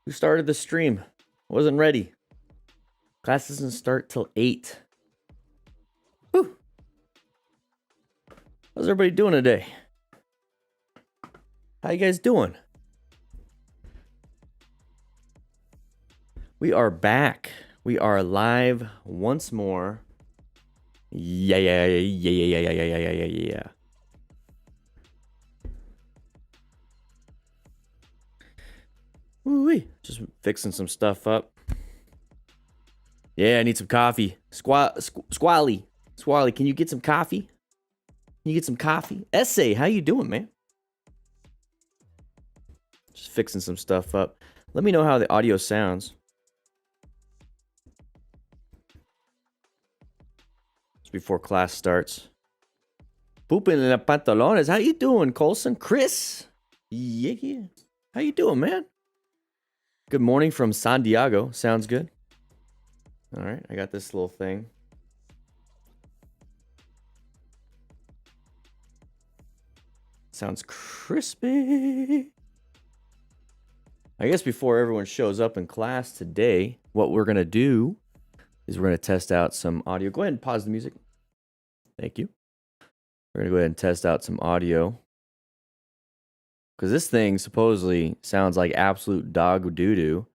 Who started the stream? Wasn't ready. Class doesn't start till 8. Whew. How's everybody doing today? How you guys doing? We are back. We are live once more. Yeah. Woo-wee. Just fixing some stuff up. Yeah, I need some coffee. Squally, can you get some coffee? Can you get some coffee? Essay, how you doing, man? Just fixing some stuff up. Let me know how the audio sounds. Just before class starts. Pooping in the pantalones. How you doing, Colson? Chris? Yeah. How you doing, man? Good morning from San Diego. Sounds good. All right, I got this little thing. Sounds crispy. I guess before everyone shows up in class today, what we're going to do is we're going to test out some audio. Go ahead and pause the music. Thank you. We're going to go ahead and test out some audio. Because this thing supposedly sounds like absolute dog doo-doo.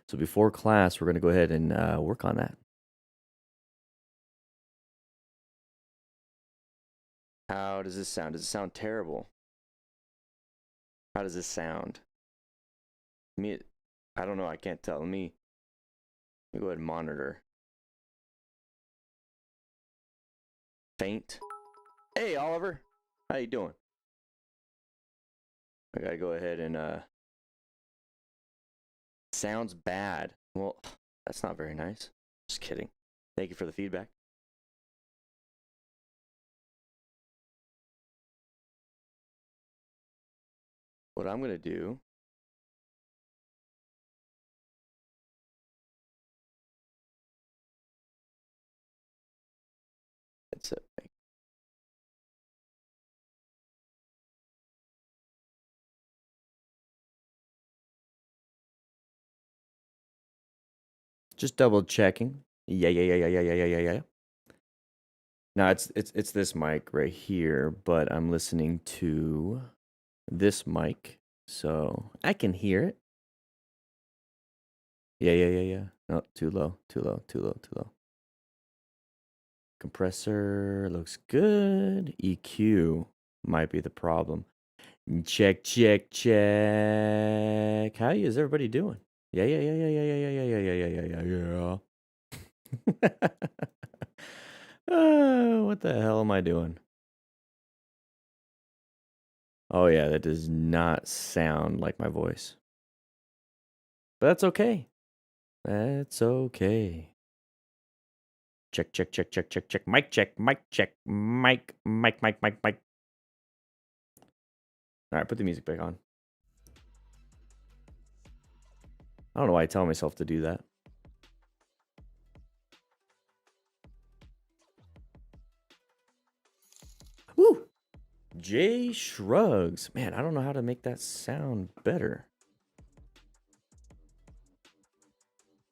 So before class, we're going to go ahead and work on that. How does this sound? Does it sound terrible? How does this sound? I don't know. I can't tell. Let me go ahead and monitor. Faint. Hey, Oliver. How you doing? I gotta go ahead and sounds bad. Well, that's not very nice. Just kidding. Thank you for the feedback. What I'm gonna do that's it. Just double checking. Yeah. No, it's this mic right here, but I'm listening to this mic, so I can hear it. Yeah. No, too low. Compressor looks good. EQ might be the problem. Check. How is everybody doing? Yeah. What the hell am I doing? Oh yeah, that does not sound like my voice. But that's okay. That's okay. Check. Mic check. Mic. All right, put the music back on. I don't know why I tell myself to do that. Woo! Jay shrugs. Man, I don't know how to make that sound better.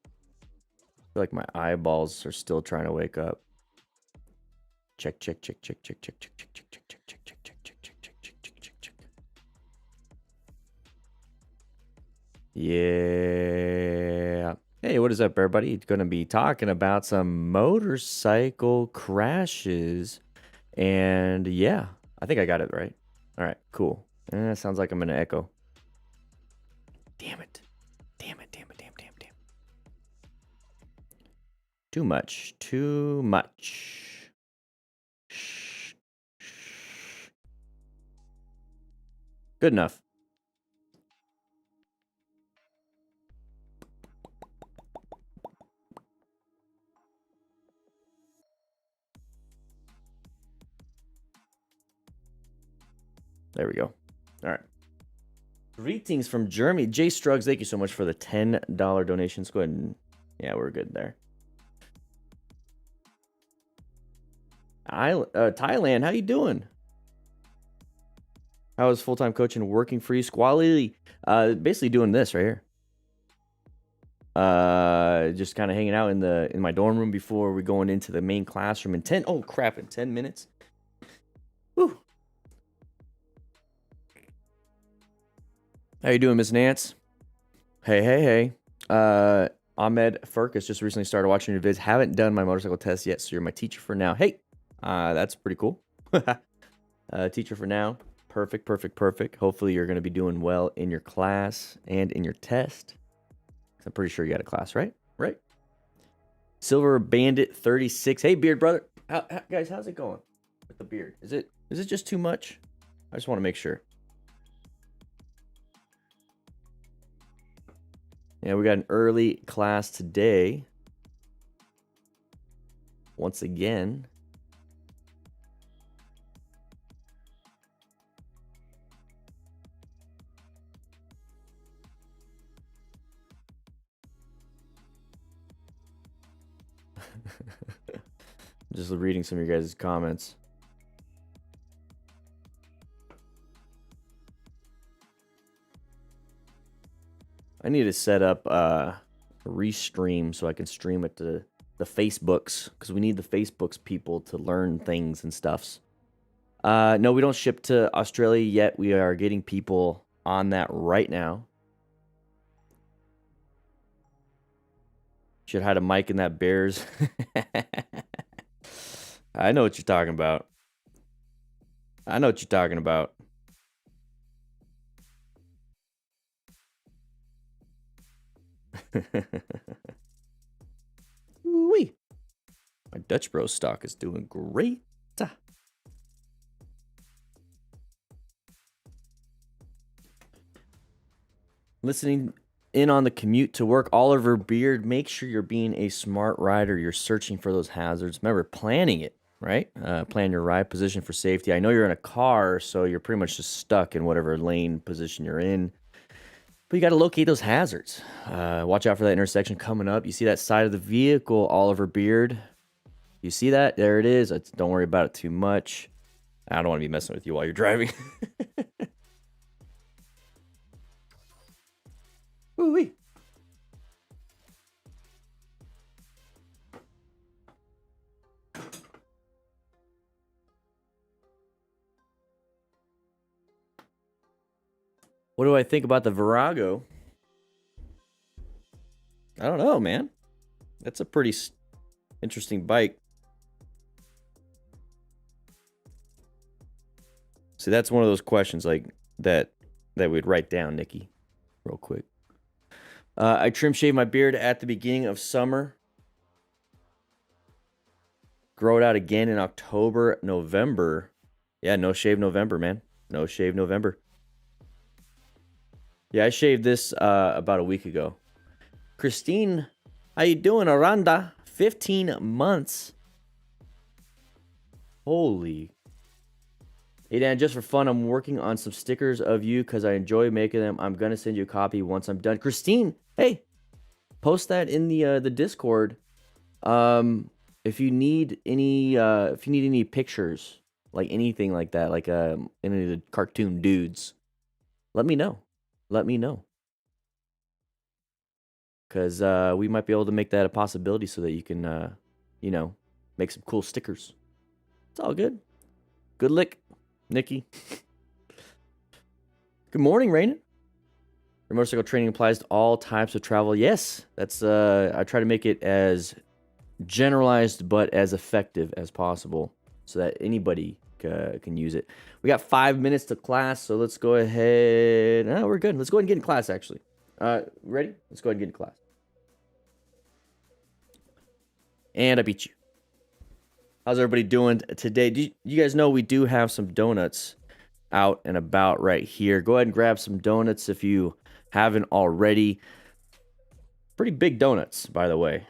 I feel like my eyeballs are still trying to wake up. Check. Yeah. Hey, what is up, everybody? It's going to be talking about some motorcycle crashes. And yeah, I think I got it right. All right, cool. Sounds like I'm going to echo. Damn it. Too much. Shh. Good enough. There we go. All right. Greetings from Germany. Jay Struggs, thank you so much for the $10 donations. Go ahead and... Yeah, we're good there. Thailand, how you doing? How is full-time coaching working for you? Squally, basically doing this right here. Just kind of hanging out in my dorm room before we going into the main classroom in 10. Oh crap! In 10 minutes. Whew. How you doing, Miss Nance? Hey. Ahmed Furkus just recently started watching your vids. Haven't done my motorcycle test yet, so you're my teacher for now. Hey, that's pretty cool. Teacher for now. Perfect. Hopefully you're going to be doing well in your class and in your test. I'm pretty sure you had a class, right? Right. Silver Bandit 36. Hey, beard brother. Guys, how's it going with the beard? Is it just too much? I just want to make sure. Yeah, we got an early class today. Once again. Just reading some of your guys' comments. I need to set up a restream so I can stream it to the Facebooks, because we need the Facebooks people to learn things and stuffs. No, we don't ship to Australia yet. We are getting people on that right now. Should hide a mic in that Bears. I know what you're talking about. Ooh-wee. My Dutch Bro stock is doing great. Listening in on the commute to work. Oliver Beard, make sure you're being a smart rider. You're searching for those hazards. Remember, planning it, right? Plan your ride position for safety. I know you're in a car, so you're pretty much just stuck in whatever lane position you're in. But you got to locate those hazards. Watch out for that intersection coming up. You see that side of the vehicle, Oliver Beard? You see that? There it is. Don't worry about it too much. I don't want to be messing with you while you're driving. Ooh-wee. What do I think about the Virago? I don't know, man. That's a pretty interesting bike. See, that's one of those questions like that we'd write down, Nikki, real quick. I trim shave my beard at the beginning of summer. Grow it out again in October, November. Yeah, no shave November, man. No shave November. Yeah, I shaved this about a week ago. Christine, how you doing, Aranda? 15 months. Holy. Hey, Dan, just for fun, I'm working on some stickers of you because I enjoy making them. I'm going to send you a copy once I'm done. Christine, hey, post that in the Discord. If you need any pictures, like anything like that, like any of the cartoon dudes, let me know. Because we might be able to make that a possibility so that you can, make some cool stickers. It's all good. Good lick, Nikki. Good morning, Rainen. Your motorcycle training applies to all types of travel. Yes, that's I try to make it as generalized but as effective as possible so that anybody can use it. We got 5 minutes to class, so let's go ahead. No, we're good. Let's go ahead and get in class, actually. Ready? Let's go ahead and get in class. And I beat you. How's everybody doing today? Do you guys know we do have some donuts out and about right here? Go ahead and grab some donuts if you haven't already. Pretty big donuts, by the way.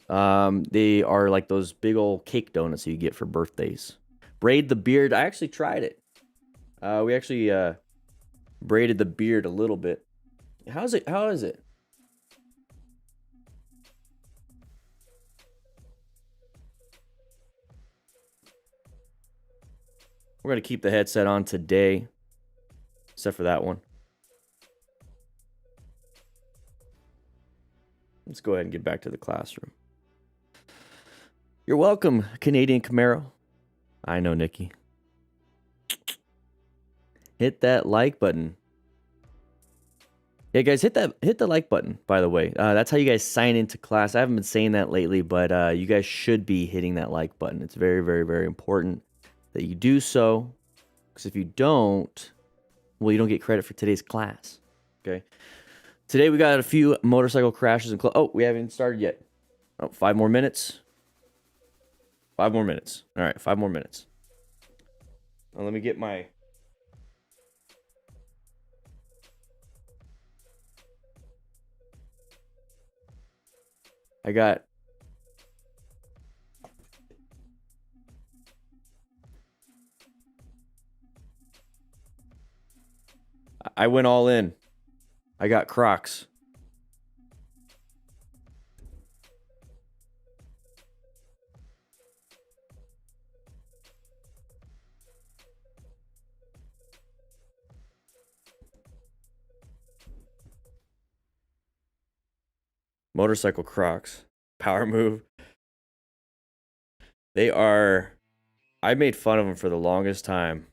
They are like those big old cake donuts you get for birthdays. Braid the beard. I actually tried it. We actually braided the beard a little bit. How is it? We're going to keep the headset on today, except for that one. Let's go ahead and get back to the classroom. You're welcome, Canadian Camaro. I know, Nikki. Hit that like button. Yeah, guys, hit the like button, by the way. That's how you guys sign into class. I haven't been saying that lately, but you guys should be hitting that like button. It's very, very, very important that you do so. Because if you don't, well, you don't get credit for today's class. Okay. Today we got a few motorcycle crashes and oh, we haven't started yet. Oh, 5 more minutes. 5 more minutes. All right, 5 more minutes. Now let me get my... I went all in. I got Crocs. Motorcycle Crocs. Power move. They are... I made fun of them for the longest time.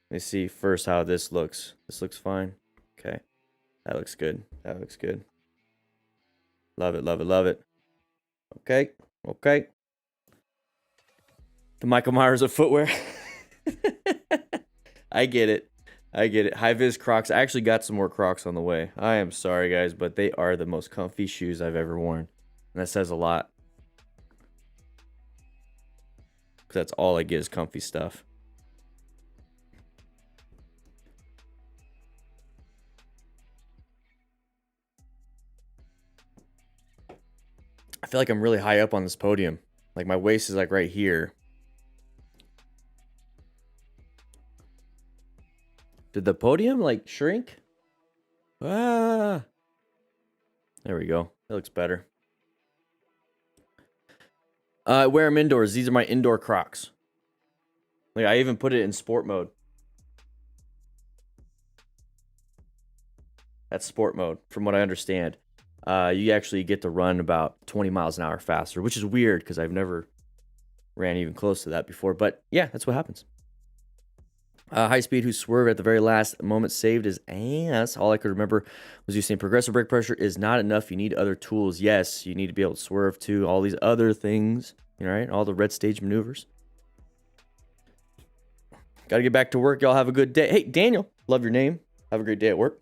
Let me see first how this looks. This looks fine. Okay. That looks good. That looks good. Love it, love it, love it. Okay. Okay. The Michael Myers of footwear. I get it. I get it. High-vis Crocs. I actually got some more Crocs on the way. I am sorry, guys, but they are the most comfy shoes I've ever worn. And that says a lot. Because that's all I get is comfy stuff. I feel like I'm really high up on this podium. Like my waist is like right here. Did the podium like shrink? Ah. There we go. That looks better. I wear them indoors. These are my indoor Crocs. Like I even put it in sport mode. That's sport mode, from what I understand. You actually get to run about 20 miles an hour faster, which is weird because I've never ran even close to that before. But yeah, that's what happens. High speed who swerved at the very last moment saved his ass. All I could remember was you saying progressive brake pressure is not enough. You need other tools. Yes, you need to be able to swerve too. All these other things, right? All the red stage maneuvers. Got to get back to work. Y'all have a good day. Hey, Daniel, love your name. Have a great day at work.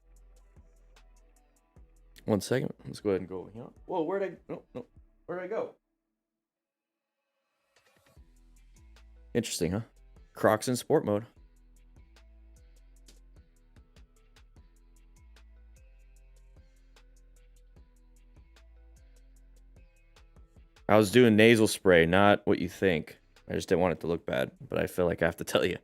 1 second. Let's go ahead and go. Whoa, where'd I... No. Where'd I go? Interesting, huh? Crocs in sport mode. I was doing nasal spray, not what you think. I just didn't want it to look bad, but I feel like I have to tell you.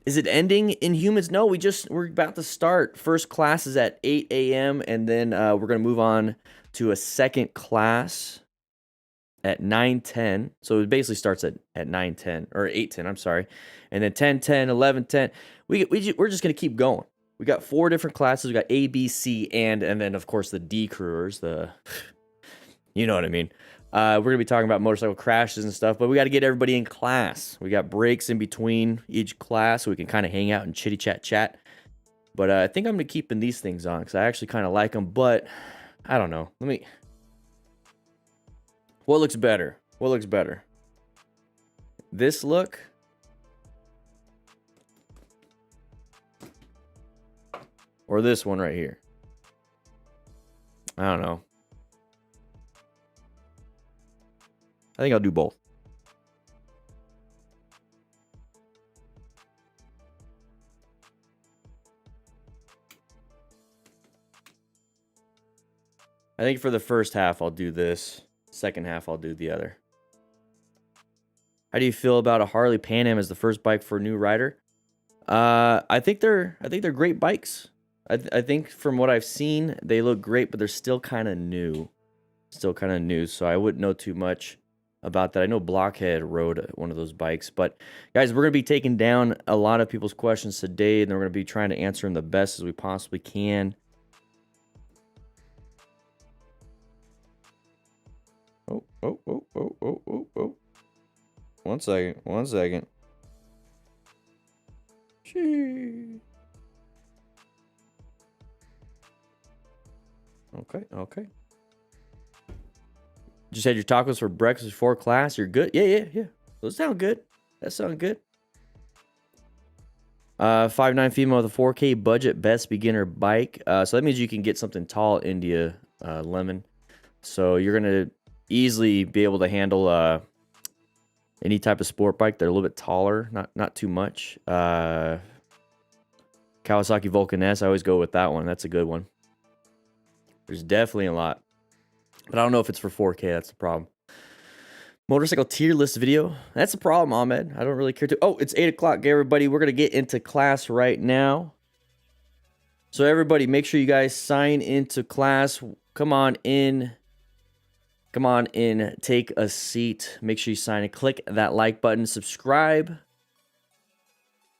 Is it ending in humans? No, we're about to start. First class is at 8 a.m. and then we're going to move on to a second class at 9:10. So it basically starts at 9:10 or 8:10, I'm sorry. And then 10:10, 11:10. We're just going to keep going. We got 4 different classes. We got A, B, C, and then of course the D crewers, you know what I mean. We're going to be talking about motorcycle crashes and stuff, but we got to get everybody in class. We got breaks in between each class so we can kind of hang out and chitty chat. But I think I'm going to keep these things on because I actually kind of like them, but I don't know. What looks better? What looks better? This look? Or this one right here? I don't know. I think I'll do both. I think for the first half, I'll do this. Second half, I'll do the other. How do you feel about a Harley Pan Am as the first bike for a new rider? I think they're great bikes. I think from what I've seen, they look great, but they're still kind of new. So I wouldn't know too much about that. I know Blockhead rode one of those bikes, but guys, we're going to be taking down a lot of people's questions today, and we're going to be trying to answer them the best as we possibly can. Oh. 1 second. 1 second. Gee. Okay. Just had your tacos for breakfast before class. You're good? Yeah. Those sound good. That sound good. 5'9" female with a 4K budget, best beginner bike. So that means you can get something tall, India Lemon. So you're gonna easily be able to handle any type of sport bike. They're a little bit taller, not too much. Kawasaki Vulcan S. I always go with that one. That's a good one. There's definitely a lot, but I don't know if it's for 4K. That's the problem. Motorcycle tier list video. That's the problem, Ahmed. I don't really care to. Oh, it's 8 o'clock, everybody. We're going to get into class right now. So everybody, make sure you guys sign into class. Come on in. Take a seat. Make sure you sign in. Click that like button. Subscribe.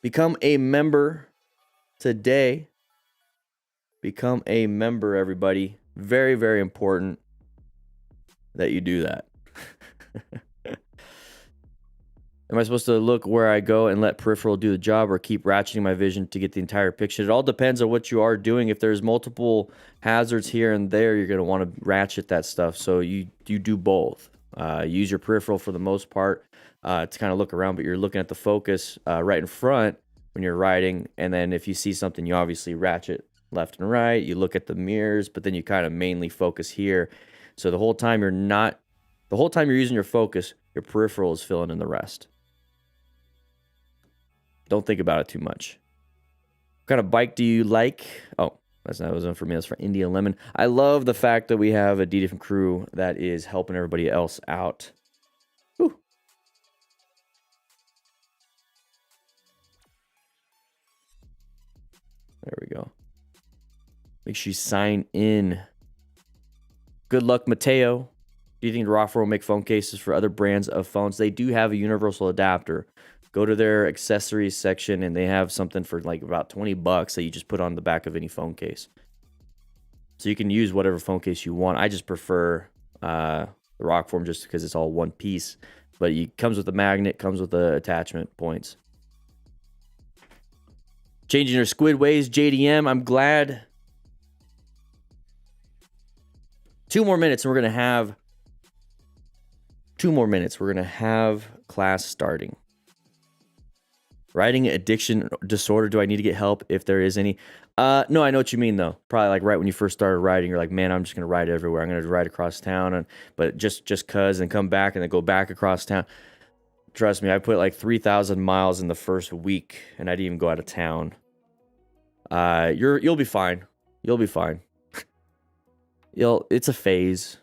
Become a member today. Become a member, everybody. Very, very important that you do that. Am I supposed to look where I go and let peripheral do the job, or keep ratcheting my vision to get the entire picture? It all depends on what you are doing. If there's multiple hazards here and there, you're going to want to ratchet that stuff. So you do both. Use your peripheral for the most part to kind of look around, but you're looking at the focus right in front when you're riding. And then if you see something, you obviously ratchet left and right. You look at the mirrors, but then you kind of mainly focus here. So the whole time you're using your focus, your peripheral is filling in the rest. Don't think about it too much. What kind of bike do you like? Oh, that wasn't for me. That's for India Lemon. I love the fact that we have a different crew that is helping everybody else out. Whew. There we go. Make sure you sign in. Good luck, Mateo. Do you think Rockford will make phone cases for other brands of phones? They do have a universal adapter. Go to their accessories section, and they have something for like about $20 that you just put on the back of any phone case. So you can use whatever phone case you want. I just prefer the Rockform just because it's all one piece. But it comes with a magnet, comes with the attachment points. Changing your squid ways, JDM. I'm glad. 2 more minutes, and we're going to have... 2 more minutes. We're going to have class starting. Riding addiction disorder. Do I need to get help if there is any? No, I know what you mean, though. Probably like right when you first started riding, you're like, man, I'm just going to ride everywhere. I'm going to ride across town, but just cuz, and come back and then go back across town. Trust me, I put like 3,000 miles in the first week, and I didn't even go out of town. You'll be fine. You'll be fine. It's a phase.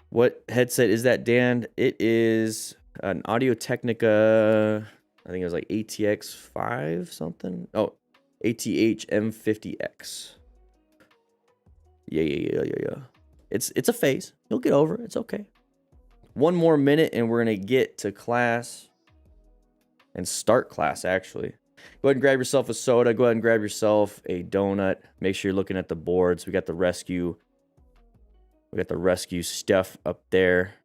What headset is that, Dan? It is an Audio-Technica, I think it was like ATX 5 something. Oh, ATH M50X. Yeah. It's a phase. You'll get over it. It's okay. 1 more minute, and we're going to get to class and start class, actually. Go ahead and grab yourself a soda. Go ahead and grab yourself a donut. Make sure you're looking at the boards. We got the rescue. We got the rescue stuff up there.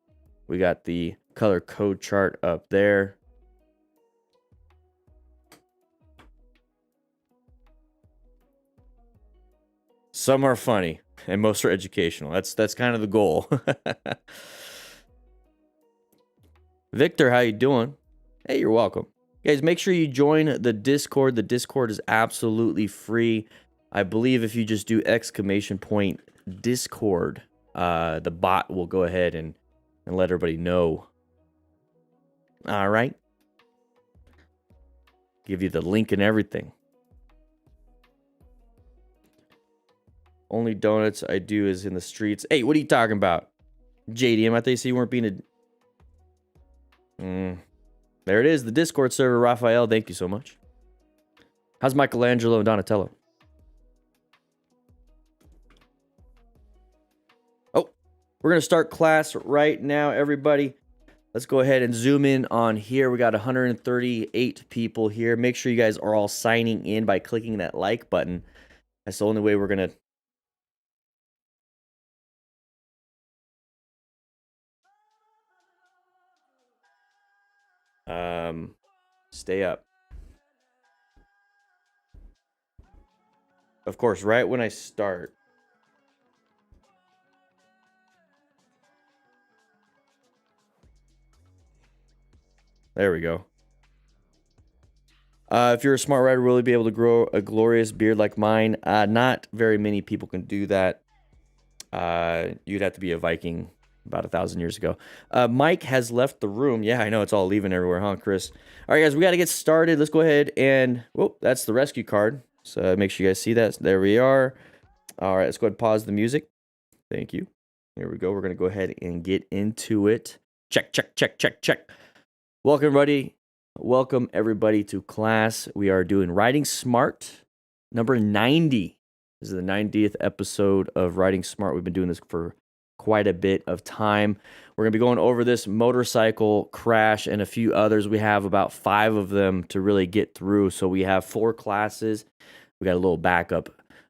We got the color code chart up there. Some are funny, and most are educational. That's kind of the goal. Victor, how you doing? Hey, you're welcome. Guys, make sure you join the Discord. The Discord is absolutely free. I believe if you just do !Discord, the bot will go ahead and let everybody know. All right. Give you the link and everything. Only donuts I do is in the streets. Hey, what are you talking about? JDM, I think you weren't being a... There it is, the Discord server. Raphael, thank you so much. How's Michelangelo and Donatello? Oh, we're going to start class right now, everybody. Let's go ahead and zoom in on here. We got 138 people here. Make sure you guys are all signing in by clicking that like button. That's the only way we're gonna. Stay up. Of course, right when I start. There we go. If you're a smart rider, will you be able to grow a glorious beard like mine? Not very many people can do that. You'd have to be a Viking about 1,000 years ago. Mike has left the room. Yeah, I know it's all leaving everywhere, huh, Chris? All right, guys, we got to get started. Let's go ahead and, whoop, that's the rescue card. So make sure you guys see that. There we are. All right, let's go ahead and pause the music. Thank you. Here we go. We're going to go ahead and get into it. Check, check, check, check, check. Welcome, everybody. Welcome, everybody, to class. We are doing Writing Smart, number 90. This is the 90th episode of Writing Smart. We've been doing this for quite a bit of time. We're going to be going over this motorcycle crash and a few others. We have about 5 of them to really get through. So we have 4 classes. We got a little backup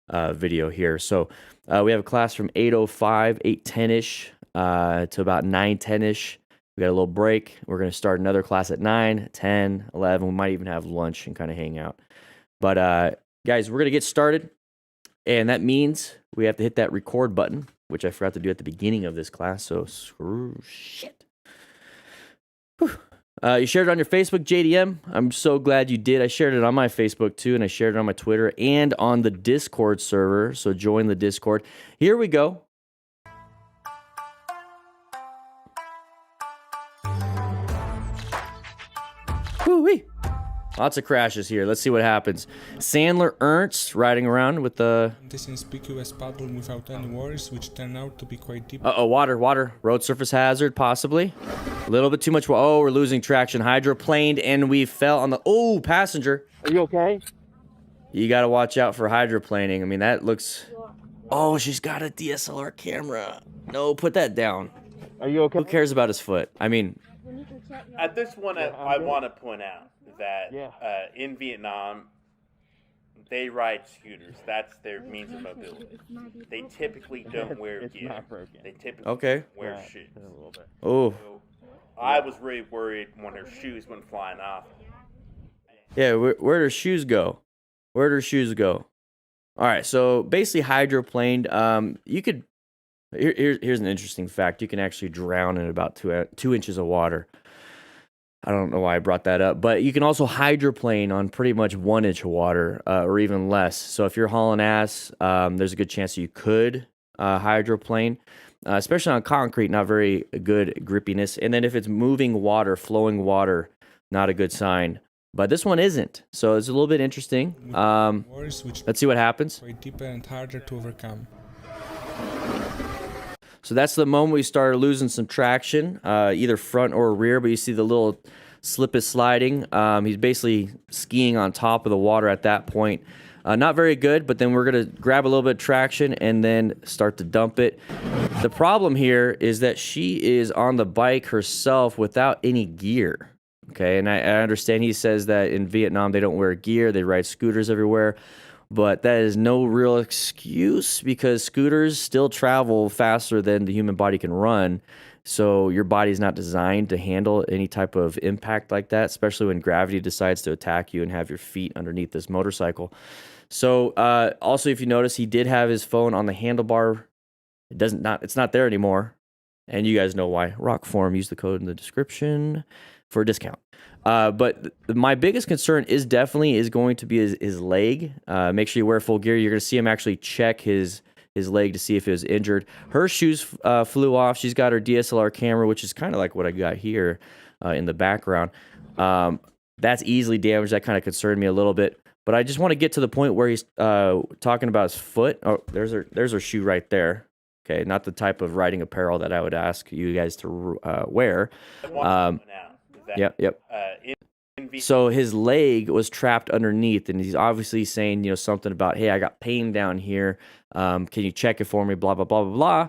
video here. So we have a class from 8:05, 8:10-ish to about 9:10-ish. We got a little break. We're going to start another class at 9, 10, 11. We might even have lunch and kind of hang out. But guys, we're going to get started. And that means we have to hit that record button, which I forgot to do at the beginning of this class. So screw shit. You shared it on your Facebook, JDM. I'm so glad you did. I shared it on my Facebook too, and I shared it on my Twitter and on the Discord server. So join the Discord. Here we go. Woo-wee. Lots of crashes here. Let's see what happens. Sandler Ernst riding around with the... This inconspicuous puddle without any worries, which turned out to be quite deep. Uh-oh, water. Road surface hazard, possibly. A little bit too much. Oh, we're losing traction. Hydroplaned, and we fell on the... Oh, passenger. Are you okay? You got to watch out for hydroplaning. I mean, that looks... Oh, she's got a DSLR camera. No, put that down. Are you okay? Who cares about his foot? I mean... At this one, I want to point out that in Vietnam, they ride scooters. That's their means of mobility. They typically don't wear gear. They typically wear shoes. Oh. So I was really worried when her shoes went flying off. Yeah, where'd her shoes go? Where'd her shoes go? All right, so basically hydroplaned. You could... Here's an interesting fact. You can actually drown in about 2 inches of water. I don't know why I brought that up, but you can also hydroplane on pretty much 1 inch of water or even less. So if you're hauling ass, there's a good chance you could hydroplane, especially on concrete, not very good grippiness. And then if it's moving water, flowing water, not a good sign. But this one isn't. So it's a little bit interesting. Let's see what happens. Quite deeper and harder to overcome. So that's the moment we started losing some traction, either front or rear, but you see the little slip is sliding. He's basically skiing on top of the water at that point. Not very good, but then we're going to grab a little bit of traction and then start to dump it. The problem here is that she is on the bike herself without any gear. Okay, and I understand he says that in Vietnam they don't wear gear, they ride scooters everywhere. But that is no real excuse because scooters still travel faster than the human body can run. So your body's not designed to handle any type of impact like that, especially when gravity decides to attack you and have your feet underneath this motorcycle. So also, if you notice, he did have his phone on the handlebar. It's not there anymore. And you guys know why. Rock Forum, use the code in the description for a discount. But my biggest concern is going to be his leg. Make sure you wear full gear. You're going to see him actually check his leg to see if it was injured. Her shoes flew off. She's got her DSLR camera, which is kind of like what I got here in the background. That's easily damaged. That kind of concerned me a little bit. But I just want to get to the point where he's talking about his foot. Oh, there's her shoe right there. Okay, not the type of riding apparel that I would ask you guys to wear. Yep. So his leg was trapped underneath, and he's obviously saying, something about, hey, I got pain down here. Can you check it for me? Blah, blah, blah, blah, blah.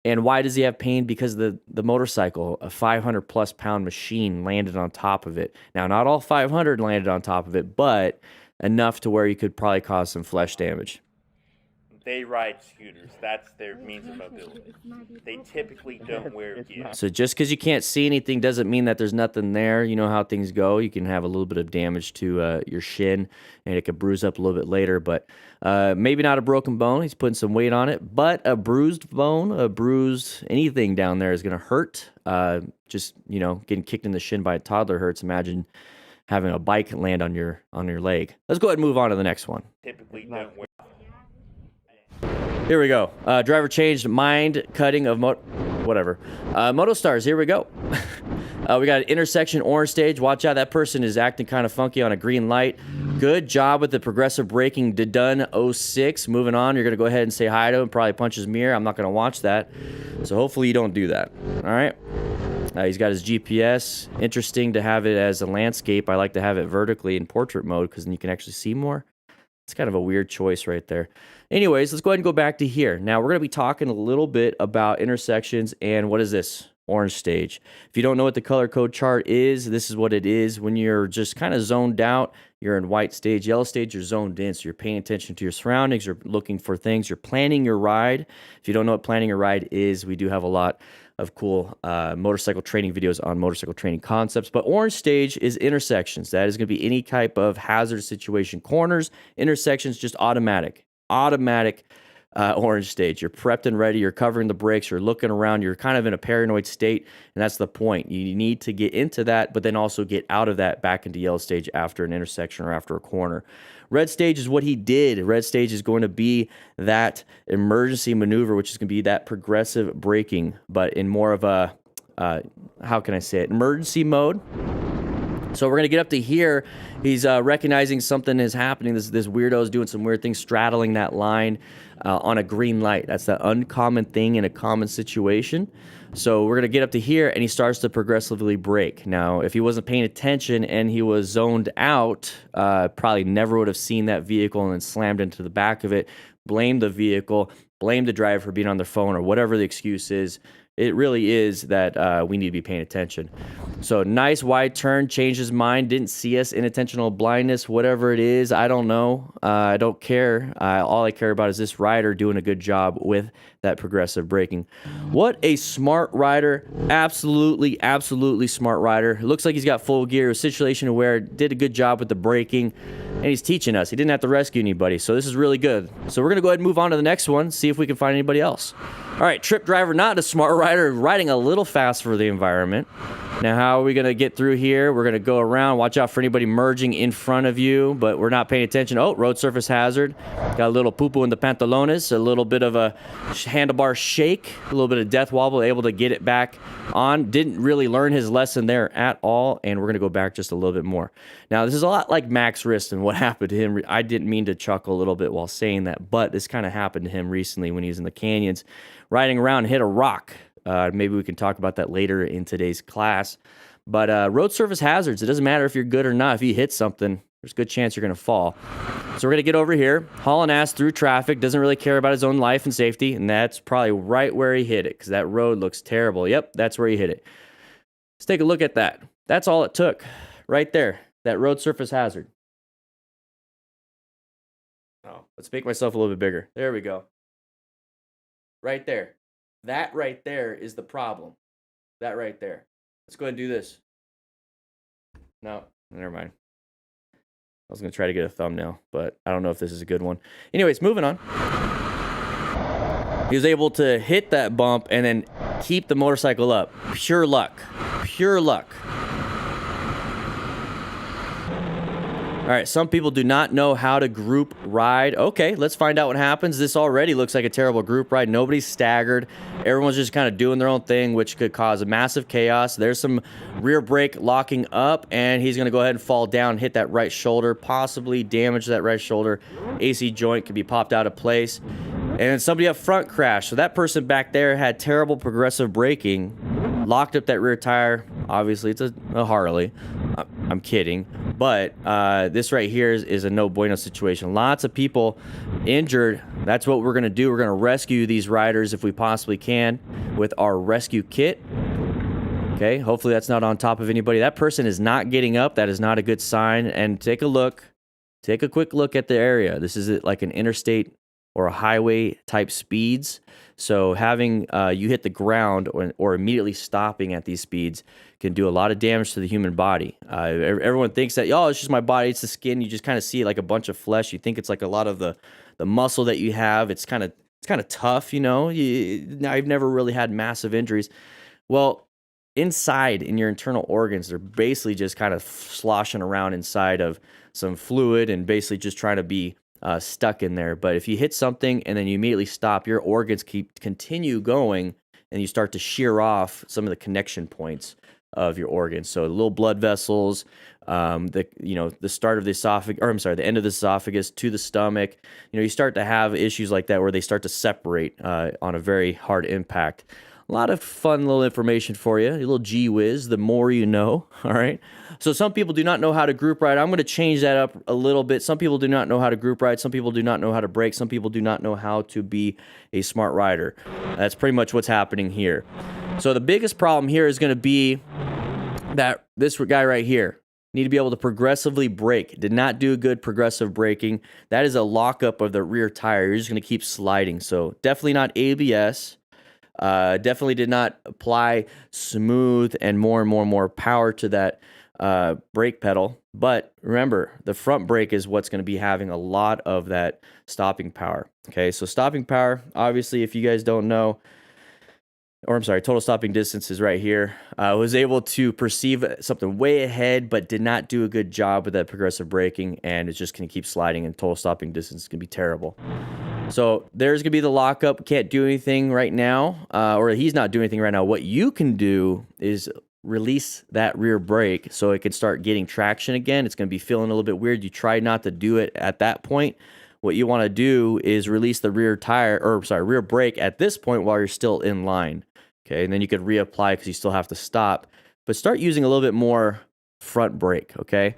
And why does he have pain? Because the motorcycle, a 500-plus pound machine, landed on top of it. Now, not all 500 landed on top of it, but enough to where you could probably cause some flesh damage. they ride scooters. That's their means of mobility. They typically don't wear gear. So just because you can't see anything doesn't mean that there's nothing there. You know how things go. You can have a little bit of damage to your shin, and it could bruise up a little bit later. But maybe not a broken bone. He's putting some weight on it. But a bruised bone, a bruised anything down there is going to hurt. Just, you know, getting kicked in the shin by a toddler hurts. Imagine having a bike land on your leg. Let's go ahead and move on to the next one. Typically don't wear. Here we go. Driver changed mind cutting of whatever. Moto Stars, here we go. We got an intersection orange stage. Watch out, that person is acting kind of funky on a green light. Good job with the progressive braking. Done 06. Moving on, you're going to go ahead and say hi to him, probably punch his mirror. I'm not going to watch that. So hopefully you don't do that. All right. He's got his GPS. Interesting to have it as a landscape. I like to have it vertically in portrait mode because then you can actually see more. It's kind of a weird choice right there. Anyways, let's go ahead and go back to here. Now, we're going to be talking a little bit about intersections and what is this? Orange stage. If you don't know what the color code chart is, this is what it is. When you're just kind of zoned out, you're in white stage. Yellow stage, you're zoned in. So you're paying attention to your surroundings. You're looking for things. You're planning your ride. If you don't know what planning your ride is, we do have a lot of cool motorcycle training videos on motorcycle training concepts. But orange stage is intersections. That is going to be any type of hazard situation. Corners, intersections, just automatic. Orange stage. You're prepped and ready. You're covering the brakes. You're looking around. You're kind of in a paranoid state, and that's the point. You need to get into that, but then also get out of that back into yellow stage after an intersection or after a corner. Red stage is what he did. Red stage is going to be that emergency maneuver, which is going to be that progressive braking, but in more of a, how can I say it, emergency mode. So we're going to get up to here. He's recognizing something is happening. This weirdo is doing some weird things, straddling that line on a green light. That's the uncommon thing in a common situation. So we're going to get up to here, and he starts to progressively brake. Now, if he wasn't paying attention and he was zoned out, probably never would have seen that vehicle and then slammed into the back of it, blamed the vehicle, blamed the driver for being on their phone or whatever the excuse is. It really is that we need to be paying attention. So nice wide turn, changed his mind, didn't see us, inattentional blindness, whatever it is. I don't know. I don't care. All I care about is this rider doing a good job with that progressive braking. What a smart rider. Absolutely smart rider. It looks like he's got full gear, situation aware, did a good job with the braking, and he's teaching us. He didn't have to rescue anybody, so this is really good. So we're going to go ahead and move on to the next one, see if we can find anybody else. All right, trip driver, not a smart rider, riding a little fast for the environment. Now, how are we going to get through here? We're going to go around. Watch out for anybody merging in front of you, but we're not paying attention. Oh, road surface hazard. Got a little poo-poo in the pantalones, a little bit of a handlebar shake, a little bit of death wobble, able to get it back on. Didn't really learn his lesson there at all, and we're going to go back just a little bit more. Now, this is a lot like Max Wrist and what happened to him. I didn't mean to chuckle a little bit while saying that, but this kind of happened to him recently when he was in the canyons, riding around, hit a rock. Maybe we can talk about that later in today's class. But road surface hazards, it doesn't matter if you're good or not. If you hit something, there's a good chance you're going to fall. So we're going to get over here, hauling ass through traffic, doesn't really care about his own life and safety, and that's probably right where he hit it, because that road looks terrible. Yep, that's where he hit it. Let's take a look at that. That's all it took, right there, that road surface hazard. Oh, let's make myself a little bit bigger. There we go. Right there. That right there is the problem. That right there. Let's go ahead and do this. No, never mind. I was going to try to get a thumbnail, but I don't know if this is a good one. Anyways, moving on. He was able to hit that bump and then keep the motorcycle up. Pure luck. Pure luck. All right, some people do not know how to group ride. Okay, let's find out what happens. This already looks like a terrible group ride. Nobody's staggered. Everyone's just kind of doing their own thing, which could cause a massive chaos. There's some rear brake locking up, and he's going to go ahead and fall down, hit that right shoulder, possibly damage that right shoulder. AC joint could be popped out of place. And somebody up front crashed. So that person back there had terrible progressive braking, locked up that rear tire. Obviously, it's a Harley. I'm kidding. But this right here is a no bueno situation. Lots of people injured. That's what we're going to do. We're going to rescue these riders if we possibly can with our rescue kit. Okay, hopefully that's not on top of anybody. That person is not getting up. That is not a good sign. And take a look. Take a quick look at the area. This is like an interstate or highway type speeds. So having you hit the ground or immediately stopping at these speeds can do a lot of damage to the human body. Everyone thinks that, oh, it's just my body, it's the skin. You just kind of see it like a bunch of flesh. You think it's like a lot of the muscle that you have. It's kind of tough, you know. I've never really had massive injuries. Well, inside in your internal organs, they're basically just kind of sloshing around inside of some fluid and basically just trying to be stuck in there. But if you hit something and then you immediately stop, your organs continue going, and you start to shear off some of the connection points of your organs. So the little blood vessels, the start of the esophagus, or I'm sorry, the end of the esophagus to the stomach. You start to have issues like that where they start to separate on a very hard impact. A lot of fun little information for you, a little gee whiz, the more you know, all right? So some people do not know how to group ride. I'm going to change that up a little bit. Some people do not know how to group ride. Some people do not know how to brake. Some people do not know how to be a smart rider. That's pretty much what's happening here. So the biggest problem here is going to be that this guy right here need to be able to progressively brake. Did not do good progressive braking. That is a lockup of the rear tire. You're just going to keep sliding. So definitely not ABS. Definitely did not apply smooth and more power to that brake pedal. But remember, the front brake is what's going to be having a lot of that stopping power. Okay, so stopping power, obviously, if you guys don't know, or I'm sorry, total stopping distance is right here. Was able to perceive something way ahead, but did not do a good job with that progressive braking, and it's just going to keep sliding, and total stopping distance is going to be terrible. So there's going to be the lockup. Can't do anything right now, or he's not doing anything right now. What you can do is release that rear brake so it can start getting traction again. It's going to be feeling a little bit weird. You try not to do it at that point. What you want to do is release the rear brake at this point while you're still in line. Okay, and then you could reapply because you still have to stop. But start using a little bit more front brake, okay?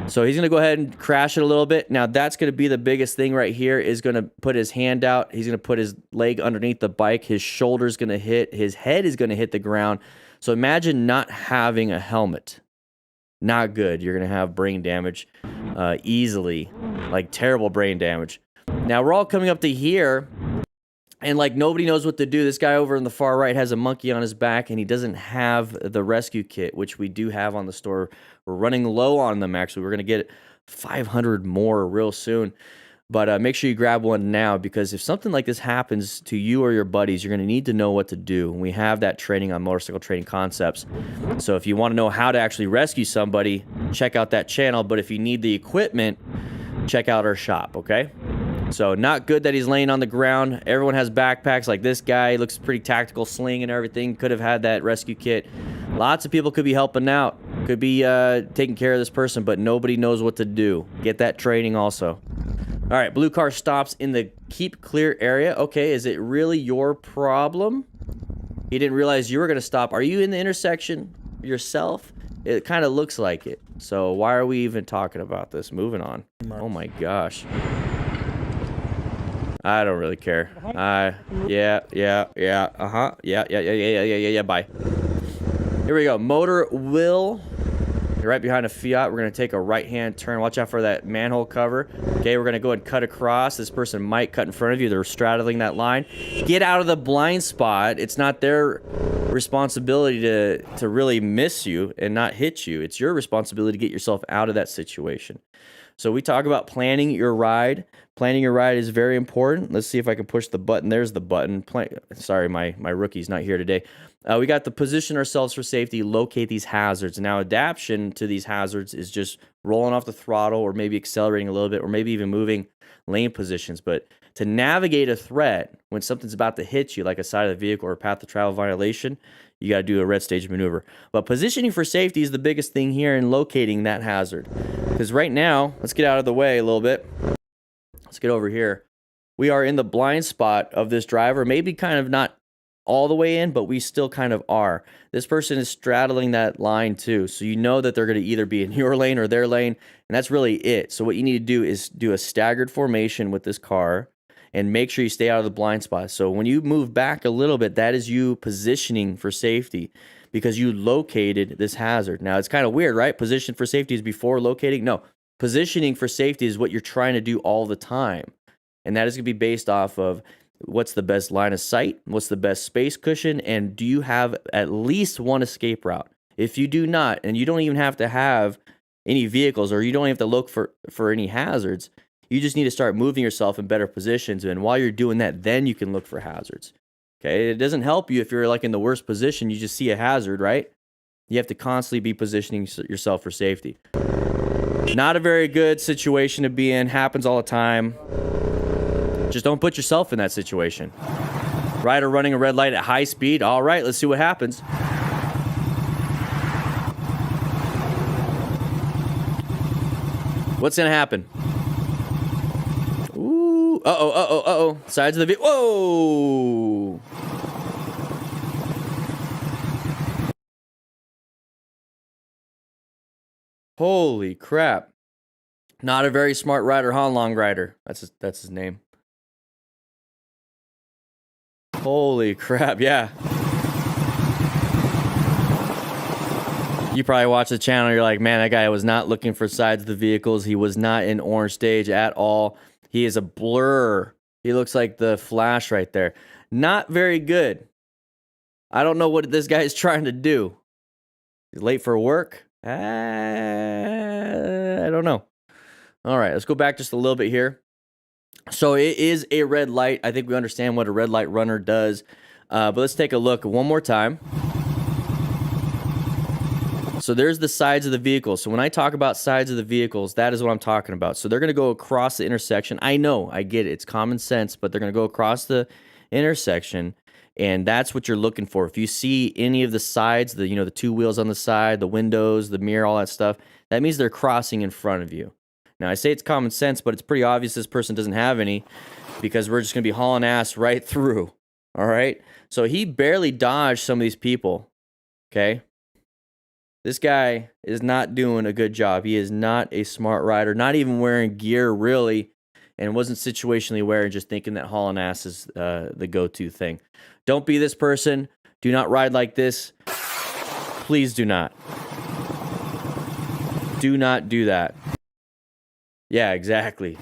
So he's going to go ahead and crash it a little bit. Now, that's going to be the biggest thing right here, is going to put his hand out. He's going to put his leg underneath the bike. His shoulder's going to hit. His head is going to hit the ground. So imagine not having a helmet. Not good. You're going to have brain damage easily, like terrible brain damage. Now, we're all coming up to here, and like nobody knows what to do. This guy over in the far right has a monkey on his back, and he doesn't have the rescue kit, which we do have on the store. We're running low on them, actually. We're going to get 500 more real soon. But make sure you grab one now, because if something like this happens to you or your buddies, you're going to need to know what to do. And we have that training on Motorcycle Training Concepts. So if you want to know how to actually rescue somebody, check out that channel. But if you need the equipment, check out our shop, okay? So not good that he's laying on the ground. Everyone has backpacks like this guy. He looks pretty tactical, sling and everything. Could have had that rescue kit. Lots of people could be helping out. Could be taking care of this person, but nobody knows what to do. Get that training also. All right, blue car stops in the keep clear area. Okay, is it really your problem? He didn't realize you were going to stop. Are you in the intersection yourself? It kind of looks like it. So why are we even talking about this? Moving on. Oh my gosh. I don't really care. Yeah. Yeah, bye. Here we go. Motor will. You're right behind a Fiat. We're going to take a right-hand turn. Watch out for that manhole cover. Okay, we're going to go and cut across. This person might cut in front of you. They're straddling that line. Get out of the blind spot. It's not their responsibility to really miss you and not hit you. It's your responsibility to get yourself out of that situation. So we talk about planning your ride. Planning your ride is very important. Let's see if I can push the button. There's the button. Sorry, my rookie's not here today. We got to position ourselves for safety, locate these hazards. Now, adaptation to these hazards is just rolling off the throttle, or maybe accelerating a little bit, or maybe even moving lane positions. But to navigate a threat when something's about to hit you, like a side of the vehicle or a path of travel violation, you got to do a red stage maneuver. But positioning for safety is the biggest thing here in locating that hazard. Because right now, let's get out of the way a little bit. Let's get over here. We are in the blind spot of this driver, maybe kind of not all the way in, but we still kind of are. This person is straddling that line too, so you know that they're going to either be in your lane or their lane, and that's really it. So what you need to do is do a staggered formation with this car and make sure you stay out of the blind spot. So when you move back a little bit, that is you positioning for safety, because you located this hazard. Now, it's kind of weird, right? Position for safety is before locating. No, positioning for safety is what you're trying to do all the time. And that is going to be based off of what's the best line of sight, what's the best space cushion, and do you have at least one escape route? If you do not, and you don't even have to have any vehicles, or you don't have to look for any hazards, you just need to start moving yourself in better positions. And while you're doing that, then you can look for hazards. Okay, it doesn't help you if you're like in the worst position, you just see a hazard, right? You have to constantly be positioning yourself for safety. Not a very good situation to be in, happens all the time. Just don't put yourself in that situation. Rider running a red light at high speed. All right, let's see what happens. What's gonna happen? Ooh, uh-oh. Sides of the vehicle. Whoa! Holy crap. Not a very smart rider, Honlong rider. That's his name. Holy crap, yeah. You probably watch the channel, you're like, man, that guy was not looking for sides of the vehicles. He was not in orange stage at all. He is a blur. He looks like the Flash right there. Not very good. I don't know what this guy is trying to do. He's late for work? I don't know. All right, let's go back just a little bit here. So it is a red light. I think we understand what a red light runner does. But let's take a look one more time. So there's the sides of the vehicle. So when I talk about sides of the vehicles, that is what I'm talking about. So they're going to go across the intersection. I know, I get it. It's common sense, but they're going to go across the intersection, and that's what you're looking for. If you see any of the sides, the two wheels on the side, the windows, the mirror, all that stuff, that means they're crossing in front of you. Now, I say it's common sense, but it's pretty obvious this person doesn't have any, because we're just going to be hauling ass right through. All right? So he barely dodged some of these people. Okay? This guy is not doing a good job. He is not a smart rider, not even wearing gear, really, and wasn't situationally aware and just thinking that hauling ass is the go-to thing. Don't be this person. Do not ride like this. Please do not. Do not do that. Yeah, exactly.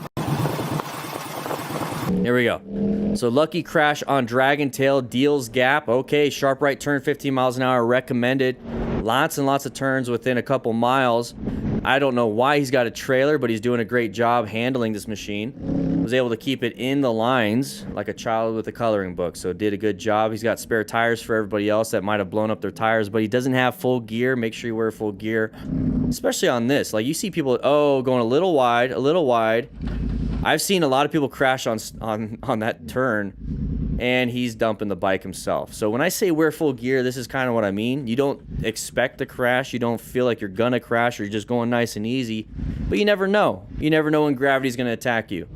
Here we go. So lucky crash on Dragon Tail, deals gap. Okay, sharp right turn, 15 miles an hour, recommended. Lots and lots of turns within a couple miles. I don't know why he's got a trailer, but he's doing a great job handling this machine. Was able to keep it in the lines like a child with a coloring book, so did a good job. He's got spare tires for everybody else that might have blown up their tires, but he doesn't have full gear. Make sure you wear full gear, especially on this. Like, you see people, going a little wide, I've seen a lot of people crash on that turn, and he's dumping the bike himself. So when I say wear full gear, this is kind of what I mean. You don't expect to crash. You don't feel like you're gonna crash, or you're just going nice and easy. But you never know. You never know when gravity's gonna attack you.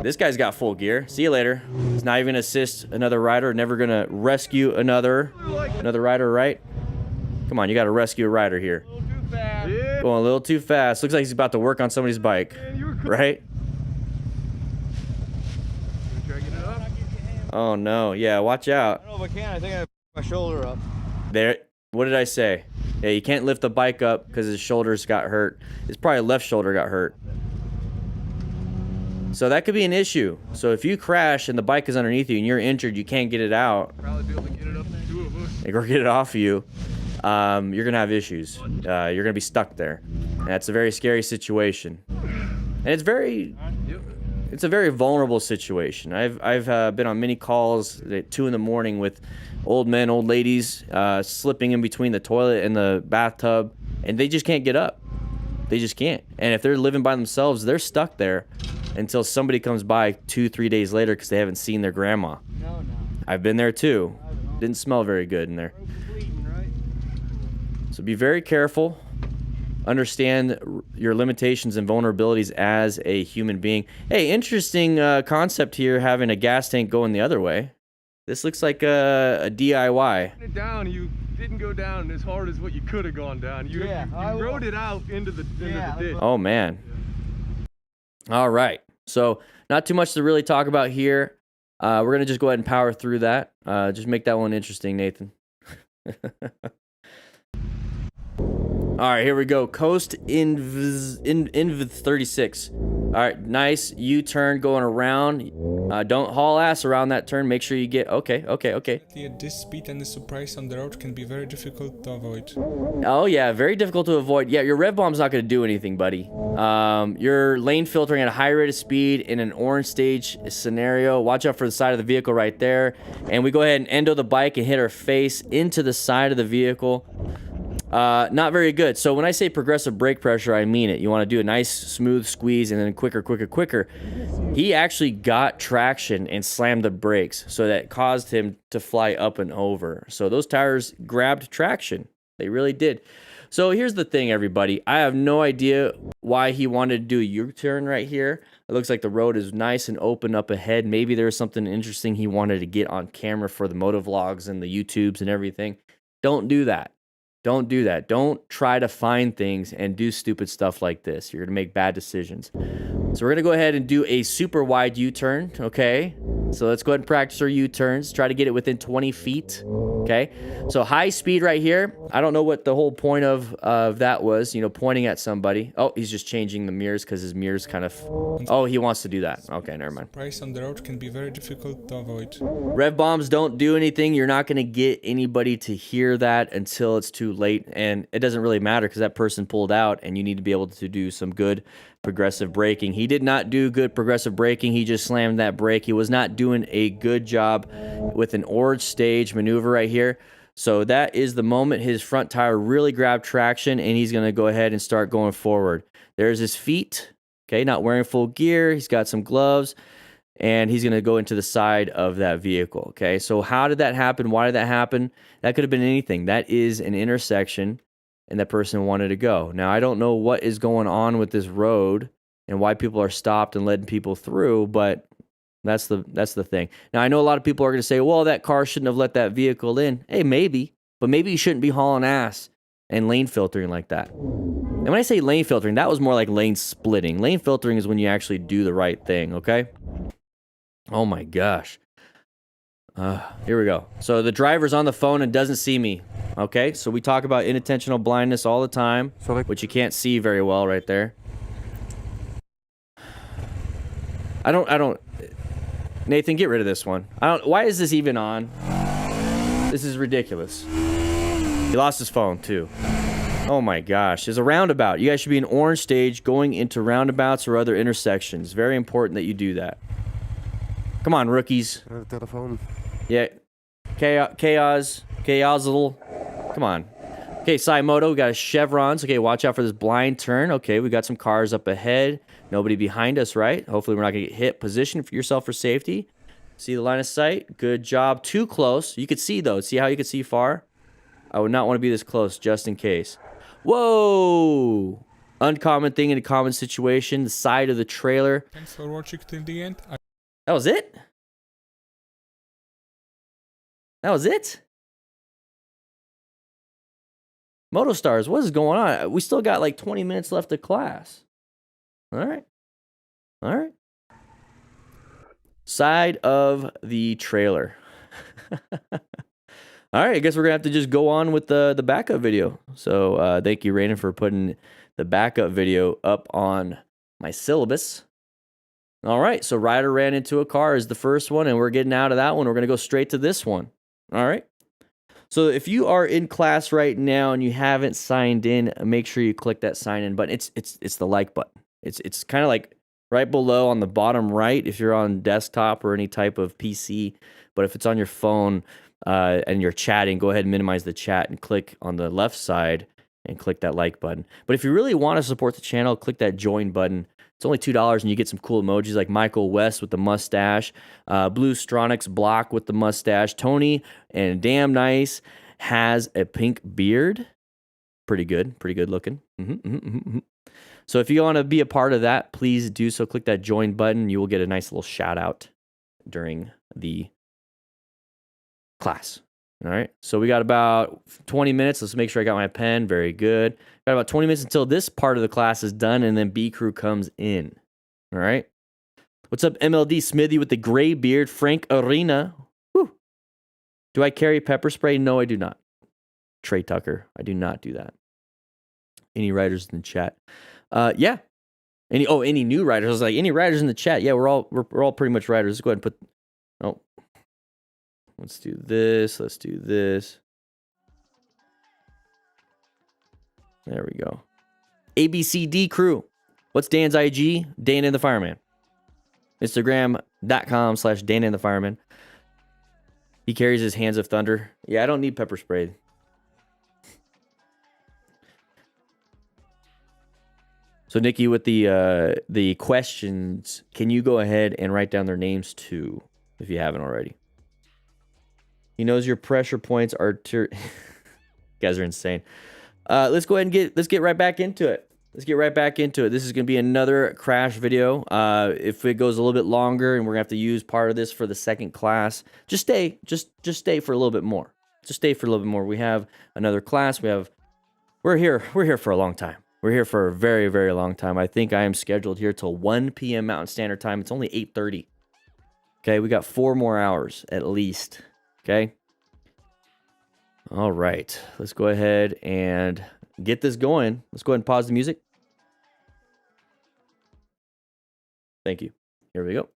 This guy's got full gear. See you later. He's not even gonna assist another rider. Never gonna rescue another rider, right? Come on, you gotta rescue a rider here. Going a little too fast. Looks like he's about to work on somebody's bike, right? Oh no, yeah, watch out. I don't know if I can. I think I have my shoulder up. There, what did I say? Yeah, you can't lift the bike up because his shoulders got hurt. His probably left shoulder got hurt. So that could be an issue. So if you crash and the bike is underneath you and you're injured, you can't get it out. Probably be able to get it up to two of us. Or get it off of you. You're gonna have issues. You're gonna be stuck there. And that's a very scary situation. And it's a very vulnerable situation. I've been on many calls at 2 in the morning with old men, old ladies, slipping in between the toilet and the bathtub, and they just can't get up. They just can't. And if they're living by themselves, they're stuck there until somebody comes by 2-3 days later because they haven't seen their grandma. No. I've been there too. Didn't smell very good in there. So be very careful. Understand your limitations and vulnerabilities as a human being. Hey, interesting concept here, having a gas tank going the other way. This looks like a DIY. Down, you didn't go down as hard as what you could have gone down. You rode it out into the ditch. Oh man. All right. So not too much to really talk about here. We're gonna just go ahead and power through that. Just make that one interesting, Nathan. All right, here we go. Coast Inv 36. All right, nice U-turn going around. Don't haul ass around that turn. Make sure you get, okay. At this speed and the surprise on the road can be very difficult to avoid. Oh yeah, very difficult to avoid. Yeah, your rev bomb's not going to do anything, buddy. You're lane filtering at a high rate of speed in an orange stage scenario. Watch out for the side of the vehicle right there. And we go ahead and endo the bike and hit our face into the side of the vehicle. Not very good. So when I say progressive brake pressure, I mean it. You want to do a nice smooth squeeze and then quicker. He actually got traction and slammed the brakes, so that caused him to fly up and over. So those tires grabbed traction. They really did. So here's the thing, everybody. I have no idea why he wanted to do a U-turn right here. It looks like the road is nice and open up ahead. Maybe there's something interesting he wanted to get on camera for the motovlogs and the YouTubes and everything. Don't do that. Don't do that. Don't try to find things and do stupid stuff like this. You're going to make bad decisions. So we're going to go ahead and do a super wide U-turn, okay? So let's go ahead and practice our U-turns. Try to get it within 20 feet, okay? So high speed right here. I don't know what the whole point of that was, you know, pointing at somebody. Oh, he's just changing the mirrors because his mirrors kind of... Oh, he wants to do that. Okay, never mind. Surprise on the road can be very difficult to avoid. Rev bombs don't do anything. You're not going to get anybody to hear that until it's too late, and it doesn't really matter because that person pulled out, and you need to be able to do some good progressive braking. He did not do good progressive braking. He just slammed that brake. He was not doing a good job with an orange stage maneuver right here. So that is the moment his front tire really grabbed traction, and he's going to go ahead and start going forward. There's his feet, okay, not wearing full gear. He's got some gloves, and he's going to go into the side of that vehicle, okay? So how did that happen? Why did that happen? That could have been anything. That is an intersection, and that person wanted to go. Now, I don't know what is going on with this road and why people are stopped and letting people through, but that's the thing. Now, I know a lot of people are going to say, well, that car shouldn't have let that vehicle in. Hey, maybe, but maybe you shouldn't be hauling ass and lane filtering like that. And when I say lane filtering, that was more like lane splitting. Lane filtering is when you actually do the right thing, okay? Oh my gosh. Here we go. So the driver's on the phone and doesn't see me. Okay, so we talk about inattentional blindness all the time, which you can't see very well right there. I don't. Nathan, get rid of this one. Why is this even on? This is ridiculous. He lost his phone too. Oh my gosh. There's a roundabout. You guys should be in orange stage going into roundabouts or other intersections. Very important that you do that. Come on, rookies. Telephone. Yeah. Chaos. Come on. Okay, Saimoto, we got a chevrons. Okay, watch out for this blind turn. Okay, we got some cars up ahead. Nobody behind us, right? Hopefully we're not going to get hit. Position for yourself for safety. See the line of sight? Good job. Too close. You could see, though. See how you could see far? I would not want to be this close, just in case. Whoa! Uncommon thing in a common situation. The side of the trailer. Thanks for watching till the end. That was it? That was it? MotoStars, what is going on? We still got like 20 minutes left of class. All right. All right. Side of the trailer. All right, I guess we're going to have to just go on with the backup video. So thank you, Raiden, for putting the backup video up on my syllabus. All right, so Ryder ran into a car is the first one, and we're getting out of that one. We're going to go straight to this one. All right. So if you are in class right now and you haven't signed in, make sure you click that sign in button. It's the like button. It's kind of like right below on the bottom right if you're on desktop or any type of PC. But if it's on your phone and you're chatting, go ahead and minimize the chat and click on the left side and click that like button. But if you really want to support the channel, click that join button. It's only $2 and you get some cool emojis like Michael West with the mustache, Blue Stronix Block with the mustache, Tony and Damn Nice has a pink beard. Pretty good looking. So if you want to be a part of that, please do so. Click that join button. You will get a nice little shout out during the class. All right, so we got about 20 minutes. Let's make sure I got my pen. Very good. Got about 20 minutes until this part of the class is done, and then B Crew comes in. All right. What's up, MLD Smithy with the gray beard? Frank Arena. Whew. Do I carry pepper spray? No, I do not. Trey Tucker. I do not do that. Any writers in the chat? Yeah. Any new riders? I was like, any riders in the chat? Yeah, we're all pretty much riders. Let's go ahead and put. Oh, let's do this. Let's do this. There we go. ABCD crew. What's Dan's IG? DanDanTheFireman. Instagram.com/DanDanTheFireman. He carries his hands of thunder. Yeah, I don't need pepper spray. So Nikki, with the questions, can you go ahead and write down their names too, if you haven't already? He knows your pressure points are. You guys are insane. Let's go ahead and let's get right back into it. Let's get right back into it. This is going to be another crash video. If it goes a little bit longer and we're going to have to use part of this for the second class, just stay for a little bit more. Just stay for a little bit more. We have another class. We're here for a long time. We're here for a very, very long time. I think I am scheduled here till 1 p.m. Mountain Standard Time. It's only 8:30. Okay, we got 4 more hours at least. Okay. All right. Let's go ahead and get this going. Let's go ahead and pause the music. Thank you. Here we go.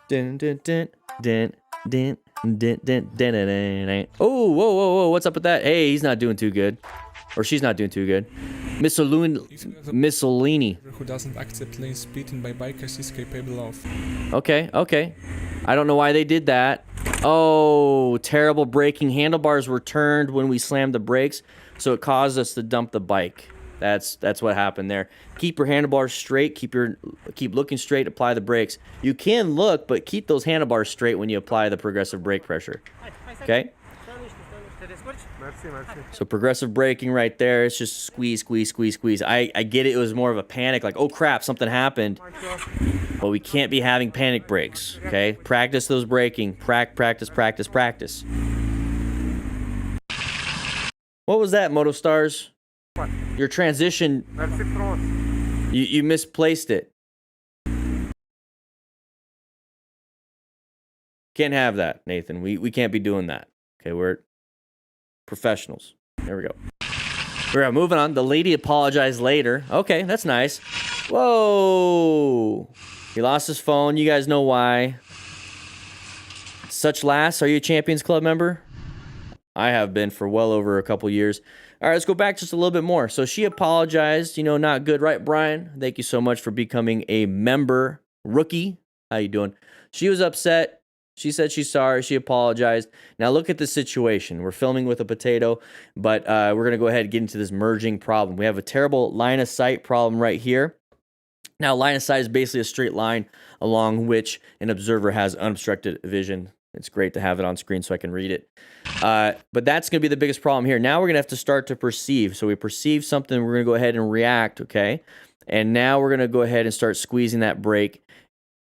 Dun, dun, dun, dun, dun, dun, dun, dun, dun, dun. Oh, whoa. What's up with that? Hey, he's not doing too good. Or she's not doing too good. Missolini. Who doesn't accept lane speeding by bikers is capable of. Okay. I don't know why they did that. Oh, terrible braking. Handlebars were turned when we slammed the brakes, so it caused us to dump the bike. That's what happened there. Keep your handlebars straight. Keep looking straight. Apply the brakes. You can look, but keep those handlebars straight when you apply the progressive brake pressure. Okay. So progressive braking right there. It's just squeeze. I get it. It was more of a panic, like, oh crap, something happened. But we can't be having panic brakes. Okay. Practice those braking. Practice. What was that, Motostars? Your transition. You misplaced it. Can't have that, Nathan. We can't be doing that. Okay, we're professionals. There we go. We're moving on. The lady apologized later. Okay, that's nice. Whoa. He lost his phone. You guys know why. Such Lass, are you a Champions Club member? I have been for well over a couple years. All right, let's go back just a little bit more. So she apologized. Not good, right, Brian? Thank you so much for becoming a member. Rookie, how you doing? She was upset. She said she's sorry. She apologized. Now look at the situation. We're filming with a potato, but we're going to go ahead and get into this merging problem. We have a terrible line of sight problem right here. Now, line of sight is basically a straight line along which an observer has unobstructed vision. It's great to have it on screen so I can read it. But that's going to be the biggest problem here. Now we're going to have to start to perceive. So we perceive something. We're going to go ahead and react, okay? And now we're going to go ahead and start squeezing that brake.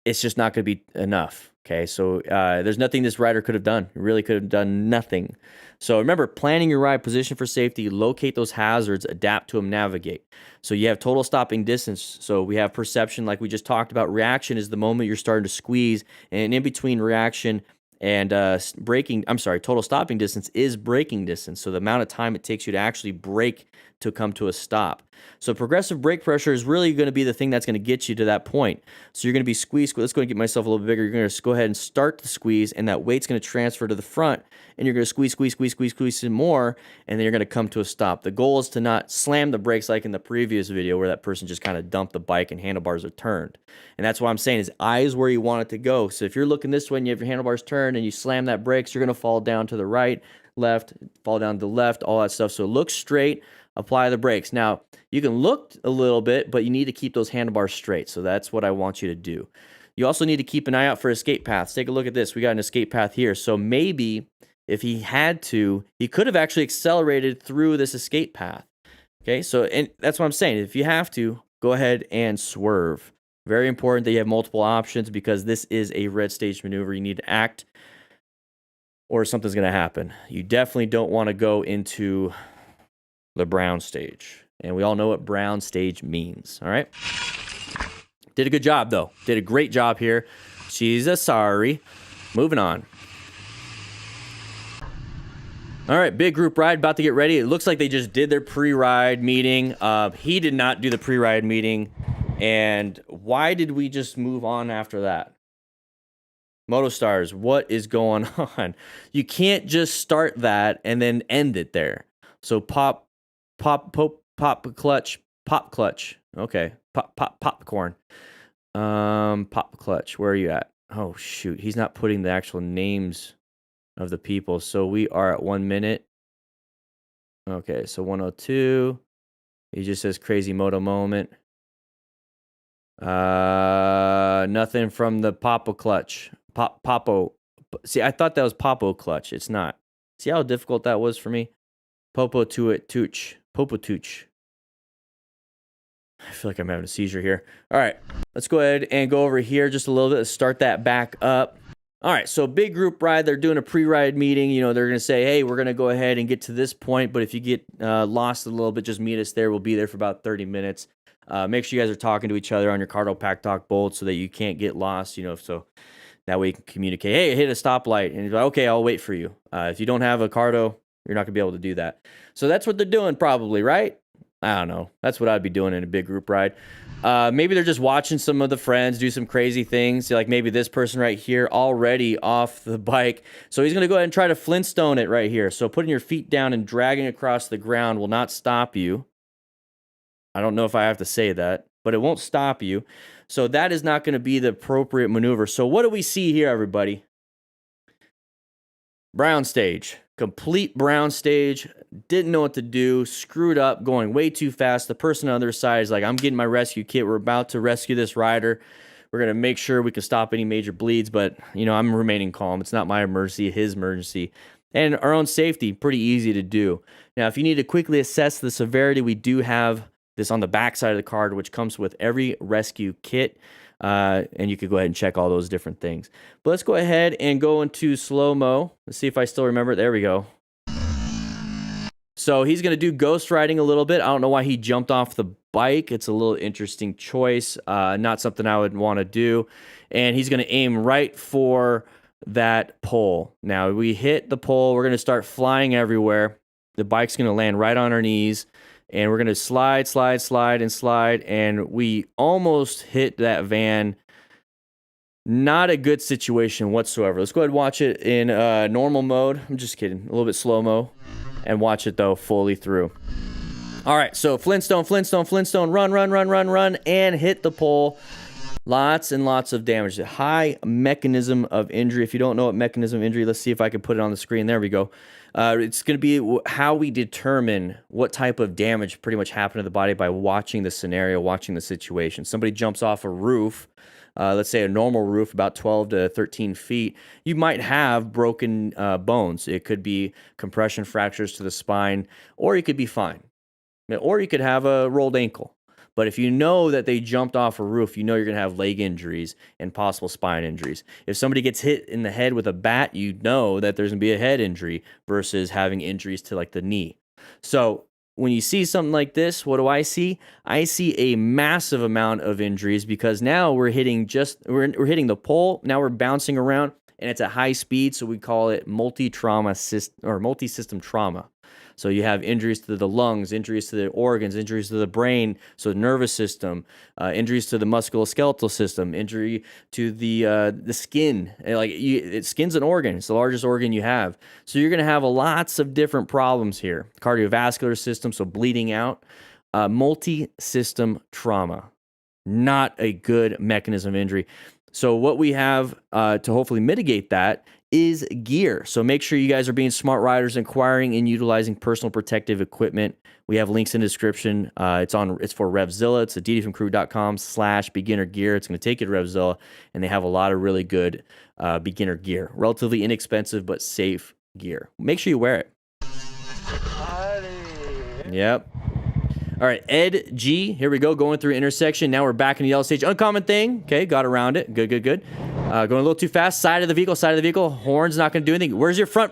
It's just not going to be enough. Okay, so there's nothing this rider could have done. He really could have done nothing. So remember, planning your ride, position for safety, locate those hazards, adapt to them, navigate. So you have total stopping distance. So we have perception like we just talked about. Reaction is the moment you're starting to squeeze. And in between reaction and total stopping distance is braking distance. So the amount of time it takes you to actually brake to come to a stop. So progressive brake pressure is really going to be the thing that's going to get you to that point. So you're going to be squeezed. Let's go and get myself a little bit bigger. You're going to go ahead and start the squeeze, and that weight's going to transfer to the front, and you're going to squeeze some more, and then you're going to come to a stop. The goal is to not slam the brakes like in the previous video where that person just kind of dumped the bike and handlebars are turned. And that's what I'm saying is eyes where you want it to go. So if you're looking this way and you have your handlebars turned and you slam that brakes, you're going to fall down to the right, left, fall down to the left, all that stuff. So look straight. Apply the brakes. Now, you can look a little bit, but you need to keep those handlebars straight. So that's what I want you to do. You also need to keep an eye out for escape paths. Take a look at this. We got an escape path here. So maybe if he had to, he could have actually accelerated through this escape path. Okay, so and that's what I'm saying. If you have to, go ahead and swerve. Very important that you have multiple options because this is a red stage maneuver. You need to act or something's going to happen. You definitely don't want to go into the brown stage. And we all know what brown stage means, all right? Did a good job, though. Did a great job here. She's a sorry. Moving on. All right, big group ride, about to get ready. It looks like they just did their pre-ride meeting. He did not do the pre-ride meeting. And why did we just move on after that? Motostars, what is going on? You can't just start that and then end it there. So pop clutch. Okay, popcorn. Pop clutch. Where are you at? Oh shoot, he's not putting the actual names of the people. So we are at 1 minute. Okay, so 102. He just says crazy moto moment. Nothing from the Popo clutch. Popo. See, I thought that was Popo clutch. It's not. See how difficult that was for me? Popo Tooch. Popo Tooch. I feel like I'm having a seizure here. All right, let's go ahead and go over here just a little bit. Let's start that back up. All right, so big group ride. They're doing a pre-ride meeting. You know, they're going to say, hey, we're going to go ahead and get to this point, but if you get lost a little bit, just meet us there. We'll be there for about 30 minutes. Make sure you guys are talking to each other on your Cardo Pack Talk bolt so that you can't get lost, you know, so that way you can communicate. Hey, hit a stoplight. And you're like, okay, I'll wait for you. If you don't have a Cardo, you're not going to be able to do that. So that's what they're doing probably, right? I don't know. That's what I'd be doing in a big group ride. Maybe they're just watching some of the friends do some crazy things. Like maybe this person right here already off the bike. So he's going to go ahead and try to Flintstone it right here. So putting your feet down and dragging across the ground will not stop you. I don't know if I have to say that, but it won't stop you. So that is not going to be the appropriate maneuver. So what do we see here, everybody? Brown stage. Complete brown stage. Didn't know what to do. Screwed up. Going way too fast. The person on the other side is like, I'm getting my rescue kit. We're about to rescue this rider. We're going to make sure we can stop any major bleeds. But, you know, I'm remaining calm. It's not my emergency, his emergency. And our own safety, pretty easy to do. Now, if you need to quickly assess the severity, we do have this on the back side of the card, which comes with every rescue kit. And you could go ahead and check all those different things. But let's go ahead and go into slow-mo. Let's see if I still remember it. There we go. So he's going to do ghost riding a little bit. I don't know why he jumped off the bike. It's a little interesting choice. Not something I would want to do. And he's going to aim right for that pole. Now, we hit the pole. We're going to start flying everywhere. The bike's going to land right on our knees. And we're going to slide, and we almost hit that van. Not a good situation whatsoever. Let's go ahead and watch it in normal mode. I'm just kidding. A little bit slow-mo. And watch it, though, fully through. All right, so Flintstone, run, and hit the pole. Lots and lots of damage. High mechanism of injury. If you don't know what mechanism of injury, let's see if I can put it on the screen. There we go. It's going to be how we determine what type of damage pretty much happened to the body by watching the scenario, watching the situation. Somebody jumps off a roof, let's say a normal roof, about 12 to 13 feet. You might have broken bones. It could be compression fractures to the spine, or you could be fine. Or you could have a rolled ankle. But if you know that they jumped off a roof, you know you're going to have leg injuries and possible spine injuries. If somebody gets hit in the head with a bat, you know that there's going to be a head injury versus having injuries to like the knee. So when you see something like this, what do I see? I see a massive amount of injuries because now we're hitting hitting the pole. Now we're bouncing around and it's at high speed. So we call it multi-system trauma. So you have injuries to the lungs, injuries to the organs, injuries to the brain, so the nervous system, injuries to the musculoskeletal system, injury to the skin. Skin's an organ; it's the largest organ you have. So you're going to have lots of different problems here. Cardiovascular system, so bleeding out, multi-system trauma, not a good mechanism of injury. So what we have to hopefully mitigate that is gear. So make sure you guys are being smart riders, acquiring and utilizing personal protective equipment. We have links in the description. It's for RevZilla. It's at ddfmcrew.com/beginner gear. It's going to take you to RevZilla, and they have a lot of really good beginner gear. Relatively inexpensive, but safe gear. Make sure you wear it. Yep. All right, Ed G. Here we go, going through intersection. Now we're back in the yellow stage. Uncommon thing. Okay, got around it. Good. Going a little too fast. Side of the vehicle. Horn's not going to do anything. Where's your front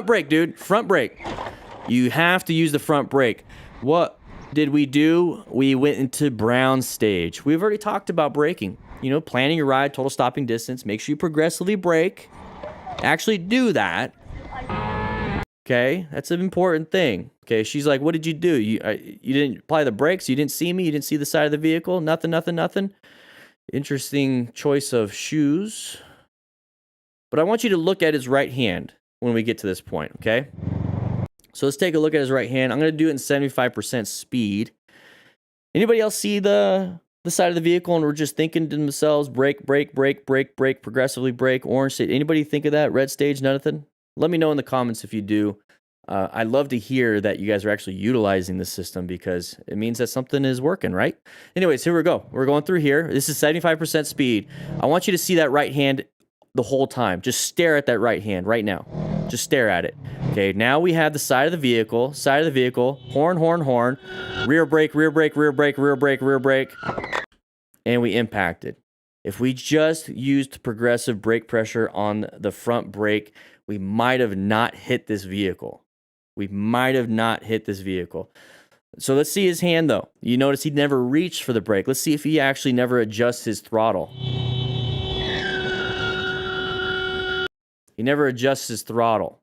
brake, dude? Front brake. You have to use the front brake. What did we do? We went into brown stage. We've already talked about braking. You know, planning your ride, total stopping distance. Make sure you progressively brake. Actually do that. Okay, that's an important thing. Okay, she's like, what did you do? You didn't apply the brakes? You didn't see me? You didn't see the side of the vehicle? Nothing, nothing, nothing? Interesting choice of shoes. But I want you to look at his right hand when we get to this point, okay? So let's take a look at his right hand. I'm going to do it in 75% speed. Anybody else see the side of the vehicle and we're just thinking to themselves, brake, brake, brake, brake, brake, progressively brake, orange stage? Anybody think of that? Red stage, nothing? Let me know in the comments if you do. I'd love to hear that you guys are actually utilizing the system because it means that something is working, right? Anyways, here we go. We're going through here. This is 75% speed. I want you to see that right hand the whole time. Just stare at that right hand right now. Just stare at it. Okay, now we have the side of the vehicle, horn, horn, horn, rear brake, rear brake, rear brake, rear brake, rear brake, and we impacted. If we just used progressive brake pressure on the front brake, we might have not hit this vehicle. We might have not hit this vehicle. So let's see his hand though. You notice he never reached for the brake. Let's see if he actually never adjusts his throttle. He never adjusts his throttle.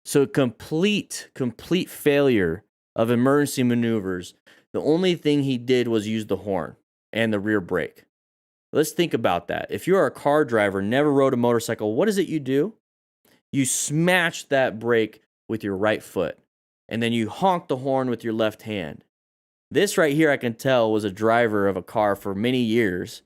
So complete failure of emergency maneuvers. The only thing he did was use the horn and the rear brake. Let's think about that. If you're a car driver, never rode a motorcycle, what is it you do? You smash that brake with your right foot, and then you honk the horn with your left hand. This right here, I can tell, was a driver of a car for many years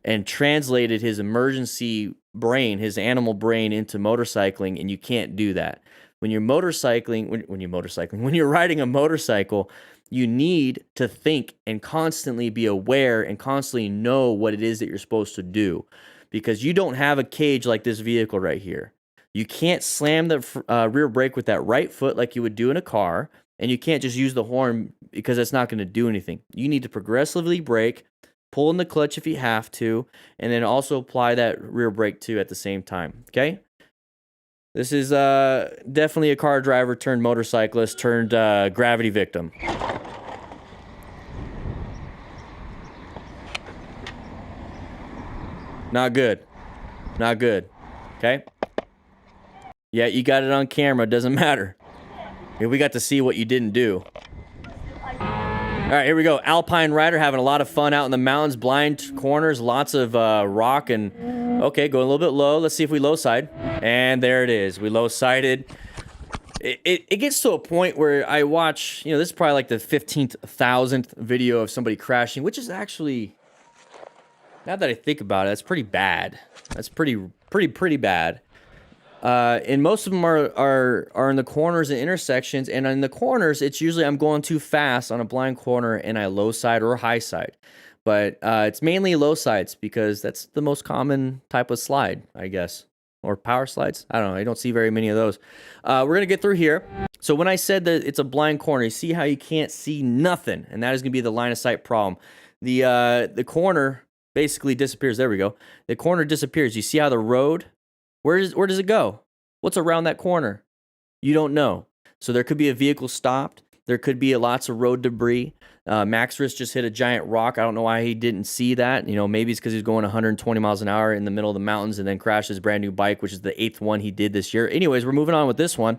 and translated his emergency brain, his animal brain, into motorcycling, and you can't do that. When you're motorcycling, when you're riding a motorcycle, you need to think and constantly be aware and constantly know what it is that you're supposed to do, because you don't have a cage like this vehicle right here. You can't slam the rear brake with that right foot like you would do in a car, and you can't just use the horn because that's not going to do anything. You need to progressively brake, pull in the clutch if you have to, and then also apply that rear brake too at the same time, okay? This is definitely a car driver turned motorcyclist turned gravity victim. Not good. Not good. Okay? Yeah, you got it on camera. Doesn't matter. We got to see what you didn't do. All right, here we go. Alpine rider having a lot of fun out in the mountains. Blind corners, lots of rock and... Okay, going a little bit low. Let's see if we low side. And there it is. We low sided. It gets to a point where I watch... You know, this is probably like the 15,000th video of somebody crashing, which is actually... Now that I think about it, that's pretty bad. That's pretty bad. And most of them are in the corners and intersections. And in the corners, it's usually I'm going too fast on a blind corner and I low side or high side. But it's mainly low sides because that's the most common type of slide, I guess. Or power slides. I don't know. I don't see very many of those. We're going to get through here. So when I said that it's a blind corner, you see how you can't see nothing. And that is going to be the line of sight problem. The corner basically disappears. There we go. The corner disappears. You see how the road... Where does it go? What's around that corner? You don't know. So there could be a vehicle stopped. There could be lots of road debris. Max Risk just hit a giant rock. I don't know why he didn't see that. You know, maybe it's because he's going 120 miles an hour in the middle of the mountains and then crashed his brand new bike, which is the 8th one he did this year. Anyways, we're moving on with this one.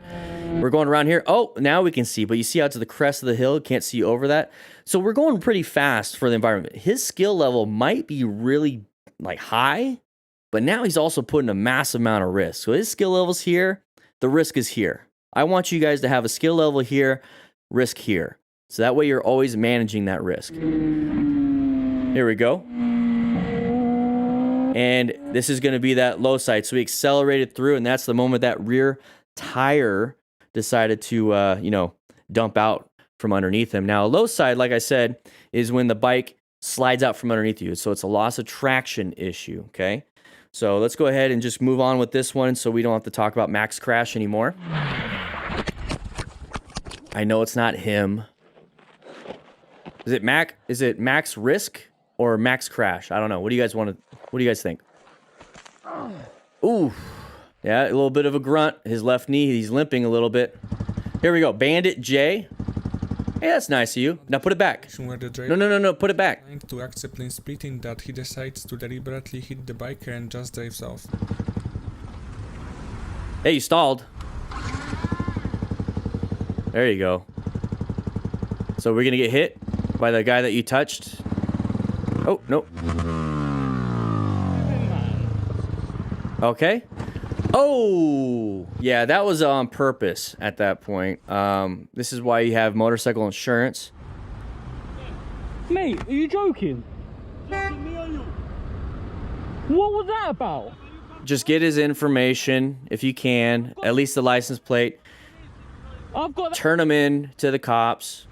We're going around here. Oh, now we can see, but you see out to the crest of the hill. Can't see over that. So we're going pretty fast for the environment. His skill level might be really like high, but now he's also putting a massive amount of risk. So his skill level's here. The risk is here. I want you guys to have a skill level here, risk here. So that way you're always managing that risk. Here we go. And this is going to be that low side. So we accelerated through, and that's the moment that rear tire decided to, you know, dump out from underneath him. Now, a low side, like I said, is when the bike slides out from underneath you. So it's a loss of traction issue, okay? So let's go ahead and just move on with this one so we don't have to talk about Max Crash anymore. I know it's not him. Is it Max Risk or Max Crash? I don't know. What do you guys think? Ooh. Yeah, a little bit of a grunt. His left knee, he's limping a little bit. Here we go. Bandit J. Hey, that's nice of you. Now put it back. No. Put it back. To accept in splitting that he decides to deliberately hit the biker and just drives off. Hey, you stalled. There you go. So we're gonna get hit by the guy that you touched. Oh, no. Okay. Oh, yeah, that was on purpose at that point. This is why you have motorcycle insurance. Mate, are you joking? What was that about? Just get his information if you can, at least the license plate. I've got Turn him in to the cops.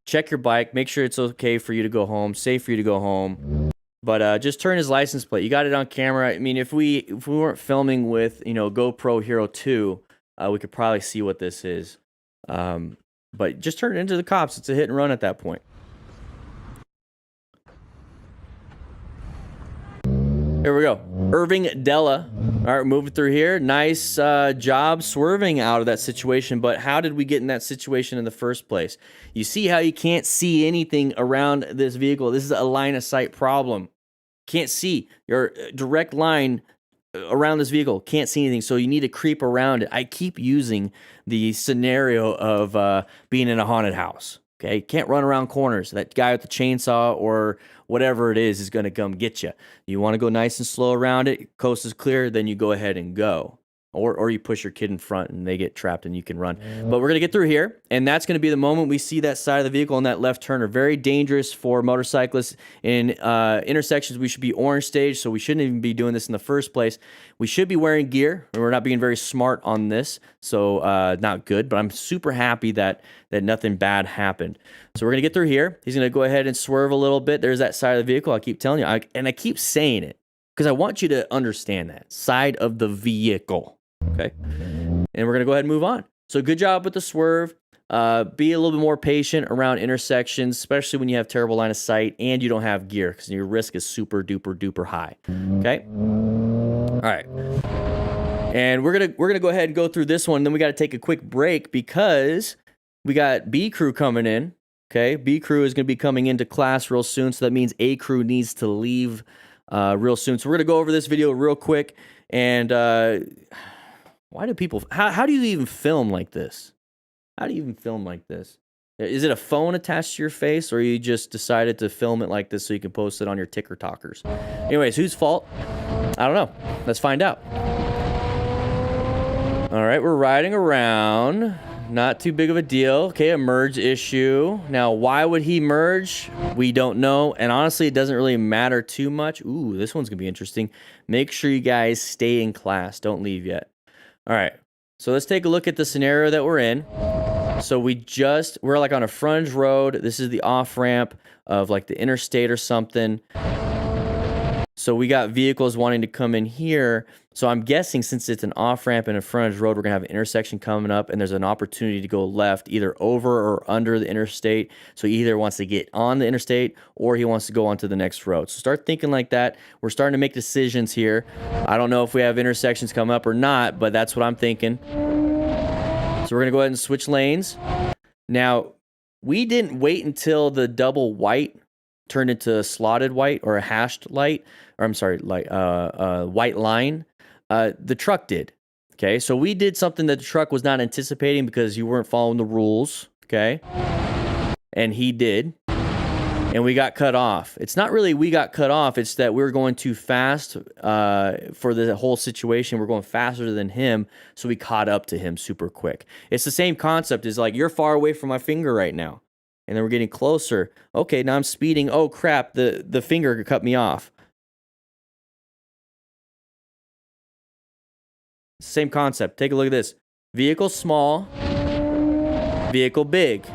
Check your bike. Make sure it's okay for you to go home. Safe for you to go home. But just turn his license plate. You got it on camera. I mean, if we weren't filming with, you know, GoPro Hero 2, we could probably see what this is. But just turn it into the cops. It's a hit and run at that point. Here we go. Irving Della. All right, moving through here. Nice job swerving out of that situation. But how did we get in that situation in the first place? You see how you can't see anything around this vehicle. This is a line of sight problem. Can't see your direct line around this vehicle. Can't see anything. So you need to creep around it. I keep using the scenario of being in a haunted house. Okay, can't run around corners. That guy with the chainsaw or whatever it is going to come get you. You want to go nice and slow around it. Coast is clear, then you go ahead and go. Or you push your kid in front and they get trapped and you can run. But we're going to get through here, and that's going to be the moment we see that side of the vehicle on that left turner. Very dangerous for motorcyclists. In intersections, we should be orange stage, so we shouldn't even be doing this in the first place. We should be wearing gear, and we're not being very smart on this, so not good. But I'm super happy that nothing bad happened. So we're going to get through here. He's going to go ahead and swerve a little bit. There's that side of the vehicle. I keep telling you, and I keep saying it, because I want you to understand that. Side of the vehicle. Okay, and we're gonna go ahead and move on. So good job with the swerve. Be a little bit more patient around intersections, especially when you have terrible line of sight and you don't have gear, because your risk is super duper high. Okay, all right, and we're gonna go ahead and go through this one. Then we got to take a quick break because we got B crew coming in. Okay, B crew is gonna be coming into class real soon, so that means A crew needs to leave real soon. So we're gonna go over this video real quick and. Why do people... How do you even film like this? How do you even film like this? Is it a phone attached to your face, or you just decided to film it like this so you can post it on your TikTokers? Anyways, whose fault? I don't know. Let's find out. All right, we're riding around. Not too big of a deal. Okay, a merge issue. Now, why would he merge? We don't know. And honestly, it doesn't really matter too much. Ooh, this one's going to be interesting. Make sure you guys stay in class. Don't leave yet. All right, so let's take a look at the scenario that we're in. So we're like on a frontage road. This is the off-ramp of like the interstate or something. So we got vehicles wanting to come in here. So I'm guessing since it's an off-ramp and a frontage road, we're gonna have an intersection coming up and there's an opportunity to go left, either over or under the interstate. So he either wants to get on the interstate or he wants to go onto the next road. So start thinking like that. We're starting to make decisions here. I don't know if we have intersections come up or not, but that's what I'm thinking. So we're gonna go ahead and switch lanes. Now, we didn't wait until the double white turned into a slotted white or a hashed light, or I'm sorry, white line. The truck did. Okay, so we did something that the truck was not anticipating because you weren't following the rules. Okay, and he did, and we got cut off. It's not really we got cut off. It's that we were going too fast for the whole situation. We're going faster than him, so we caught up to him super quick. It's the same concept. Is like you're far away from my finger right now. And then we're getting closer. Okay, now I'm speeding. Oh, crap, the finger cut me off. Same concept. Take a look at this. Vehicle small, vehicle big.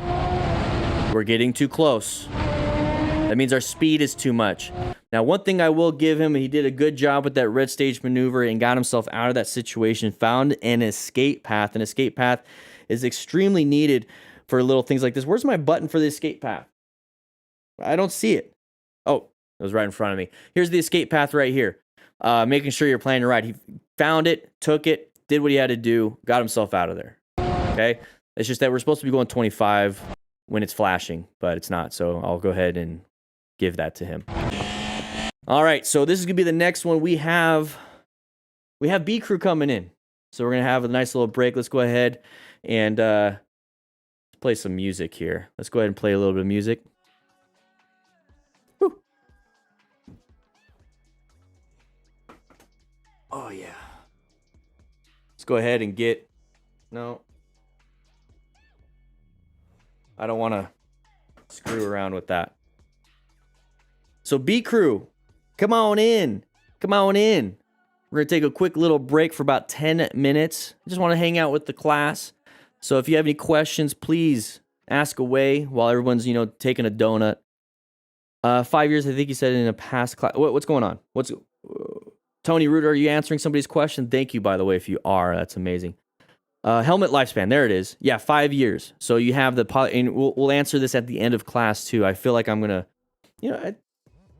We're getting too close. That means our speed is too much. Now, one thing I will give him, he did a good job with that red stage maneuver and got himself out of that situation, found an escape path. An escape path is extremely needed for little things like this. Where's my button for the escape path? I don't see it. Oh, it was right in front of me. Here's the escape path right here. Making sure you're planning your ride. He found it, took it, did what he had to do, got himself out of there. Okay? It's just that we're supposed to be going 25 when it's flashing, but it's not. So I'll go ahead and give that to him. All right, so this is going to be the next one. We have B crew coming in. So we're going to have a nice little break. Let's go ahead and play some music here. Let's go ahead and play a little bit of music. Woo. Oh yeah. Let's go ahead and get. No. I don't want to screw around with that. So B crew, come on in. Come on in. We're going to take a quick little break for about 10 minutes. I just want to hang out with the class. So if you have any questions, please ask away while everyone's, taking a donut. 5 years, I think you said in a past class. What's going on? Tony Root, are you answering somebody's question? Thank you, by the way, if you are. That's amazing. Helmet lifespan, there it is. Yeah, 5 years. So you have and we'll answer this at the end of class too. I feel like I'm going to,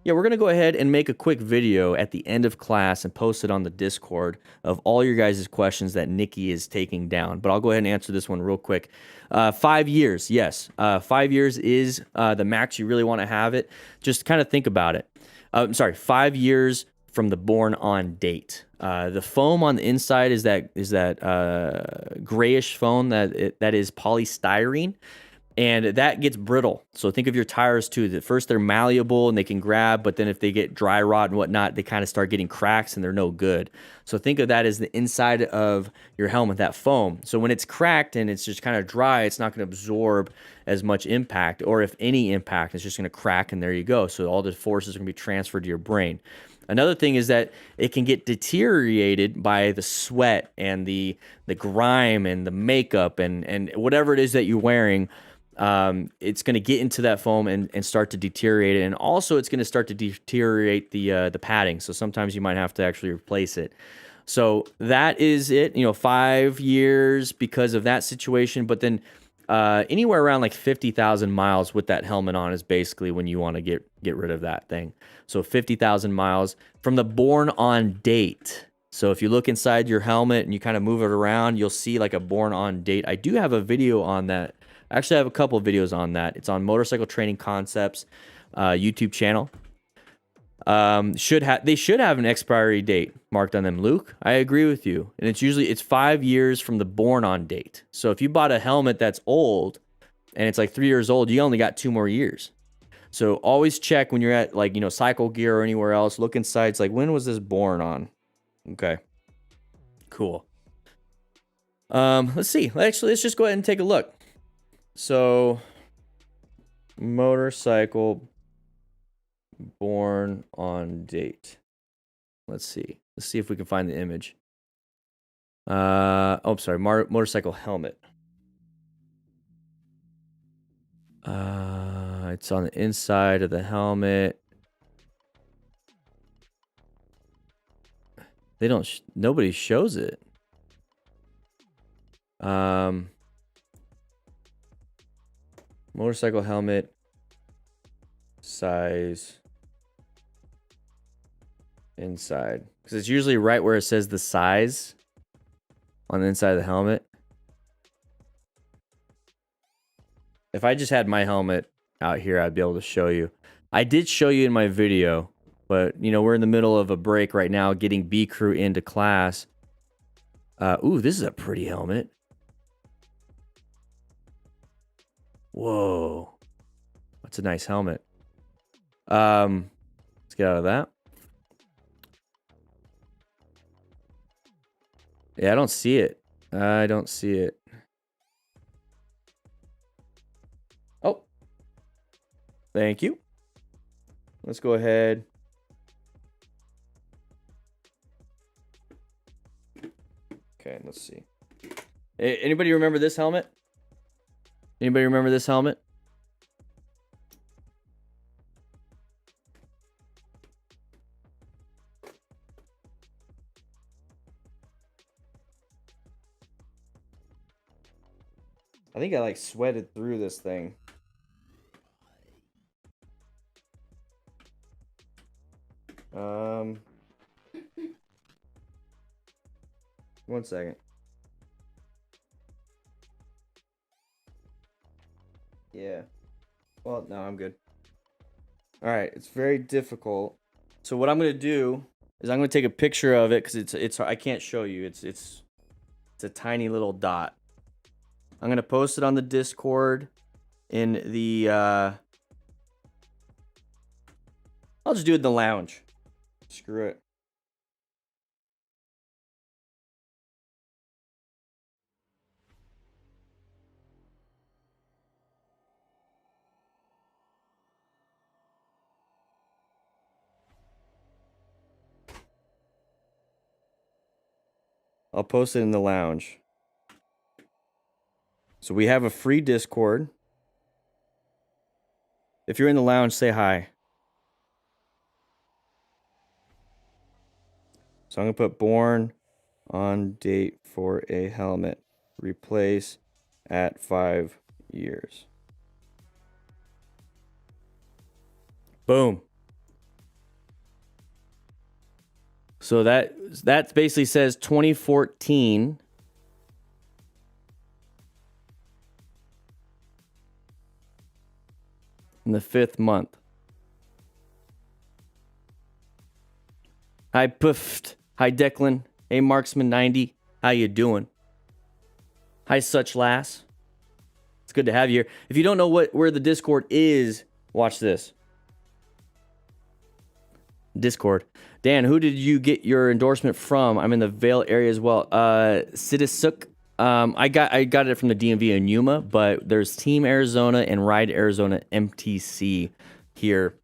we're going to go ahead and make a quick video at the end of class and post it on the Discord of all your guys' questions that Nikki is taking down. But I'll go ahead and answer this one real quick. 5 years, yes. 5 years is the max you really want to have it. Just kind of think about it. 5 years from the born on date. The foam on the inside is that grayish foam that is polystyrene. And that gets brittle. So think of your tires too. At first they're malleable and they can grab, but then if they get dry rot and whatnot, they kind of start getting cracks and they're no good. So think of that as the inside of your helmet, that foam. So when it's cracked and it's just kind of dry, it's not going to absorb as much impact, or if any impact, it's just going to crack and there you go. So all the forces are going to be transferred to your brain. Another thing is that it can get deteriorated by the sweat and the grime and the makeup and whatever it is that you're wearing. It's going to get into that foam and start to deteriorate it. And also it's going to start to deteriorate the padding. So sometimes you might have to actually replace it. So that is it, 5 years because of that situation. But then anywhere around like 50,000 miles with that helmet on is basically when you want to get rid of that thing. So 50,000 miles from the born on date. So if you look inside your helmet and you kind of move it around, you'll see like a born on date. I do have a video on that. Actually, I have a couple of videos on that. It's on Motorcycle Training Concepts YouTube channel. They should have an expiry date marked on them, Luke. I agree with you. And it's 5 years from the born on date. So if you bought a helmet that's old and it's like 3 years old, you only got 2 more years. So always check when you're at Cycle Gear or anywhere else. Look inside. It's like, when was this born on? Okay. Cool. Let's see. Actually, let's just go ahead and take a look. So, motorcycle born on date. Let's see. Let's see if we can find the image. Motorcycle helmet. It's on the inside of the helmet. Nobody shows it. Motorcycle helmet size inside, because it's usually right where it says the size on the inside of the helmet. If I just had my helmet out here, I'd be able to show you. I did show you in my video, but we're in the middle of a break right now getting B crew into class. Ooh, this is a pretty helmet. Whoa, that's a nice helmet. Let's get out of that. Yeah, I don't see it. Oh, thank you. Let's go ahead. Okay, let's see. Anybody remember this helmet? Anybody remember this helmet? I think I sweated through this thing. One second. Yeah. Well, no, I'm good. All right, it's very difficult. So what I'm gonna do is I'm gonna take a picture of it because it's I can't show you. It's a tiny little dot. I'm going to post it on the Discord in the... I'll just do it in the lounge. Screw it. I'll post it in the lounge. So we have a free Discord. If you're in the lounge, say hi. So I'm going to put born on date for a helmet. Replace at 5 years. Boom. So that basically says 2014. In the 5th month. Hi Puffed. Hi Declan. Hey Marksman 90. How you doing? Hi Such Lass. It's good to have you here. If you don't know where the Discord is, watch this. Discord. Dan, who did you get your endorsement from? I'm in the Vale area as well. Citisook. I got it from the DMV in Yuma, but there's Team Arizona and Ride Arizona MTC here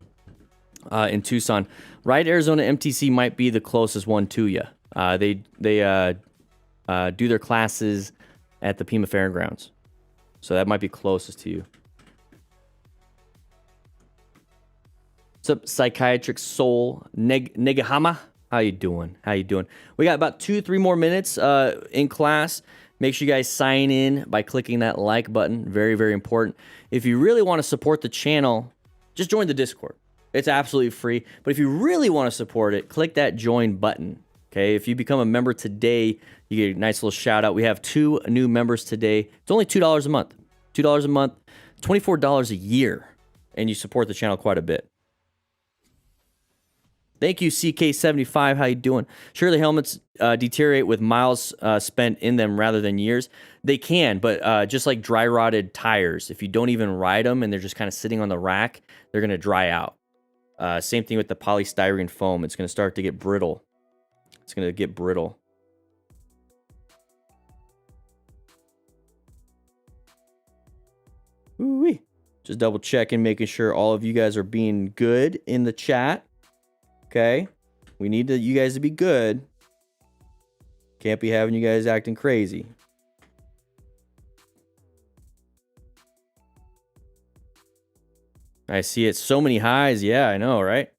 in Tucson. Ride Arizona MTC might be the closest one to you. They do their classes at the Pima Fairgrounds, so that might be closest to you. What's up, Psychiatric Soul Negahama? How you doing? How you doing? We got about 2-3 more minutes in class. Make sure you guys sign in by clicking that like button. Very, very important. If you really want to support the channel, just join the Discord. It's absolutely free. But if you really want to support it, click that join button. Okay, if you become a member today, you get a nice little shout out. We have 2 new members today. It's only $2 a month. $2 a month, $24 a year. And you support the channel quite a bit. Thank you, CK75. How you doing? Surely helmets deteriorate with miles spent in them rather than years. They can, but just like dry rotted tires, if you don't even ride them and they're just kind of sitting on the rack, they're going to dry out. Same thing with the polystyrene foam. It's going to start to get brittle. It's going to get brittle. Ooh-wee. Just double checking, making sure all of you guys are being good in the chat. Okay, we need you guys to be good. Can't be having you guys acting crazy. I see it. So many highs. Yeah, I know, right?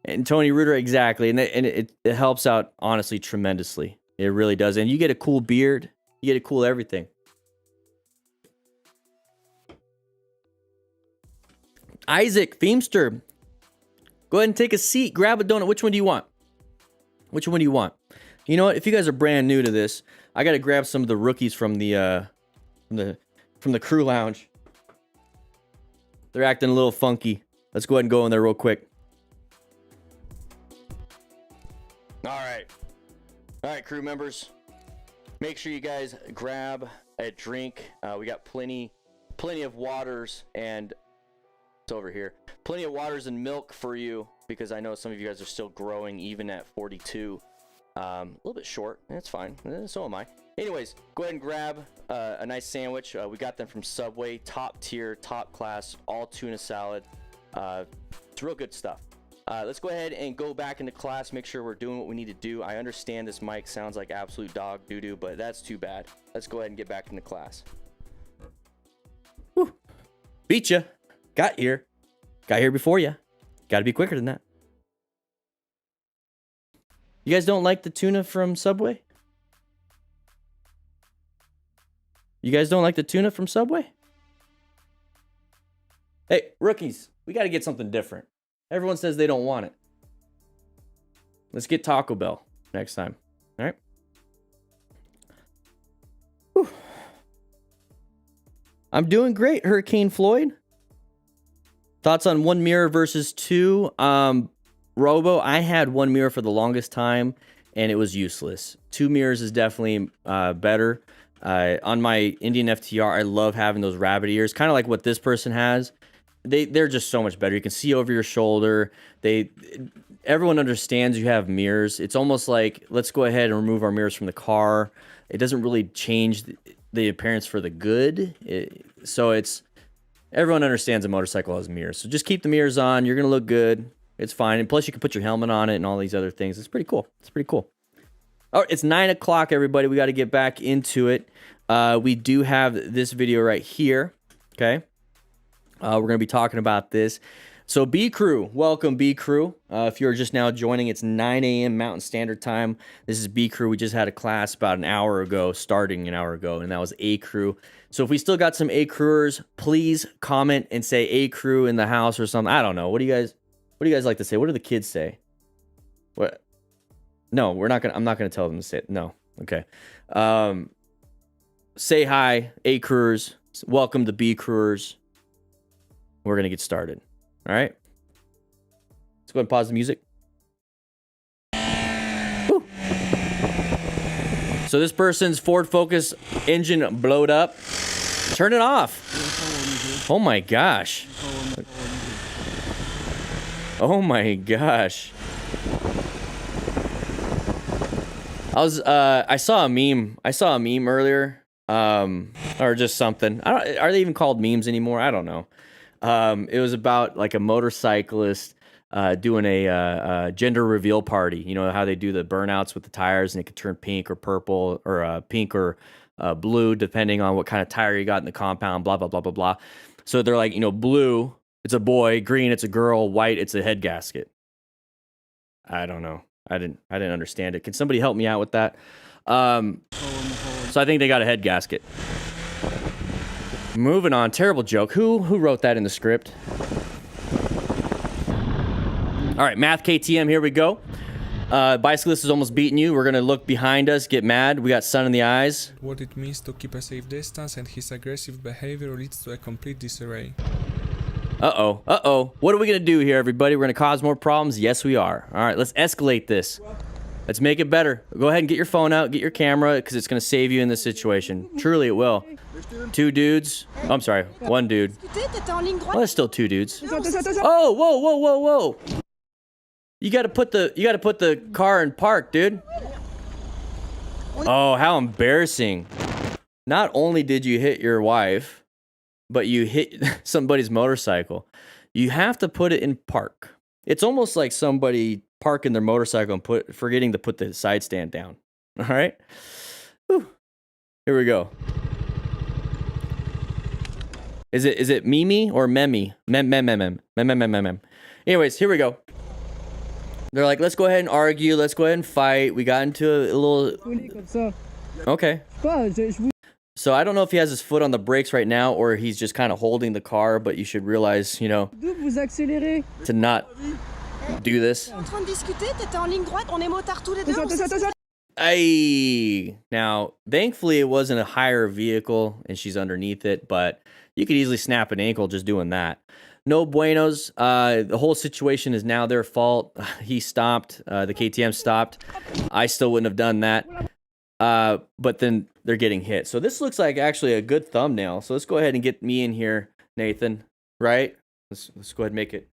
And Tony Reuter, exactly. And it helps out, honestly, tremendously. It really does. And you get a cool beard. You get a cool everything. Isaac Feemster. Go ahead and take a seat. Grab a donut. Which one do you want? Which one do you want? You know what? If you guys are brand new to this, I got to grab some of the rookies from the crew lounge. They're acting a little funky. Let's go ahead and go in there real quick. All right, crew members. Make sure you guys grab a drink. We got plenty of waters and it's over here. Plenty of waters and milk for you because I know some of you guys are still growing even at 42. A little bit short. That's fine. So am I. Anyways, go ahead and grab a nice sandwich. We got them from Subway. Top tier, top class, all tuna salad. It's real good stuff. Let's go ahead and go back into class. Make sure we're doing what we need to do. I understand this mic sounds like absolute dog doo-doo, but that's too bad. Let's go ahead and get back into class. Whew. Beat ya. Got here before you. Got to be quicker than that. You guys don't like the tuna from Subway? You guys don't like the tuna from Subway? Hey, rookies, we got to get something different. Everyone says they don't want it. Let's get Taco Bell next time. All right? Whew. I'm doing great, Hurricane Floyd. Thoughts on one mirror versus two? Robo, I had one mirror for the longest time, and it was useless. Two mirrors is definitely better. On my Indian FTR, I love having those rabbit ears, kind of like what this person has. They're just so much better. You can see over your shoulder. Everyone understands you have mirrors. It's almost like, let's go ahead and remove our mirrors from the car. It doesn't really change the appearance for the good. So everyone understands a motorcycle has mirrors. So just keep the mirrors on. You're going to look good. It's fine. And plus you can put your helmet on it and all these other things. It's pretty cool. It's pretty cool. All right, it's 9 o'clock, everybody. We got to get back into it. We do have this video right here. Okay. We're going to be talking about this. So B Crew, welcome B Crew. If you're just now joining, it's 9 a.m. Mountain Standard Time. This is B Crew. We just had a class about an hour ago, starting an hour ago, and that was A Crew. So if we still got some A Crewers, please comment and say A Crew in the house or something. I don't know. What do you guys like to say? What do the kids say? What? No, I'm not gonna tell them to say it. No. Okay. Say hi, A Crewers. Welcome to B Crewers. We're gonna get started. All right. Let's go ahead and pause the music. Woo. So this person's Ford Focus engine blowed up. Turn it off. Oh my gosh. Oh my gosh. I saw a meme earlier, or just something. Are they even called memes anymore? I don't know. It was about like a motorcyclist doing a gender reveal party. You know how they do the burnouts with the tires, and it could turn pink or purple, or pink or blue, depending on what kind of tire you got in the compound. Blah blah blah blah blah. So they're like, blue, it's a boy; green, it's a girl; white, it's a head gasket. I don't know. I didn't understand it. Can somebody help me out with that? So I think they got a head gasket. Moving on. Terrible joke. Who wrote that in the script? All right, Math KTM, here we go. Bicyclist is almost beating you. We're going to look behind us, get mad. We got sun in the eyes. What it means to keep a safe distance, and his aggressive behavior leads to a complete disarray. Uh-oh. What are we going to do here, everybody? We're going to cause more problems? Yes, we are. All right, let's escalate this. Let's make it better. Go ahead and get your phone out, get your camera, because it's going to save you in this situation. Truly, it will. 2 dudes. Oh, I'm sorry, 1 dude. Oh, there's still 2 dudes. Oh, whoa. You got to put the car in park, dude. Oh, how embarrassing. Not only did you hit your wife, but you hit somebody's motorcycle. You have to put it in park. It's almost like somebody parking their motorcycle and forgetting to put the side stand down. All right? Whew. Here we go. Is it Mimi or Memi? Mem. Anyways, here we go. They're like, let's go ahead and argue. Let's go ahead and fight. We got into a little... Okay. So I don't know if he has his foot on the brakes right now or he's just kind of holding the car, but you should realize, to not do this. Now, thankfully it wasn't a higher vehicle and she's underneath it, but you could easily snap an ankle just doing that. No buenos. The whole situation is now their fault. He stopped. The KTM stopped. I still wouldn't have done that. But then they're getting hit. So this looks like actually a good thumbnail. So let's go ahead and get me in here, Nathan. Right? Let's go ahead and make it.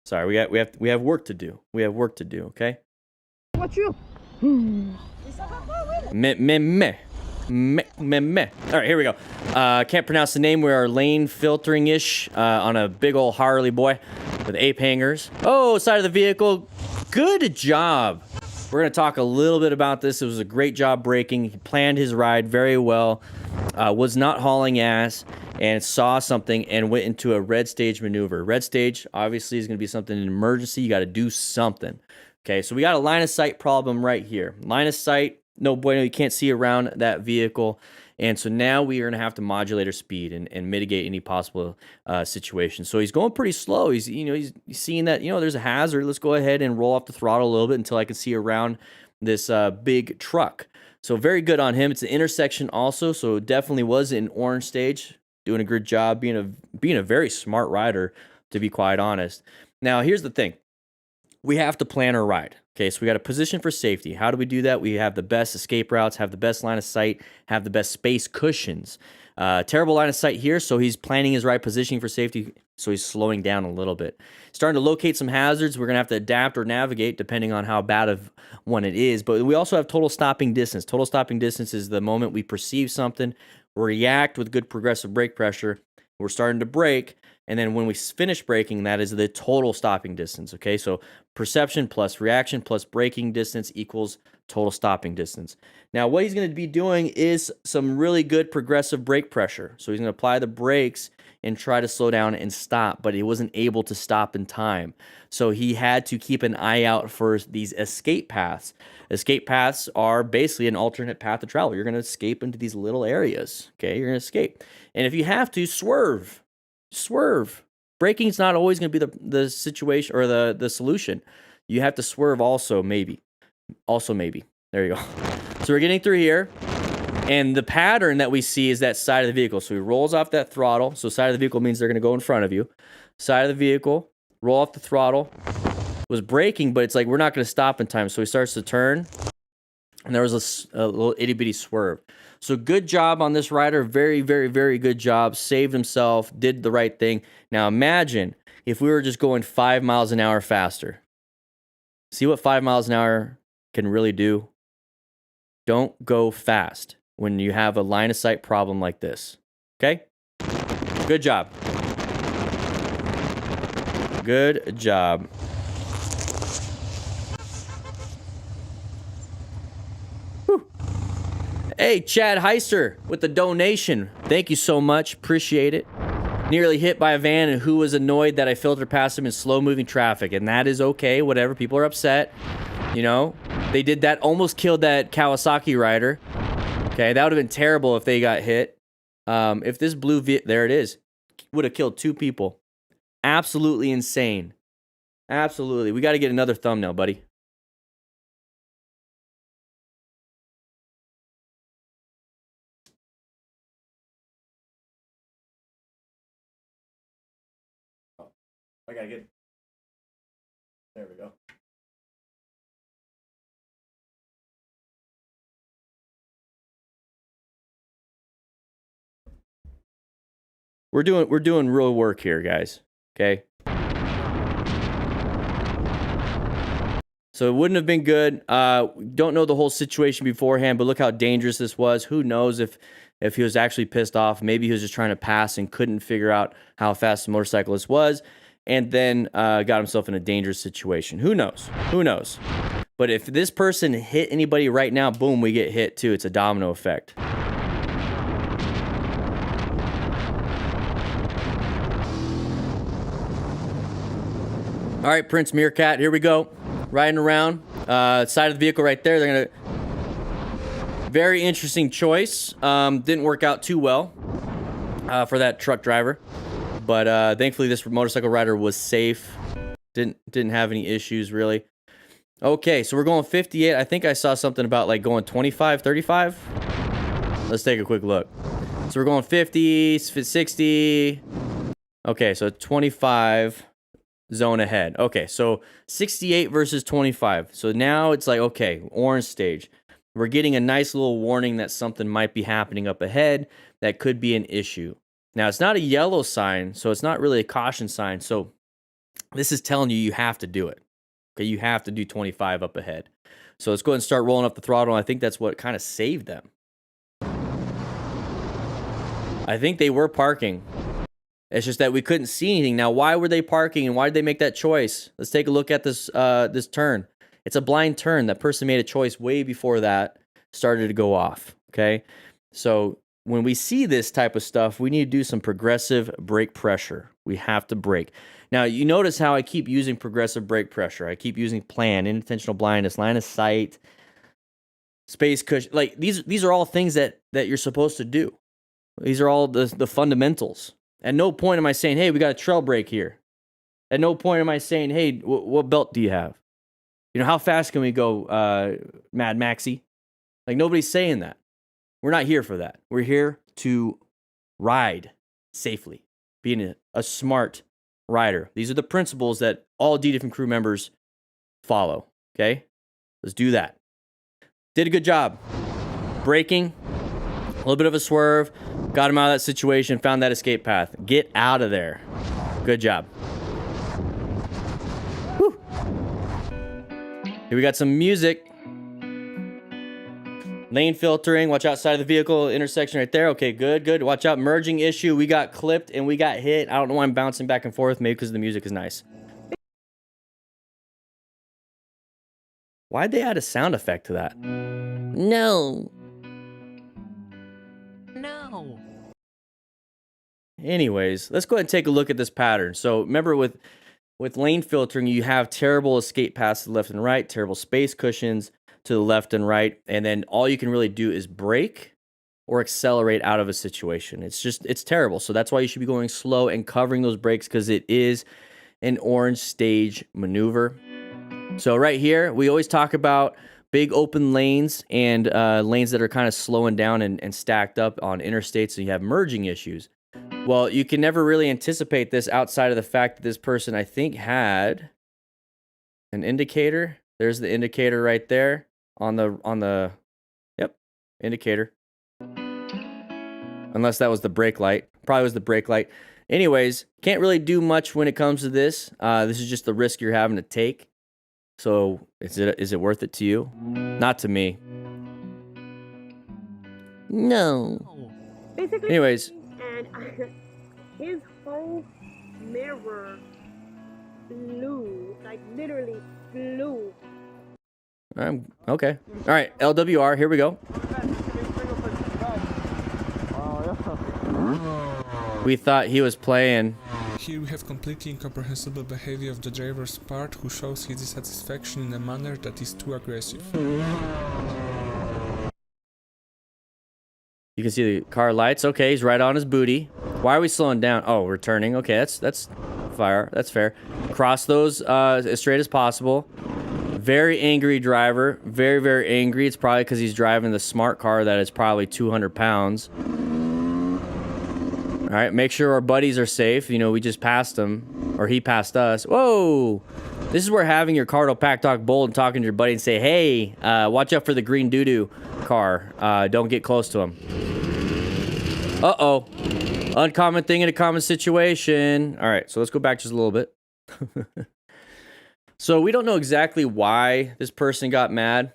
Sorry, we have work to do. We have work to do. Okay. Meh. All right, here we go. Can't pronounce the name. We are lane filtering-ish on a big old Harley boy with ape hangers. Oh, side of the vehicle. Good job. We're going to talk a little bit about this. It was a great job braking. He planned his ride very well. Was not hauling ass and saw something and went into a red stage maneuver. Red stage, obviously, is going to be something in emergency. You got to do something. Okay, so we got a line of sight problem right here. Line of sight. No bueno, you can't see around that vehicle. And so now we are going to have to modulate our speed and mitigate any possible situation. So he's going pretty slow. He's seeing that, there's a hazard. Let's go ahead and roll off the throttle a little bit until I can see around this big truck. So very good on him. It's an intersection also, so it definitely was in orange stage. Doing a good job, being a very smart rider, to be quite honest. Now, here's the thing. we have to plan our ride. Okay, so we got a position for safety. How do we do that? We have the best escape routes, have the best line of sight, have the best space cushions. Terrible line of sight here, so he's planning his right positioning for safety, so he's slowing down a little bit. Starting to locate some hazards. We're going to have to adapt or navigate depending on how bad of one it is. But we also have total stopping distance. Total stopping distance is the moment we perceive something, react with good progressive brake pressure, we're starting to brake, and then when we finish braking, that is the total stopping distance, okay? So perception plus reaction plus braking distance equals total stopping distance. Now, what he's going to be doing is some really good progressive brake pressure. So he's going to apply the brakes and try to slow down and stop, but he wasn't able to stop in time. So he had to keep an eye out for these escape paths. Escape paths are basically an alternate path of travel. You're going to escape into these little areas, okay? You're going to escape. And if you have to, swerve. Swerve. Braking's not always going to be the situation or the solution. You have to swerve also, maybe. Also, maybe. There you go. So we're getting through here. And the pattern that we see is that side of the vehicle. So he rolls off that throttle. So side of the vehicle means they're going to go in front of you. Side of the vehicle, roll off the throttle. Was braking, but it's like we're not going to stop in time. So he starts to turn. And there was a little itty-bitty swerve. So good job on this rider. Very, very, very good job. Saved himself. Did the right thing. Now imagine if we were just going 5 miles an hour faster. See what 5 miles an hour can really do? Don't go fast when you have a line of sight problem like this. Okay? Good job. Good job. Whew. Hey, Chad Heister with the donation. Thank you so much. Appreciate it. Nearly hit by a van and who was annoyed that I filtered past him in slow-moving traffic. And that is okay. Whatever. People are upset. You know, they did that. Almost killed that Kawasaki rider. Okay, that would have been terrible if they got hit. If this blue there it is, would have killed 2 people. Absolutely insane. Absolutely. We got to get another thumbnail, buddy. Oh, I got to get. There we go. We're doing real work here, guys. Okay. So it wouldn't have been good. Don't know the whole situation beforehand, but look how dangerous this was. Who knows if he was actually pissed off? Maybe he was just trying to pass and couldn't figure out how fast the motorcyclist was, and then got himself in a dangerous situation. Who knows? Who knows? But if this person hit anybody right now, boom, we get hit too. It's a domino effect. All right, Prince Meerkat, here we go. Riding around, side of the vehicle right there. They're gonna, very interesting choice. Didn't work out too well for that truck driver, but thankfully this motorcycle rider was safe. Didn't have any issues really. Okay, so we're going 58. I think I saw something about like going 25, 35. Let's take a quick look. So we're going 50, 60. Okay, so 25. Zone ahead. Okay, so 68 versus 25. So now it's like, okay, orange stage. We're getting a nice little warning that something might be happening up ahead that could be an issue. Now, it's not a yellow sign, so it's not really a caution sign. So this is telling you have to do it. Okay, you have to do 25 up ahead. So let's go ahead and start rolling up the throttle. I think that's what kind of saved them. I think they were parking. It's just that we couldn't see anything. Now, why were they parking and why did they make that choice? Let's take a look at this this turn. It's a blind turn. That person made a choice way before that started to go off, okay? So when we see this type of stuff, we need to do some progressive brake pressure. We have to brake. Now, you notice how I keep using progressive brake pressure. I keep using plan, intentional blindness, line of sight, space cushion. Like, these are all things that you're supposed to do. These are all the fundamentals. At no point am I saying, hey, we got a trail brake here. At no point am I saying, hey, what belt do you have? You know, how fast can we go, Mad Maxie? Like, nobody's saying that. We're not here for that. We're here to ride safely, being a smart rider. These are the principles that all D different crew members follow. Okay, let's do that. Did a good job. Braking, a little bit of a swerve, got him out of that situation, found that escape path. Get out of there. Good job. Whew. Here we got some music. Lane filtering, watch outside of the vehicle, intersection right there. Okay, good, good. Watch out, merging issue. We got clipped and we got hit. I don't know why I'm bouncing back and forth, maybe because the music is nice. Why'd they add a sound effect to that? No. No. Anyways, let's go ahead and take a look at this pattern. So remember with lane filtering, you have terrible escape paths to the left and right, terrible space cushions to the left and right, and then all you can really do is brake or accelerate out of a situation. It's terrible. So that's why you should be going slow and covering those brakes, because it is an orange stage maneuver. So right here, we always talk about big open lanes and lanes that are kind of slowing down and stacked up on interstates, so you have merging issues. Well, you can never really anticipate this outside of the fact that this person, I think, had an indicator. There's the indicator right there on the yep, indicator. Unless that was the brake light. Probably was the brake light. Anyways, can't really do much when it comes to this. This is just the risk you're having to take. So is it worth it to you? Not to me. No. Basically, anyways. And his whole mirror flew, like literally flew. Okay. All right, LWR, here we go. We thought he was playing. Here we have completely incomprehensible behavior of the driver's part, who shows his dissatisfaction in a manner that is too aggressive. You can see the car lights. Okay, he's right on his booty. Why are we slowing down? Oh, we're turning. Okay, that's fire. That's fair. Cross those as straight as possible. Very angry driver. Very, very angry. It's probably because he's driving the smart car that is probably 200 pounds. All right, make sure our buddies are safe. You know, we just passed him, or he passed us. Whoa! This is where having your car pack talk bold and talking to your buddy and say, hey, watch out for the green doo-doo car. Don't get close to him. Uh-oh. Uncommon thing in a common situation. All right, so let's go back just a little bit. So we don't know exactly why this person got mad.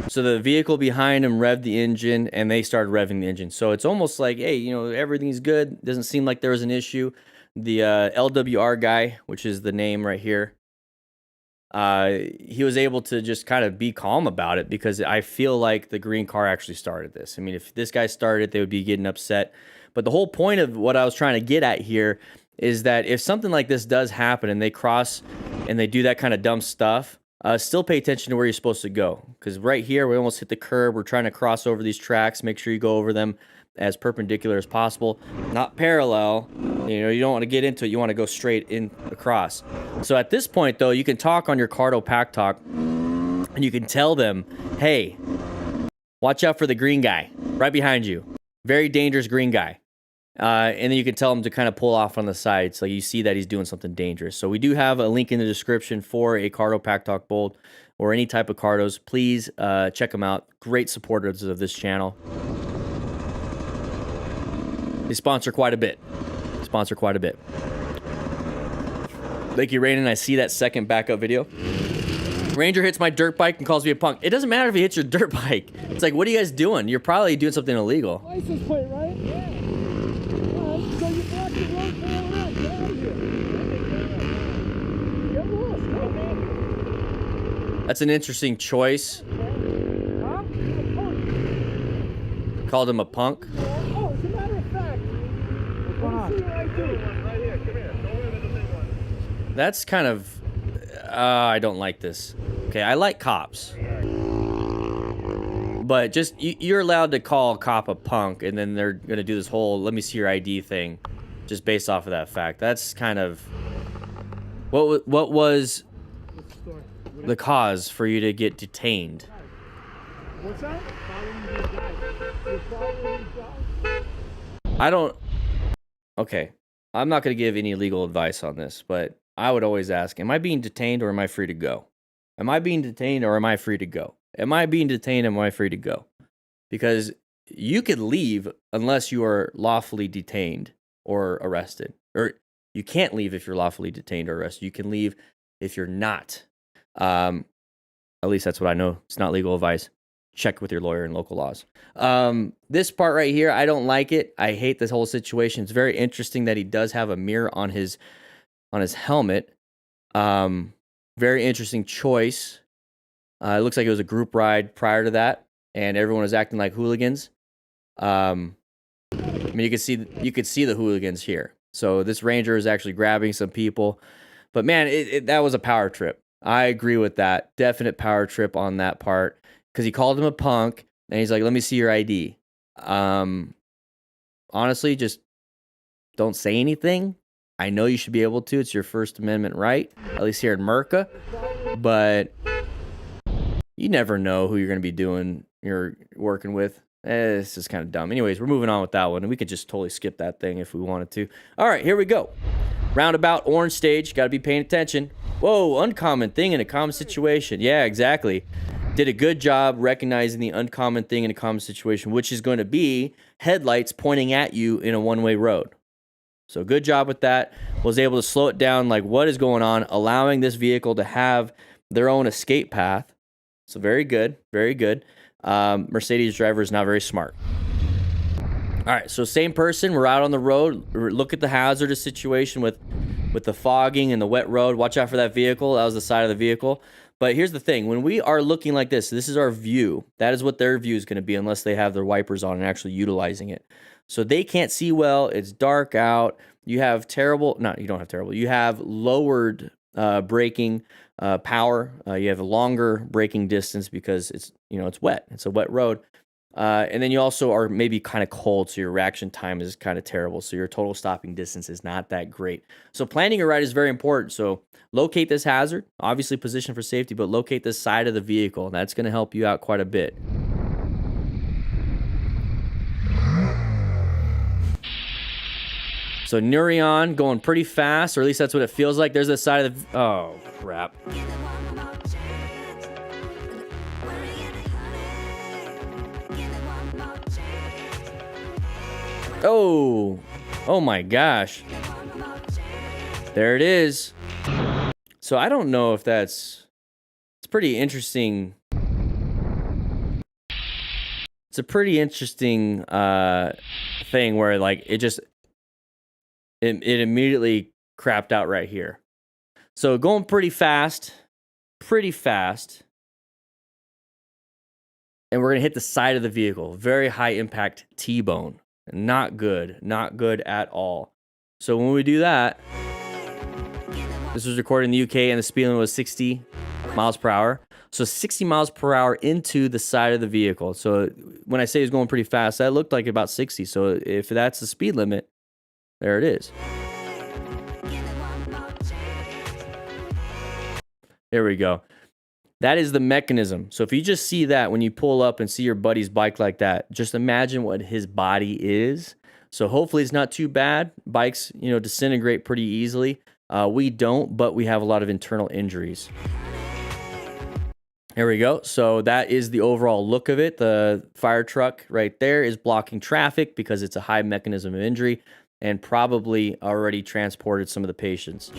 So the vehicle behind him revved the engine, and they started revving the engine. So it's almost like, hey, you know, everything's good. Doesn't seem like there was an issue. The LWR guy, which is the name right here, he was able to just kind of be calm about it, because I feel like the green car actually started this. I mean, if this guy started it, they would be getting upset. But the whole point of what I was trying to get at here is that if something like this does happen and they cross and they do that kind of dumb stuff, still pay attention to where you're supposed to go. Because right here, we almost hit the curb. We're trying to cross over these tracks. Make sure you go over them as perpendicular as possible, not parallel. You know, you don't want to get into it. You want to go straight in across. So at this point, though, you can talk on your Cardo Pack Talk, and you can tell them, hey, watch out for the green guy right behind you. Very dangerous green guy. And then you can tell him to kind of pull off on the side, so you see that he's doing something dangerous. So we do have a link in the description for a Cardo Pack Talk Bold or any type of Cardos. Please check them out. Great supporters of this channel. They sponsor quite a bit. Thank you, Raiden. I see that second backup video. Ranger hits my dirt bike and calls me a punk. It doesn't matter if he hits your dirt bike. It's like, what are you guys doing? You're probably doing something illegal. License plate, right? Yeah. So you blocked the road for all that. Get out of here. Get lost. That's an interesting choice. Huh? Called him a punk. Oh, as a matter of fact, what's going on? Right here. Come here. Go over to the big one. That's kind of... I don't like this. Okay, I like cops. But just, you're allowed to call a cop a punk, and then they're going to do this whole, let me see your ID thing, just based off of that fact. That's kind of... What was the cause for you to get detained? What's that? You're following these guys? I don't... Okay, I'm not going to give any legal advice on this, but I would always ask, am I being detained or am I free to go? Am I being detained or am I free to go? Am I being detained or am I free to go? Because you could leave unless you are lawfully detained or arrested. Or you can't leave if you're lawfully detained or arrested. You can leave if you're not. At least that's what I know. It's not legal advice. Check with your lawyer and local laws. This part right here, I don't like it. I hate this whole situation. It's very interesting that he does have a mirror on his helmet. Very interesting choice. It looks like it was a group ride prior to that, and everyone was acting like hooligans. I mean, you could see the hooligans here. So this ranger is actually grabbing some people, but man, that was a power trip. I agree with that. Definite power trip on that part, because he called him a punk, and he's like, "Let me see your ID." Honestly, just don't say anything. I know you should be able to. It's your First Amendment right, at least here in America. But you never know who you're going to be you're working with. It's just kind of dumb. Anyways, we're moving on with that one, and we could just totally skip that thing if we wanted to. All right, here we go. Roundabout, orange stage. Got to be paying attention. Whoa, uncommon thing in a common situation. Yeah, exactly. Did a good job recognizing the uncommon thing in a common situation, which is going to be headlights pointing at you in a one-way road. So good job with that. Was able to slow it down, like what is going on, allowing this vehicle to have their own escape path. So very good, very good. Mercedes driver is not very smart. All right, so same person. We're out on the road. Look at the hazardous situation with the fogging and the wet road. Watch out for that vehicle. That was the side of the vehicle. But here's the thing. When we are looking like this is our view. That is what their view is going to be unless they have their wipers on and actually utilizing it. So they can't see well. It's dark out. You have you have lowered braking power. You have a longer braking distance because it's wet. It's a wet road. And then you also are maybe kind of cold, so your reaction time is kind of terrible. So your total stopping distance is not that great. So planning a ride is very important. So locate this hazard, obviously position for safety, but locate the side of the vehicle. That's going to help you out quite a bit. So Nurion going pretty fast, or at least that's what it feels like. There's the side of the... Oh, crap. Oh my gosh. There it is. So I don't know if it's pretty interesting. It's a pretty interesting thing where like it immediately crapped out right here. So going pretty fast. And we're going to hit the side of the vehicle. Very high impact T-bone. Not good at all. So when we do that, this was recorded in the UK and the speed limit was 60 miles per hour. So 60 miles per hour into the side of the vehicle. So when I say it's going pretty fast, that looked like about 60. So if that's the speed limit, there it is. There we go. That is the mechanism. So if you just see that when you pull up and see your buddy's bike like that, just imagine what his body is. So hopefully it's not too bad. Bikes, disintegrate pretty easily. We don't, but we have a lot of internal injuries. There we go. So that is the overall look of it. The fire truck right there is blocking traffic because it's a high mechanism of injury and probably already transported some of the patients.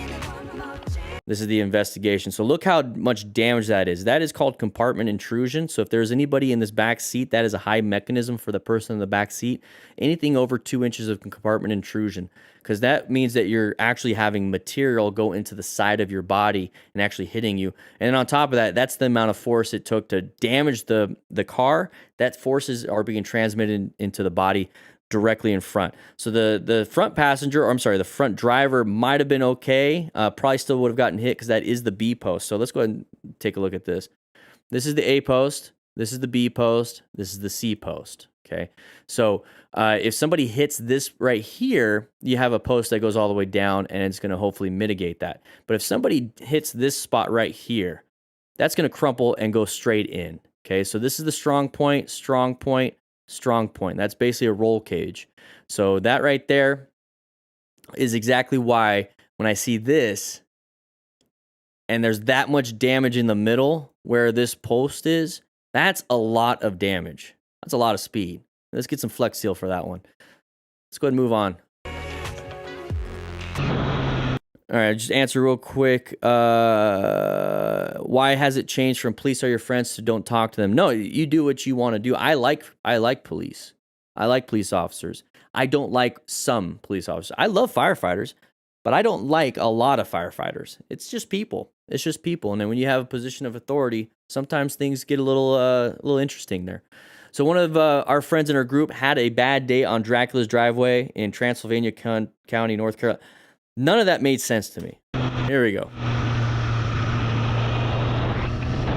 This is the investigation. So look how much damage that is. That is called compartment intrusion. So if there's anybody in this back seat, that is a high mechanism for the person in the back seat. Anything over 2 inches of compartment intrusion, because that means that you're actually having material go into the side of your body and actually hitting you. And on top of that, that's the amount of force it took to damage the car. That forces are being transmitted into the body directly in front. So the front passenger, or I'm sorry, the front driver might have been okay. Probably still would have gotten hit because that is the B post. So let's go ahead and take a look at this. This is the A post. This is the B post. This is the C post. Okay. So if somebody hits this right here, you have a post that goes all the way down and it's going to hopefully mitigate that. But if somebody hits this spot right here, that's going to crumple and go straight in. Okay. So this is the strong point, strong point, strong point. That's basically a roll cage. So that right there is exactly why when I see this, and there's that much damage in the middle where this post is, that's a lot of damage. That's a lot of speed. Let's get some Flex Seal for that one. Let's go ahead and move on. All right, just answer real quick. Why has it changed from police are your friends to don't talk to them? No, you do what you want to do. I like police. I like police officers. I don't like some police officers. I love firefighters, but I don't like a lot of firefighters. It's just people. It's just people. And then when you have a position of authority, sometimes things get a little interesting there. So one of our friends in our group had a bad day on Dracula's driveway in Transylvania County, North Carolina. None of that made sense to me. Here we go.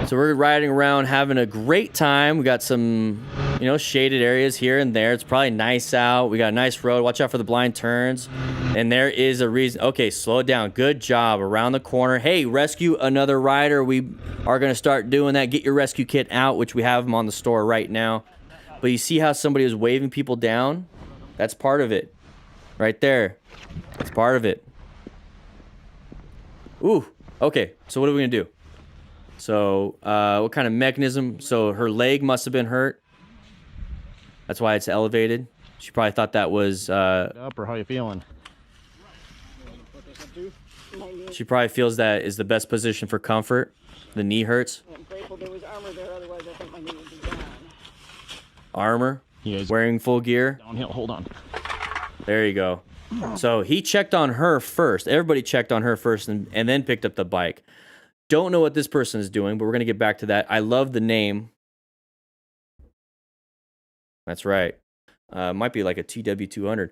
So we're riding around having a great time. We got some, shaded areas here and there. It's probably nice out. We got a nice road. Watch out for the blind turns. And there is a reason. Okay, slow it down. Good job. Around the corner. Hey, rescue another rider. We are going to start doing that. Get your rescue kit out, which we have them on the store right now. But you see how somebody was waving people down? That's part of it. Right there. That's part of it. Ooh, okay, so what are we gonna do? So, what kind of mechanism? So her leg must have been hurt. That's why it's elevated. She probably thought that was, Up, or how you feeling? she probably feels that is the best position for comfort. The knee hurts. I'm grateful there was armor there, otherwise I think my knee would be gone. Armor? Yes. Wearing full gear? Downhill, hold on. There you go. So he checked on her first. Everybody checked on her first and then picked up the bike. Don't know what this person is doing, but we're going to get back to that. I love the name. That's right. Might be like a TW200.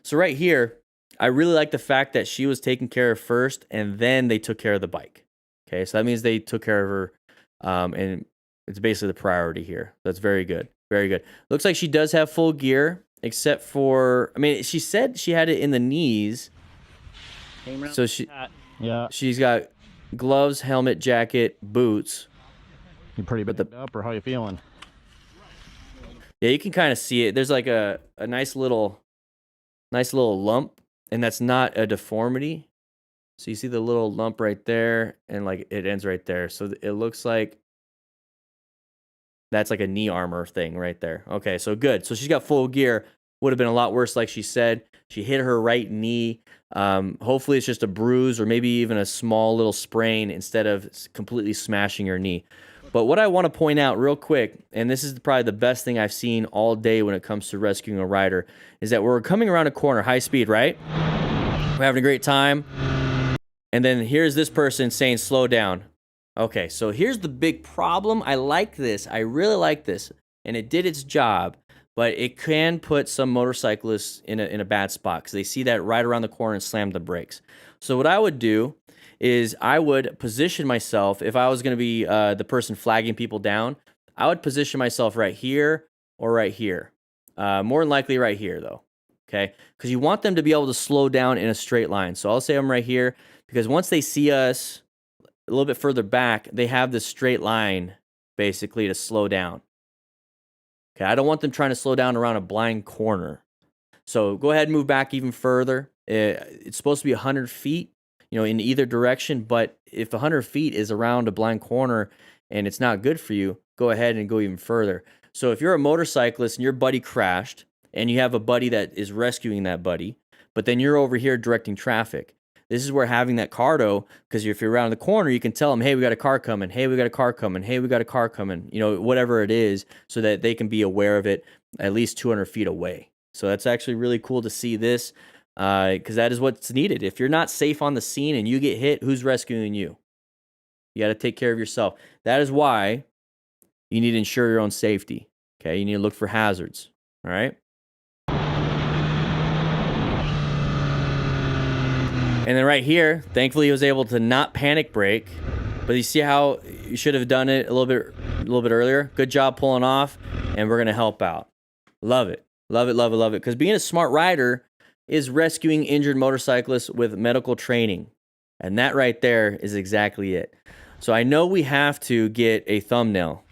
So right here, I really like the fact that she was taken care of first and then they took care of the bike. Okay, so that means they took care of her, and it's basically the priority here. That's very good. Very good. Looks like she does have full gear. Except for, she said she had it in the knees. So she's got gloves, helmet, jacket, boots. You pretty bit up, or how you feeling? Yeah, you can kind of see it. There's like a nice little lump, and that's not a deformity. So you see the little lump right there, and like it ends right there. So it looks like that's like a knee armor thing right there. Okay, so good. So she's got full gear. Would have been a lot worse, like she said. She hit her right knee. Hopefully it's just a bruise or maybe even a small little sprain instead of completely smashing her knee. But what I want to point out real quick, and this is probably the best thing I've seen all day when it comes to rescuing a rider, is that we're coming around a corner, high speed, right? We're having a great time. And then here's this person saying, slow down. Okay, so here's the big problem. I like this. I really like this. And it did its job. But it can put some motorcyclists in a bad spot because they see that right around the corner and slam the brakes. So what I would do is I would position myself, if I was going to be the person flagging people down, I would position myself right here or right here. More than likely right here, though. Okay? Because you want them to be able to slow down in a straight line. So I'll say I'm right here because once they see us a little bit further back, they have this straight line basically to slow down. Okay, I don't want them trying to slow down around a blind corner. So go ahead and move back even further. It's supposed to be 100 feet, in either direction. But if 100 feet is around a blind corner and it's not good for you, go ahead and go even further. So if you're a motorcyclist and your buddy crashed and you have a buddy that is rescuing that buddy, but then you're over here directing traffic, this is where having that cardo, because if you're around the corner, you can tell them, hey, we got a car coming. Hey, we got a car coming. Hey, we got a car coming. Whatever it is, so that they can be aware of it at least 200 feet away. So that's actually really cool to see this, because that is what's needed. If you're not safe on the scene and you get hit, who's rescuing you? You got to take care of yourself. That is why you need to ensure your own safety. Okay, you need to look for hazards. All right. And then right here, thankfully he was able to not panic brake. But you see how you should have done it a little bit earlier? Good job pulling off, and we're gonna help out. Love it. Love it, love it, love it. Because being a smart rider is rescuing injured motorcyclists with medical training. And that right there is exactly it. So I know we have to get a thumbnail.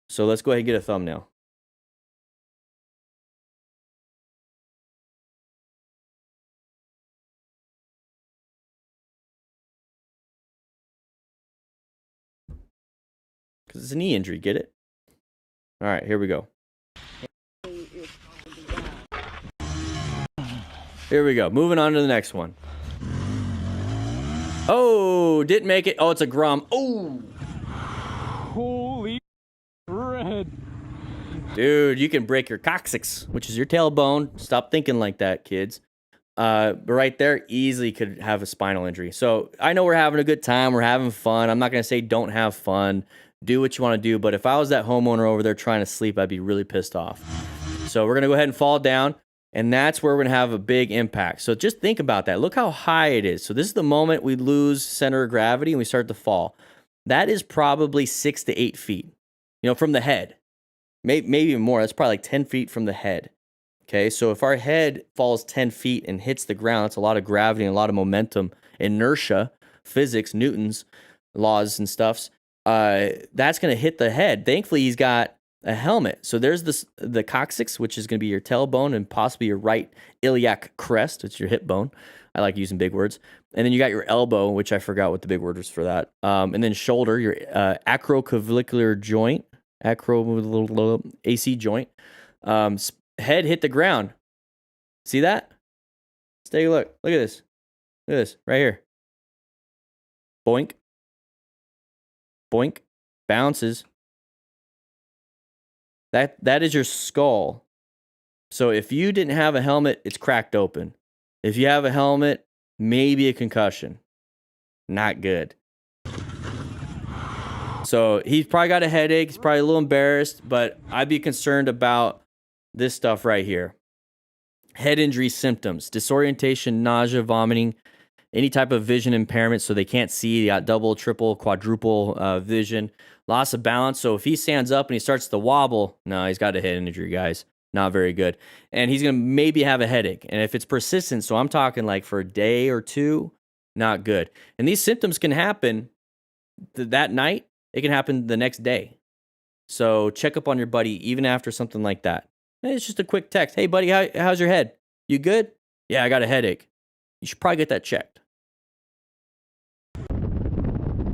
So let's go ahead and get a thumbnail. It's a knee injury. Get it? All right, here we go. Here we go. Moving on to the next one. Oh, didn't make it. Oh, it's a grum. Oh. Holy red. Dude, you can break your coccyx, which is your tailbone. Stop thinking like that, kids. But right there, easily could have a spinal injury. So I know we're having a good time. We're having fun. I'm not going to say don't have fun. Do what you want to do. But if I was that homeowner over there trying to sleep, I'd be really pissed off. So we're going to go ahead and fall down. And that's where we're going to have a big impact. So just think about that. Look how high it is. So this is the moment we lose center of gravity and we start to fall. That is probably 6 to 8 feet, from the head. Maybe even more. That's probably like 10 feet from the head. Okay, so if our head falls 10 feet and hits the ground, that's a lot of gravity and a lot of momentum, inertia, physics, Newton's laws and stuffs. That's going to hit the head. Thankfully, he's got a helmet. So there's the coccyx, which is going to be your tailbone and possibly your right iliac crest. It's your hip bone. I like using big words. And then you got your elbow, which I forgot what the big word was for that. And then shoulder, your acroclavicular joint, AC joint. Head hit the ground. See that? Let's take a look. Look at this. Look at this right here. Boink. Boink. Bounces. That is your skull. So if you didn't have a helmet, it's cracked open. If you have a helmet, maybe a concussion. Not good. So he's probably got a headache. He's probably a little embarrassed, but I'd be concerned about this stuff right here. Head injury symptoms, disorientation, nausea, vomiting, any type of vision impairment so they can't see. They got double, triple, quadruple vision. Loss of balance. So if he stands up and he starts to wobble, no, he's got a head injury, guys. Not very good. And he's going to maybe have a headache. And if it's persistent, so I'm talking like for a day or two, not good. And these symptoms can happen that night. It can happen the next day. So check up on your buddy even after something like that. It's just a quick text. Hey, buddy, how's your head? You good? Yeah, I got a headache. You should probably get that checked.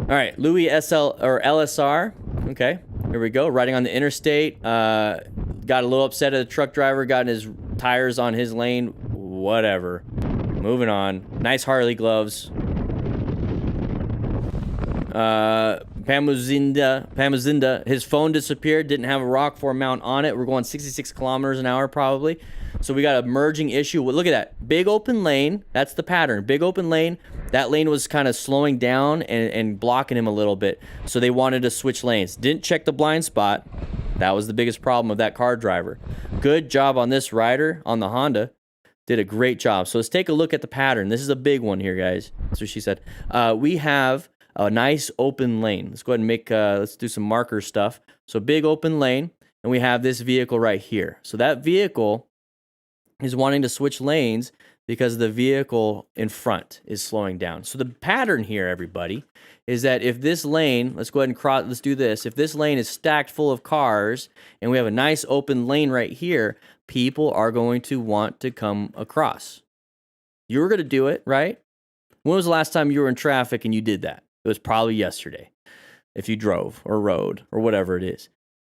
All right, Louis LSR. Okay, here we go. Riding on the interstate. Got a little upset at the truck driver. Got his tires on his lane. Whatever. Moving on. Nice Harley gloves. Pamuzinda. His phone disappeared. Didn't have a rock form mount on it. We're going 66 kilometers an hour probably. So we got a merging issue. Look at that. Big open lane. That's the pattern. Big open lane. That lane was kind of slowing down and blocking him a little bit. So they wanted to switch lanes. Didn't check the blind spot. That was the biggest problem of that car driver. Good job on this rider on the Honda. Did a great job. So let's take a look at the pattern. This is a big one here, guys. That's what she said. We have a nice open lane. Let's go ahead and let's do some marker stuff. So big open lane, and we have this vehicle right here. So that vehicle is wanting to switch lanes because the vehicle in front is slowing down. So the pattern here, everybody, is that if this lane, let's go ahead and let's do this. If this lane is stacked full of cars and we have a nice open lane right here, people are going to want to come across. You were going to do it, right? When was the last time you were in traffic and you did that? It was probably yesterday, if you drove or rode or whatever it is.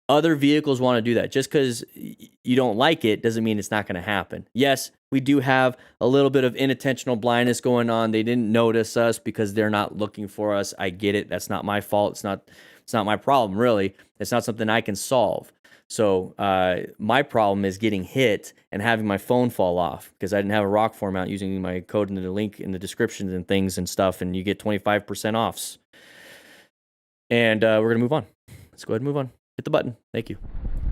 Other vehicles want to do that. Just because you don't like it doesn't mean it's not going to happen. Yes, we do have a little bit of inattentional blindness going on. They didn't notice us because they're not looking for us. I get it. That's not my fault. It's not my problem, really. It's not something I can solve. So my problem is getting hit and having my phone fall off because I didn't have a rock form out using my code in the link in the descriptions and things and stuff, and you get 25% offs. And we're going to move on. Let's go ahead and move on. Hit the button. Thank you.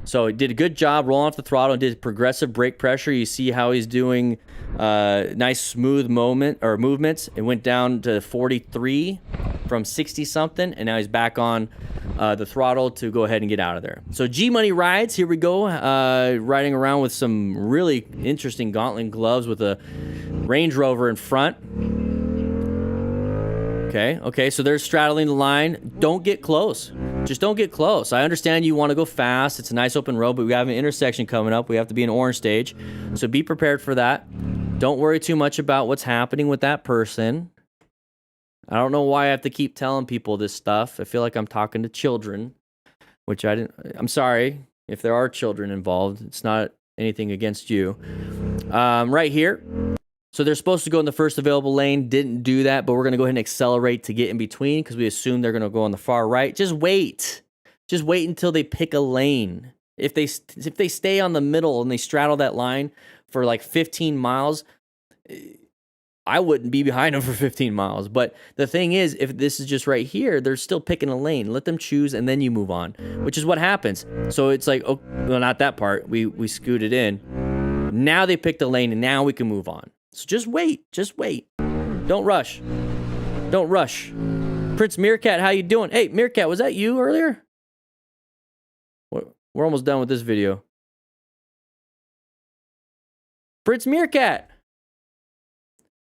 So he did a good job rolling off the throttle and did progressive brake pressure. You see how he's doing nice smooth movements. It went down to 43 from 60 something, and now he's back on the throttle to go ahead and get out of there. So G Money rides, here we go, riding around with some really interesting gauntlet gloves with a Range Rover in front. Okay, so they're straddling the line. Don't get close. Just don't get close. I understand you want to go fast. It's a nice open road, but we have an intersection coming up. We have to be in orange stage, so be prepared for that. Don't worry too much about what's happening with that person. I don't know why I have to keep telling people this stuff. I feel like I'm talking to children. which I didn't. I'm sorry if there are children involved. It's not anything against you. Right here. So they're supposed to go in the first available lane. Didn't do that, but we're going to go ahead and accelerate to get in between because we assume they're going to go on the far right. Just wait. Just wait until they pick a lane. If they stay on the middle and they straddle that line for like 15 miles, I wouldn't be behind them for 15 miles. But the thing is, if this is just right here, they're still picking a lane. Let them choose, and then you move on, which is what happens. So it's like, oh, well, not that part. We scooted in. Now they picked a lane, and now we can move on. So just wait. Just wait. Don't rush. Don't rush. Prince Meerkat, how you doing? Hey, Meerkat, was that you earlier? We're almost done with this video. Prince Meerkat.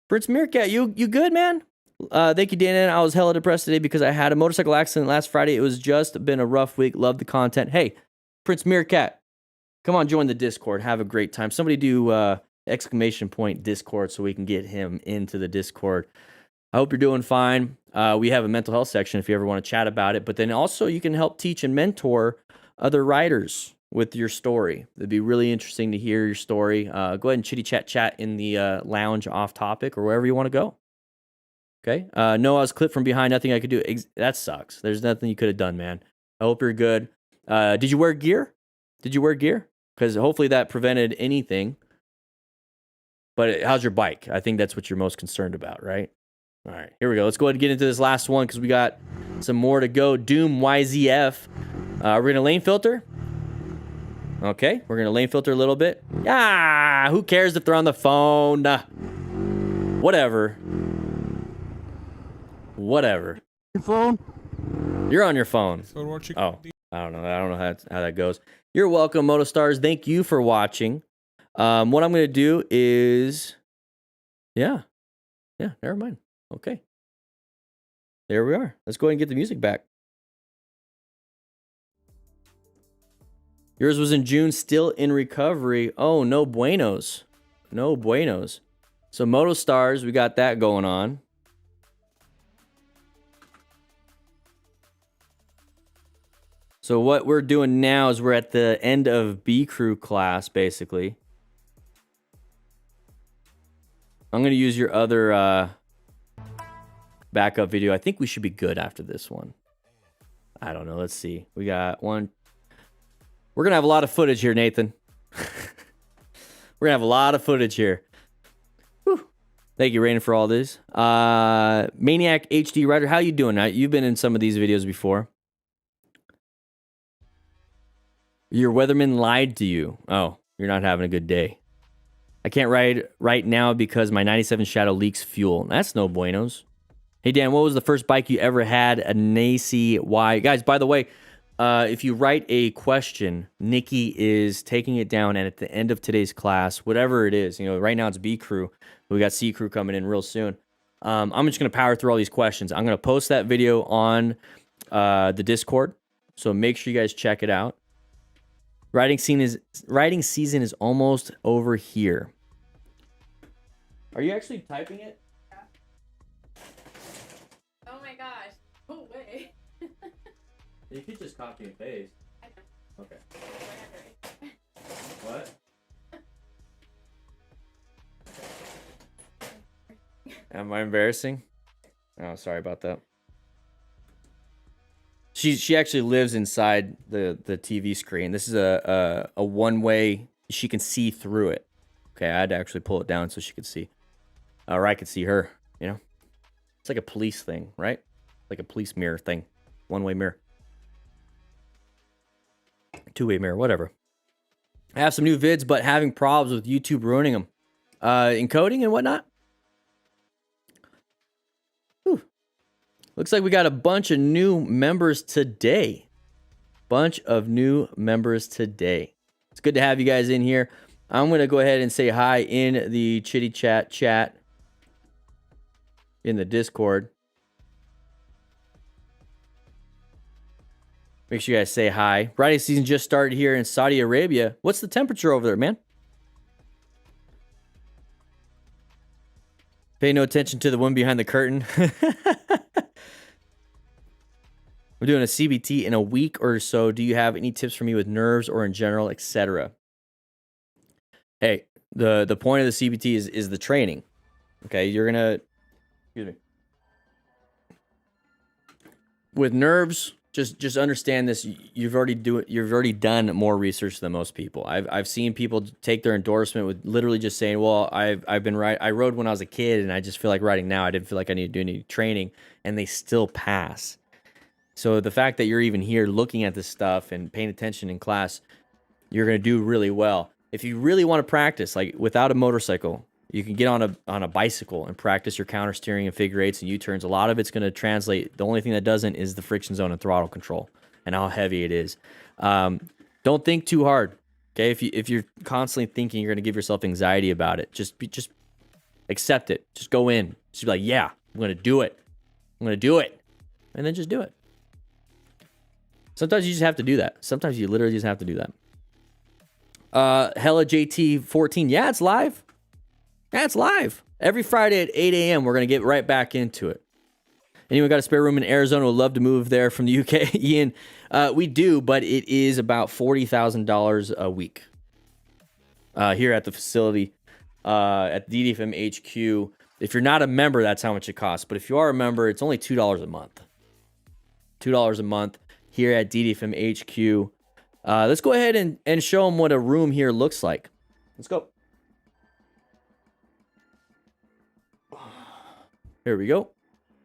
Prince Meerkat, you good, man? Thank you, Dan. I was hella depressed today because I had a motorcycle accident last Friday. It was just been a rough week. Love the content. Hey, Prince Meerkat, come on, join the Discord. Have a great time. Somebody do exclamation point Discord so we can get him into the Discord. I hope you're doing fine. We have a mental health section if you ever want to chat about it. But then also you can help teach and mentor other writers with your story. It'd be really interesting to hear your story. Go ahead and chitty chat in the lounge off topic or wherever you want to go. Okay. No, I was clipped from behind. Nothing I could do. That sucks. There's nothing you could have done, man. I hope you're good. Did you wear gear? Did you wear gear? Because hopefully that prevented anything. But how's your bike? I think that's what you're most concerned about, right? All right, here we go. Let's go ahead and get into this last one because we got some more to go. Doom YZF. We're going to lane filter. Okay, we're going to lane filter a little bit. Ah, who cares if they're on the phone? Whatever. Whatever. Your phone? You're on your phone. For watching. Oh, I don't know. I don't know how that goes. You're welcome, Motostars. Thank you for watching. What I'm going to do is... Yeah, never mind. Okay. There we are. Let's go ahead and get the music back. Yours was in June, still in recovery. Oh, no buenos. No buenos. So Motostars, we got that going on. So what we're doing now is we're at the end of B crew class, basically. I'm going to use your other backup video. I think we should be good after this one. I don't know. Let's see. We got one. We're going to have a lot of footage here, Nathan. We're going to have a lot of footage here. Whew. Thank you, Raina, for all this. Maniac HD Writer, how you doing? You've been in some of these videos before. Your weatherman lied to you. Oh, you're not having a good day. I can't ride right now because my 97 Shadow leaks fuel. That's no buenos. Hey, Dan, what was the first bike you ever had? A Nacy Y. Guys, by the way, if you write a question, Nikki is taking it down, and at the end of today's class, whatever it is, you know, right now it's B crew. We got C crew coming in real soon. I'm just going to power through all these questions. I'm going to post that video on the Discord, so make sure you guys check it out. Riding season is almost over here. Are you actually typing it? Yeah. Oh my gosh. No way. You could just copy and paste. I know. Okay. What? Am I embarrassing? Oh, sorry about that. She actually lives inside the TV screen. This is a one-way. She can see through it. Okay, I had to actually pull it down so she could see. Or I could see her, you know? It's like a police thing, right? Like a police mirror thing. One-way mirror. Two-way mirror, whatever. I have some new vids, but having problems with YouTube ruining them. Encoding and whatnot. Whew. Looks like we got a bunch of new members today. Bunch of new members today. It's good to have you guys in here. I'm going to go ahead and say hi in the chitty chat in the Discord. Make sure you guys say hi. Riding season just started here in Saudi Arabia. What's the temperature over there, man? Pay no attention to the one behind the curtain. We're doing a CBT in a week or so. Do you have any tips for me with nerves or in general, etc.? Hey, the point of the CBT is the training. Okay, you're gonna, excuse me. With nerves, just understand this. You've already done more research than most people. I've seen people take their endorsement with literally just saying, "Well, I've been I rode when I was a kid, and I just feel like riding now. I didn't feel like I need to do any training," and they still pass. So the fact that you're even here looking at this stuff and paying attention in class, you're gonna do really well. If you really want to practice, like without a motorcycle, you can get on a bicycle and practice your counter steering and figure eights and U-turns. A lot of it's going to translate. The only thing that doesn't is the friction zone and throttle control and how heavy it is. Don't think too hard. Okay, if you're constantly thinking, you're going to give yourself anxiety about it. Just accept it. Just go in. Just be like, yeah, I'm going to do it. I'm going to do it, and then just do it. Sometimes you just have to do that. Sometimes you literally just have to do that. Hella JT 14. Yeah, it's live. Yeah, it's live. Every Friday at 8 a.m. We're going to get right back into it. Anyone got a spare room in Arizona would love to move there from the UK? Ian, we do, but it is about $40,000 a week here at the facility at DDFM HQ. If you're not a member, that's how much it costs. But if you are a member, it's only $2 a month. $2 a month here at DDFM HQ. Let's go ahead and show them what a room here looks like. Let's go. Here we go.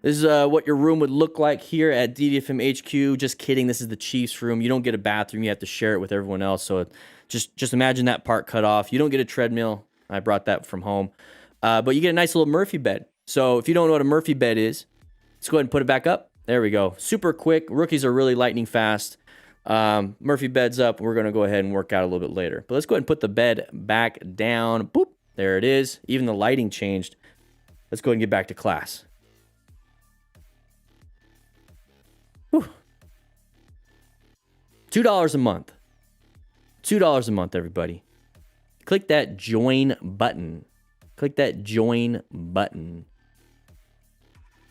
This is what your room would look like here at DDFM HQ. Just kidding. This is the Chiefs room. You don't get a bathroom. You have to share it with everyone else. So just imagine that part cut off. You don't get a treadmill. I brought that from home. But you get a nice little Murphy bed. So if you don't know what a Murphy bed is, let's go ahead and put it back up. There we go. Super quick. Rookies are really lightning fast. Murphy bed's up. We're going to go ahead and work out a little bit later. But let's go ahead and put the bed back down. Boop. There it is. Even the lighting changed. Let's go ahead and get back to class. Whew. $2 a month. $2 a month, everybody. Click that join button. Click that join button.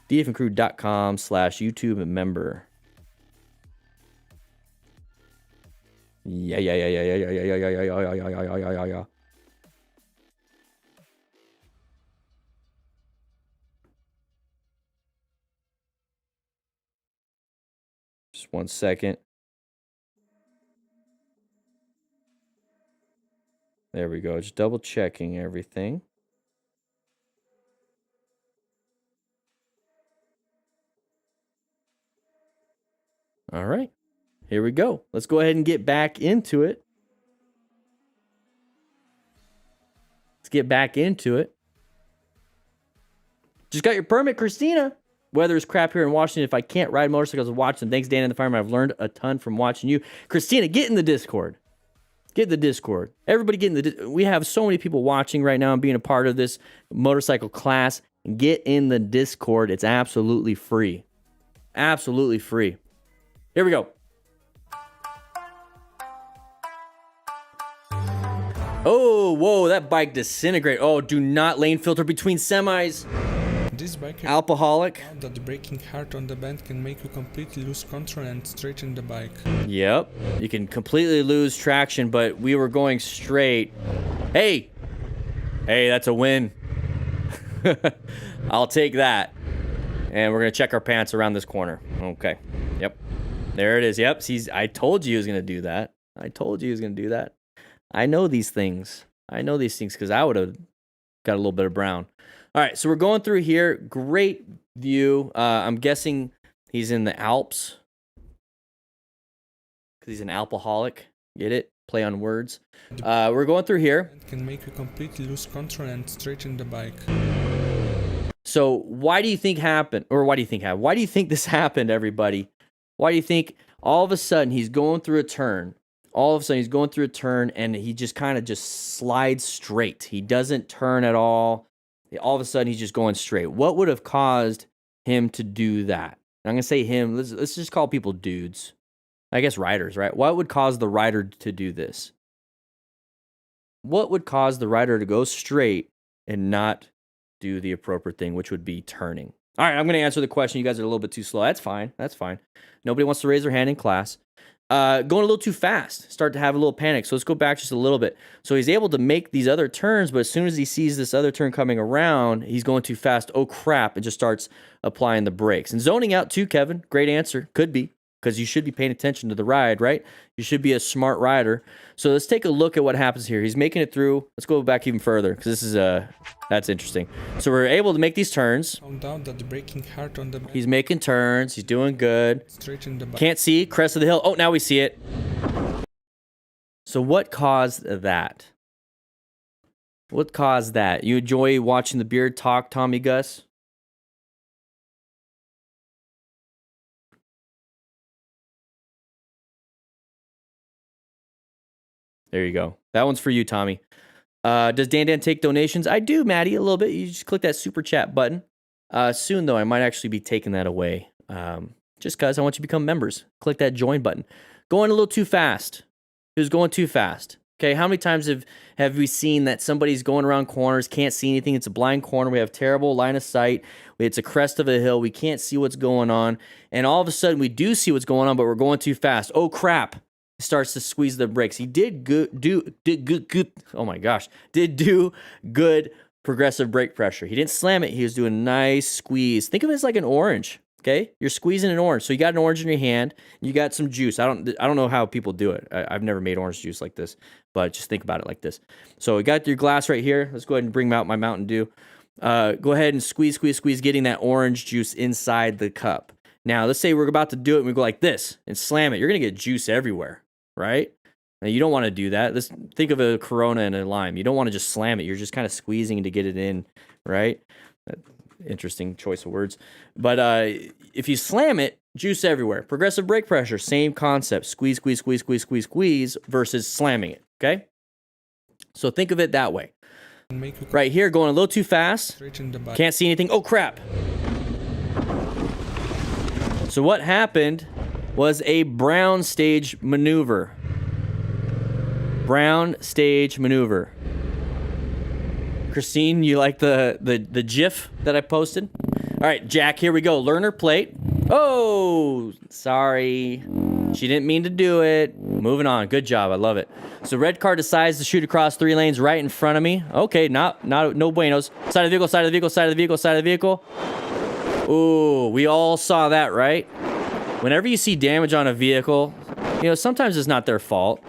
DFMcrew.com/YouTube member. Yeah. Just 1 second. There we go. Just double checking everything. All right. Here we go. Let's go ahead and get back into it. Let's get back into it. Just got your permit, Christina. Weather is crap here in Washington. If I can't ride motorcycles, I'll watch them. Thanks, Dan and the Fireman. I've learned a ton from watching you. Christina, get in the Discord. Get in the Discord. Everybody get in the We have so many people watching right now and being a part of this motorcycle class. Get in the Discord. It's absolutely free. Absolutely free. Here we go. Oh, whoa, that bike disintegrated. Oh, do not lane filter between semis. This bike Alcoholic. that the braking hard on the bend can make you completely lose control and straighten the bike. Yep. You can completely lose traction, but we were going straight. Hey, that's a win. I'll take that. And we're going to check our pants around this corner. Okay. Yep. There it is. Yep. I told you he was going to do that. I told you he was going to do that. I know these things. I know these things because I would have got a little bit of brown. All right, so we're going through here. Great view. I'm guessing he's in the Alps because he's an alcoholic. Get it? Play on words. We're going through here. It can make you completely lose control and straighten the bike. So why do you think happened? Or why do you think happened? Why do you think this happened, everybody? Why do you think all of a sudden he's going through a turn? All of a sudden he's going through a turn and he just kind of just slides straight. He doesn't turn at all. All of a sudden he's just going straight. What would have caused him to do that? I'm going to say him. Let's just call people dudes. I guess riders, right? What would cause the rider to do this? What would cause the rider to go straight and not do the appropriate thing, which would be turning? All right, I'm going to answer the question. You guys are a little bit too slow. That's fine. That's fine. Nobody wants to raise their hand in class. Going a little too fast. Start to have a little panic. So let's go back just a little bit. So he's able to make these other turns, but as soon as he sees this other turn coming around, he's going too fast. Oh, crap. And just starts applying the brakes. And zoning out too, Kevin. Great answer. Could be. Because you should be paying attention to the ride, right? You should be a smart rider. So let's take a look at what happens here. He's making it through. Let's go back even further because this is that's interesting. So we're able to make these turns. Found out that the braking hard on the He's making turns. He's doing good. straight in the back. Can't see crest of the hill. Oh, now we see it. So what caused that? What caused that? You enjoy watching the beard talk, Tommy Gus? There you go. That one's for you, Tommy. Does Dan take donations? I do, Maddie, a little bit. You just click that super chat button. Soon, though, I might actually be taking that away. Just because I want you to become members. Click that join button. Going a little too fast. Who's going too fast? Okay, how many times have we seen that somebody's going around corners, can't see anything, it's a blind corner, we have terrible line of sight, it's a crest of a hill, we can't see what's going on, and all of a sudden we do see what's going on, but we're going too fast. Oh, crap. Starts to squeeze the brakes. He did good. Oh my gosh, did do good progressive brake pressure. He didn't slam it. He was doing a nice squeeze. Think of it as like an orange. Okay, you're squeezing an orange. So you got an orange in your hand. You got some juice. I don't know how people do it. I've never made orange juice like this, but just think about it like this. So we got your glass right here. Let's go ahead and bring out my Mountain Dew. Go ahead and squeeze, getting that orange juice inside the cup. Now let's say we're about to do it and we go like this and slam it. You're gonna get juice everywhere. Right? Now, you don't want to do that. Let's think of a Corona and a lime. You don't want to just slam it. You're just kind of squeezing to get it in, right? Interesting choice of words. But if you slam it, juice everywhere. Progressive brake pressure, same concept. Squeeze versus slamming it, okay? So think of it that way. Right here, going a little too fast. Can't see anything. Oh, crap. So what happened was a brown stage maneuver. Brown stage maneuver. Christine, you like the GIF that I posted? All right, Jack, here we go. Learner plate. Oh, sorry. She didn't mean to do it. Moving on. Good job. I love it. So red car decides to shoot across 3 lanes right in front of me. Okay, no buenos. Side of the vehicle, side of the vehicle, side of the vehicle, side of the vehicle. Ooh, we all saw that, right? Whenever you see damage on a vehicle, sometimes it's not their fault,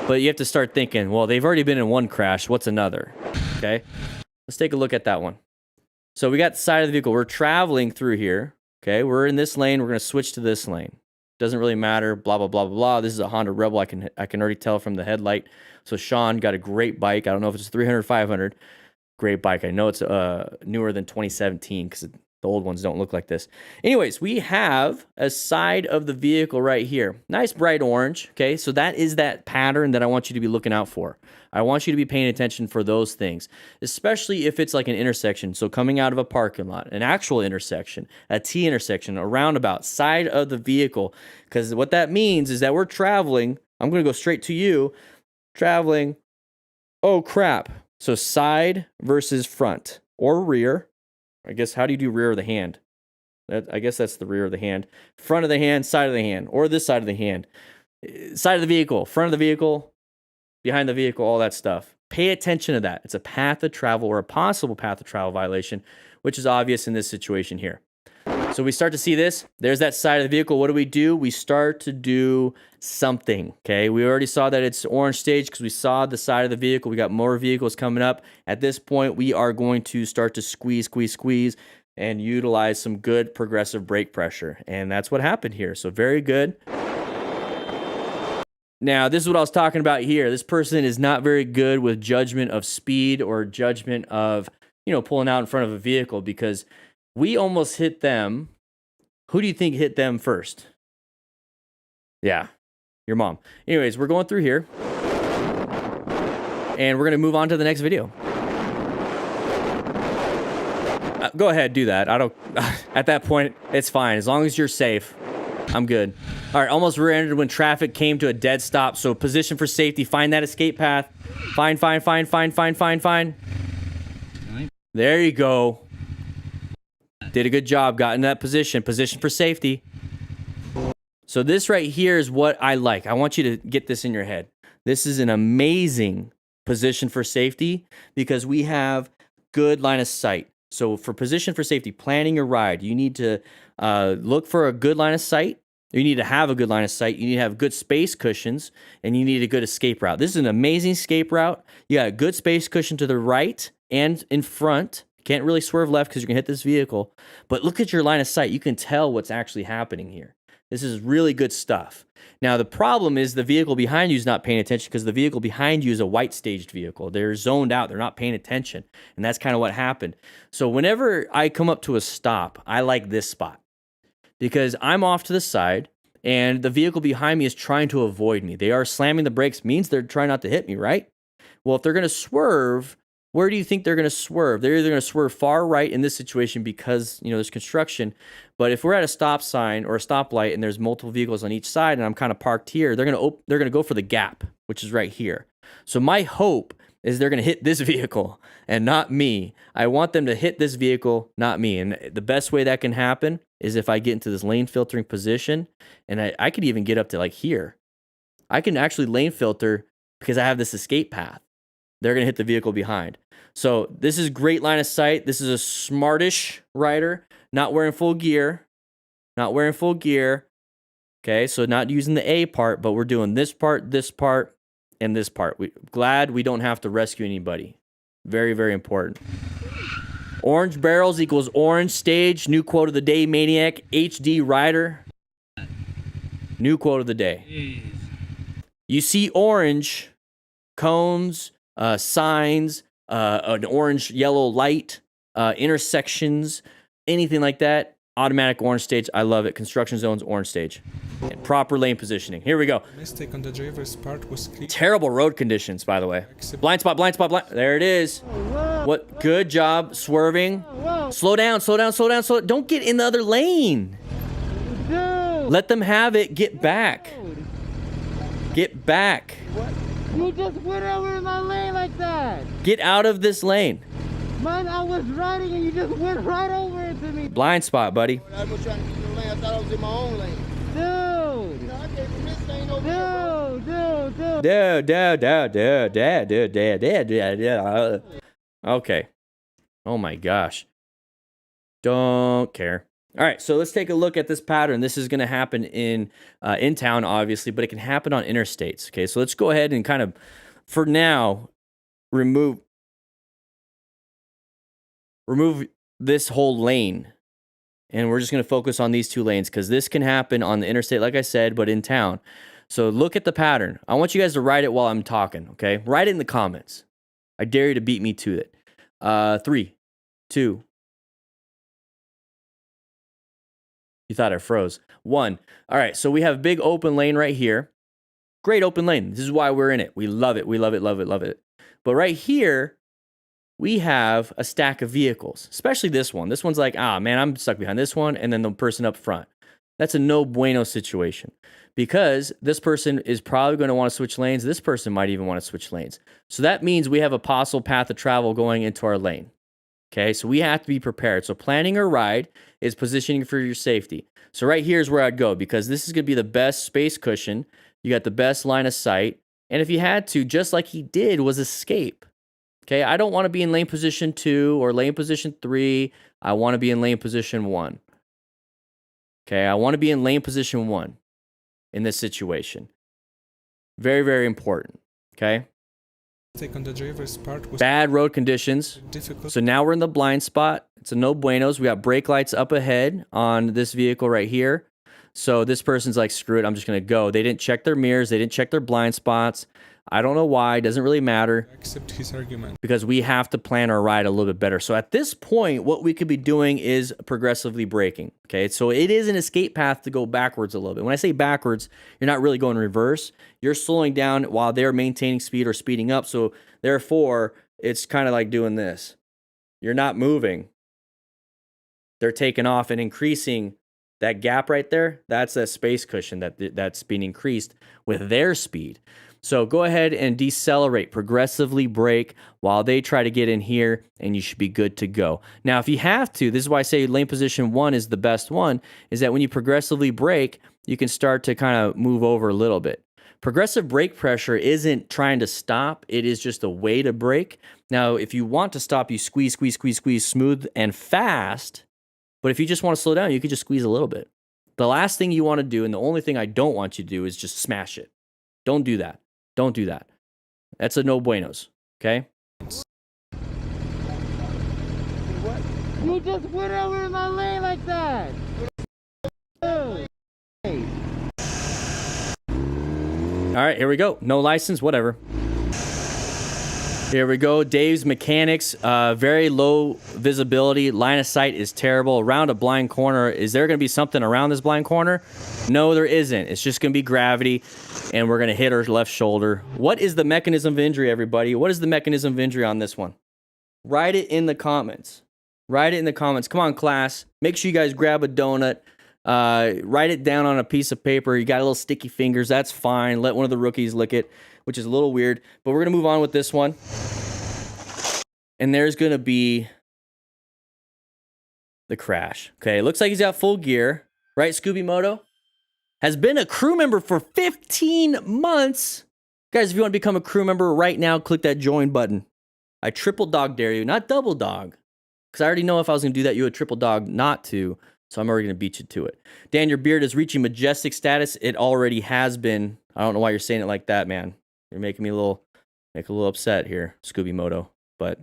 but you have to start thinking, well, they've already been in one crash. What's another? Okay. Let's take a look at that one. So we got the side of the vehicle. We're traveling through here. Okay. We're in this lane. We're going to switch to this lane. Doesn't really matter. Blah, blah, blah, blah, blah. This is a Honda Rebel. I can already tell from the headlight. So Sean got a great bike. I don't know if it's 300 or 500. Great bike. I know it's newer than 2017 because the old ones don't look like this. Anyways, we have a side of the vehicle right here. Nice bright orange, okay? So that is that pattern that I want you to be looking out for. I want you to be paying attention for those things, especially if it's like an intersection. So coming out of a parking lot, an actual intersection, a T intersection, a roundabout, side of the vehicle. Because what that means is that we're traveling. I'm going to go straight to you. Traveling. Oh, crap. So side versus front or rear. I guess, how do you do rear of the hand? I guess that's the rear of the hand. Front of the hand, side of the hand, or this side of the hand. Side of the vehicle, front of the vehicle, behind the vehicle, all that stuff. Pay attention to that. It's a path of travel or a possible path of travel violation, which is obvious in this situation here. So we start to see this. There's that side of the vehicle. What do? We start to do something, okay? We already saw that it's orange stage because we saw the side of the vehicle. We got more vehicles coming up. At this point, we are going to start to squeeze, and utilize some good progressive brake pressure. And that's what happened here. So very good. Now, this is what I was talking about here. This person is not very good with judgment of speed or judgment of, pulling out in front of a vehicle because we almost hit them. Who do you think hit them first? Yeah, your mom. Anyways, we're going through here. And we're going to move on to the next video. Go ahead, do that. I don't... At that point, it's fine. As long as you're safe, I'm good. All right, almost rear-ended when traffic came to a dead stop. So position for safety. Find that escape path. Find. There you go. Did a good job. Got in that position. Position for safety. So this right here is what I like. I want you to get this in your head. This is an amazing position for safety because we have good line of sight. So for position for safety, planning your ride, you need to look for a good line of sight. You need to have a good line of sight. You need to have good space cushions, and you need a good escape route. This is an amazing escape route. You got a good space cushion to the right and in front. Can't really swerve left because you're going to hit this vehicle. But look at your line of sight. You can tell what's actually happening here. This is really good stuff. Now, the problem is the vehicle behind you is not paying attention because the vehicle behind you is a white staged vehicle. They're zoned out. They're not paying attention. And that's kind of what happened. So whenever I come up to a stop, I like this spot because I'm off to the side and the vehicle behind me is trying to avoid me. They are slamming the brakes, means they're trying not to hit me, right? Well, if they're going to swerve, where do you think they're going to swerve? They're either going to swerve far right in this situation because, there's construction. But if we're at a stop sign or a stoplight and there's multiple vehicles on each side and I'm kind of parked here, they're going to go for the gap, which is right here. So my hope is they're going to hit this vehicle and not me. I want them to hit this vehicle, not me. And the best way that can happen is if I get into this lane filtering position, and I could even get up to like here. I can actually lane filter because I have this escape path. They're going to hit the vehicle behind. So this is great line of sight. This is a smartish rider, not wearing full gear, Okay, so not using the A part, but we're doing this part, and this part. Glad we don't have to rescue anybody. Very, very important. Orange barrels equals orange stage. New quote of the day, Maniac. HD rider. New quote of the day. You see orange cones, signs, an orange yellow light, intersections, anything like that, automatic orange stage. I love it. Construction zones, orange stage. And proper lane positioning. Here we go. Mistake on the driver's part was clear. Terrible road conditions, by the way. Blind spot. There it is. What? Good job swerving. Slow down. Don't get in the other lane. Let them have it. Get back. You just went over in my lane like that. Get out of this lane. Man, I was riding and you just went right over into me. Blind spot, buddy. I was trying to get in the lane. I thought I was in my own lane. Dude. No, I came from this lane over here. Dude. Okay. Oh my gosh. Don't care. All right, so let's take a look at this pattern. This is going to happen in town, obviously, but it can happen on interstates. Okay, so let's go ahead and kind of, for now, remove this whole lane. And we're just going to focus on these two lanes because this can happen on the interstate, like I said, but in town. So look at the pattern. I want you guys to write it while I'm talking, okay? Write it in the comments. I dare you to beat me to it. 3, 2. You thought I froze. 1. All right, so we have a big open lane right here. Great open lane. This is why we're in it. We love it. Love it. But right here, we have a stack of vehicles, especially this one. This one's like, man, I'm stuck behind this one, and then the person up front. That's a no bueno situation because this person is probably going to want to switch lanes. This person might even want to switch lanes. So that means we have a possible path of travel going into our lane. Okay, so we have to be prepared. So planning a ride is positioning for your safety. So right here is where I'd go because this is going to be the best space cushion. You got the best line of sight. And if you had to, just like he did, was escape. Okay, I don't want to be in lane position 2 or lane position 3. I want to be in lane position 1. Okay, I want to be in lane position 1 in this situation. Very, very important. Okay. On the driver's part was bad road conditions. difficult. So now we're in the blind spot. It's a no buenos. We got brake lights up ahead on this vehicle right here. So this person's like, screw it, I'm just going to go. They didn't check their mirrors. They didn't check their blind spots. I don't know why. It doesn't really matter. Accept his argument. Because we have to plan our ride a little bit better. So at this point, what we could be doing is progressively braking. Okay, so it is an escape path to go backwards a little bit. When I say backwards, you're not really going reverse. You're slowing down while they're maintaining speed or speeding up. So therefore, it's kind of like doing this. You're not moving. They're taking off and increasing that gap right there. That's that space cushion that's being increased with their speed. So go ahead and decelerate, progressively brake while they try to get in here, and you should be good to go. Now, if you have to, this is why I say lane position 1 is the best one, is that when you progressively brake, you can start to kind of move over a little bit. Progressive brake pressure isn't trying to stop. It is just a way to brake. Now, if you want to stop, you squeeze, squeeze, squeeze, squeeze, smooth and fast. But if you just want to slow down, you could just squeeze a little bit. The last thing you want to do, and the only thing I don't want you to do, is just smash it. Don't do that. Don't do that. That's a no buenos, okay? You just went over in my lane like that. All right, here we go. No license, whatever. Here we go. Dave's mechanics, very low visibility. Line of sight is terrible. Around a blind corner, is there going to be something around this blind corner? No, there isn't. It's just going to be gravity, and we're going to hit our left shoulder. What is the mechanism of injury, everybody? What is the mechanism of injury on this one? Write it in the comments. Write it in the comments. Come on, class. Make sure you guys grab a donut. Write it down on a piece of paper. You got a little sticky fingers. That's fine. Let one of the rookies lick it, which is a little weird. But we're going to move on with this one. And there's going to be the crash. Okay, looks like he's got full gear. Right, Scooby Moto? Has been a crew member for 15 months. Guys, if you want to become a crew member right now, click that join button. I triple dog dare you, not double dog. Because I already know if I was going to do that, you would triple dog not to. So I'm already going to beat you to it. Dan, your beard is reaching majestic status. It already has been. I don't know why you're saying it like that, man. You're making me a little upset here, Scooby Moto. But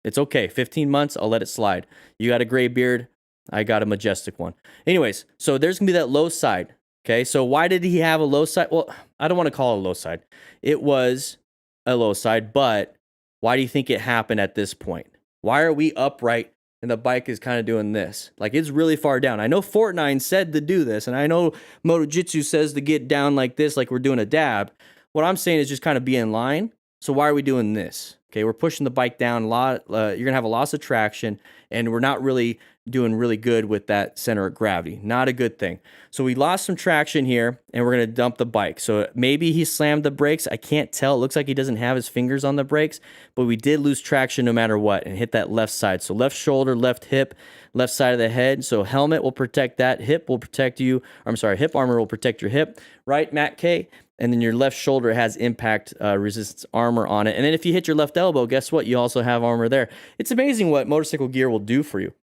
it's okay. 15 months, I'll let it slide. You got a gray beard. I got a majestic one. Anyways, so there's going to be that low side. Okay, so why did he have a low side? Well, I don't want to call it a low side. It was a low side, but why do you think it happened at this point? Why are we upright and the bike is kind of doing this? Like, it's really far down. I know Fortnite said to do this, and I know MotoJitsu says to get down like this, like we're doing a dab. What I'm saying is just kind of be in line. So why are we doing this? Okay, we're pushing the bike down a lot. You're going to have a loss of traction, and we're not really doing really good with that center of gravity. Not a good thing. So we lost some traction here, and we're going to dump the bike. So maybe he slammed the brakes. I can't tell. It looks like he doesn't have his fingers on the brakes, but we did lose traction no matter what and hit that left side. So left shoulder, left hip, left side of the head. So helmet will protect that. Hip will protect you. I'm sorry, hip armor will protect your hip. Right, Matt K? And then your left shoulder has impact resistance armor on it. And then if you hit your left elbow, guess what? You also have armor there. It's amazing what motorcycle gear will do for you.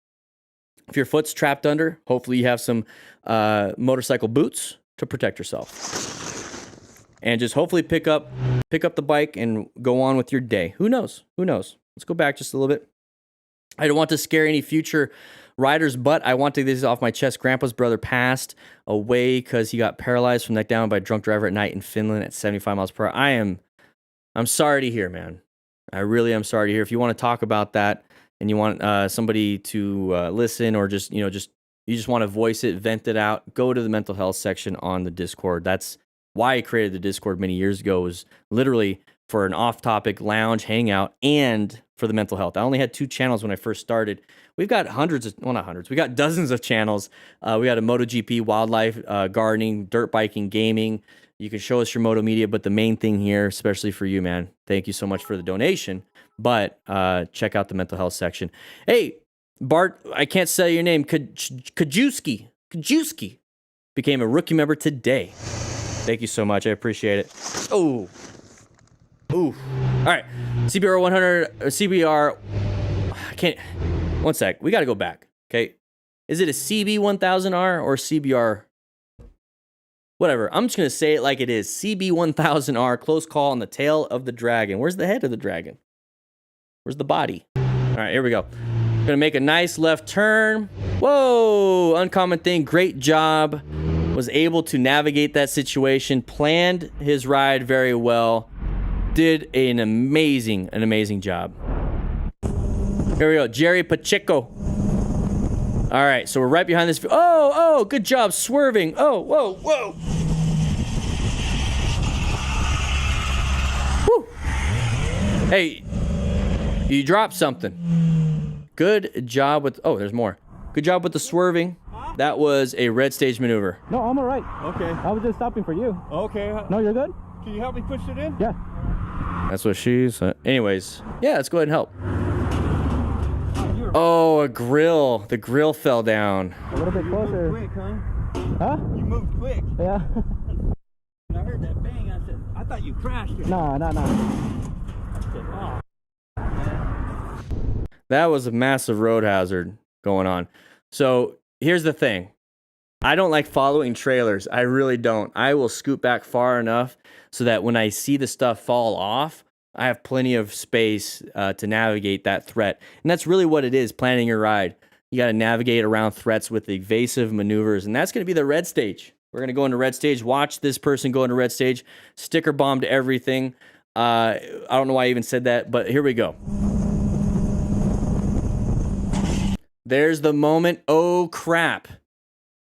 If your foot's trapped under, hopefully you have some motorcycle boots to protect yourself. And just hopefully pick up the bike and go on with your day. Who knows? Who knows? Let's go back just a little bit. I don't want to scare any future riders, but I want to get this off my chest. Grandpa's brother passed away because he got paralyzed from neck down by a drunk driver at night in Finland at 75 miles per hour. I'm sorry to hear, man. I really am sorry to hear. If you want to talk about that and you want somebody to listen, or just you just want to voice it, vent it out, go to the mental health section on the Discord. That's why I created the Discord many years ago, was literally for an off-topic lounge hangout and for the mental health. I only had 2 channels when I first started. We've got we got dozens of channels. We got a MotoGP, wildlife, gardening, dirt biking, gaming. You can show us your Moto Media, but the main thing here, especially for you, man, thank you so much for the donation, but check out the mental health section. Hey, Bart, I can't say your name, Kajewski became a rookie member today. Thank you so much. I appreciate it. Oh. Ooh. All right. CBR 100, CBR. I can't. One sec. We got to go back. Okay. Is it a CB 1000R or CBR? Whatever. I'm just going to say it like it is. CB 1000R, close call on the tail of the dragon. Where's the head of the dragon? Where's the body? All right. Here we go. Going to make a nice left turn. Whoa. Uncommon thing. Great job. Was able to navigate that situation. Planned his ride very well. Did an amazing job. Here we go, Jerry Pacheco. All right, so we're right behind this. Oh, good job swerving. Oh, whoa. Woo. Hey, you dropped something. Good job with, there's more. Good job with the swerving. That was a red stage maneuver. No, I'm all right. Okay. I was just stopping for you. Okay. No, you're good? Can you help me push it in? Yeah. That's what she's. Anyways, yeah, let's go ahead and help. Oh, a grill. The grill fell down. A little bit closer. Quick, huh? Huh? You moved quick. Yeah. When I heard that bang, I said, I thought you crashed it. No. That was a massive road hazard going on. So here's the thing. I don't like following trailers. I really don't. I will scoot back far enough so that when I see the stuff fall off, I have plenty of space to navigate that threat. And that's really what it is, planning your ride. You got to navigate around threats with evasive maneuvers. And that's going to be the red stage. We're going to go into red stage. Watch this person go into red stage. Sticker bombed everything. I don't know why I even said that, but here we go. There's the moment. Oh, crap.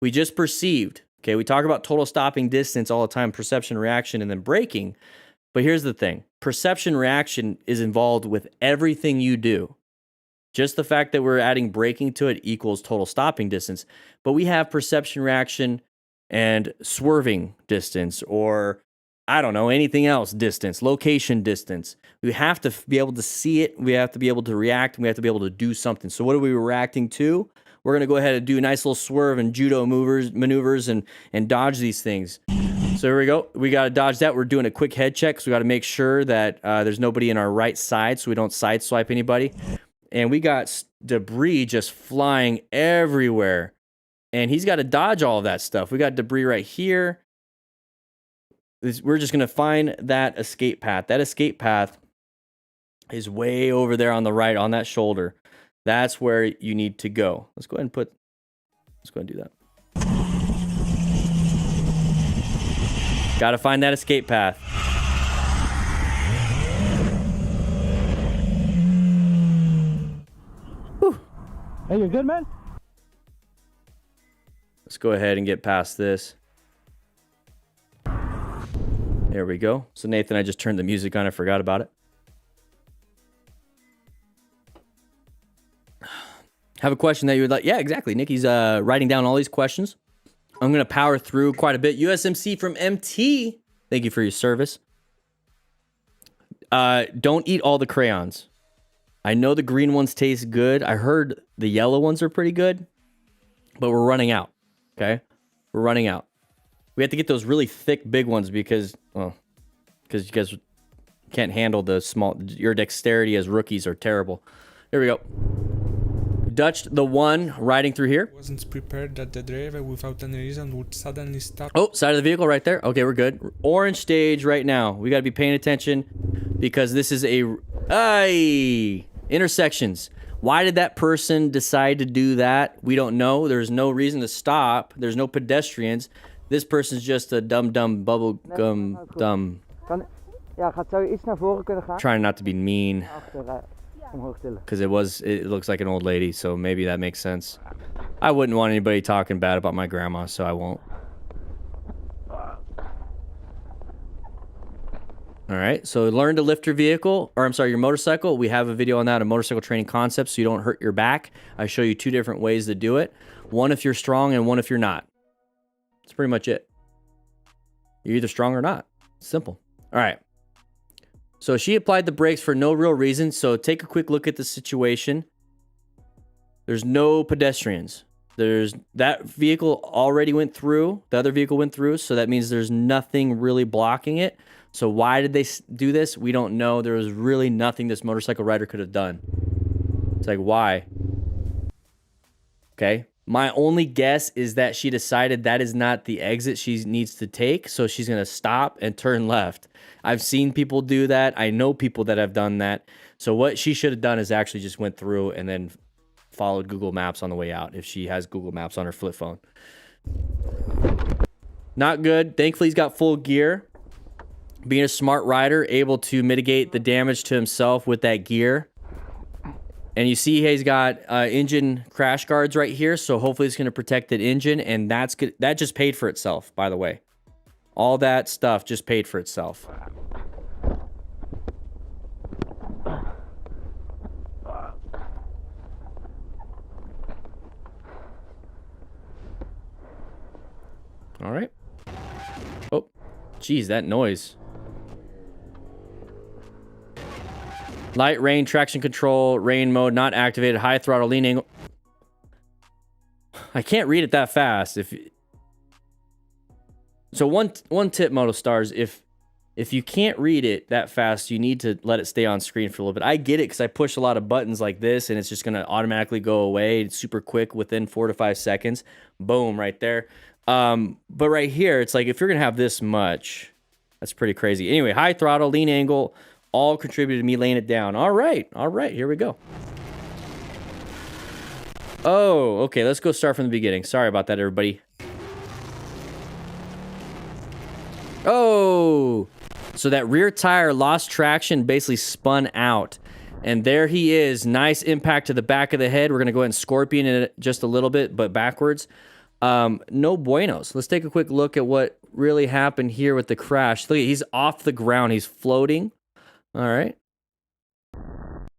We just perceived. Okay, we talk about total stopping distance all the time, perception, reaction, and then braking. But here's the thing. Perception reaction is involved with everything you do. Just the fact that we're adding braking to it equals total stopping distance. But we have perception reaction and swerving distance, or I don't know, anything else, distance, location distance. We have to be able to see it. We have to be able to react. And we have to be able to do something. So what are we reacting to? We're going to go ahead and do a nice little swerve and judo maneuvers and dodge these things. So here we go. We got to dodge that. We're doing a quick head check. So we got to make sure that there's nobody in our right side so we don't sideswipe anybody. And we got debris just flying everywhere. And he's got to dodge all of that stuff. We got debris right here. We're just going to find that escape path. That escape path is way over there on the right on that shoulder. That's where you need to go. Let's go ahead and do that. Got to find that escape path. Whew. Hey, you good, man? Let's go ahead and get past this. There we go. So Nathan, I just turned the music on. I forgot about it. Have a question that you would like? Yeah, exactly. Nikki's writing down all these questions. I'm going to power through quite a bit. USMC from MT. Thank you for your service. Don't eat all the crayons. I know the green ones taste good. I heard the yellow ones are pretty good, but we're running out. Okay? We're running out. We have to get those really thick, big ones because you guys can't handle the small. Your dexterity as rookies are terrible. Here we go. Dutched the one riding through here. Wasn't prepared that the driver without any reason would suddenly stop. Oh, side of the vehicle right there. Okay, we're good. Orange stage right now. We got to be paying attention because this is intersections. Why did that person decide to do that? We don't know. There's no reason to stop. There's no pedestrians. This person's just a dumb bubblegum dumb. Ja, zou je iets naar voren kunnen gaan? Trying not to be mean. Omhoog tillen. Because it looks like an old lady, so maybe that makes sense. I wouldn't want anybody talking bad about my grandma, so I won't. All right, so learn to lift your vehicle, or I'm sorry, your motorcycle. We have a video on that, a motorcycle training concept, so you don't hurt your back. I show you 2 different ways to do it. One if you're strong and one if you're not. That's pretty much it. You're either strong or not. Simple. All right. So she applied the brakes for no real reason. So take a quick look at the situation. There's no pedestrians. That vehicle already went through. The other vehicle went through. So that means there's nothing really blocking it. So why did they do this? We don't know. There was really nothing this motorcycle rider could have done. It's like, why? Okay. My only guess is that she decided that is not the exit she needs to take, so she's going to stop and turn left. I've seen people do that. I know people that have done that. So what she should have done is actually just went through and then followed Google Maps on the way out if she has Google Maps on her flip phone. Not good. Thankfully, he's got full gear. Being a smart rider, able to mitigate the damage to himself with that gear. And you see he's got engine crash guards right here, so hopefully it's going to protect the engine, and that's good. That just paid for itself, by the way. All that stuff just paid for itself. All right. Oh, geez, that noise. Light rain, traction control, rain mode, not activated, high throttle, lean angle. I can't read it that fast. So one tip, Moto Stars, if you can't read it that fast, you need to let it stay on screen for a little bit. I get it because I push a lot of buttons like this and it's just going to automatically go away. It's super quick within 4 to 5 seconds. Boom, right there. But right here, it's like if you're going to have this much, that's pretty crazy. Anyway, high throttle, lean angle, all contributed to me laying it down. All right, here we go. Oh, okay, let's go start from the beginning. Sorry about that, everybody. Oh, so that rear tire lost traction, basically spun out. And there he is. Nice impact to the back of the head. We're going to go ahead and scorpion it just a little bit, but backwards. No buenos. Let's take a quick look at what really happened here with the crash. Look, he's off the ground. He's floating. All right.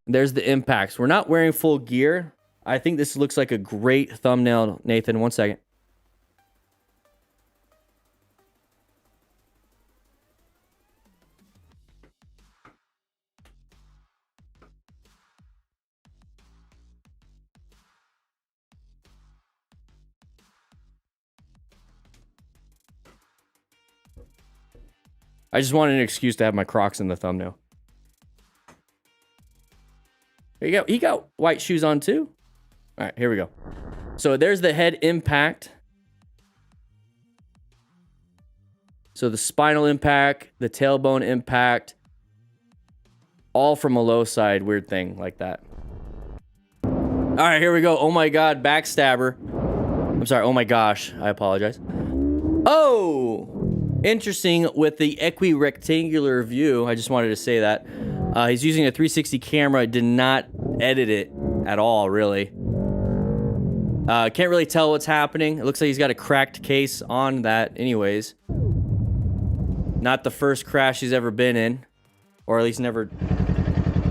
There's the impacts. We're not wearing full gear. I think this looks like a great thumbnail, Nathan. 1 second. I just wanted an excuse to have my Crocs in the thumbnail. There you go. He got white shoes on too. All right, here we go. So there's the head impact. So the spinal impact, the tailbone impact, all from a low side, weird thing like that. All right, here we go. Oh my God, backstabber. I'm sorry. Oh my gosh, I apologize. Oh, interesting with the equirectangular view. I just wanted to say that. He's using a 360 camera. Did not edit it at all, really. Can't really tell what's happening. It looks like he's got a cracked case on that anyways. Not the first crash he's ever been in. Or at least never...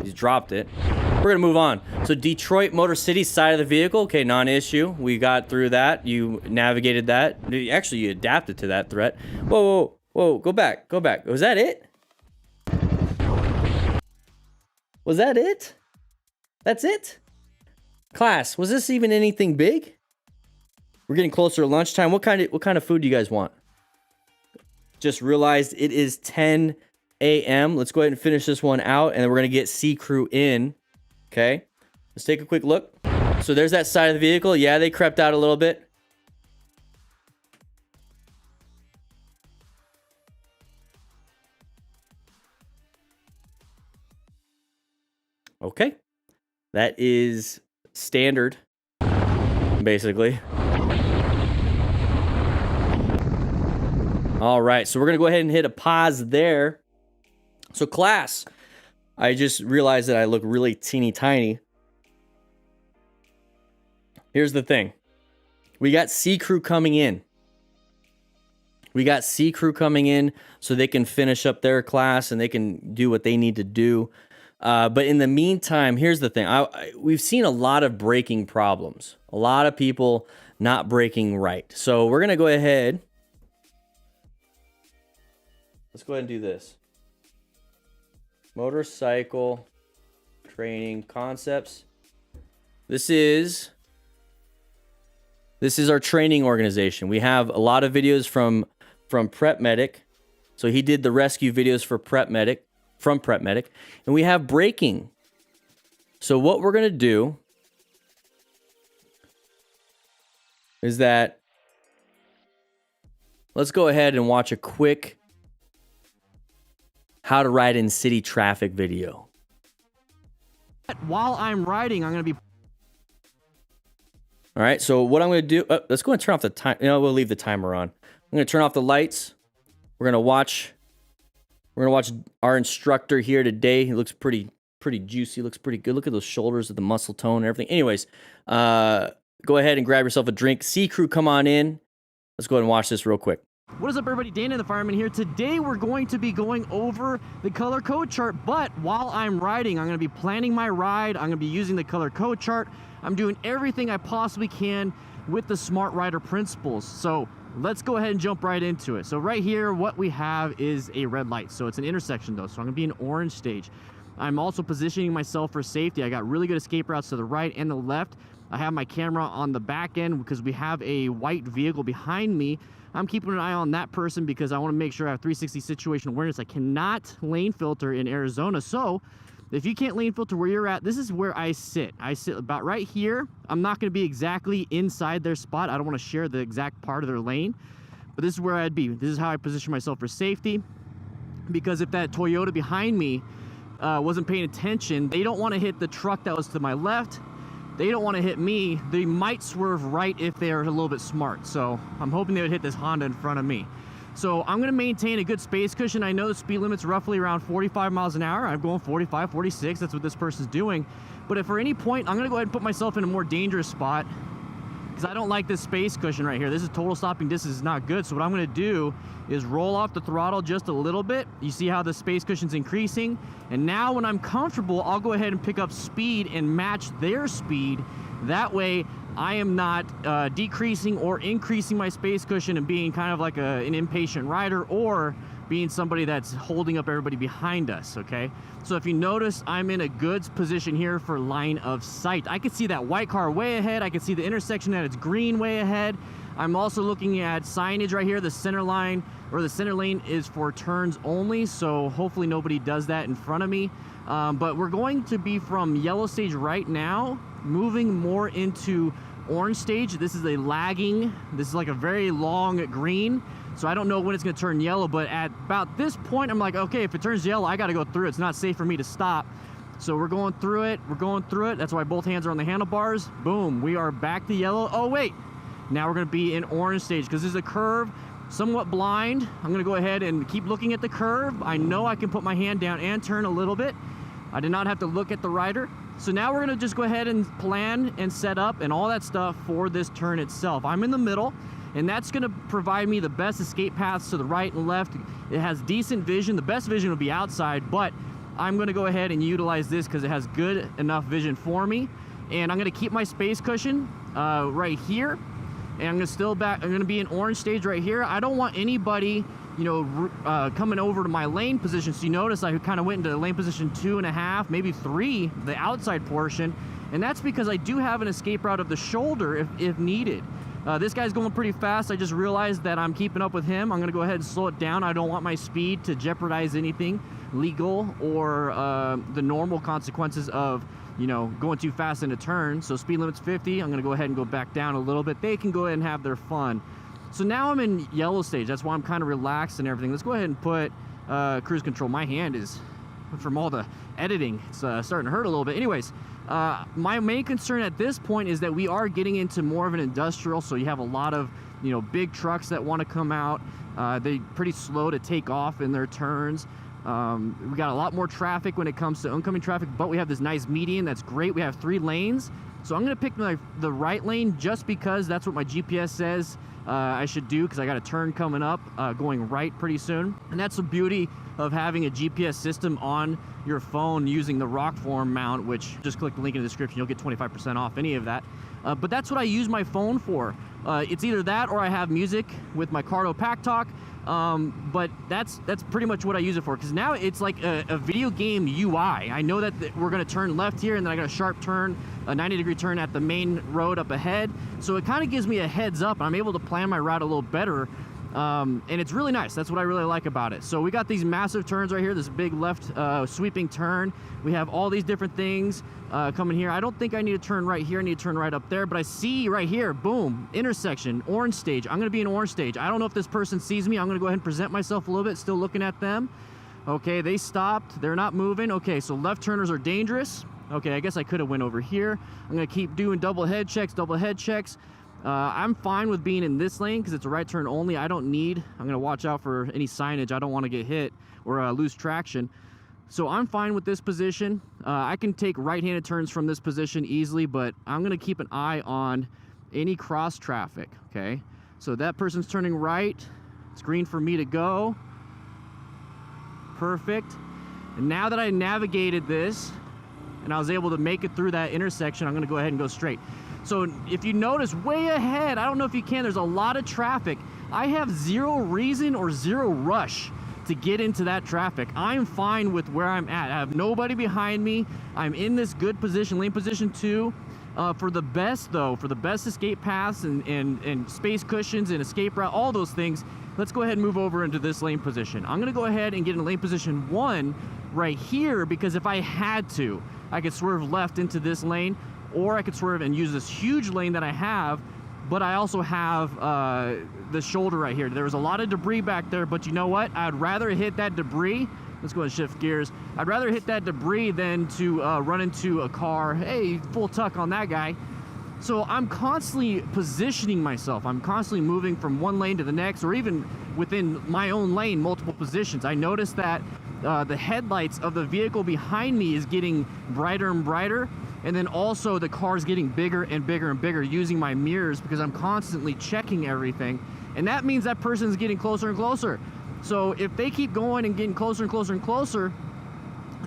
He's dropped it. We're going to move on. So Detroit Motor City side of the vehicle. Okay, non-issue. We got through that. You navigated that. Actually, you adapted to that threat. Whoa, whoa, whoa. Go back. Go back. Was that it? Was that it? That's it? Class, was this even anything big? We're getting closer to lunchtime. What kind of food do you guys want? Just realized it is 10 a.m. Let's go ahead and finish this one out, and then we're going to get C Crew in. Okay, let's take a quick look. So there's that side of the vehicle. Yeah, they crept out a little bit. Okay, that is standard, basically. All right, so we're going to go ahead and hit a pause there. So class, I just realized that I look really teeny tiny. Here's the thing. We got C Crew coming in. We got C Crew coming in so they can finish up their class and they can do what they need to do. But in the meantime, here's the thing. We've seen a lot of braking problems. A lot of people not braking right. So we're going to go ahead. Let's go ahead and do this. Motorcycle training concepts. This is our training organization. We have a lot of videos from Prep Medic. So he did the rescue videos for Prep Medic. From Prep Medic, and we have braking. So what we're going to do is that let's go ahead and watch a quick how to ride in city traffic video. While I'm riding, I'm going to be... All right, so what I'm going to do, let's go and turn off the time. We'll leave the timer on. I'm going to turn off the lights. We're going to watch our instructor here today. He looks pretty juicy, looks pretty good. Look at those shoulders, the muscle tone and everything. Anyways, go ahead and grab yourself a drink. C Crew, come on in. Let's go ahead and watch this real quick. What is up, everybody? DanDanTheFireman here. Today, we're going to be going over the color code chart, but while I'm riding, I'm going to be planning my ride. I'm going to be using the color code chart. I'm doing everything I possibly can with the smart rider principles. So let's go ahead and jump right into it. So right here, what we have is a red light. So it's an intersection though. So I'm gonna be an orange stage. I'm also positioning myself for safety. I got really good escape routes to the right and the left. I have my camera on the back end because we have a white vehicle behind me. I'm keeping an eye on that person because I want to make sure I have 360 situation awareness. I cannot lane filter in Arizona. So if you can't lane filter where you're at, this is where I sit. I sit about right here. I'm not going to be exactly inside their spot. I don't want to share the exact part of their lane, but this is where I'd be. This is how I position myself for safety, because if that Toyota behind me wasn't paying attention, they don't want to hit the truck that was to my left. They don't want to hit me. They might swerve right if they're a little bit smart. So I'm hoping they would hit this Honda in front of me. So I'm going to maintain a good space cushion. I know the speed limit's roughly around 45 miles an hour. I'm going 45, 46. That's what this person's doing. But if for any point, I'm going to go ahead and put myself in a more dangerous spot, because I don't like this space cushion right here. This is total stopping distance is not good. So what I'm going to do is roll off the throttle just a little bit. You see how the space cushion's increasing? And now when I'm comfortable, I'll go ahead and pick up speed and match their speed. That way I am not decreasing or increasing my space cushion and being kind of like an impatient rider, or being somebody that's holding up everybody behind us, okay? So if you notice, I'm in a good position here for line of sight. I can see that white car way ahead. I can see the intersection that it's green way ahead. I'm also looking at signage right here. The center line, or the center lane, is for turns only, so hopefully nobody does that in front of me. But we're going to be from yellow stage right now, moving more into orange stage. This is a lagging, this is like a very long green, so I don't know when it's going to turn yellow, but at about this point I'm like, okay, if it turns yellow, I got to go through it. It's not safe for me to stop. So we're going through it, that's why both hands are on the handlebars. Boom, we are back to yellow. Oh wait, now we're going to be in orange stage because this is a curve, somewhat blind. I'm going to go ahead and keep looking at the curve. I know I can put my hand down and turn a little bit. I did not have to look at the rider. So now we're going to just go ahead and plan and set up and all that stuff for this turn itself. I'm in the middle, and that's going to provide me the best escape paths to the right and left. It has decent vision. The best vision would be outside, but I'm going to go ahead and utilize this because it has good enough vision for me. And I'm going to keep my space cushion right here, and I'm going to be in orange stage right here. I don't want anybody, you know, coming over to my lane position. So you notice I kind of went into lane position 2.5, maybe 3, the outside portion, and that's because I do have an escape route of the shoulder if needed. This guy's going pretty fast. I just realized that I'm keeping up with him. I'm going to go ahead and slow it down. I don't want my speed to jeopardize anything legal or the normal consequences of, you know, going too fast in a turn. So speed limit's 50. I'm going to go ahead and go back down a little bit. They can go ahead and have their fun. So now I'm in yellow stage. That's why I'm kind of relaxed and everything. Let's go ahead and put cruise control. My hand is, from all the editing, it's starting to hurt a little bit. Anyways, my main concern at this point is that we are getting into more of an industrial. So you have a lot of, you know, big trucks that want to come out. They're pretty slow to take off in their turns. We got a lot more traffic when it comes to oncoming traffic, but we have this nice median. That's great. We have 3 lanes. So I'm going to pick the right lane just because that's what my GPS says I should do, because I got a turn coming up going right pretty soon. And that's the beauty of having a GPS system on your phone using the rock form mount, which just click the link in the description. You'll get 25% off any of that. But that's what I use my phone for. It's either that or I have music with my Cardo Pack Talk. But that's pretty much what I use it for, because now it's like a video game UI. I know that we're going to turn left here, and then I got a sharp turn, a 90-degree turn at the main road up ahead. So it kind of gives me a heads up, and I'm able to plan my route a little better. And it's really nice. That's what I really like about it. So we got these massive turns right here, this big left sweeping turn. We have all these different things coming here. I don't think I need to turn right here. I need to turn right up there, but I see right here, boom, intersection, orange stage. I'm going to be in orange stage. I don't know if this person sees me. I'm going to go ahead and present myself a little bit, still looking at them. Okay, they stopped. They're not moving. Okay, so left turners are dangerous. Okay, I guess I could have went over here. I'm going to keep doing double head checks, double head checks. I'm fine with being in this lane because it's a right turn only. I'm going to watch out for any signage. I don't want to get hit or lose traction. So I'm fine with this position. I can take right-handed turns from this position easily, but I'm going to keep an eye on any cross traffic, okay? So that person's turning right. It's green for me to go. Perfect. And now that I navigated this and I was able to make it through that intersection, I'm going to go ahead and go straight. So if you notice way ahead, I don't know if you can, there's a lot of traffic. I have zero reason or zero rush to get into that traffic. I'm fine with where I'm at. I have nobody behind me. I'm in this good position, lane position 2. For the best escape paths and space cushions and escape route, all those things, let's go ahead and move over into this lane position. I'm gonna go ahead and get in lane position 1 right here, because if I had to, I could swerve left into this lane, or I could swerve and use this huge lane that I have, but I also have the shoulder right here. There was a lot of debris back there, but you know what? I'd rather hit that debris. Let's go and shift gears. I'd rather hit that debris than to run into a car. Hey, full tuck on that guy. So I'm constantly positioning myself. I'm constantly moving from one lane to the next, or even within my own lane, multiple positions. I noticed that the headlights of the vehicle behind me is getting brighter and brighter, and then also the car's getting bigger and bigger and bigger, using my mirrors because I'm constantly checking everything, and that means that person's getting closer and closer. So if they keep going and getting closer and closer and closer,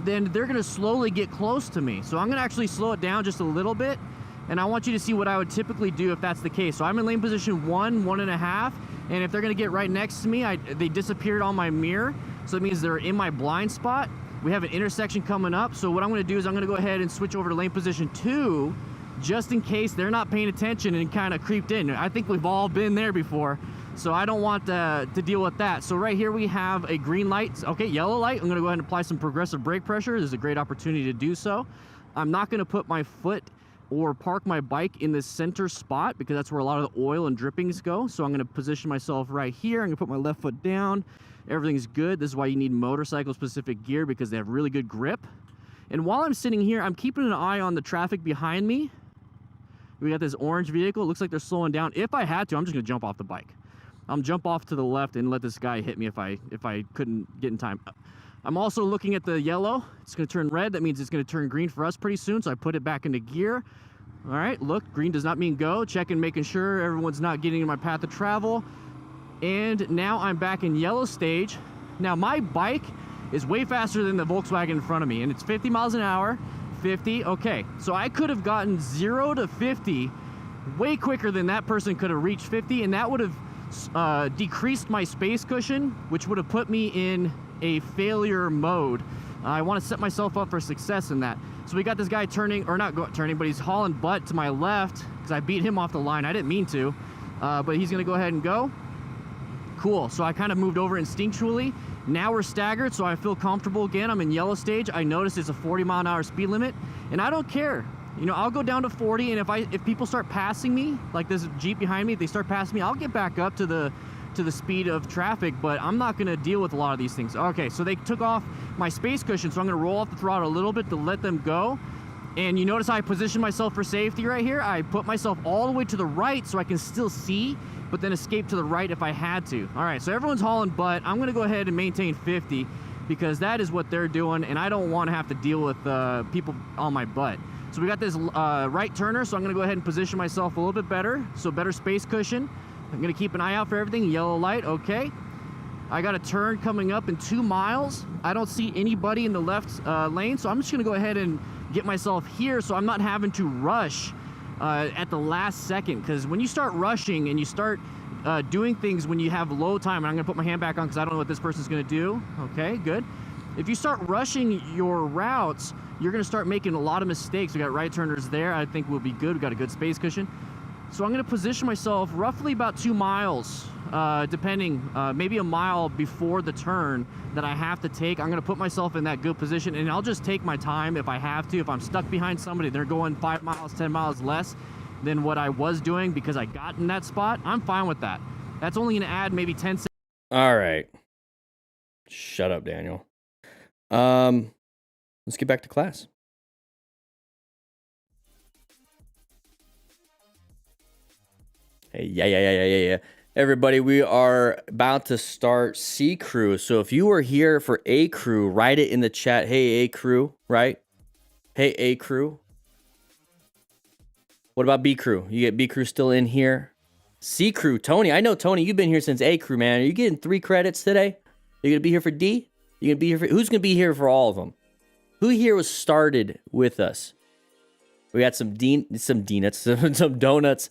then they're gonna slowly get close to me. So I'm gonna actually slow it down just a little bit, and I want you to see what I would typically do if that's the case. So I'm in lane position 1, 1.5, and if they're gonna get right next to me, they disappeared on my mirror, so it means they're in my blind spot. We have an intersection coming up, so what I'm gonna do is I'm gonna go ahead and switch over to lane position 2, just in case they're not paying attention and kind of creeped in. I think we've all been there before, so I don't want to deal with that. So right here we have a green light. Okay, yellow light. I'm gonna go ahead and apply some progressive brake pressure. This is a great opportunity to do so. I'm not gonna put my foot or park my bike in this center spot because that's where a lot of the oil and drippings go. So I'm gonna position myself right here. I'm gonna put my left foot down. Everything's good. This is why you need motorcycle specific gear, because they have really good grip. And while I'm sitting here, I'm keeping an eye on the traffic behind me. We got this orange vehicle. It looks like they're slowing down. If I had to, I'm just gonna jump off the bike. I'm jump off to the left and let this guy hit me if I couldn't get in time. I'm also looking at the yellow. It's gonna turn red. That means it's gonna turn green for us pretty soon, so I put it back into gear. All right, look, green does not mean go. Checking, making sure everyone's not getting in my path of travel. And now I'm back in yellow stage. Now my bike is way faster than the Volkswagen in front of me, and it's 50 miles an hour, 50, okay. So I could have gotten 0 to 50 way quicker than that person could have reached 50, and that would have decreased my space cushion, which would have put me in a failure mode. I want to set myself up for success in that. So we got this guy turning, or not turning, but he's hauling butt to my left because I beat him off the line. I didn't mean to, but he's gonna go ahead and go. Cool, so I kind of moved over instinctually. Now we're staggered, so I feel comfortable again. I'm in yellow stage. I notice it's a 40-mile-an-hour speed limit, and I don't care. You know, I'll go down to 40, and if people start passing me, like this Jeep behind me, if they start passing me, I'll get back up to the speed of traffic, but I'm not gonna deal with a lot of these things. Okay, so they took off my space cushion, so I'm gonna roll off the throttle a little bit to let them go. And you notice I position myself for safety right here. I put myself all the way to the right so I can still see, but then escape to the right if I had to. All right, so everyone's hauling butt. I'm gonna go ahead and maintain 50 because that is what they're doing, and I don't want to have to deal with people on my butt. So we got this right turner, so I'm gonna go ahead and position myself a little bit better, so better space cushion. I'm gonna keep an eye out for everything. Yellow light, okay. I got a turn coming up in 2 miles. I don't see anybody in the left lane, so I'm just gonna go ahead and get myself here so I'm not having to rush at the last second, because when you start rushing and you start doing things when you have low time, and I'm gonna put my hand back on because I don't know what this person's gonna do. Okay, good. If you start rushing your routes, you're gonna start making a lot of mistakes. We got right turners there. I think we'll be good. We got a good space cushion. So I'm gonna position myself roughly about 2 miles, depending, maybe a mile before the turn that I have to take. I'm gonna put myself in that good position, and I'll just take my time if I have to. If I'm stuck behind somebody, they're going 5 miles, 10 miles less than what I was doing because I got in that spot, I'm fine with that. That's only gonna add maybe 10 seconds. All right. Shut up, Daniel. Let's get back to class. Hey, yeah. Everybody, we are about to start C crew. So if you are here for A crew, write it in the chat. Hey, A crew, right? Hey, A crew. What about B crew? You get B crew still in here? C crew, Tony. I know, Tony, you've been here since A crew, man. Are you getting 3 credits today? You gonna be here for D? You gonna be here for, who's gonna be here for all of them? Who here was started with us? We got some donuts.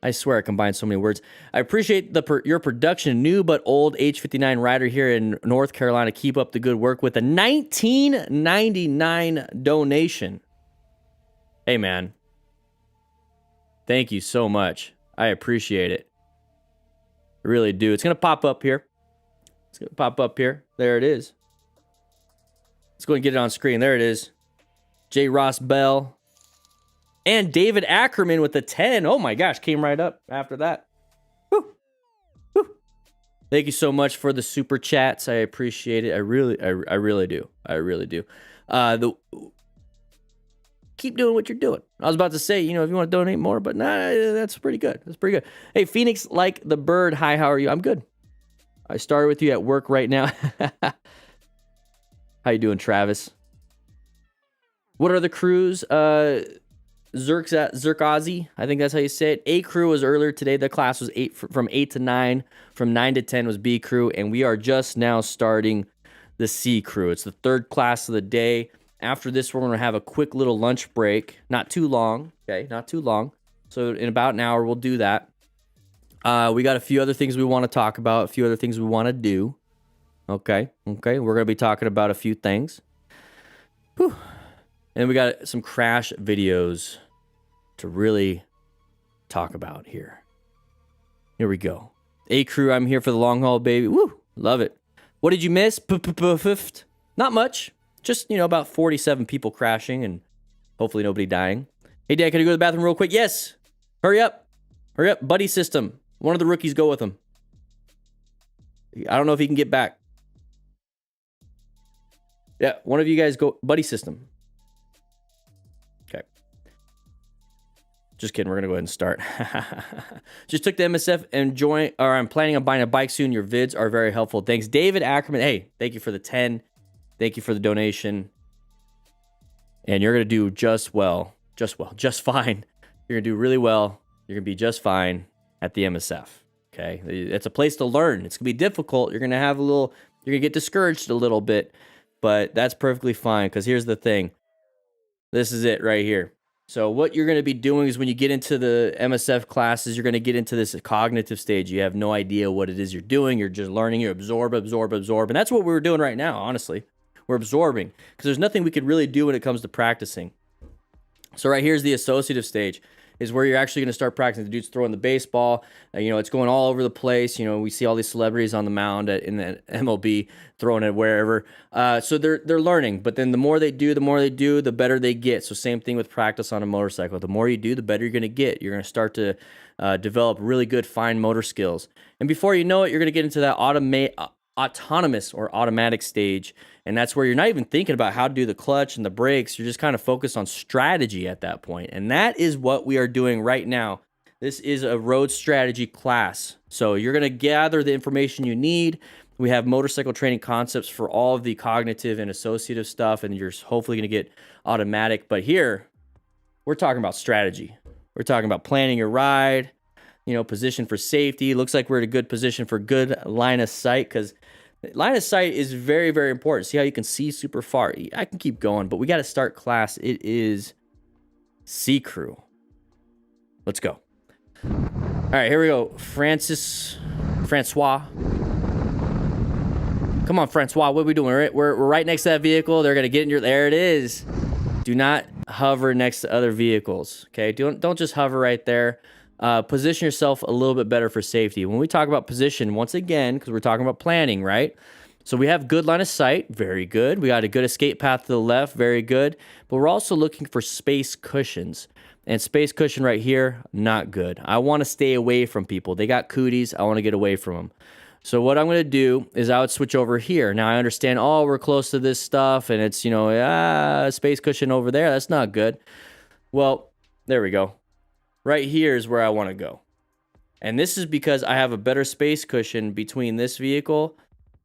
I swear I combined so many words. I appreciate your production. New but old age 59 rider here in North Carolina. Keep up the good work with a $19.99 donation. Hey, man. Thank you so much. I appreciate it. I really do. It's going to pop up here. It's going to pop up here. There it is. Let's go and get it on screen. There it is. J. Ross Bell. And David Ackerman with the 10. Oh my gosh, came right up after that. Woo. Woo. Thank you so much for the super chats. I appreciate it. I really do. I really do. Keep doing what you're doing. I was about to say, if you want to donate more, but nah, that's pretty good. That's pretty good. Hey, Phoenix, like the bird. Hi, how are you? I'm good. I started with you at work right now. How you doing, Travis? What are the crews? Zerkazi, I think that's how you say it. A crew was earlier today. The class was from 8 to 9. From 9 to 10 was B crew. And we are just now starting the C crew. It's the third class of the day. After this, we're going to have a quick little lunch break. Not too long. Okay, not too long. So in about an hour, we'll do that. We got a few other things we want to talk about. A few other things we want to do. Okay. We're going to be talking about a few things. Whew. And we got some crash videos to really talk about here. Here we go. A crew, I'm here for the long haul, baby. Woo, love it. What did you miss? Not much. Just, about 47 people crashing and hopefully nobody dying. Hey, Dad, can you go to the bathroom real quick? Yes. Hurry up. Hurry up. Buddy system. One of the rookies go with him. I don't know if he can get back. Yeah, one of you guys go. Buddy system. Just kidding. We're going to go ahead and start. Just took the MSF and I'm planning on buying a bike soon. Your vids are very helpful. Thanks, David Ackerman. Hey, thank you for the 10. Thank you for the donation. And you're going to do just fine. You're going to do really well. You're going to be just fine at the MSF. Okay. It's a place to learn. It's going to be difficult. You're going to get discouraged a little bit, but that's perfectly fine. Because here's the thing. This is it right here. So what you're going to be doing is when you get into the MSF classes, you're going to get into this cognitive stage. You have no idea what it is you're doing. You're just learning. You absorb. And that's what we're doing right now, honestly. We're absorbing because there's nothing we could really do when it comes to practicing. So right here's the associative stage is where you're actually going to start practicing. The dude's throwing the baseball. It's going all over the place. We see all these celebrities on the mound in the MLB throwing it wherever. So they're learning. But then the more they do, the better they get. So same thing with practice on a motorcycle. The more you do, the better you're going to get. You're going to start to develop really good fine motor skills. And before you know it, you're going to get into that autonomous or automatic stage. And that's where you're not even thinking about how to do the clutch and the brakes. You're just kind of focused on strategy at that point. And that is what we are doing right now. This is a road strategy class. So you're going to gather the information you need. We have motorcycle training concepts for all of the cognitive and associative stuff. And you're hopefully going to get automatic. But here, we're talking about strategy. We're talking about planning your ride, position for safety. Looks like we're in a good position for good line of sight because line of sight is very, very important. See how you can see super far? I can keep going, but we got to start class. It is C crew. Let's go. All right, here we go. Francois. Come on, Francois. What are we doing? We're right next to that vehicle. They're going to get in there it is. Do not hover next to other vehicles. Okay, don't just hover right there. Position yourself a little bit better for safety. When we talk about position, once again, because we're talking about planning, right? So we have good line of sight, very good. We got a good escape path to the left, very good. But we're also looking for space cushions. And space cushion right here, not good. I want to stay away from people. They got cooties. I want to get away from them. So what I'm going to do is I would switch over here. Now I understand, we're close to this stuff and it's, space cushion over there. That's not good. Well, there we go. Right here is where I want to go. And this is because I have a better space cushion between this vehicle.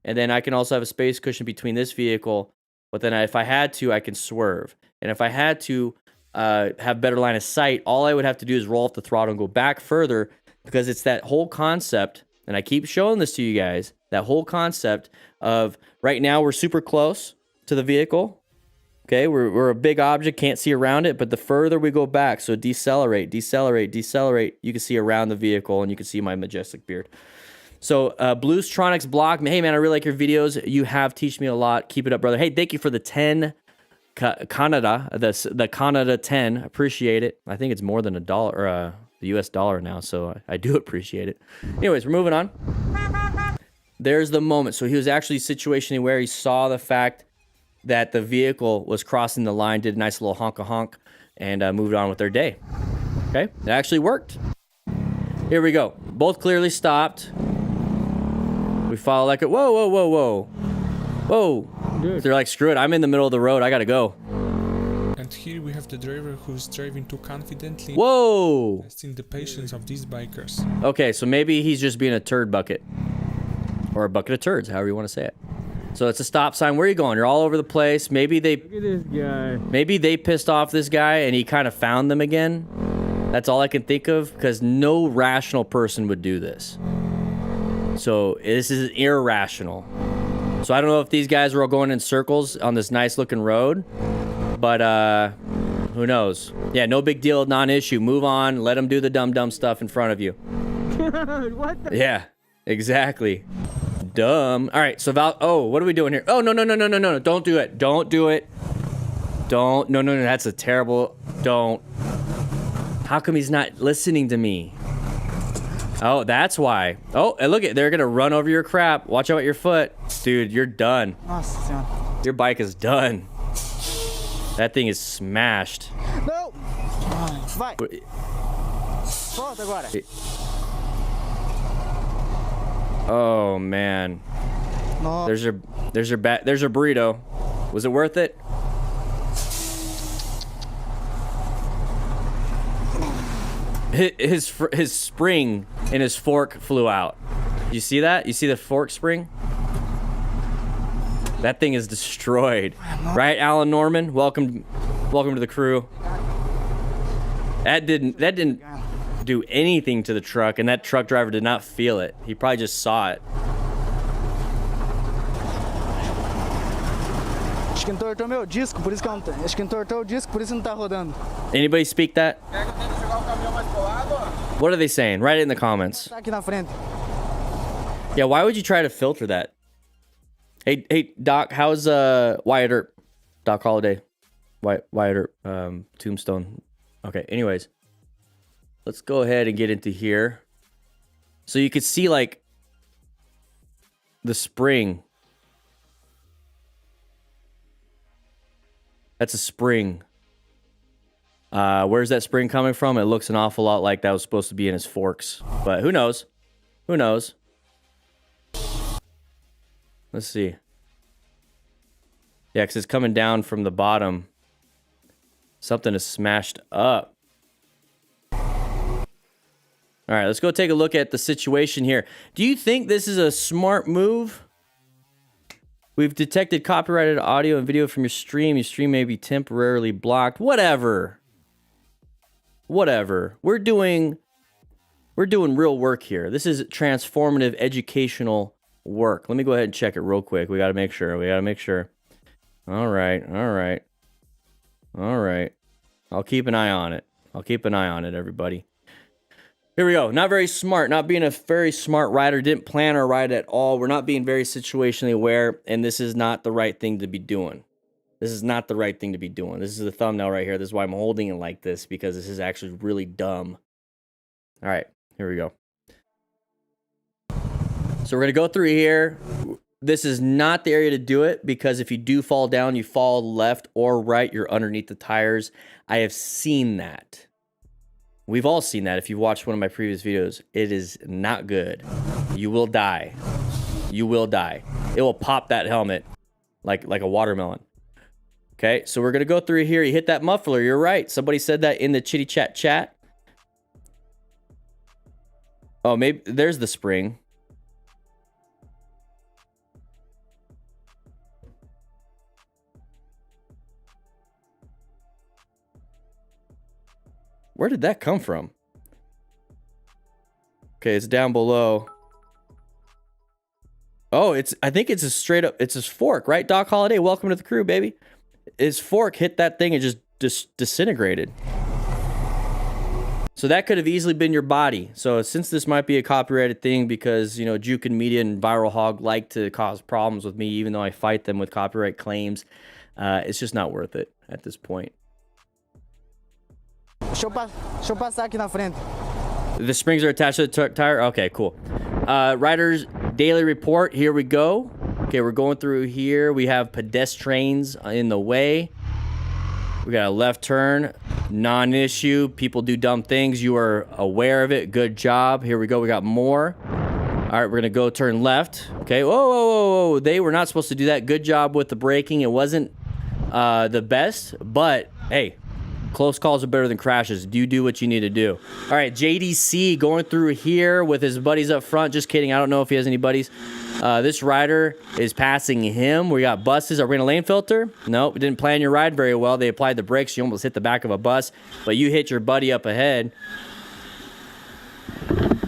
And then I can also have a space cushion between this vehicle. But then if I had to, I can swerve. And if I had to have better line of sight, all I would have to do is roll off the throttle and go back further. Because it's that whole concept, and I keep showing this to you guys, that whole concept of right now we're super close to the vehicle. Okay, we're a big object, can't see around it, but the further we go back, so decelerate, decelerate, decelerate, you can see around the vehicle and you can see my majestic beard. So Bluestronics block, hey man, I really like your videos. You have teach me a lot. Keep it up, brother. Hey, thank you for the 10 Canada, the Canada 10. Appreciate it. I think it's more than $1 or the US dollar now, so I do appreciate it. Anyways, we're moving on. There's the moment. So he was actually situationally aware. He saw the fact that the vehicle was crossing the line, did a nice little honk-a-honk, and moved on with their day. Okay, it actually worked. Here we go. Both clearly stopped. We follow like a whoa, whoa, whoa, whoa. Whoa. Dude. They're like, screw it, I'm in the middle of the road, I gotta go. And here we have the driver who's driving too confidently. Whoa! Testing the patience of these bikers. Okay, so maybe he's just being a turd bucket. Or a bucket of turds, however you want to say it. So it's a stop sign. Where are you going? You're all over the place. Maybe they... Look at this guy. Maybe they pissed off this guy and he kind of found them again. That's all I can think of, because no rational person would do this. So this is irrational. So I don't know if these guys are all going in circles on this nice looking road, but who knows? Yeah, no big deal, non-issue. Move on. Let them do the dumb stuff in front of you. What the? Yeah, exactly. Dumb. All right, so oh, what are we doing here? Oh, no, don't do it. Don't do it. No, that's a terrible, don't. How come he's not listening to me? Oh, that's why. Oh, and look, they're gonna run over your crap. Watch out with your foot. Dude, you're done. Your bike is done. That thing is smashed. No! Vai! Volta agora. Oh man. No. There's your burrito. Was it worth it? His spring and his fork flew out. You see that? You see the fork spring? That thing is destroyed. Right, Alan Norman? Welcome to the crew. That didn't do anything to the truck, and that truck driver did not feel it. He probably just saw it. Acho que entortou meu disco, por isso que eu não tô. Acho que entortou o disco, por isso não tá rodando. Anybody speak that? What are they saying? Write it in the comments. Tá aqui na frente. Yeah, why would you try to filter that? Hey, Doc, how's Wyatt Earp? Doc Holliday. Wyatt Earp, Tombstone. Okay, anyways. Let's go ahead and get into here. So you could see, like, the spring. That's a spring. Where's that spring coming from? It looks an awful lot like that was supposed to be in his forks. But who knows? Who knows? Let's see. Yeah, because it's coming down from the bottom. Something is smashed up. All right, let's go take a look at the situation here. Do you think this is a smart move? We've detected copyrighted audio and video from your stream. Your stream may be temporarily blocked. Whatever. We're doing real work here. This is transformative educational work. Let me go ahead and check it real quick. We got to make sure. All right. I'll keep an eye on it, everybody. Here we go. Not very smart. Not being a very smart rider. Didn't plan our ride at all. We're not being very situationally aware, and this is not the right thing to be doing. This is the thumbnail right here. This is why I'm holding it like this, because this is actually really dumb. All right, here we go. So we're going to go through here. This is not the area to do it, because if you do fall down, you fall left or right, you're underneath the tires. I have seen that. We've all seen that. If you've watched one of my previous videos, it is not good. You will die. It will pop that helmet like a watermelon. Okay, so we're going to go through here. You hit that muffler. You're right. Somebody said that in the chitty chat. Oh, maybe there's the spring. Where did that come from? Okay, it's down below. Oh, I think it's a straight up, it's a fork, right? Doc Holiday, welcome to the crew, baby. his fork hit that thing and just disintegrated. So that could have easily been your body. So since this might be a copyrighted thing because, you know, Juke and Media and Viral Hog like to cause problems with me, even though I fight them with copyright claims, it's just not worth it at this point. Deixa eu passar aqui na frente. The springs are attached to the tire? Okay, cool. Riders daily report. Here we go. Okay, we're going through here. We have pedestrians in the way. We got a left turn. Non-issue. People do dumb things. You are aware of it. Good job. Here we go. We got more. All right, we're going to go turn left. Okay. Whoa, whoa, whoa, whoa. They were not supposed to do that. Good job with the braking. It wasn't the best, but hey, close calls are better than crashes. You do what you need to do. All right, JDC going through here with his buddies up front. Just kidding. I don't know if he has any buddies. This rider is passing him. We got buses. Are we in a lane filter? Nope. Didn't plan your ride very well. They applied the brakes. You almost hit the back of a bus, but you hit your buddy up ahead.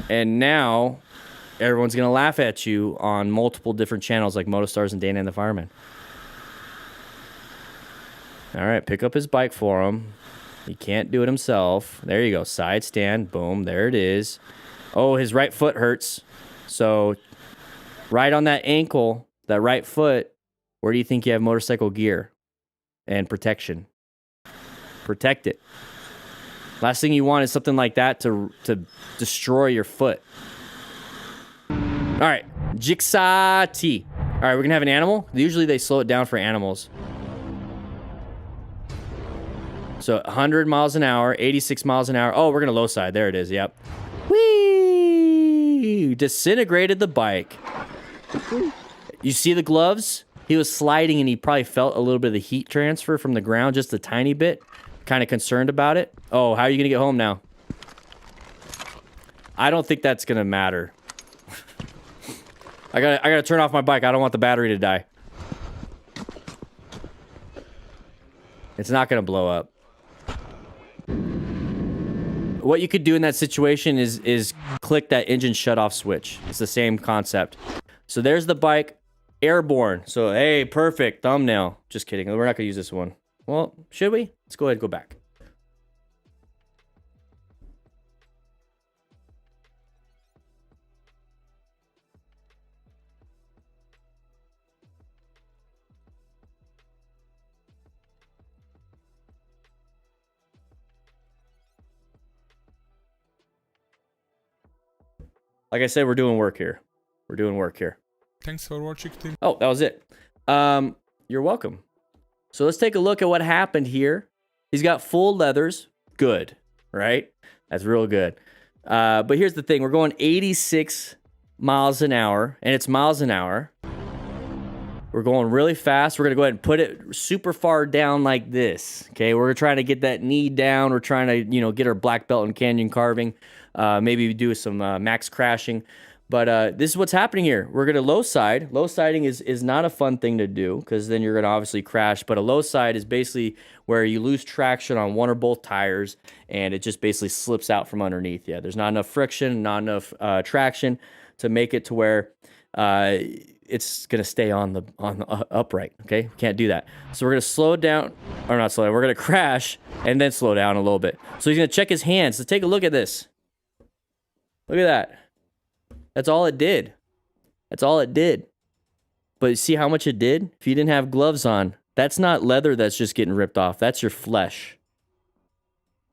And now everyone's going to laugh at you on multiple different channels like MotoStars and Dan and the Fireman. All right, pick up his bike for him. He can't do it himself. There you go. Side stand. Boom. There it is. Oh, his right foot hurts. So right on that ankle, that right foot, where do you think you have motorcycle gear and protection? Protect it. Last thing you want is something like that to destroy your foot. All right, Jigsaw T. All right, we're going to have an animal. Usually they slow it down for animals. So 100 miles an hour, 86 miles an hour. Oh, we're going to low side. There it is. Yep. Whee! Disintegrated the bike. You see the gloves? He was sliding and he probably felt a little bit of the heat transfer from the ground, just a tiny bit. Kind of concerned about it. Oh, how are you going to get home now? I don't think that's going to matter. I gotta turn off my bike. I don't want the battery to die. It's not going to blow up. What you could do in that situation is click that engine shut-off switch. It's the same concept. So there's the bike, airborne. So, hey, perfect, thumbnail. Just kidding. We're not going to use this one. Well, should we? Let's go ahead and go back. Like I said, we're doing work here. We're doing work here. Thanks for watching, team. Oh, that was it. You're welcome. So let's take a look at what happened here. He's got full leathers. Good, right? That's real good. But here's the thing. We're going 86 miles an hour, and it's miles an hour. We're going really fast. We're going to go ahead and put it super far down like this. Okay, we're trying to get that knee down. We're trying to, you know, get our black belt in canyon carving. Maybe do some max crashing. But this is what's happening here. We're going to low side. Low siding is not a fun thing to do because then you're going to obviously crash. But a low side is basically where you lose traction on one or both tires and it just basically slips out from underneath you. There's not enough friction, not enough traction to make it to where it's going to stay on the upright. Okay, can't do that. So we're going to slow down, or not slow down. We're going to crash and then slow down a little bit. So he's going to check his hands. So take a look at this. Look at that. That's all it did. That's all it did. But see how much it did? If you didn't have gloves on, that's not leather that's just getting ripped off. That's your flesh.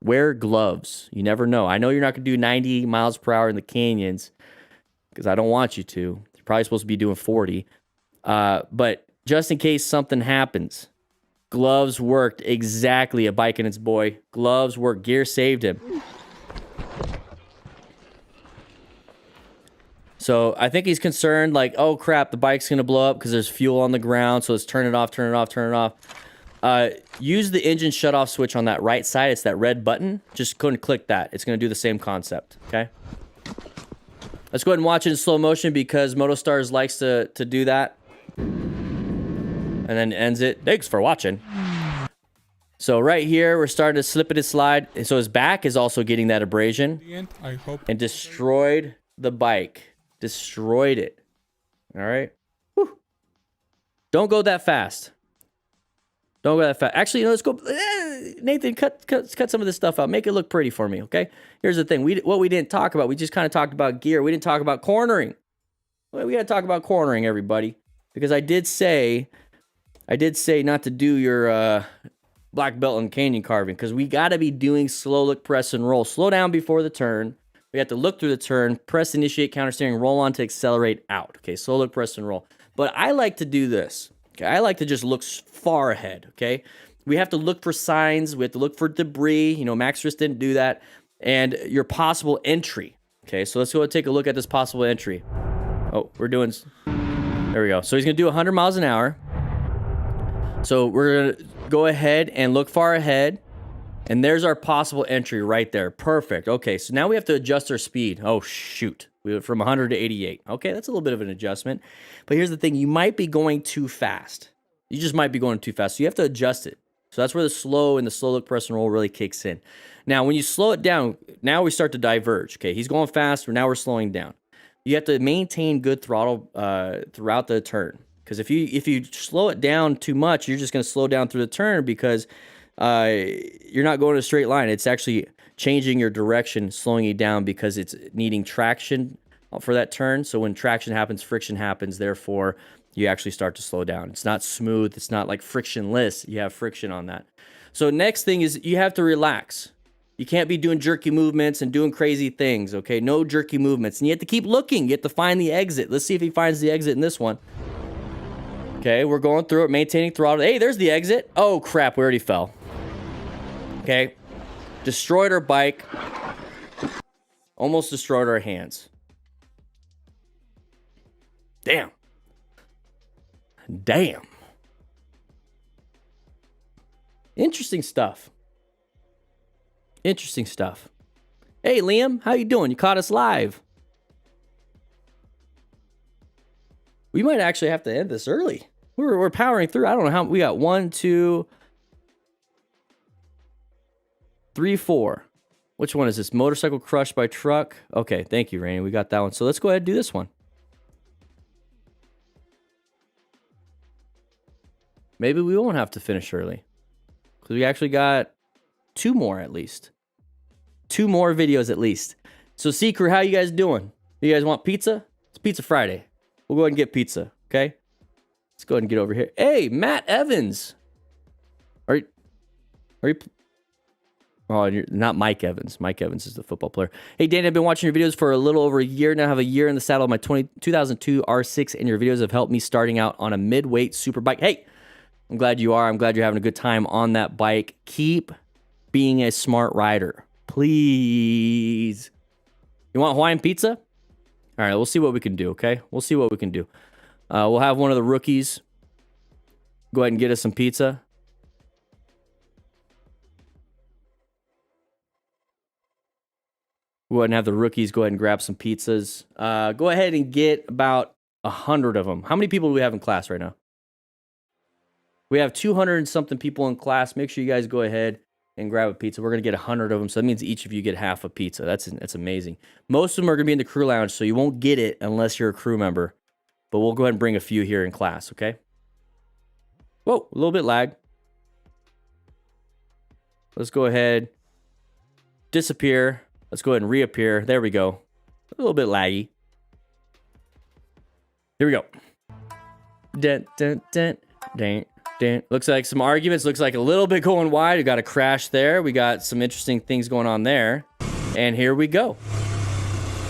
Wear gloves. You never know. I know you're not going to do 90 miles per hour in the canyons because I don't want you to. You're probably supposed to be doing 40. But just in case something happens, gloves worked exactly. A bike and its boy. Gloves worked. Gear saved him. So I think he's concerned like, oh crap, the bike's going to blow up because there's fuel on the ground. So let's turn it off, turn it off, turn it off. Use the engine shut off switch on that right side. It's that red button. Just go and click that. It's going to do the same concept. Okay. Let's go ahead and watch it in slow motion because MotoStars likes to do that. And then ends it. Thanks for watching. So right here, we're starting to slip it and slide. And so his back is also getting that abrasion and destroyed the bike. Destroyed it. All right. Whew. Don't go that fast. Don't go that fast. Actually, let's go. Nathan, cut some of this stuff out. Make it look pretty for me, okay? Here's the thing. What we didn't talk about, we just kind of talked about gear. We didn't talk about cornering. Well, we got to talk about cornering, everybody. Because I did say not to do your black belt and canyon carving. Because we got to be doing slow look, press, and roll. Slow down before the turn. We have to look through the turn, press, initiate, counter steering, roll on to accelerate out. Okay, slow look, press, and roll. But I like to do this. Okay, I like to just look far ahead, okay? We have to look for signs. We have to look for debris. You know, Max just didn't do that. And your possible entry. Okay, so let's go and take a look at this possible entry. Oh, we're doing... There we go. So he's going to do 100 miles an hour. So we're going to go ahead and look far ahead. And there's our possible entry right there. Perfect. Okay, so now we have to adjust our speed. Oh, shoot. We went from 100 to 88. Okay, that's a little bit of an adjustment. But here's the thing. You might be going too fast. You just might be going too fast. So you have to adjust it. So that's where the slow and the slow look, press, and roll really kicks in. Now, when you slow it down, now we start to diverge. Okay, he's going fast. Now we're slowing down. You have to maintain good throttle throughout the turn. Because if you slow it down too much, you're just going to slow down through the turn because you're not going in a straight line. It's actually changing your direction, slowing you down because it's needing traction for that turn. So when traction happens, friction happens. Therefore, you actually start to slow down. It's not smooth. It's not like frictionless. You have friction on that. So next thing is you have to relax. You can't be doing jerky movements and doing crazy things, okay? No jerky movements. And you have to keep looking. You have to find the exit. Let's see if he finds the exit in this one. Okay, we're going through it, maintaining throttle. Hey, there's the exit. Oh, crap, we already fell. Okay. Destroyed our bike. Almost destroyed our hands. Damn. Damn. Interesting stuff. Interesting stuff. Hey, Liam, how you doing? You caught us live. We might actually have to end this early. We're powering through. I don't know how. We got 1, 2, 3, 4. Which one is this? Motorcycle crushed by truck. Okay, thank you, Rainy. We got that one. So let's go ahead and do this one. Maybe we won't have to finish early. Because we actually got 2 more at least. 2 more videos at least. So, C-Crew, how you guys doing? You guys want pizza? It's Pizza Friday. We'll go ahead and get pizza, okay? Let's go ahead and get over here. Hey, Matt Evans. Are you... Oh, you're not Mike Evans. Mike Evans is the football player. Hey, Dan, I've been watching your videos for a little over a year now. I have a year in the saddle of my 2002 R6, and your videos have helped me starting out on a mid-weight super bike. Hey, I'm glad you are. I'm glad you're having a good time on that bike. Keep being a smart rider. Please. You want Hawaiian pizza? All right, we'll see what we can do, okay? We'll see what we can do. We'll have one of the rookies go ahead and get us some pizza. Go ahead and have the rookies go ahead and grab some pizzas. Go ahead and get about 100 of them. How many people do we have in class right now? We have 200 and something people in class. Make sure you guys go ahead and grab a pizza. We're going to get 100 of them, so that means each of you get half a pizza. That's amazing. Most of them are going to be in the crew lounge, so you won't get it unless you're a crew member. But we'll go ahead and bring a few here in class, okay? Whoa, a little bit lag. Let's go ahead. Disappear. Let's go ahead and reappear. There we go. A little bit laggy. Here we go. Dun, dun, dun, dun, dun. Looks like some arguments. Looks like a little bit going wide. We got a crash there. We got some interesting things going on there. And here we go.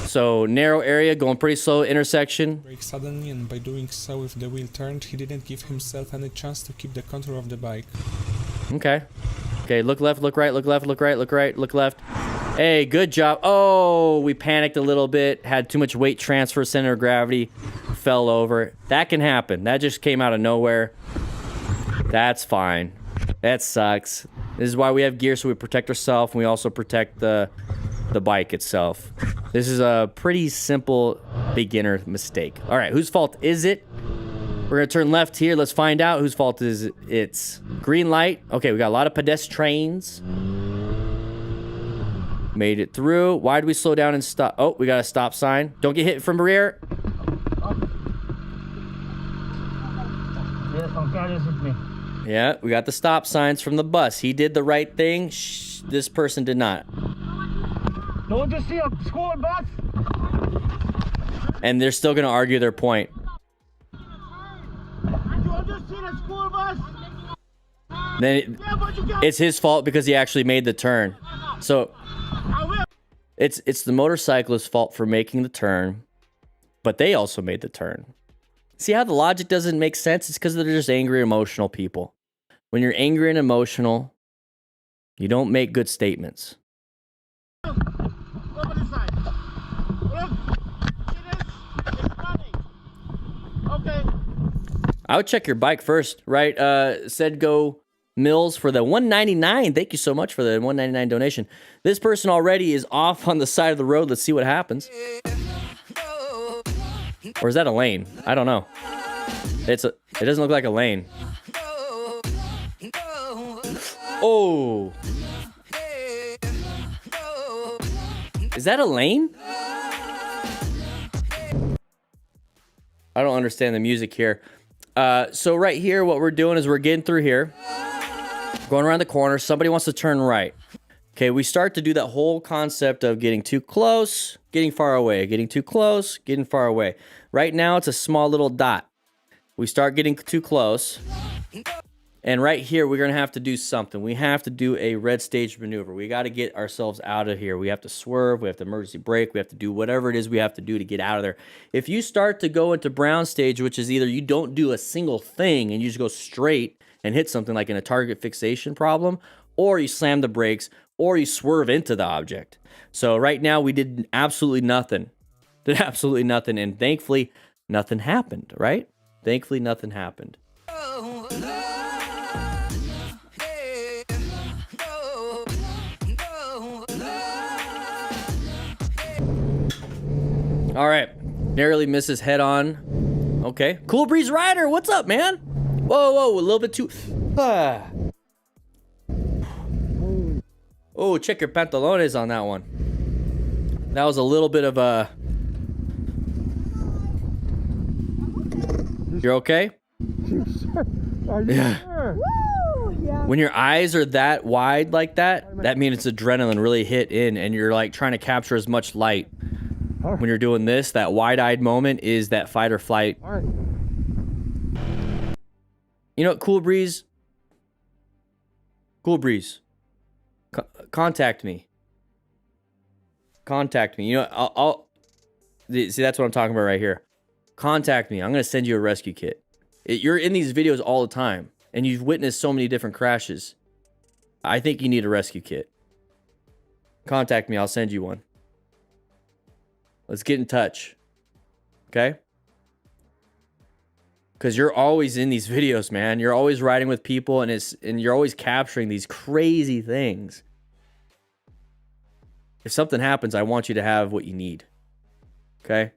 So narrow area, going pretty slow, intersection. Brake suddenly, and by doing so with the wheel turned, he didn't give himself any chance to keep the control of the bike. Okay. Okay, look left, look right, look left, look right, look right, look left. Hey, good job. Oh, we panicked a little bit, had too much weight transfer, center of gravity, fell over. That can happen. That just came out of nowhere. That's fine. That sucks. This is why we have gear, so we protect ourselves, and we also protect the bike itself. This is a pretty simple beginner mistake. All right, whose fault is it? We're going to turn left here. Let's find out whose fault is it. It's green light. Okay, we got a lot of pedestrians. Made it through. Why did we slow down and stop? Oh, we got a stop sign. Don't get hit from rear. Yeah, we got the stop signs from the bus. He did the right thing. This person did not. Don't you see a school bus? And they're still going to argue their point. Don't you see the school bus? Then it's his fault because he actually made the turn. So it's the motorcyclist's fault for making the turn, but they also made the turn. See how the logic doesn't make sense? It's because they're just angry, emotional people. When you're angry and emotional, you don't make good statements. Okay. I would check your bike first, right? Said go Mills for the $1.99. Thank you so much for the $1.99 donation. This person already is off on the side of the road. Let's see what happens. Or is that a lane? I don't know. It doesn't look like a lane. Oh. Is that a lane? I don't understand the music here. So right here, what we're doing is we're getting through here. Going around the corner. Somebody wants to turn right. Okay, we start to do that whole concept of getting too close, getting far away, getting too close, getting far away. Right now, it's a small little dot. We start getting too close. And right here, we're going to have to do something. We have to do a red stage maneuver. We got to get ourselves out of here. We have to swerve. We have to emergency brake. We have to do whatever it is we have to do to get out of there. If you start to go into brown stage, which is either you don't do a single thing and you just go straight and hit something like in a target fixation problem, or you slam the brakes, or you swerve into the object. So right now, we did absolutely nothing. Did absolutely nothing. And thankfully, nothing happened, right? Thankfully, nothing happened. All right, narrowly misses head on. Okay, Cool Breeze Rider, what's up, man? Whoa, a little bit too. Oh, check your pantalones on that one. That was a little bit of a. You're okay? Are you sure? Woo! Yeah. When your eyes are that wide like that, that means it's adrenaline really hit in, and you're like trying to capture as much light. When you're doing this, that wide-eyed moment is that fight or flight. All right. You know what, Cool Breeze? Cool Breeze. Contact me. Contact me. You know, I'll see, that's what I'm talking about right here. Contact me. I'm going to send you a rescue kit. You're in these videos all the time, and you've witnessed so many different crashes. I think you need a rescue kit. Contact me. I'll send you one. Let's get in touch. Okay? Because you're always in these videos, man. You're always riding with people, and you're always capturing these crazy things. If something happens, I want you to have what you need. Okay?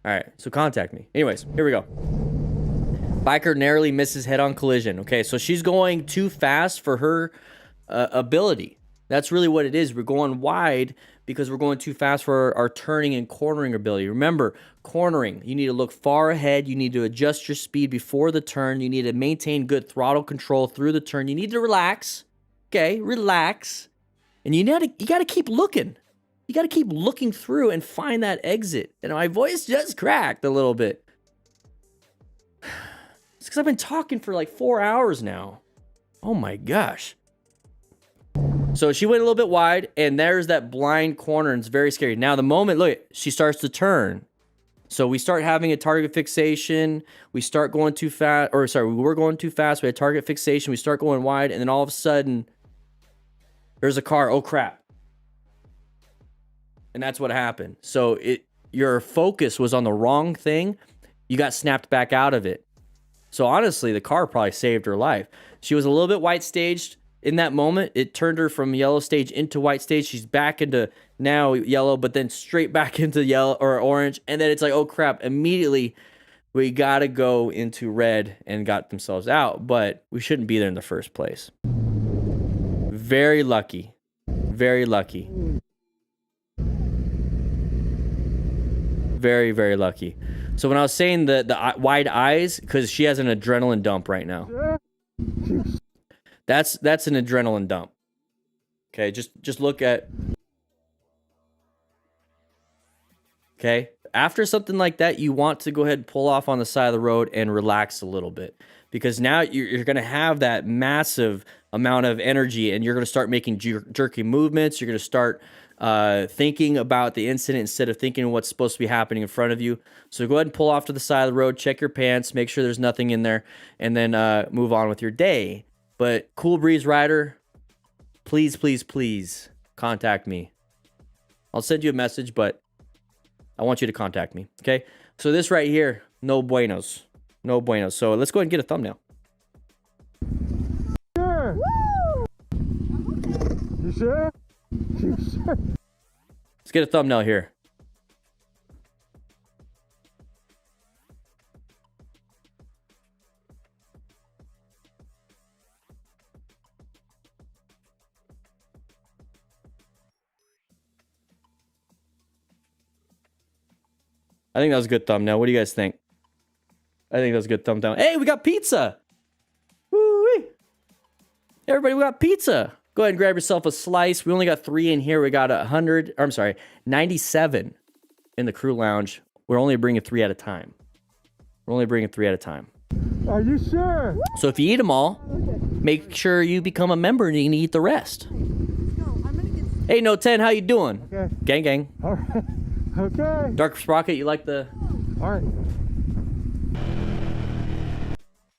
All right, so contact me. Anyways, here we go. Biker narrowly misses head-on collision. Okay, so she's going too fast for her ability. That's really what it is. We're going wide because we're going too fast for our turning and cornering ability. Remember, cornering, you need to look far ahead. You need to adjust your speed before the turn. You need to maintain good throttle control through the turn. You need to relax. Okay, relax. And you got to keep looking. You got to keep looking through and find that exit. And my voice just cracked a little bit. It's because I've been talking for like 4 hours now. Oh my gosh. So she went a little bit wide, and there's that blind corner, and it's very scary. Now, the moment, look, she starts to turn. So we start having a target fixation. We start going too fast, or sorry, we were going too fast. We had target fixation. We start going wide, and then all of a sudden, there's a car. Oh, crap. And that's what happened. So your focus was on the wrong thing. You got snapped back out of it. So honestly, the car probably saved her life. She was a little bit white staged. In that moment, it turned her from yellow stage into white stage. She's back into now yellow, but then straight back into yellow or orange. And then it's like, oh crap, immediately we got to go into red and got themselves out. But we shouldn't be there in the first place. Very lucky. Very lucky. Very, very lucky. So when I was saying the wide eyes, because she has an adrenaline dump right now. That's an adrenaline dump. Okay, just look at. Okay, after something like that, you want to go ahead and pull off on the side of the road and relax a little bit, because now you're going to have that massive amount of energy, and you're going to start making jerky movements. You're going to start thinking about the incident instead of thinking what's supposed to be happening in front of you. So go ahead and pull off to the side of the road, check your pants, make sure there's nothing in there, and then move on with your day. But Cool Breeze Rider, please, please, please contact me. I'll send you a message, but I want you to contact me, okay? So this right here, no buenos. No buenos. So let's go ahead and get a thumbnail. Sure. Woo! You sure? You sure? Let's get a thumbnail here. I think that was a good thumbnail. What do you guys think? I think that was a good thumbnail. Hey, we got pizza. Woo-wee. Everybody, we got pizza. Go ahead and grab yourself a slice. We only got 3 in here. We got 97 in the crew lounge. We're only bringing 3 at a time. We're only bringing 3 at a time. Are you sure? So if you eat them all, make sure you become a member and you can eat the rest. Hey, No 10, how you doing? Okay. Gang, gang. All right. Okay. Dark Sprocket, you like the... All right.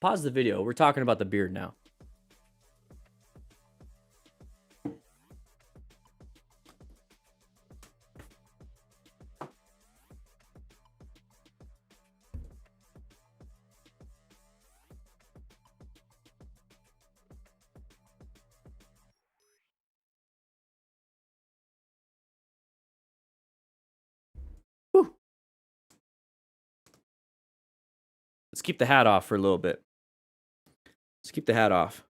Pause the video. We're talking about the beard now. Let's keep the hat off for a little bit. Let's keep the hat off.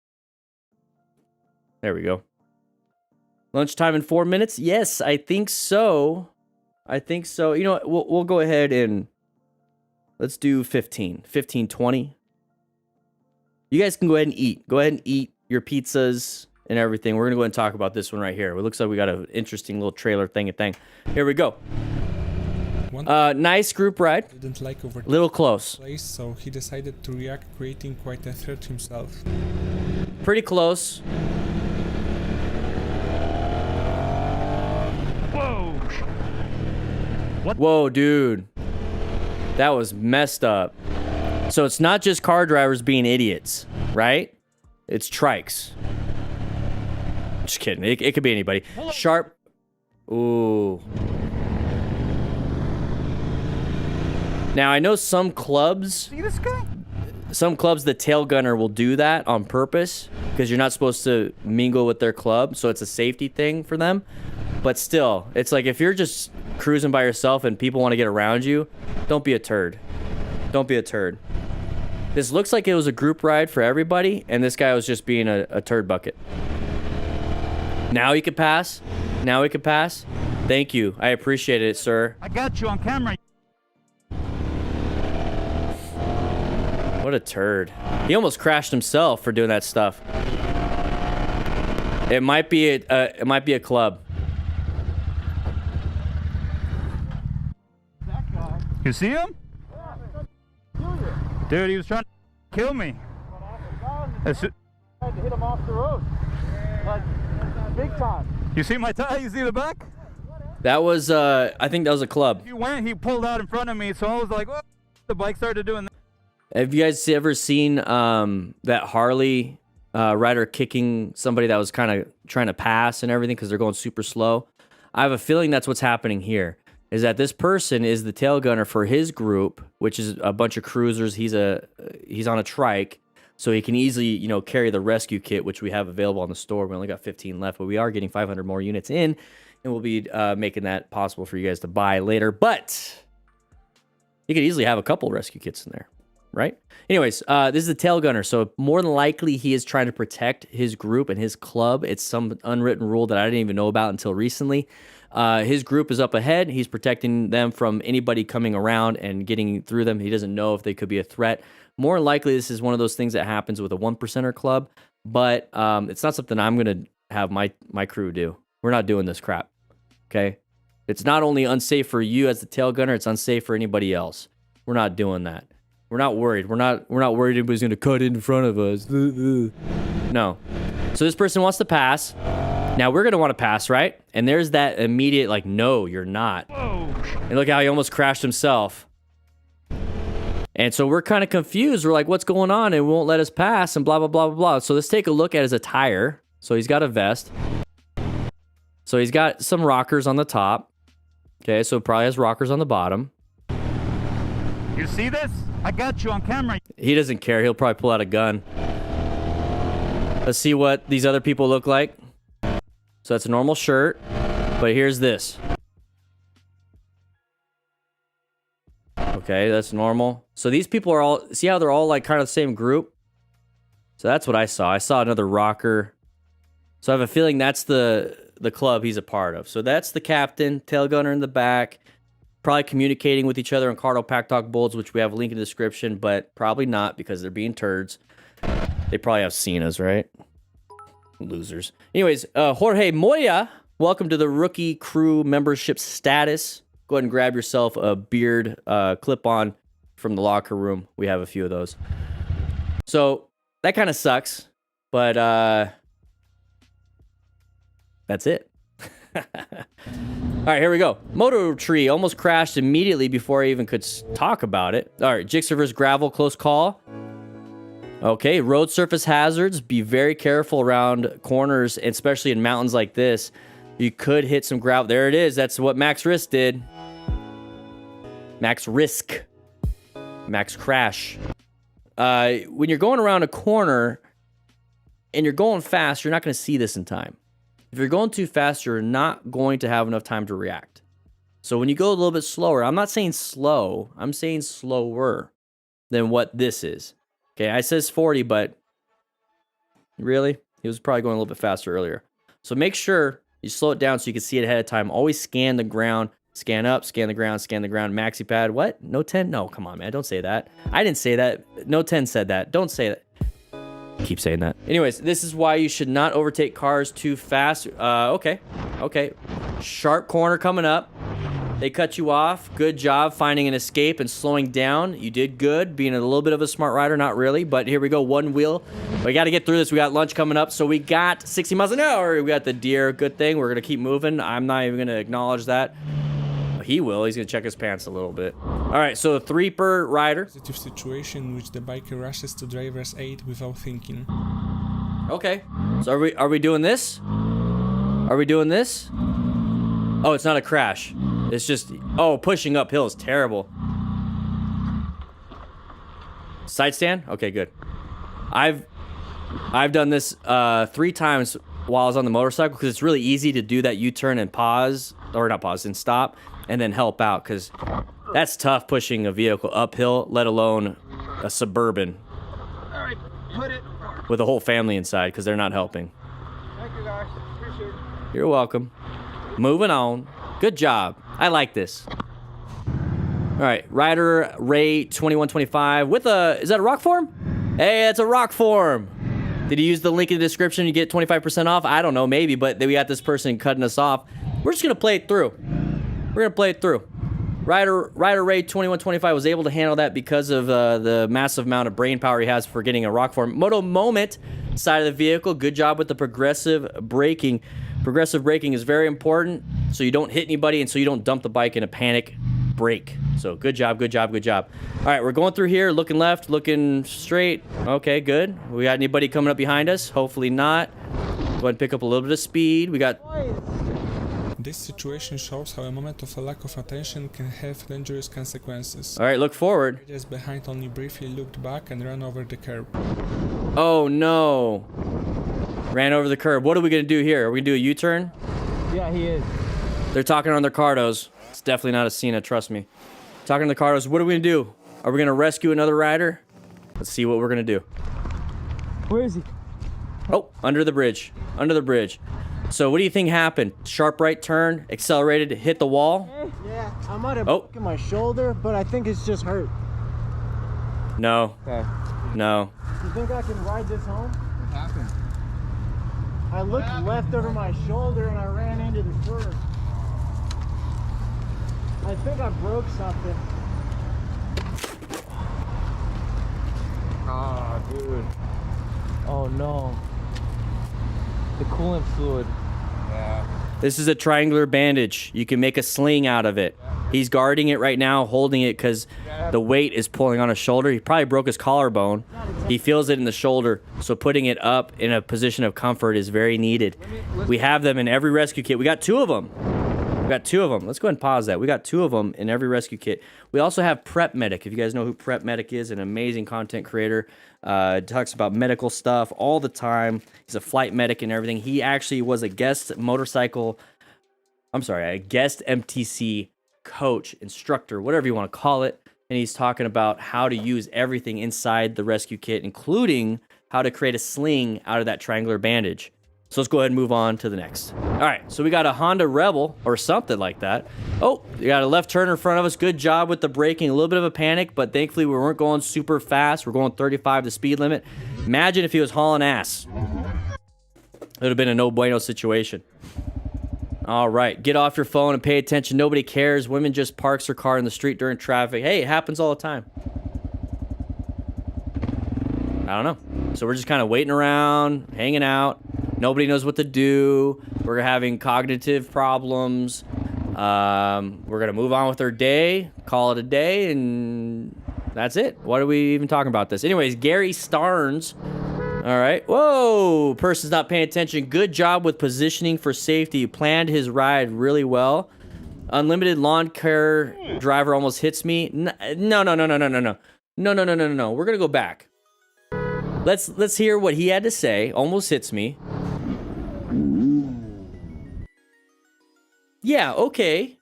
There we go. Lunchtime in 4 minutes? Yes, I think so. I think so. You know what? We'll go ahead and let's do 15, 20. You guys can go ahead and eat. Go ahead and eat your pizzas and everything. We're going to go ahead and talk about this one right here. It looks like we got an interesting little trailer thing. Here we go. Nice group ride. Didn't like over little close. place, so he decided to react, creating quite a threat himself. Pretty close. Whoa. What? Whoa, dude. That was messed up. So it's not just car drivers being idiots, right? It's trikes. Just kidding. It could be anybody. Sharp. Ooh. Now, I know some clubs, the tail gunner will do that on purpose because you're not supposed to mingle with their club, so it's a safety thing for them. But still, it's like if you're just cruising by yourself and people want to get around you, don't be a turd. Don't be a turd. This looks like it was a group ride for everybody, and this guy was just being a turd bucket. Now he could pass. Now he could pass. Thank you. I appreciate it, sir. I got you on camera. What a turd. He almost crashed himself for doing that stuff. It might be a club. You see him? Dude, he was trying to kill me. Tried to hit him off the road. Like, big time. You see my tire? You see the back? That was, I think that was a club. He pulled out in front of me, so I was like, oh, the bike started doing that. Have you guys ever seen that Harley rider kicking somebody that was kind of trying to pass and everything because they're going super slow? I have a feeling that's what's happening here, is that this person is the tail gunner for his group, which is a bunch of cruisers. He's on a trike, so he can easily, carry the rescue kit, which we have available on the store. We only got 15 left, but we are getting 500 more units in, and we'll be making that possible for you guys to buy later. But you could easily have a couple rescue kits in there. Right? Anyways, this is the tail gunner, so more than likely he is trying to protect his group and his club. It's some unwritten rule that I didn't even know about until recently. His group is up ahead. He's protecting them from anybody coming around and getting through them. He doesn't know if they could be a threat. More likely, this is one of those things that happens with a 1%er club. but it's not something I'm gonna have my crew do. We're not doing this crap. Okay, it's not only unsafe for you as the tail gunner, it's unsafe for anybody else. We're not doing that. We're not worried. We're not worried anybody's gonna cut in front of us. No. So this person wants to pass. Now we're gonna want to pass, right? And there's that immediate like, no, you're not. Whoa. And look how he almost crashed himself. And so we're kind of confused. We're like, what's going on? And won't let us pass and blah, blah, blah, blah, blah. So let's take a look at his attire. So he's got a vest. So he's got some rockers on the top. Okay, so probably has rockers on the bottom. You see this? I got you on camera. He doesn't care. He'll probably pull out a gun. Let's see what these other people look like. So that's a normal shirt. But here's this. Okay, that's normal. So these people are all, see how they're all like kind of the same group? So that's what I saw. I saw another rocker. So I have a feeling that's the club he's a part of. So that's the captain, tail gunner in the back, probably communicating with each other on Cardo Pack Talk Bulls, which we have a link in the description, but probably not because they're being turds. They probably have seen us, right? Losers. Anyways, Jorge Moya, welcome to the rookie crew membership status. Go ahead and grab yourself a beard clip-on from the locker room. We have a few of those. So that kind of sucks, but that's it. All right, here we go. Moto tree almost crashed immediately before I even could talk about it. All right, Jigsaw versus gravel, close call. Okay, road surface hazards. Be very careful around corners, especially in mountains like this. You could hit some gravel. There it is. That's what Max Risk did. Max Risk. Max Crash. When you're going around a corner and you're going fast, you're not going to see this in time. If you're going too fast, you're not going to have enough time to react. So when you go a little bit slower, I'm not saying slow, I'm saying slower than what this is. Okay, I says 40, but really? He was probably going a little bit faster earlier. So make sure you slow it down so you can see it ahead of time. Always scan the ground, scan up, scan the ground, maxi pad. What? No 10? No, come on, man, don't say that. I didn't say that. No 10 said that. Don't say that. Keep saying that. Anyways, this is why you should not overtake cars too fast. Okay. Sharp corner coming up. They cut you off. Good job finding an escape and slowing down. You did good, being a little bit of a smart rider. Not really, but here we go. One wheel. We got to get through this. We got lunch coming up. So we got 60 miles an hour. We got the deer. Good thing. We're going to keep moving. I'm not even going to acknowledge that. He will. He's going to check his pants a little bit. All right, so a 3-per rider. Positive situation in which the biker rushes to driver's aid without thinking. Okay. So are we doing this? Are we doing this? Oh, it's not a crash. It's just, oh, pushing uphill is terrible. Side stand? Okay, good. I've done this 3 times while I was on the motorcycle because it's really easy to do that U-turn and pause, or not pause, and stop, and then help out because that's tough pushing a vehicle uphill, let alone a Suburban. All right, put it. With a whole family inside because they're not helping. Thank you, guys. Appreciate it. You're welcome. Moving on. Good job. I like this. All right, Rider Ray 2125 with a, is that a rock form? Hey, it's a rock form. Did you use the link in the description? You get 25% off? I don't know, maybe, but we got this person cutting us off. We're just gonna play it through. We're gonna play it through. Rider Ray 2125 was able to handle that because of the massive amount of brain power he has for getting a rock form. Moto Moment side of the vehicle. Good job with the progressive braking. Progressive braking is very important so you don't hit anybody and so you don't dump the bike in a panic brake. So good job, good job, good job. All right, we're going through here, looking left, looking straight. Okay, good. We got anybody coming up behind us? Hopefully not. Go ahead and pick up a little bit of speed. We got... This situation shows how a moment of a lack of attention can have dangerous consequences. All right, look forward. Riders behind only briefly looked back and ran over the curb. Oh no. Ran over the curb. What are we gonna do here? Are we gonna do a U-turn? Yeah, he is. They're talking on their Cardos. It's definitely not a Cena, trust me. Talking to the Cardos. What are we gonna do? Are we gonna rescue another rider? Let's see what we're gonna do. Where is he? Oh, under the bridge. Under the bridge. So what do you think happened? Sharp right turn, accelerated, hit the wall? Yeah, I might have broken my shoulder, but I think it's just hurt. No. Okay. No. You think I can ride this home? What happened? I looked left over my shoulder and I ran into the curb. I think I broke something. Ah, dude. Oh no. The coolant fluid. This is a triangular bandage. You can make a sling out of it. He's guarding it right now, holding it because the weight is pulling on his shoulder. He probably broke his collarbone. He feels it in the shoulder, so putting it up in a position of comfort is very needed. We have them in every rescue kit. We got 2 of them. We got 2 of them. Let's go ahead and pause that. We got 2 of them in every rescue kit. We also have Prep Medic. If you guys know who Prep Medic is, an amazing content creator. Talks about medical stuff all the time. He's a flight medic and everything. He actually was a guest MTC coach, instructor, whatever you want to call it. And he's talking about how to use everything inside the rescue kit, including how to create a sling out of that triangular bandage. So let's go ahead and move on to the next. All right, so we got a Honda Rebel or something like that. Oh, you got a left turn in front of us. Good job with the braking. A little bit of a panic, but thankfully we weren't going super fast. We're going 35 the speed limit. Imagine if he was hauling ass. It would have been a no bueno situation. All right, get off your phone and pay attention. Nobody cares. Women just parks their car in the street during traffic. Hey, it happens all the time. I don't know. So we're just kind of waiting around, hanging out. Nobody knows what to do. We're having cognitive problems. We're going to move on with our day, call it a day, and that's it. What are we even talking about this? Anyways, Gary Starnes. All right. Whoa, person's not paying attention. Good job with positioning for safety. You planned his ride really well. Unlimited lawn care driver almost hits me. No. We're going to go back. Let's hear what he had to say. Almost hits me. Yeah, okay.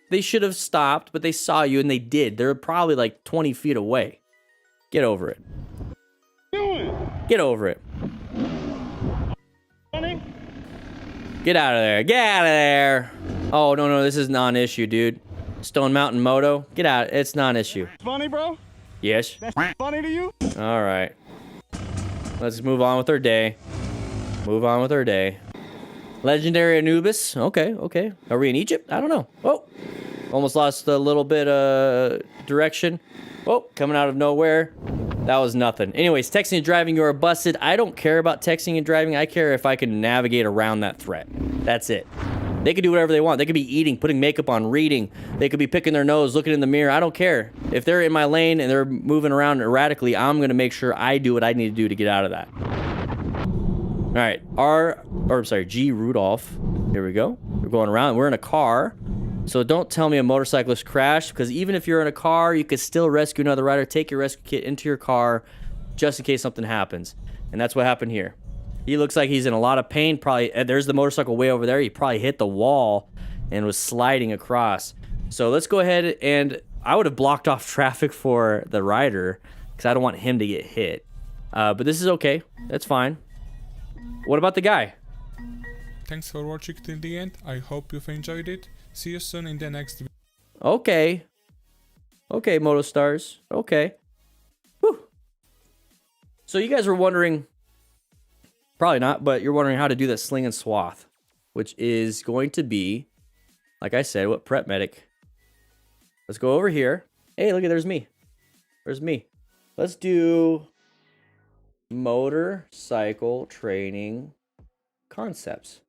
They should have stopped, but they saw you and they did. They're probably like 20 feet away. Get over it. Get over it. Get out of there. Get out of there. Oh, no, this is non-issue, dude. Stone Mountain Moto. Get out. It's non-issue. Funny, bro? Yes. That's funny to you? All right. Let's move on with our day. Move on with our day. Legendary Anubis. Okay. Are we in Egypt? I don't know. Oh, almost lost a little bit of direction. Oh, coming out of nowhere. That was nothing. Anyways, texting and driving, you are busted. I don't care about texting and driving. I care if I can navigate around that threat. That's it. They could do whatever they want. They could be eating, putting makeup on, reading. They could be picking their nose, looking in the mirror. I don't care. If they're in my lane and they're moving around erratically, I'm going to make sure I do what I need to do to get out of that. All right. G. Rudolph. Here we go. We're going around. We're in a car. So don't tell me a motorcyclist crashed, because even if you're in a car, you could still rescue another rider. Take your rescue kit into your car just in case something happens. And that's what happened here. He looks like he's in a lot of pain. Probably, there's the motorcycle way over there. He probably hit the wall and was sliding across. So let's go ahead, and I would have blocked off traffic for the rider because I don't want him to get hit. But this is okay. That's fine. What about the guy? Thanks for watching till the end. I hope you've enjoyed it. See you soon in the next video. Okay. Okay, Motostars. Okay. Whew. So you guys were wondering, probably not, but you're wondering how to do that sling and swath, which is going to be, like I said, what Prep Medic. Let's go over here. Hey, look at, there's me. There's me. Let's do motorcycle training concepts.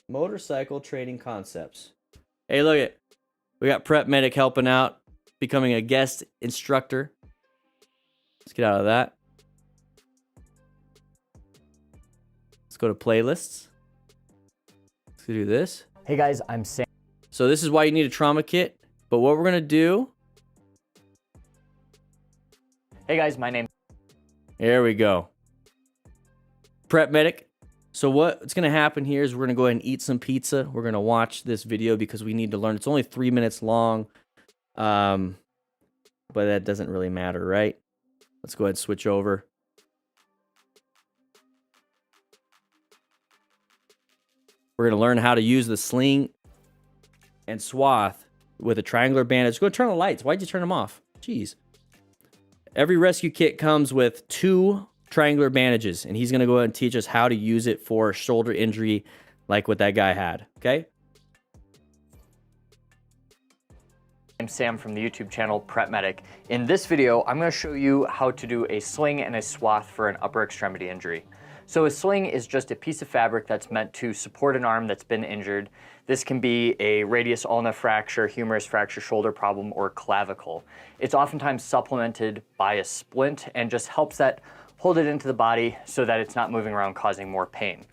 Motorcycle training concepts. Hey, look at, we got Prep Medic helping out, becoming a guest instructor. Let's get out of that. Let's go to playlists. Let's do this. Hey guys, I'm Sam. So this is why you need a trauma kit. But what we're gonna do. Hey guys, my name. There we go. Prep Medic. So what's going to happen here is we're going to go ahead and eat some pizza. We're going to watch this video because we need to learn. It's only 3 minutes long. But that doesn't really matter, right? Let's go ahead and switch over. We're going to learn how to use the sling and swath with a triangular bandage. Go turn the lights. Why'd you turn them off? Jeez. Every rescue kit comes with 2 triangular bandages, and he's going to go ahead and teach us how to use it for shoulder injury like what that guy had. Okay. I'm Sam from the YouTube channel Prep Medic. In this video, I'm going to show you how to do a sling and a swath for an upper extremity injury. So a sling is just a piece of fabric that's meant to support an arm that's been injured. This can be a radius ulna fracture, humerus fracture, shoulder problem, or clavicle. It's oftentimes supplemented by a splint and just helps that hold it into the body so that it's not moving around causing more pain.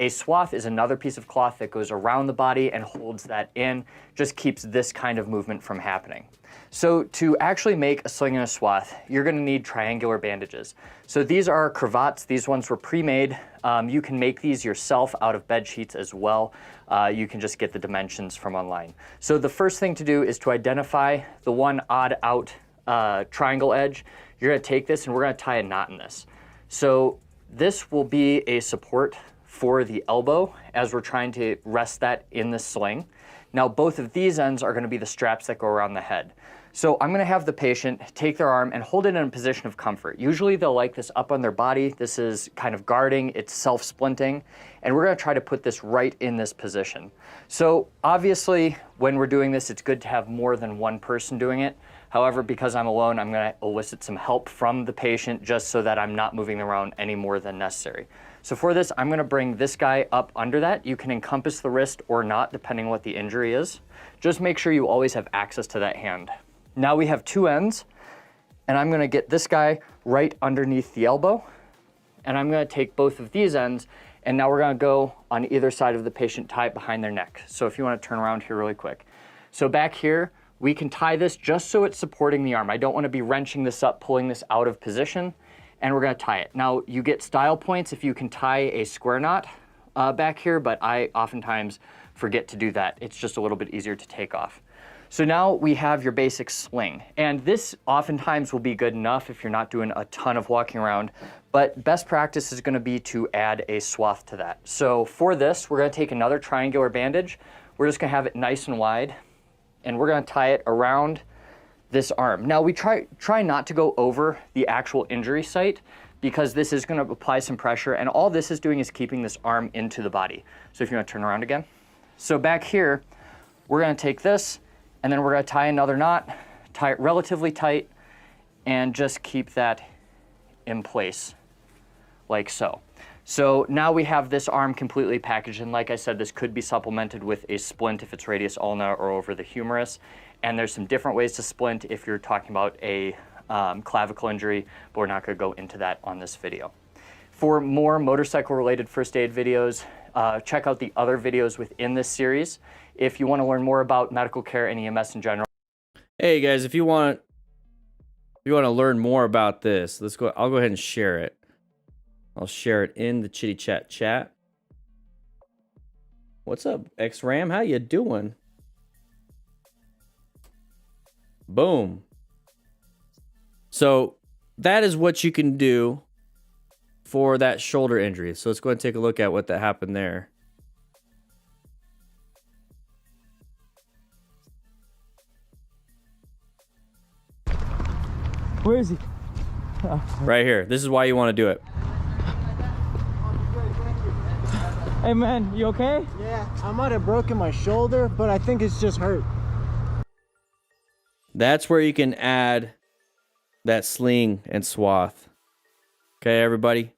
A swath is another piece of cloth that goes around the body and holds that in, just keeps this kind of movement from happening. So to actually make a sling and a swath, you're going to need triangular bandages. So these are cravats. These ones were pre-made. You can make these yourself out of bed sheets as well. You can just get the dimensions from online. So the first thing to do is to identify the one odd out triangle edge. You're going to take this and we're going to tie a knot in this. So this will be a support for the elbow as we're trying to rest that in the sling. Now both of these ends are going to be the straps that go around the head. So I'm going to have the patient take their arm and hold it in a position of comfort. Usually they'll like this up on their body. This is kind of guarding, it's self-splinting, and we're going to try to put this right in this position. So obviously when we're doing this, it's good to have more than one person doing it. However, because I'm alone, I'm going to elicit some help from the patient just so that I'm not moving around any more than necessary. So for this, I'm going to bring this guy up under that. You can encompass the wrist or not, depending on what the injury is. Just make sure you always have access to that hand. Now we have two ends, and I'm going to get this guy right underneath the elbow, and I'm going to take both of these ends, and now we're going to go on either side of the patient, tie it behind their neck. So if you want to turn around here really quick. So back here, we can tie this just so it's supporting the arm. I don't want to be wrenching this up, pulling this out of position, and we're going to tie it. Now, you get style points if you can tie a square knot back here, but I oftentimes forget to do that. It's just a little bit easier to take off. So now we have your basic sling, and this oftentimes will be good enough if you're not doing a ton of walking around, but best practice is going to be to add a swath to that. So for this, we're going to take another triangular bandage. We're just going to have it nice and wide, and we're going to tie it around this arm. Now we try not to go over the actual injury site because this is going to apply some pressure, and all this is doing is keeping this arm into the body. So if you want to turn around again. So back here, we're going to take this, and then we're going to tie another knot, tie it relatively tight, and just keep that in place like so. So now we have this arm completely packaged, and like I said, this could be supplemented with a splint if it's radius ulna or over the humerus. And there's some different ways to splint if you're talking about a clavicle injury, but we're not going to go into that on this video. For more motorcycle-related first aid videos, check out the other videos within this series. If you want to learn more about medical care and EMS in general. Hey guys, if you want to learn more about this, I'll go ahead and share it. I'll share it in the Chitty Chat. What's up, X-Ram? How you doing? Boom. So that is what you can do for that shoulder injury. So let's go ahead and take a look at what that happened there. Where is he? Right here. This is why you want to do it. Hey man, you okay? Yeah, I might have broken my shoulder, but I think it's just hurt. That's where you can add that sling and swath. Okay, everybody?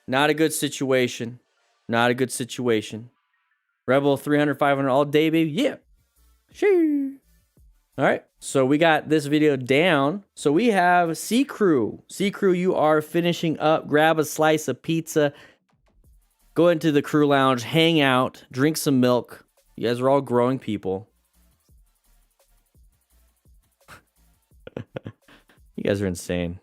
Not a good situation. Not a good situation. Rebel 300, 500 all day, baby. Yeah. Sure. All right. So we got this video down. So we have C Crew. C Crew, you are finishing up. Grab a slice of pizza. Go into the crew lounge. Hang out. Drink some milk. You guys are all growing people. You guys are insane.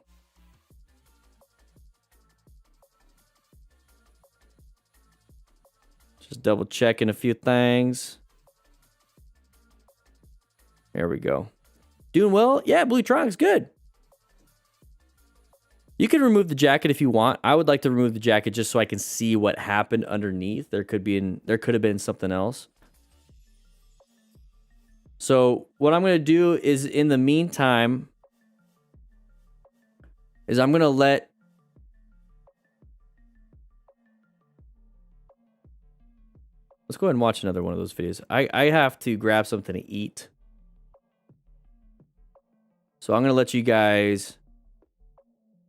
Just double checking a few things. There we go. Doing well? Yeah, Blue Trunk's good. You can remove the jacket if you want. I would like to remove the jacket just so I can see what happened underneath. There could have been something else. So what I'm going to do is, in the meantime, is I'm going to let Let's go ahead and watch another one of those videos. I have to grab something to eat. So I'm going to let you guys...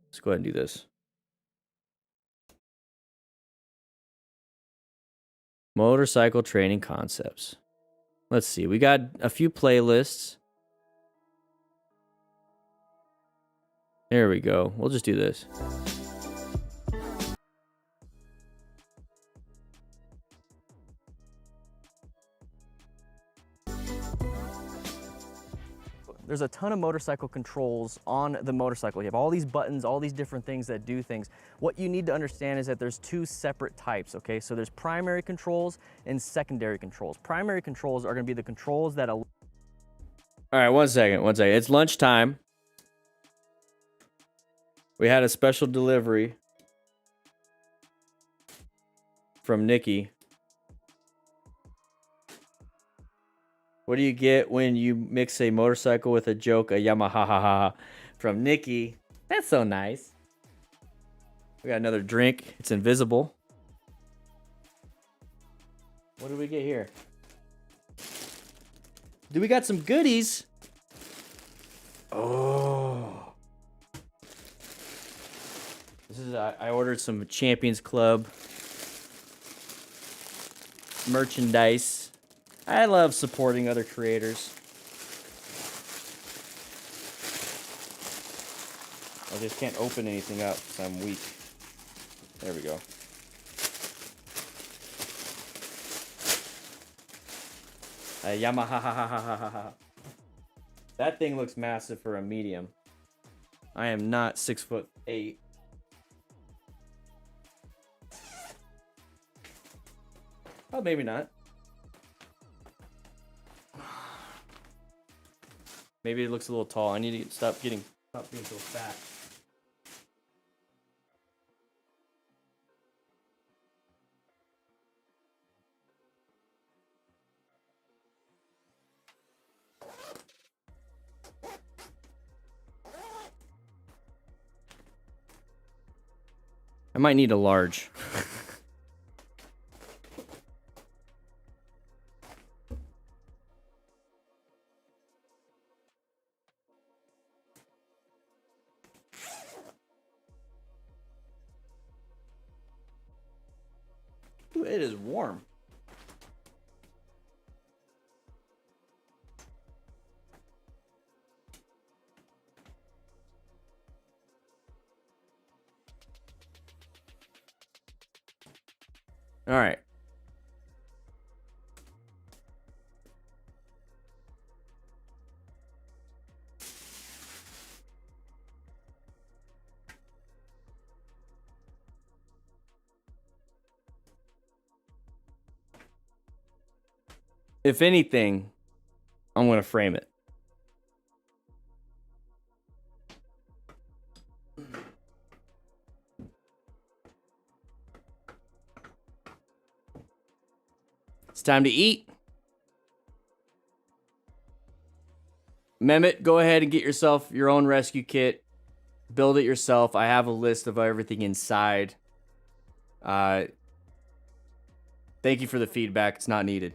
Let's go ahead and do this. Motorcycle training concepts. Let's see. We got a few playlists. There we go. We'll just do this. There's a ton of motorcycle controls on the motorcycle. You have all these buttons, all these different things that do things. What you need to understand is that there's two separate types, okay? So there's primary controls and secondary controls. Primary controls are gonna be the controls that... All right, one second. It's lunchtime. We had a special delivery from Nikki. What do you get when you mix a motorcycle with a joke, a Yamaha from Nikki? That's so nice. We got another drink. It's invisible. What do we get here? Do we got some goodies? Oh. This is, I ordered some Champions Club merchandise. I love supporting other creators. I just can't open anything up because I'm weak. There we go. Yamaha. That thing looks massive for a medium. I am not 6'8". Oh, maybe not. Maybe it looks a little tall. I need to stop being so fat. I might need a large. Ooh, it is warm. All right. If anything, I'm going to frame it. It's time to eat. Mehmet, go ahead and get yourself your own rescue kit. Build it yourself. I have a list of everything inside. Thank you for the feedback. It's not needed.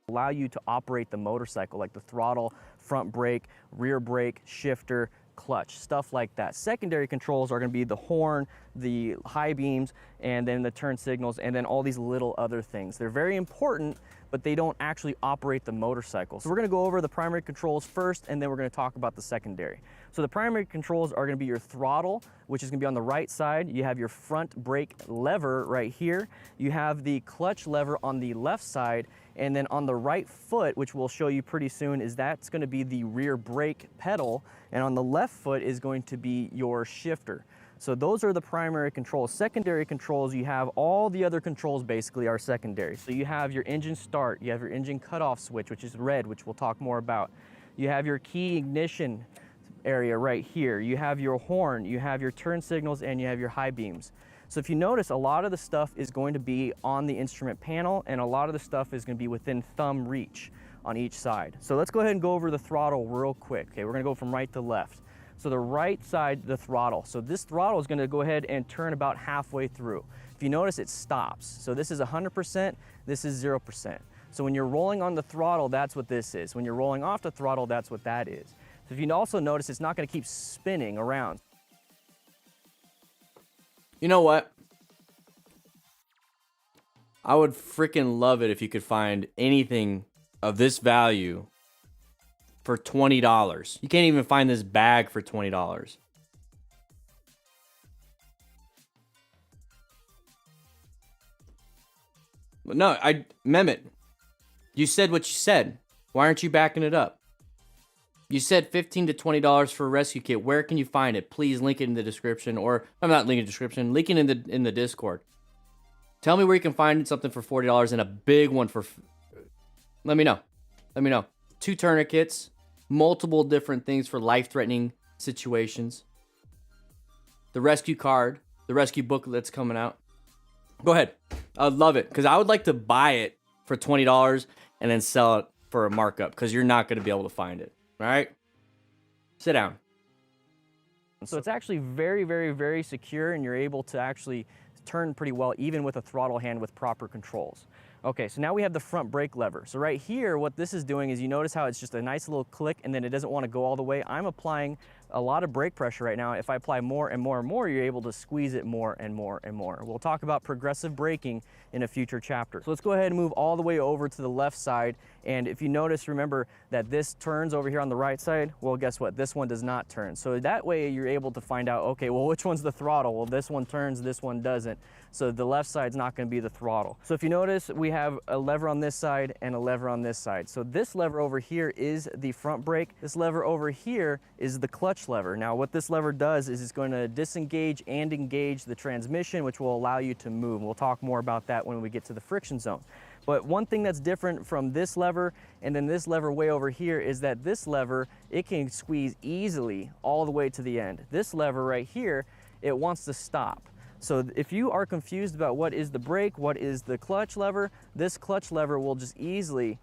Allow you to operate the motorcycle, like the throttle, front brake, rear brake, shifter, clutch, stuff like that. Secondary controls are going to be the horn, the high beams, and then the turn signals, and then all these little other things. They're very important, but they don't actually operate the motorcycle. So we're going to go over the primary controls first, and then we're going to talk about the secondary. So the primary controls are going to be your throttle, which is going to be on the right side. You have your front brake lever right here. You have the clutch lever on the left side, and then on the right foot, which we'll show you pretty soon, is that's going to be the rear brake pedal, and on the left foot is going to be your shifter. So those are the primary controls. Secondary controls, you have all the other controls basically are secondary. So you have your engine start, you have your engine cutoff switch, which is red, which we'll talk more about. You have your key ignition area right here. You have your horn, you have your turn signals, and you have your high beams. So if you notice, a lot of the stuff is going to be on the instrument panel, and a lot of the stuff is going to be within thumb reach on each side. So let's go ahead and go over the throttle real quick. Okay, we're going to go from right to left. So the right side, the throttle. So this throttle is going to go ahead and turn about halfway through. If you notice, it stops. So this is 100%, this is 0%. So when you're rolling on the throttle, that's what this is. When you're rolling off the throttle, that's what that is. So if you also notice, it's not going to keep spinning around. You know what? I would freaking love it if you could find anything of this value for $20. You can't even find this bag for $20. No, Mehmet, you said what you said. Why aren't you backing it up? You said $15 to $20 for a rescue kit. Where can you find it? Please link it in the description, or I'm not linking the description. Link it in the Discord. Tell me where you can find something for $40 and a big one for. Let me know. Let me know. 2 tourniquets, multiple different things for life-threatening situations. The rescue card, the rescue booklet that's coming out. Go ahead. I'd love it, because I would like to buy it for $20 and then sell it for a markup, because you're not going to be able to find it. All right? Sit down. So it's actually very, very, very secure, and you're able to actually turn pretty well, even with a throttle hand with proper controls. Okay, so now we have the front brake lever. So right here, what this is doing is, you notice how it's just a nice little click, and then it doesn't want to go all the way. I'm applying a lot of brake pressure right now. If I apply more and more and more, you're able to squeeze it more and more and more. We'll talk about progressive braking in a future chapter. So let's go ahead and move all the way over to the left side. And if you notice, remember that this turns over here on the right side. Well, guess what? This one does not turn. So that way you're able to find out, okay, well, which one's the throttle? Well, this one turns, this one doesn't. So the left side's not going to be the throttle. So if you notice, we have a lever on this side and a lever on this side. So this lever over here is the front brake. This lever over here is the clutch lever. Now what this lever does is it's going to disengage and engage the transmission, which will allow you to move. We'll talk more about that when we get to the friction zone. But one thing that's different from this lever and then this lever way over here is that this lever, it can squeeze easily all the way to the end. This lever right here, it wants to stop. So if you are confused about what is the brake, what is the clutch lever, this clutch lever will just easily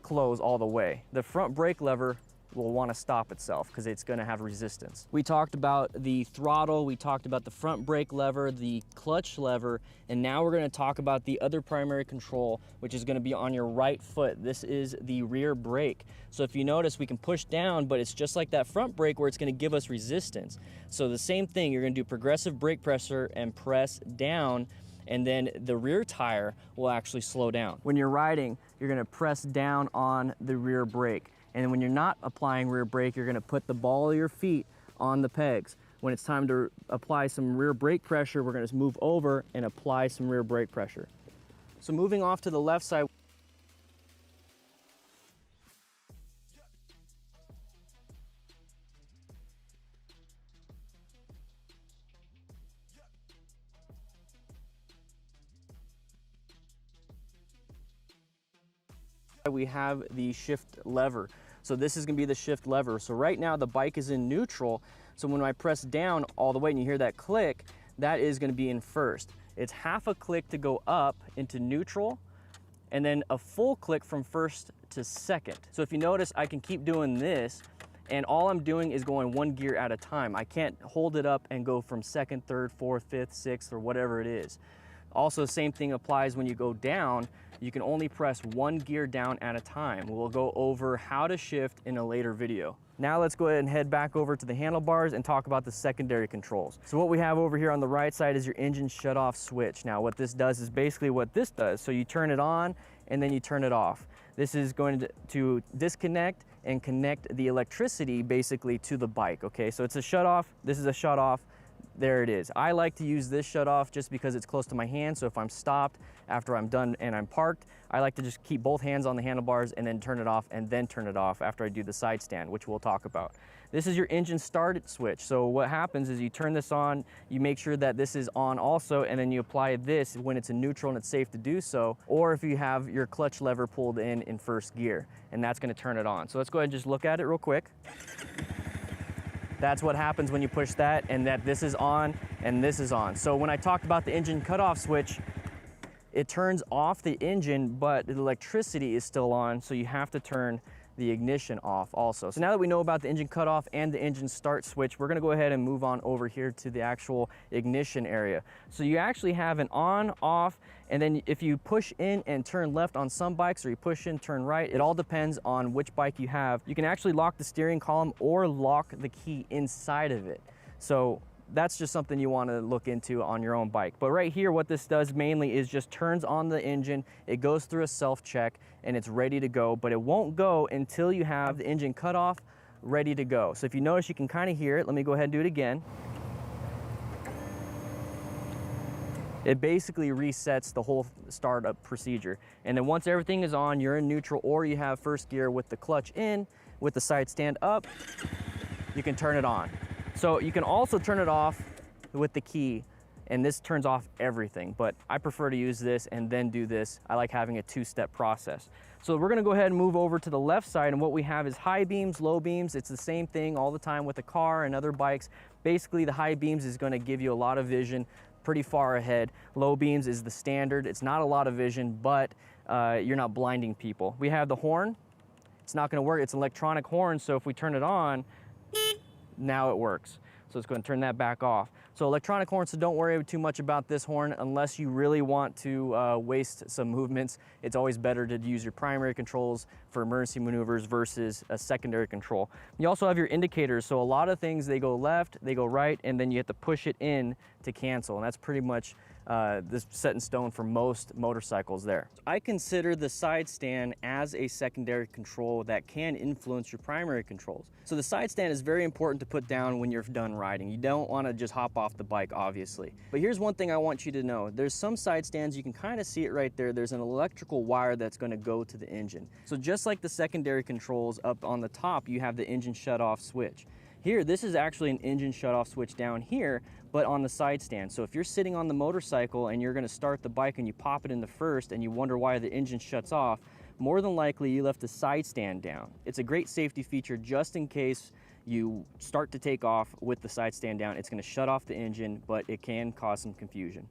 close all the way. The front brake lever will want to stop itself because it's going to have resistance. We talked about the throttle, we talked about the front brake lever, the clutch lever, and now we're going to talk about the other primary control, which is going to be on your right foot. This is the rear brake. So if you notice, we can push down, but it's just like that front brake where it's going to give us resistance. So the same thing, you're going to do progressive brake pressure and press down, and then the rear tire will actually slow down. When you're riding, you're going to press down on the rear brake. And when you're not applying rear brake, you're gonna put the ball of your feet on the pegs. When it's time to apply some rear brake pressure, we're gonna move over and apply some rear brake pressure. So moving off to the left side, we have the shift lever. So this is gonna be the shift lever. So right now the bike is in neutral. So when I press down all the way and you hear that click, that is gonna be in first. It's half a click to go up into neutral, and then a full click from first to second. So if you notice, I can keep doing this, and all I'm doing is going 1 gear at a time. I can't hold it up and go from second, third, fourth, fifth, sixth, or whatever it is. Also, same thing applies when you go down. You can only press 1 gear down at a time. We'll go over how to shift in a later video. Now let's go ahead and head back over to the handlebars and talk about the secondary controls. So what we have over here on the right side is your engine shut-off switch. Now what this does is basically what this does. So you turn it on and then you turn it off. This is going to disconnect and connect the electricity basically to the bike, okay? So it's a shut-off, this is a shut-off. There it is. I like to use this shut off just because it's close to my hand. So if I'm stopped after I'm done and I'm parked, I like to just keep both hands on the handlebars and then turn it off and then turn it off after I do the side stand, which we'll talk about. This is your engine start switch. So what happens is you turn this on, you make sure that this is on also, and then you apply this when it's in neutral and it's safe to do so, or if you have your clutch lever pulled in first gear, and that's gonna turn it on. So let's go ahead and just look at it real quick. That's what happens when you push that, and that this is on and this is on. So when I talked about the engine cutoff switch, it turns off the engine, but the electricity is still on, so you have to turn the ignition off also. So now that we know about the engine cutoff and the engine start switch, we're gonna go ahead and move on over here to the actual ignition area. So you actually have an on, off, and then if you push in and turn left on some bikes, or you push in, turn right, it all depends on which bike you have. You can actually lock the steering column or lock the key inside of it. So that's just something you want to look into on your own bike. But right here, what this does mainly is just turns on the engine, it goes through a self-check, and it's ready to go, but it won't go until you have the engine cut off, ready to go. So if you notice, you can kind of hear it. Let me go ahead and do it again. It basically resets the whole startup procedure. And then once everything is on, you're in neutral, or you have first gear with the clutch in, with the side stand up, you can turn it on. So you can also turn it off with the key, and this turns off everything, but I prefer to use this and then do this. I like having a two-step process. So we're gonna go ahead and move over to the left side, and what we have is high beams, low beams. It's the same thing all the time with the car and other bikes. Basically, the high beams is gonna give you a lot of vision, pretty far ahead. Low beams is the standard. It's not a lot of vision, but you're not blinding people. We have the horn. It's not gonna work. It's an electronic horn, so if we turn it on, now it works. So it's going to turn that back off. So electronic horns, so don't worry too much about this horn unless you really want to waste some movements. It's always better to use your primary controls for emergency maneuvers versus a secondary control. You also have your indicators. So a lot of things, they go left, they go right, and then you have to push it in to cancel. And that's pretty much this set in stone for most motorcycles there. I consider the side stand as a secondary control that can influence your primary controls. So the side stand is very important to put down when you're done riding. You don't want to just hop off the bike, obviously. But here's one thing I want you to know. There's some side stands, you can kind of see it right there. There's an electrical wire that's going to go to the engine. So just like the secondary controls up on the top, you have the engine shut off switch. Here, this is actually an engine shut-off switch down here, but on the side stand. So if you're sitting on the motorcycle and you're gonna start the bike and you pop it in the first and you wonder why the engine shuts off, more than likely you left the side stand down. It's a great safety feature just in case you start to take off with the side stand down. It's gonna shut off the engine, but it can cause some confusion.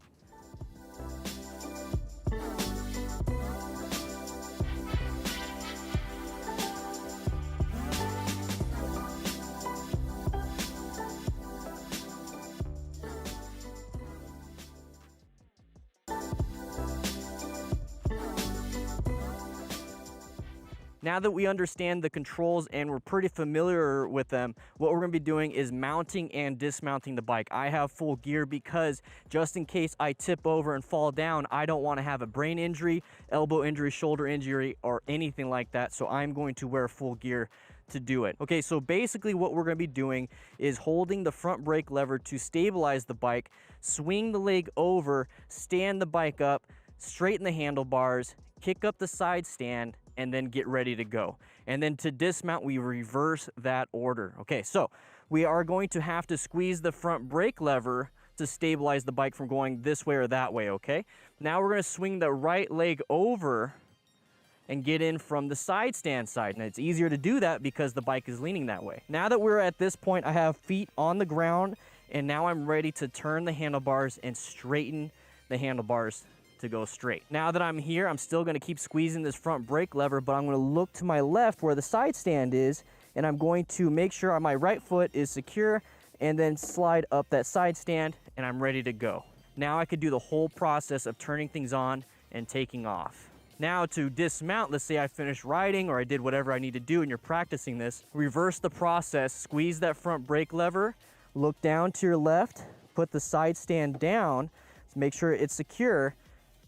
Now that we understand the controls and we're pretty familiar with them, what we're gonna be doing is mounting and dismounting the bike. I have full gear because just in case I tip over and fall down, I don't wanna have a brain injury, elbow injury, shoulder injury, or anything like that. So I'm going to wear full gear to do it. Okay, so basically what we're gonna be doing is holding the front brake lever to stabilize the bike, swing the leg over, stand the bike up, straighten the handlebars, kick up the side stand, and then get ready to go. And then to dismount, we reverse that order. Okay, so we are going to have to squeeze the front brake lever to stabilize the bike from going this way or that way, okay? Now we're gonna swing the right leg over and get in from the side stand side. And it's easier to do that because the bike is leaning that way. Now that we're at this point, I have feet on the ground, and now I'm ready to turn the handlebars and straighten the handlebars to go straight. Now that I'm here, I'm still gonna keep squeezing this front brake lever, but I'm gonna look to my left where the side stand is, and I'm going to make sure my right foot is secure and then slide up that side stand, and I'm ready to go. Now I could do the whole process of turning things on and taking off. Now to dismount, let's say I finished riding or I did whatever I need to do and you're practicing this, reverse the process, squeeze that front brake lever, look down to your left, put the side stand down to make sure it's secure,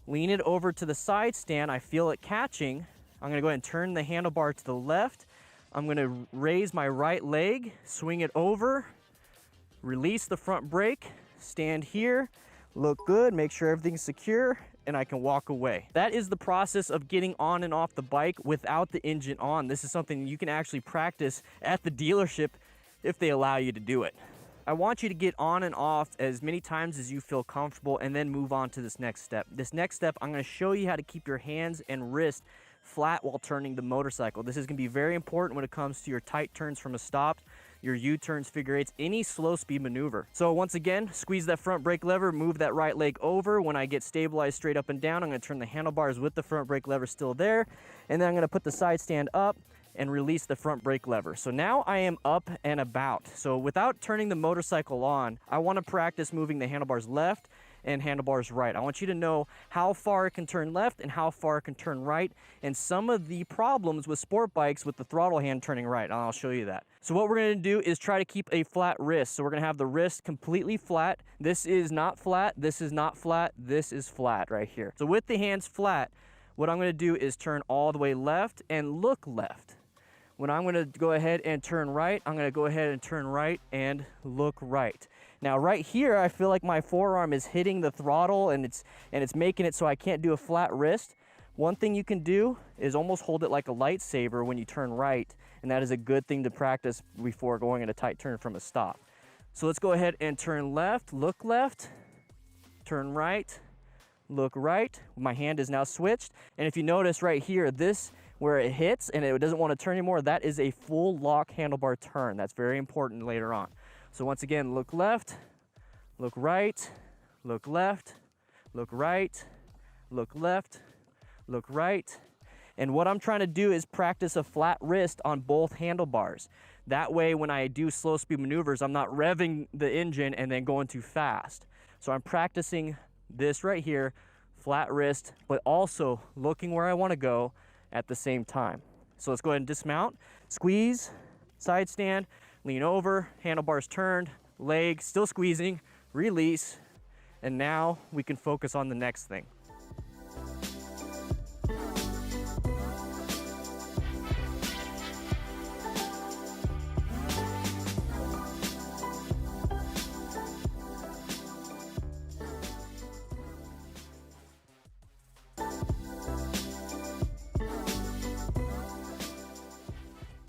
lean it over to the side stand. I feel it catching. I'm gonna go ahead and turn the handlebar to the left. I'm gonna raise my right leg, swing it over, release the front brake, stand here, look good, make sure everything's secure, and I can walk away. That is the process of getting on and off the bike without the engine on. This is something you can actually practice at the dealership if they allow you to do it. I want you to get on and off as many times as you feel comfortable and then move on to this next step. This next step, I'm gonna show you how to keep your hands and wrist flat while turning the motorcycle. This is gonna be very important when it comes to your tight turns from a stop, your U-turns, figure eights, any slow speed maneuver. So once again, squeeze that front brake lever, move that right leg over. When I get stabilized straight up and down, I'm gonna turn the handlebars with the front brake lever still there. And then I'm gonna put the side stand up and release the front brake lever. So now I am up and about. So without turning the motorcycle on, I want to practice moving the handlebars left and handlebars right. I want you to know how far it can turn left and how far it can turn right, and some of the problems with sport bikes with the throttle hand turning right, and I'll show you that. So what we're going to do is try to keep a flat wrist. So we're going to have the wrist completely flat. This is not flat, this is not flat, this is flat right here. So with the hands flat, what I'm going to do is turn all the way left and look left. When I'm going to go ahead and turn right, I'm going to go ahead and turn right and look right. Now right here, I feel like my forearm is hitting the throttle and it's making it so I can't do a flat wrist. One thing you can do is almost hold it like a lightsaber when you turn right, and that is a good thing to practice before going in a tight turn from a stop. So let's go ahead and turn left, look left, turn right, look right. My hand is now switched, and if you notice right here, this where it hits and it doesn't want to turn anymore, that is a full lock handlebar turn. That's very important later on. So once again, look left, look right, look left, look right, look left, look right. And what I'm trying to do is practice a flat wrist on both handlebars. That way, when I do slow speed maneuvers, I'm not revving the engine and then going too fast. So I'm practicing this right here, flat wrist, but also looking where I want to go at the same time. So let's go ahead and dismount, squeeze, side stand, lean over, handlebars turned, leg still squeezing, release, and now we can focus on the next thing.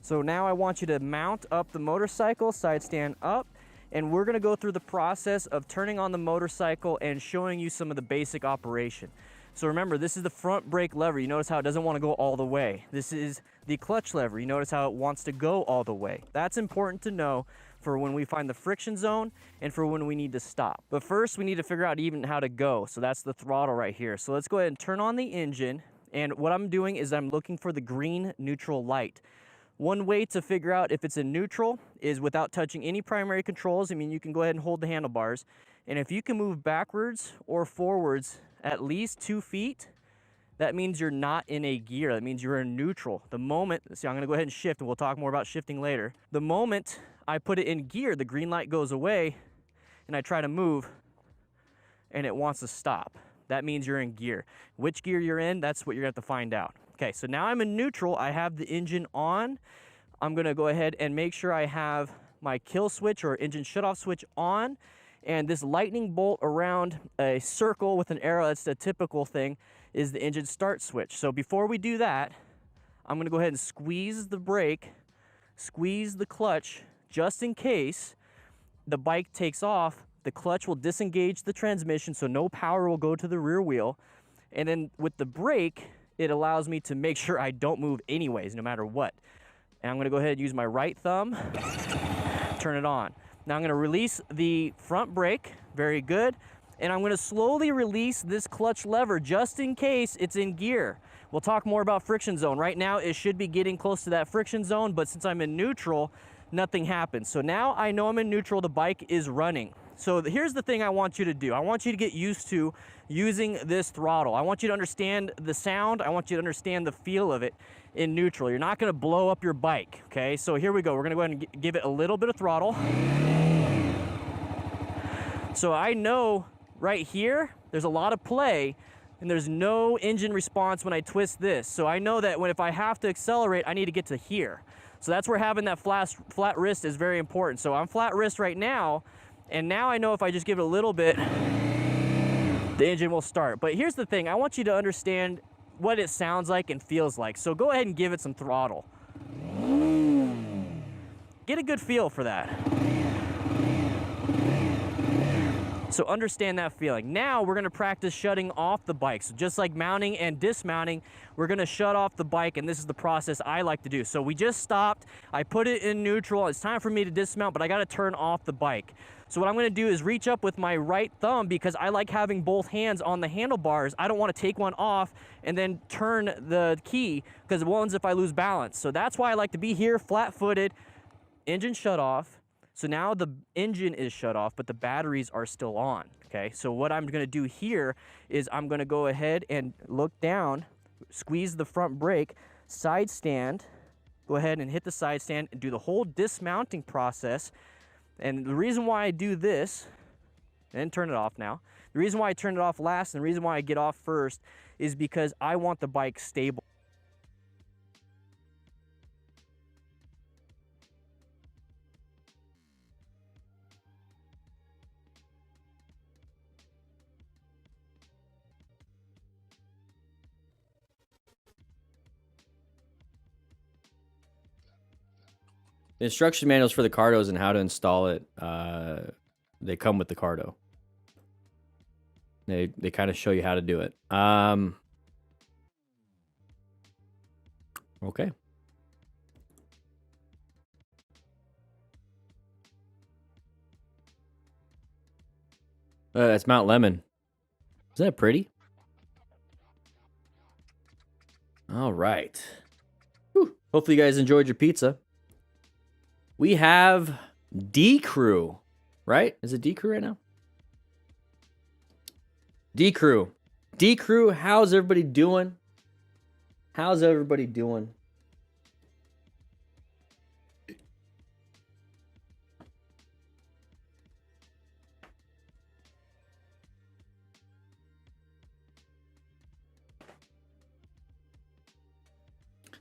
So now I want you to mount up the motorcycle, side stand up, and we're gonna go through the process of turning on the motorcycle and showing you some of the basic operation. So remember, this is the front brake lever. You notice how it doesn't want to go all the way. This is the clutch lever. You notice how it wants to go all the way. That's important to know for when we find the friction zone and for when we need to stop. But first, we need to figure out even how to go. So that's the throttle right here. So let's go ahead and turn on the engine. And what I'm doing is I'm looking for the green neutral light. One way to figure out if it's in neutral is without touching any primary controls. I mean, you can go ahead and hold the handlebars. And if you can move backwards or forwards at least 2 feet, that means you're not in a gear. That means you're in neutral. The moment, see, I'm gonna go ahead and shift, and we'll talk more about shifting later. The moment I put it in gear, the green light goes away, and I try to move, and it wants to stop. That means you're in gear. Which gear you're in, that's what you're gonna have to find out. Okay, so now I'm in neutral. I have the engine on. I'm gonna go ahead and make sure I have my kill switch or engine shutoff switch on, and this lightning bolt around a circle with an arrow, that's the typical thing, is the engine start switch. So before we do that, I'm gonna go ahead and squeeze the brake, squeeze the clutch, just in case the bike takes off. The clutch will disengage the transmission, so no power will go to the rear wheel. And then with the brake, it allows me to make sure I don't move anyways, no matter what. And I'm gonna go ahead and use my right thumb, turn it on. Now I'm gonna release the front brake, very good. And I'm gonna slowly release this clutch lever just in case it's in gear. We'll talk more about friction zone. Right now, it should be getting close to that friction zone, but since I'm in neutral, nothing happens. So now I know I'm in neutral, the bike is running. So here's the thing I want you to do. I want you to get used to using this throttle. I want you to understand the sound. I want you to understand the feel of it in neutral. You're not gonna blow up your bike, okay? So here we go. We're gonna go ahead and give it a little bit of throttle. So I know right here, there's a lot of play, and there's no engine response when I twist this. So I know that if I have to accelerate, I need to get to here. So that's where having that flat wrist is very important. So I'm flat wrist right now, and now I know if I just give it a little bit, the engine will start. But here's the thing, I want you to understand what it sounds like and feels like. So go ahead and give it some throttle. Get a good feel for that. So understand that feeling. Now we're gonna practice shutting off the bike. So just like mounting and dismounting, we're gonna shut off the bike, and this is the process I like to do. So we just stopped, I put it in neutral, it's time for me to dismount, but I gotta turn off the bike. So what I'm gonna do is reach up with my right thumb, because I like having both hands on the handlebars. I don't wanna take one off and then turn the key, because what happens if I lose balance? So that's why I like to be here, flat-footed, engine shut off. So now the engine is shut off, but the batteries are still on, okay? So what I'm gonna do here is I'm gonna go ahead and look down, squeeze the front brake, side stand, go ahead and hit the side stand and do the whole dismounting process. And the reason why I do this, and turn it off now, the reason why I turn it off last and the reason why I get off first is because I want the bike stable. The instruction manuals for the Cardos and how to install it, they come with the Cardo. They kind of show you how to do it. Okay. That's Mount Lemon. Isn't that pretty? All right. Whew. Hopefully you guys enjoyed your pizza. We have D Crew, right? Is it D Crew right now? D Crew. D Crew, how's everybody doing? How's everybody doing?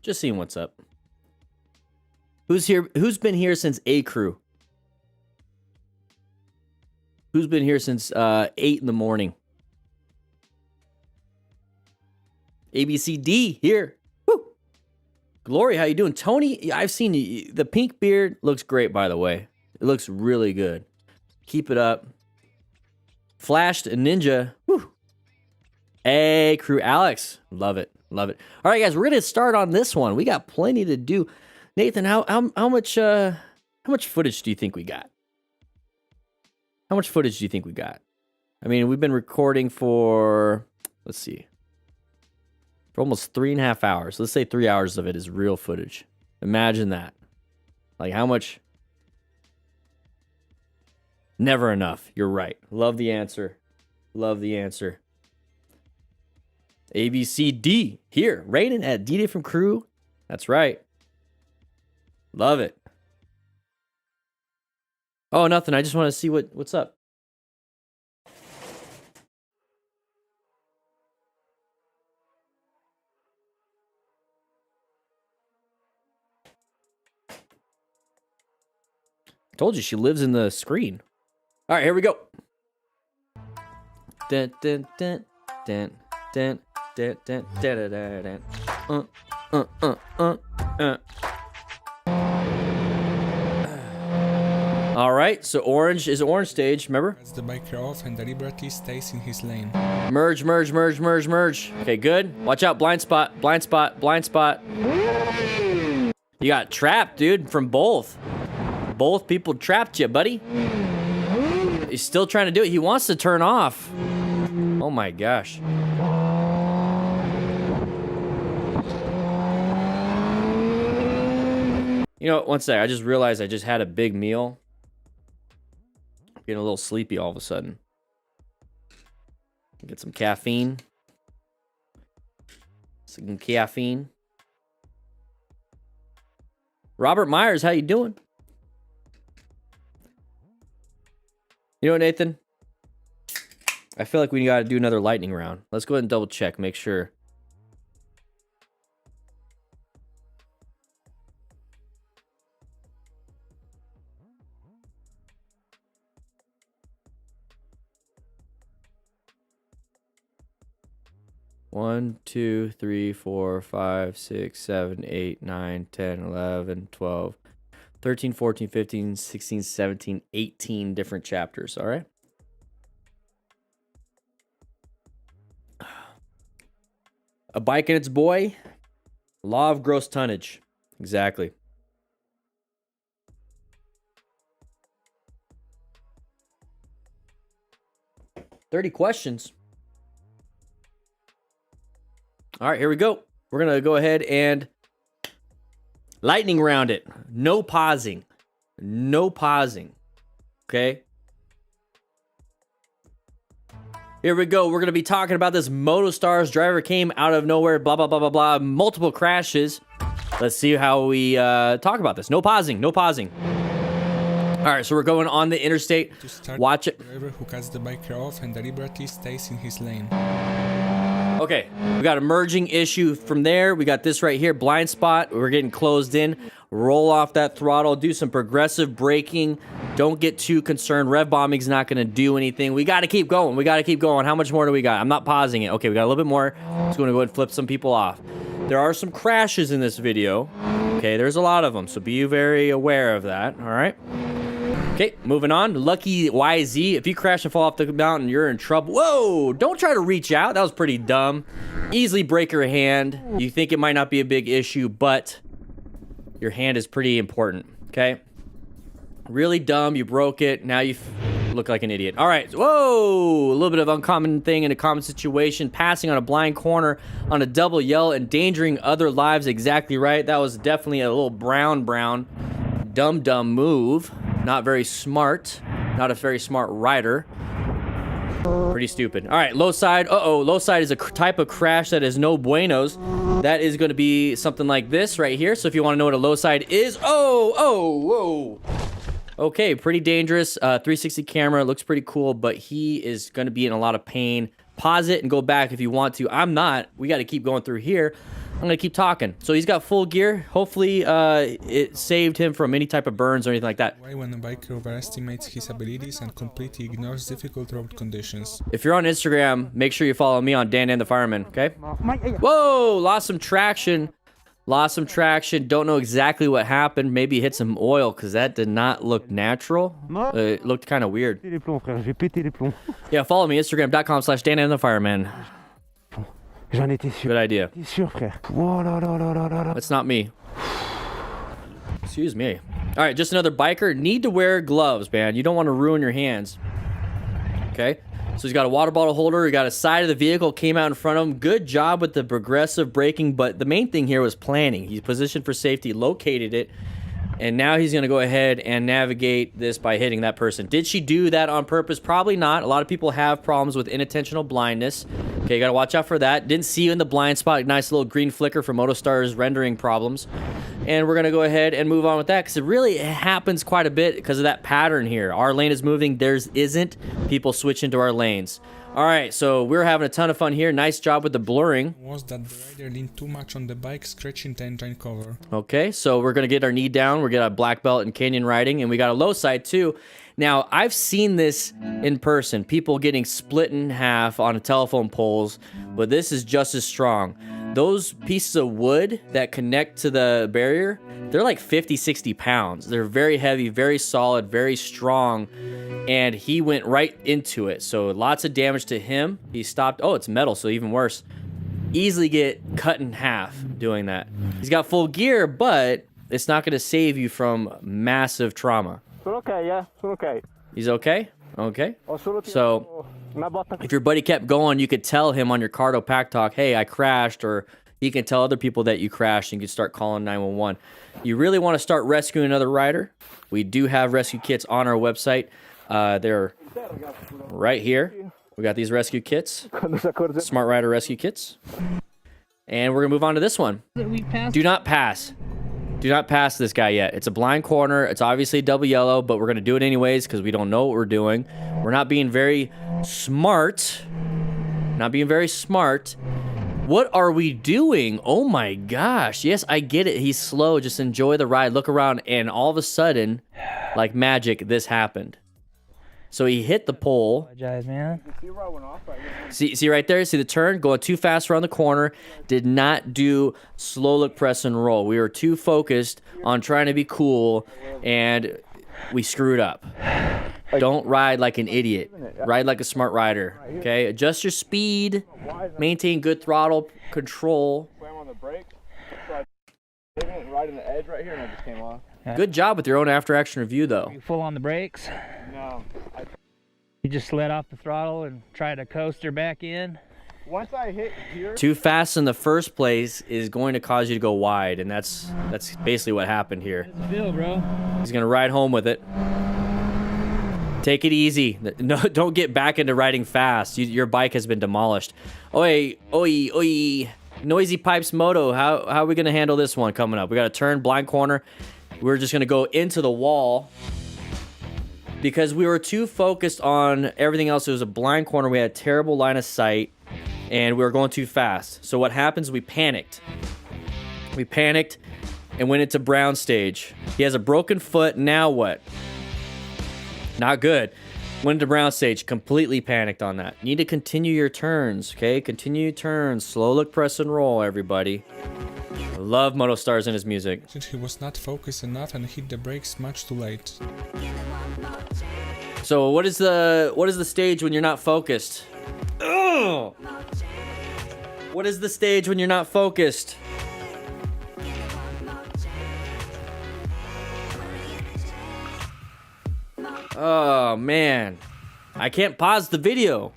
Just seeing what's up. Who's here? Who's been here since A Crew? Who's been here since 8 in the morning? ABCD here. Woo! Glory, how you doing? Tony, I've seen you. The pink beard looks great, by the way. It looks really good. Keep it up. Flashed and Ninja. Woo! A Crew, Alex. Love it. Love it. All right, guys, we're gonna start on this one. We got plenty to do. Nathan, how much footage do you think we got? How much footage do you think we got? I mean, we've been recording for, let's see, for almost 3.5 hours. Let's say 3 hours of it is real footage. Imagine that. Like how much? Never enough. You're right. Love the answer. Love the answer. ABCD here. Raiden at D-Day from Crew. That's right. Love it. Oh, nothing. I just want to see what's up. I told you she lives in the screen. All right, here we go. Dun, dun, dun, dun, dun, dun, dun, dun, dun, dun. All right, so orange is orange stage, remember? Cuts the biker off and deliberately stays in his lane. Merge, merge, merge, merge, merge. Okay, good. Watch out, blind spot, blind spot, blind spot. You got trapped, dude, from both. Both people trapped you, buddy. He's still trying to do it. He wants to turn off. Oh my gosh. You know, one sec, I just realized I just had a big meal. I'm getting a little sleepy all of a sudden. Get some caffeine. Some caffeine. Robert Myers, how you doing? You know what, Nathan? I feel like we got to do another lightning round. Let's go ahead and double check, make sure. One, 2, 3, 4, 5, 6, 7, 8, 9, 10, 11, 12, 13, 14, 15, 16, 17, 18 different chapters, all right? A bike and its boy. Law of gross tonnage. Exactly. $30 questions. All right, here we go. We're going to go ahead and lightning round it. No pausing. No pausing. Okay? Here we go. We're going to be talking about this MotoStars driver came out of nowhere, blah, blah, blah, blah, blah. Multiple crashes. Let's see how we talk about this. No pausing. No pausing. All right, so we're going on the interstate. Watch it. Driver who cuts the biker off and deliberately stays in his lane. Okay, we got a merging issue from there. We got this right here, blind spot. We're getting closed in. Roll off that throttle. Do some progressive braking. Don't get too concerned. Rev bombing's not going to do anything. We got to keep going. We got to keep going. How much more do we got? I'm not pausing it. Okay, we got a little bit more. Just going to go ahead and flip some people off. There are some crashes in this video. Okay, there's a lot of them, so be very aware of that. All right. Okay, moving on. Lucky YZ. If you crash and fall off the mountain, you're in trouble. Whoa! Don't try to reach out. That was pretty dumb. Easily break your hand. You think it might not be a big issue, but your hand is pretty important. Okay? Really dumb. You broke it. Now you look like an idiot. All right. Whoa! A little bit of uncommon thing in a common situation. Passing on a blind corner on a double yellow, endangering other lives. Exactly right. That was definitely a little brown, dumb move. Not very smart. Not a very smart rider. Pretty stupid. All right, low side. Uh-oh, low side is a type of crash that is no buenos. That is going to be something like this right here. So if you want to know what a low side is. Whoa. Okay, pretty dangerous. 360 camera. Looks pretty cool, but he is going to be in a lot of pain. Pause it and go back if you want to. I'm not. We got to keep going through here. I'm going to keep talking. So he's got full gear. Hopefully it saved him from any type of burns or anything like that. Why when a biker overestimates his abilities and completely ignores difficult road conditions. If you're on Instagram, make sure you follow me on DanDanTheFireman, okay? Whoa, lost some traction. Don't know exactly what happened. Maybe hit some oil because that did not look natural. It looked kind of weird. Yeah, follow me, Instagram.com/DanDanTheFireman. Good idea. That's not me. Excuse me. All right, just another biker. Need to wear gloves, man. You don't want to ruin your hands. Okay. So he's got a water bottle holder. He got a side of the vehicle, came out in front of him. Good job with the progressive braking, but the main thing here was planning. He's positioned for safety, located it, and now he's going to go ahead and navigate this by hitting that person. Did she do that on purpose? Probably not. A lot of people have problems with inattentional blindness. Okay, you got to watch out for that. Didn't see you in the blind spot. Nice little green flicker for MotoStars rendering problems. And we're going to go ahead and move on with that because it really happens quite a bit because of that pattern here. Our lane is moving. Theirs isn't. People switch into our lanes. All right, so we're having a ton of fun here. Nice job with the blurring. Was that the rider leaned too much on the bike, scratching the engine cover. Okay, so we're going to get our knee down. We're going to have black belt in canyon riding, and we got a low side too. Now, I've seen this in person. People getting split in half on telephone poles, but this is just as strong. Those pieces of wood that connect to the barrier, they're like 50, 60 pounds. They're very heavy, very solid, very strong, and he went right into it. So lots of damage to him. He stopped. Oh, it's metal, so even worse. Easily get cut in half doing that. He's got full gear, but it's not going to save you from massive trauma. Okay. He's okay? Okay. So if your buddy kept going, you could tell him on your Cardo Pack Talk, hey, I crashed, or he can tell other people that you crashed and you can start calling 911. You really want to start rescuing another rider? We do have rescue kits on our website. They're right here. We got these rescue kits, Smart Rider rescue kits. And we're going to move on to this one. Do not pass. Do not pass this guy yet. It's a blind corner. It's obviously double yellow, but we're going to do it anyways because we don't know what we're doing. We're not being very smart. What are we doing? Oh my gosh. Yes, I get it. He's slow. Just enjoy the ride. Look around, and all of a sudden, like magic, this happened. So he hit the pole. See right there? See the turn? Going too fast around the corner. Did not do slow look, press, and roll. We were too focused on trying to be cool, and we screwed up. Don't ride like an idiot. Ride like a smart rider. Okay, adjust your speed. Maintain good throttle control. Slam on the brakes. Right in the edge right here, and it just came off. Good job with your own after action review, though. You full on the brakes? No. You just let off the throttle and try to coast her back in? Once I hit here. Too fast in the first place is going to cause you to go wide, and that's basically what happened here. How's it feel, bro? He's gonna ride home with it. Take it easy. No, don't get back into riding fast. Your bike has been demolished. Oi, oi, oi. Noisy Pipes Moto. How are we gonna handle this one coming up? We got a turn, blind corner. We're just gonna go into the wall because we were too focused on everything else. It was a blind corner. We had terrible line of sight. And we were going too fast. So what happens, we panicked. We panicked and went into Brown stage. He has a broken foot, now what? Not good. Went into Brown stage, completely panicked on that. Need to continue your turns, okay? Continue your turns. Slow look, press and roll, everybody. I love MotoStars and his music. He was not focused enough and hit the brakes much too late. So what is the stage when you're not focused? Ugh! What is the stage when you're not focused? Oh man, I can't pause the video.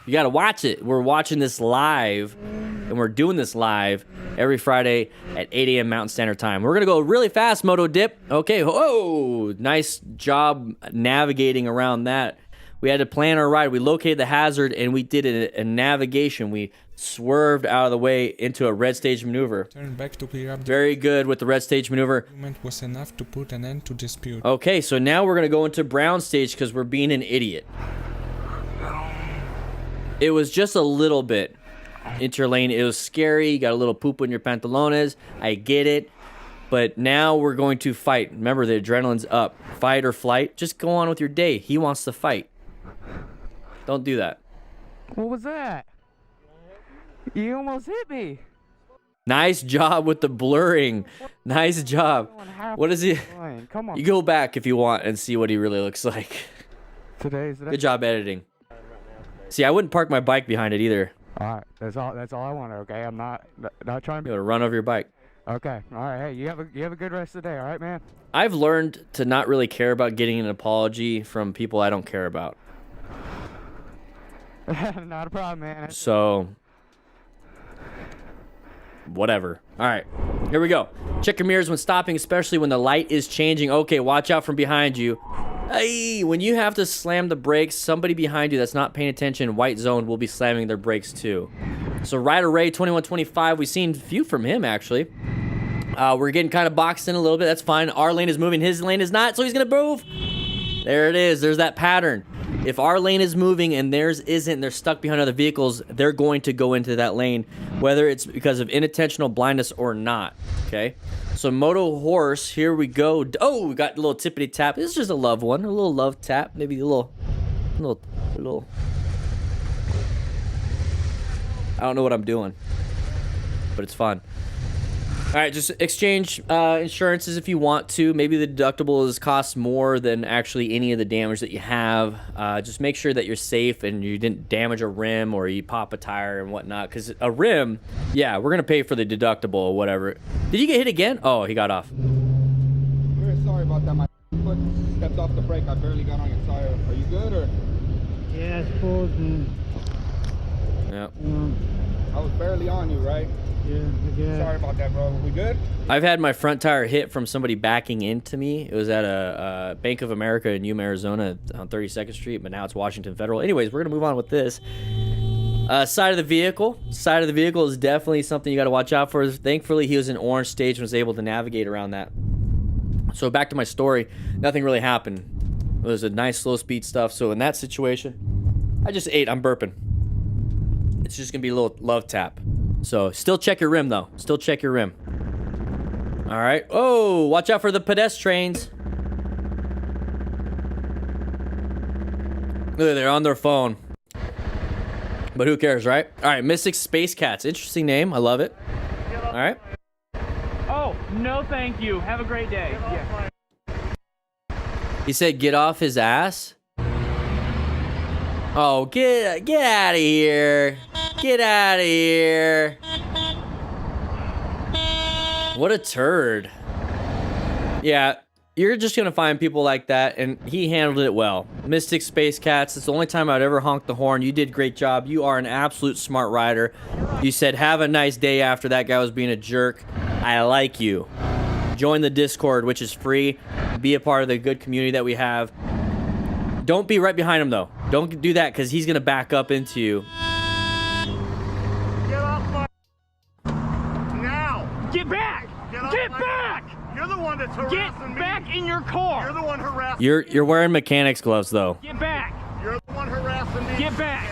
You gotta watch it. We're watching this live, and we're doing this live every Friday at 8 a.m. Mountain Standard Time. We're gonna go really fast, Moto Dip. Okay, whoa, nice job navigating around that. We had to plan our ride. We located the hazard, and we did a navigation. We swerved out of the way into a red stage maneuver. Turn back to clear up. Very good with the red stage maneuver. Movement was enough to put an end to dispute. Okay, so now we're gonna go into brown stage because we're being an idiot. It was just a little bit into your lane. It was scary. You got a little poop in your pantalones. I get it. But now we're going to fight. Remember, the adrenaline's up. Fight or flight. Just go on with your day. He wants to fight. Don't do that. What was that? You almost hit me. Nice job with the blurring. Nice job. What is he? Come on. You go back if you want and see what he really looks like. Good job editing. See, I wouldn't park my bike behind it either. All right, that's all I want. Okay, I'm not trying to. You gotta run over your bike. Okay, all right. Hey, you have a good rest of the day. All right, man. I've learned to not really care about getting an apology from people I don't care about. Not a problem, man. So, whatever. All right, here we go. Check your mirrors when stopping, especially when the light is changing. Okay, watch out from behind you. Hey, when you have to slam the brakes, somebody behind you that's not paying attention, white zone, will be slamming their brakes too. So Ryder Ray 2125, we've seen a few from him actually. We're getting kind of boxed in a little bit. That's fine. Our lane is moving, his lane is not, so he's gonna move. There it is. There's that pattern. If our lane is moving and theirs isn't, they're stuck behind other vehicles, they're going to go into that lane, whether it's because of unintentional blindness or not, okay? So Moto Horse, here we go. Oh, we got a little tippity tap. This is just a love one, a little love tap, maybe a little. I don't know what I'm doing, but it's fun. All right, just exchange insurances if you want to. Maybe the deductible costs more than actually any of the damage that you have. Just make sure that you're safe and you didn't damage a rim or you pop a tire and whatnot. Because a rim, yeah, we're going to pay for the deductible or whatever. Did you get hit again? Oh, he got off. Very sorry about that. My foot stepped off the brake. I barely got on your tire. Are you good or? Yeah, I suppose. Yeah. I was barely on you, right? Yeah. Sorry about that, bro. We good? I've had my front tire hit from somebody backing into me. It was at a Bank of America in Yuma, Arizona on 32nd Street, but now it's Washington Federal. Anyways, we're going to move on with this. Side of the vehicle. Side of the vehicle is definitely something you got to watch out for. Thankfully, he was in orange stage and was able to navigate around that. So back to my story. Nothing really happened. It was a nice slow speed stuff. So in that situation, I just ate. I'm burping. It's just going to be a little love tap. So still check your rim though. Still check your rim. All right. Oh, watch out for the pedestrians. Look, they're on their phone. But who cares, right? All right, Mystic Space Cats. Interesting name. I love it. All right. Oh, no thank you. Have a great day. Yeah. He said get off his ass? Oh, get out of here. Get out of here. What a turd. Yeah, you're just gonna find people like that, and he handled it well. Mystic Space Cats, it's the only time I'd ever honked the horn. You did a great job. You are an absolute smart rider. You said have a nice day after that guy was being a jerk. I like you. Join the Discord, which is free. Be a part of the good community that we have. Don't be right behind him, though. Don't do that, because he's going to back up into you. Get off my... Now! Get back! Get back! You're the one that's harassing me. Get back in your car! You're the one harassing me. You're wearing mechanics gloves, though. Get back! You're the one harassing me. Get back!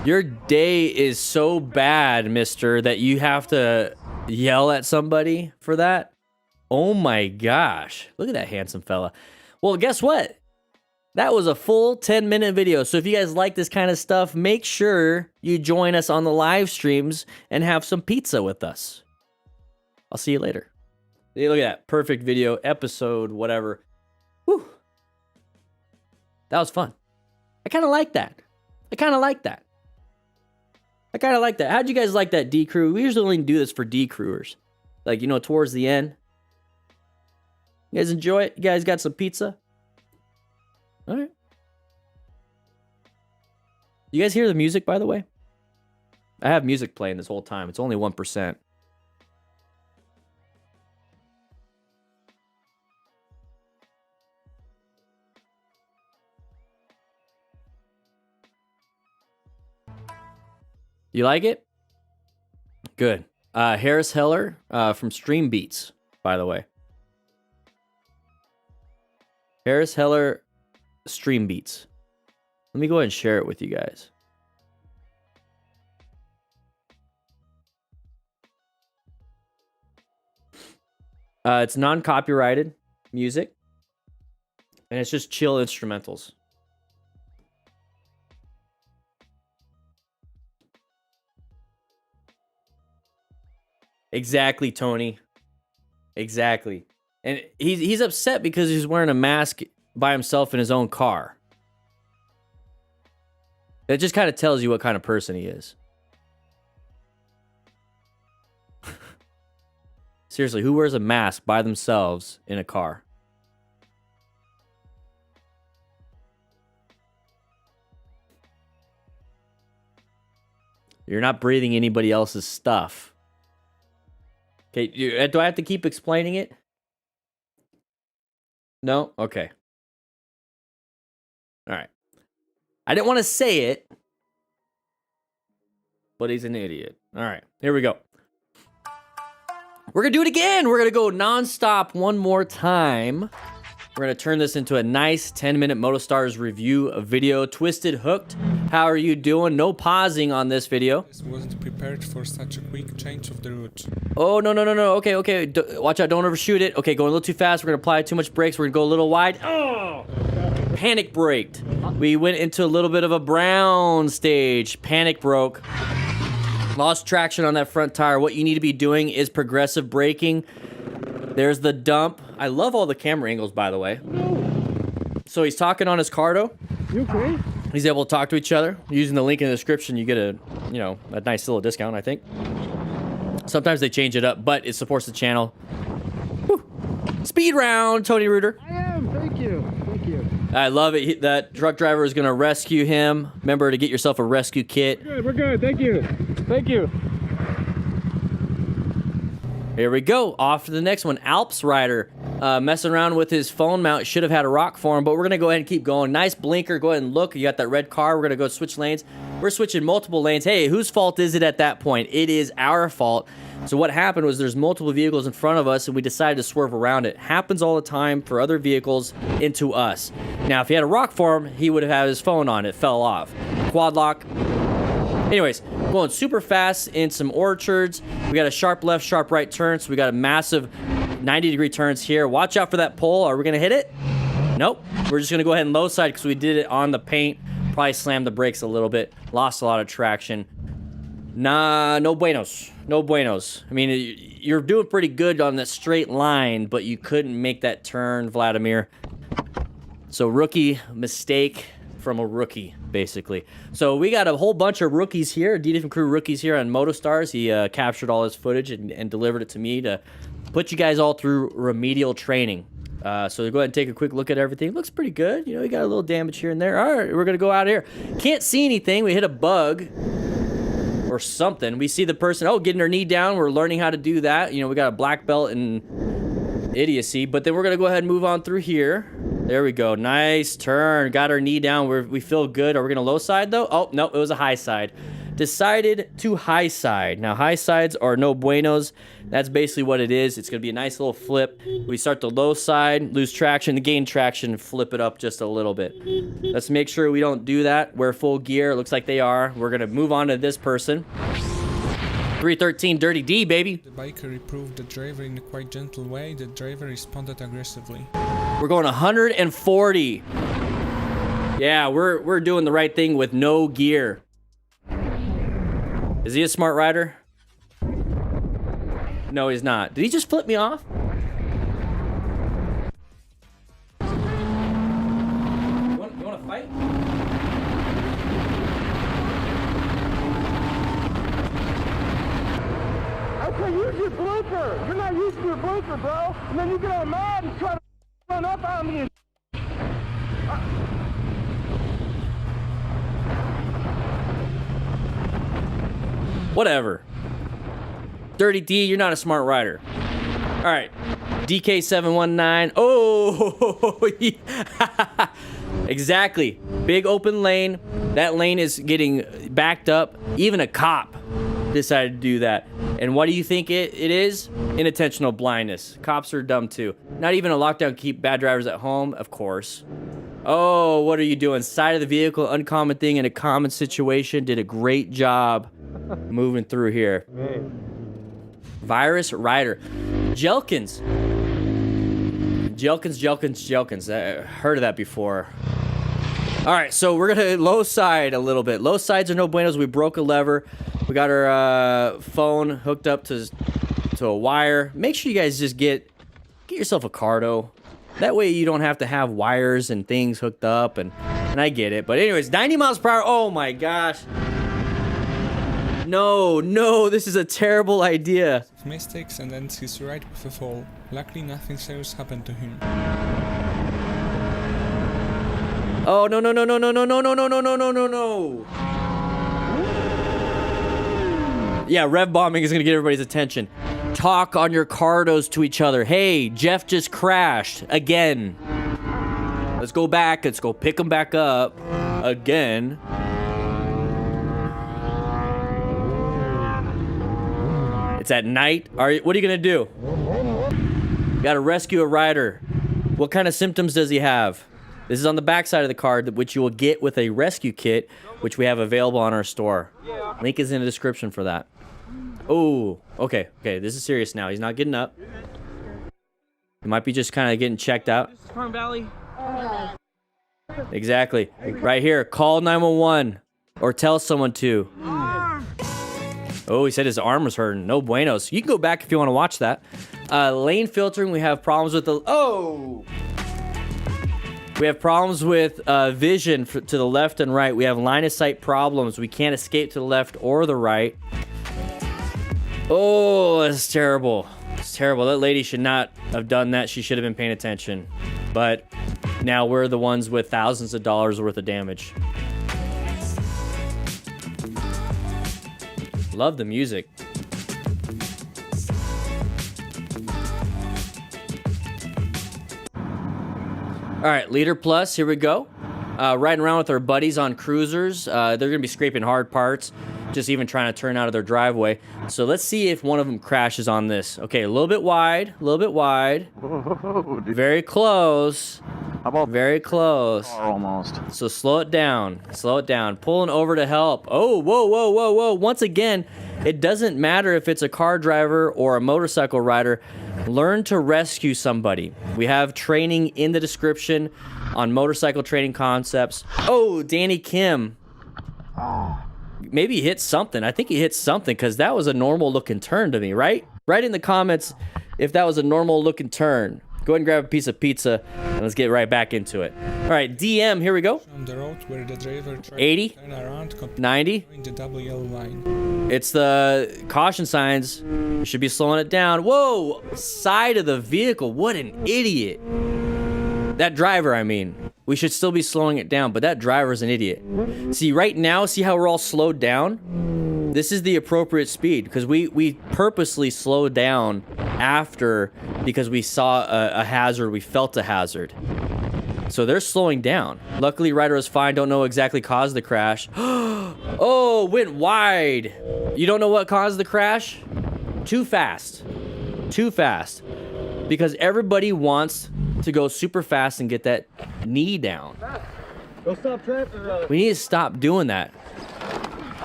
Your day is so bad, mister, that you have to yell at somebody for that? Oh my gosh. Look at that handsome fella. Well, guess what? That was a full 10-minute video. So if you guys like this kind of stuff, make sure you join us on the live streams and have some pizza with us. I'll see you later. Hey, look at that. Perfect video, episode, whatever. Whew. That was fun. I kind of like that. I kind of like that. How'd you guys like that, D crew? We usually only do this for D crewers. Like, you know, towards the end. You guys enjoy it? You guys got some pizza? All right. You guys hear the music, by the way? I have music playing this whole time. It's only 1%. You like it? Good. Harris Heller from Stream Beats, by the way. Harris Heller Stream Beats. Let me go ahead and share it with you guys. It's non-copyrighted music, and it's just chill instrumentals. Exactly, Tony. Exactly. And he's upset because he's wearing a mask by himself in his own car. That just kind of tells you what kind of person he is. Seriously, who wears a mask by themselves in a car? You're not breathing anybody else's stuff. Okay, do I have to keep explaining it? No? Okay. All right. I didn't want to say it, but he's an idiot. All right, here we go. We're going to do it again. We're going to go nonstop one more time. We're going to turn this into a nice 10-minute MotoStars review video. Twisted Hooked, how are you doing? No pausing on this video. I wasn't prepared for such a quick change of the route. Oh, no. Okay. Watch out, don't overshoot it. Okay, going a little too fast. We're going to apply too much brakes. We're going to go a little wide. Oh! Panic braked. We went into a little bit of a brown stage. Panic broke. Lost traction on that front tire. What you need to be doing is progressive braking. There's the dump. I love all the camera angles, by the way. So he's talking on his Cardo. You okay? He's able to talk to each other. Using the link in the description, you get a nice little discount, I think. Sometimes they change it up, but it supports the channel. Whew. Speed round, Tony Reuter. I am. Thank you. I love it. That truck driver is going to rescue him. Remember to get yourself a rescue kit. We're good. Thank you. Here we go. Off to the next one. Alps rider messing around with his phone mount. Should have had a rock for him, but we're going to go ahead and keep going. Nice blinker. Go ahead and look. You got that red car. We're going to go switch lanes. We're switching multiple lanes. Hey, whose fault is it at that point? It is our fault. So what happened was there's multiple vehicles in front of us, and we decided to swerve around it. Happens all the time for other vehicles into us. Now, if he had a rock for him, he would have had his phone on. It fell off. Quad lock. Anyways, going super fast in some orchards. We got a sharp left, sharp right turn, so we got a massive 90-degree turns here. Watch out for that pole. Are we going to hit it? Nope. We're just going to go ahead and low side because we did it on the paint. Probably slammed the brakes a little bit. Lost a lot of traction. Nah, no buenos. No buenos. I mean, you're doing pretty good on that straight line, but you couldn't make that turn, Vladimir. So rookie mistake from a rookie, basically. So we got a whole bunch of rookies here, D-Different Crew rookies here on MotoStars. He captured all his footage and delivered it to me to put you guys all through remedial training. So go ahead and take a quick look at everything. It looks pretty good. You know, we got a little damage here and there. All right, we're going to go out here. Can't see anything. We hit a bug or something. We see the person, oh, getting their knee down. We're learning how to do that. You know, we got a black belt in idiocy. But then we're going to go ahead and move on through here. There we go. Nice turn. Got our knee down. We feel good. Are we going to low side, though? Oh, no, it was a high side. Decided to high side. Now, high sides are no buenos. That's basically what it is. It's going to be a nice little flip. We start the low side, lose traction, gain traction, flip it up just a little bit. Let's make sure we don't do that. We're full gear. It looks like they are. We're going to move on to this person. 313 Dirty D, baby. The biker reproved the driver in a quite gentle way. The driver responded aggressively. We're going 140. Yeah, we're doing the right thing with no gear. Is he a smart rider? No, he's not. Did he just flip me off? You want to fight? Okay, use your blinker. You're not used to your blinker, bro. And then you get all mad and try to run up on me. Whatever. Dirty D, you're not a smart rider. All right. DK719. Oh, exactly. Big open lane. That lane is getting backed up. Even a cop decided to do that. And what do you think it is? Inattentional blindness. Cops are dumb too. Not even a lockdown keep bad drivers at home, of course. Oh, what are you doing? Side of the vehicle, uncommon thing in a common situation. Did a great job moving through here. Virus Rider. Jelkins. I heard of that before. All right, so we're going to low side a little bit. Low sides are no buenos. We broke a lever. We got our phone hooked up to a wire. Make sure you guys just get yourself a Cardo. That way you don't have to have wires and things hooked up, and I get it. But anyways, 90 miles per hour. Oh my gosh. No, this is a terrible idea. Mistakes and ends his ride with a fall. Luckily, nothing serious happened to him. Oh, no. Yeah, rev bombing is going to get everybody's attention. Talk on your Cardos to each other. Hey, Jeff just crashed again. Let's go back. Let's go pick him back up again. It's at night. What are you going to do? You got to rescue a rider. What kind of symptoms does he have? This is on the back side of the card, which you will get with a rescue kit, which we have available on our store. Link is in the description for that. Oh, okay. This is serious now. He's not getting up. He might be just kind of getting checked out. Front Valley. Exactly. Right here. Call 911 or tell someone to. Oh, he said his arm was hurting. No buenos. You can go back if you want to watch that. Lane filtering. We have problems with the... Oh! We have problems with vision to the left and right. We have line of sight problems. We can't escape to the left or the right. Oh, that's terrible. It's terrible. That lady should not have done that. She should have been paying attention. But now we're the ones with thousands of dollars worth of damage. Love the music. All right, Leader Plus, here we go. Riding around with our buddies on cruisers. They're going to be scraping hard parts, just even trying to turn out of their driveway. So let's see if one of them crashes on this. Okay, a little bit wide, Very close. How about very close? Almost. So slow it down. Pulling over to help. Oh, whoa. Once again, it doesn't matter if it's a car driver or a motorcycle rider. Learn to rescue somebody. We have training in the description on motorcycle training concepts. Oh, Danny Kim. Maybe he hit something. I think he hit something because that was a normal looking turn to me, right? Write in the comments if that was a normal looking turn. Go ahead and grab a piece of pizza, and let's get right back into it. All right, DM, here we go. On the road where the driver tried 80, to turn around, 90. in the double yellow line. It's the caution signs. You should be slowing it down. Whoa, side of the vehicle. What an idiot. That driver, I mean. We should still be slowing it down, but that driver's an idiot. See, right now, see how we're all slowed down? This is the appropriate speed because we purposely slowed down after because we saw a hazard, we felt a hazard. So they're slowing down. Luckily, rider was fine, don't know exactly caused the crash. Oh, went wide. You don't know what caused the crash? Too fast. Too fast. Because everybody wants to go super fast and get that knee down. Go stop traffic. We need to stop doing that.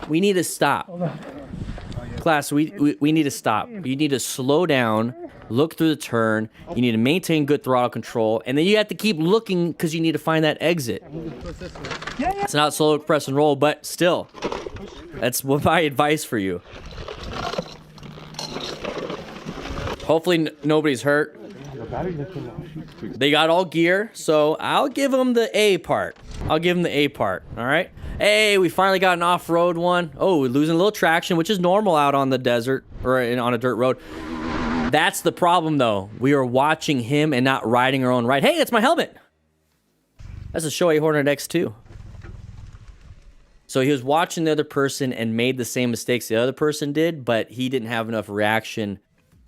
We need to stop. Class, we need to stop. You need to slow down, look through the turn. You need to maintain good throttle control, and then you have to keep looking because you need to find that exit. It's not slow press and roll, but still, that's my advice for you. Hopefully nobody's hurt. They got all gear, so I'll give them the A part. I'll give them the A part, all right? Hey, we finally got an off-road one. Oh, we're losing a little traction, which is normal out on the desert or on a dirt road. That's the problem, though. We are watching him and not riding our own ride. Hey, that's my helmet. That's a Shoei Hornet X2. So he was watching the other person and made the same mistakes the other person did, but he didn't have enough reaction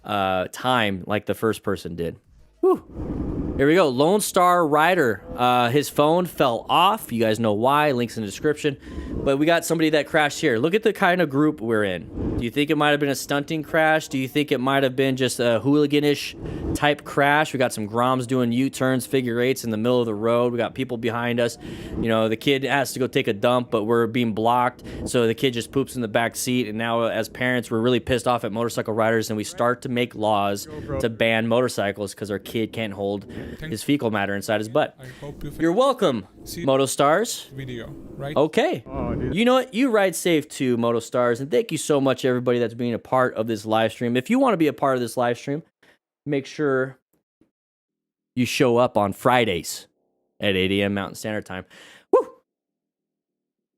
time like the first person did. Whew. Here we go. Lone Star Rider. His phone fell off. You guys know why. Links in the description. But we got somebody that crashed here. Look at the kind of group we're in. Do you think it might have been a stunting crash? Do you think it might have been just a hooliganish type crash? We got some Groms doing U-turns, figure eights in the middle of the road. We got people behind us. You know, the kid has to go take a dump, but we're being blocked. So the kid just poops in the back seat. And now as parents, we're really pissed off at motorcycle riders. And we start to make laws to ban motorcycles because our kid can't hold his fecal matter inside his butt. You're welcome, MotoStars. Video, right? Okay. You know what? You ride safe too, MotoStars. And thank you so much, everybody that's being a part of this live stream. If you want to be a part of this live stream, make sure you show up on Fridays at 8 a.m. Mountain Standard Time. Woo!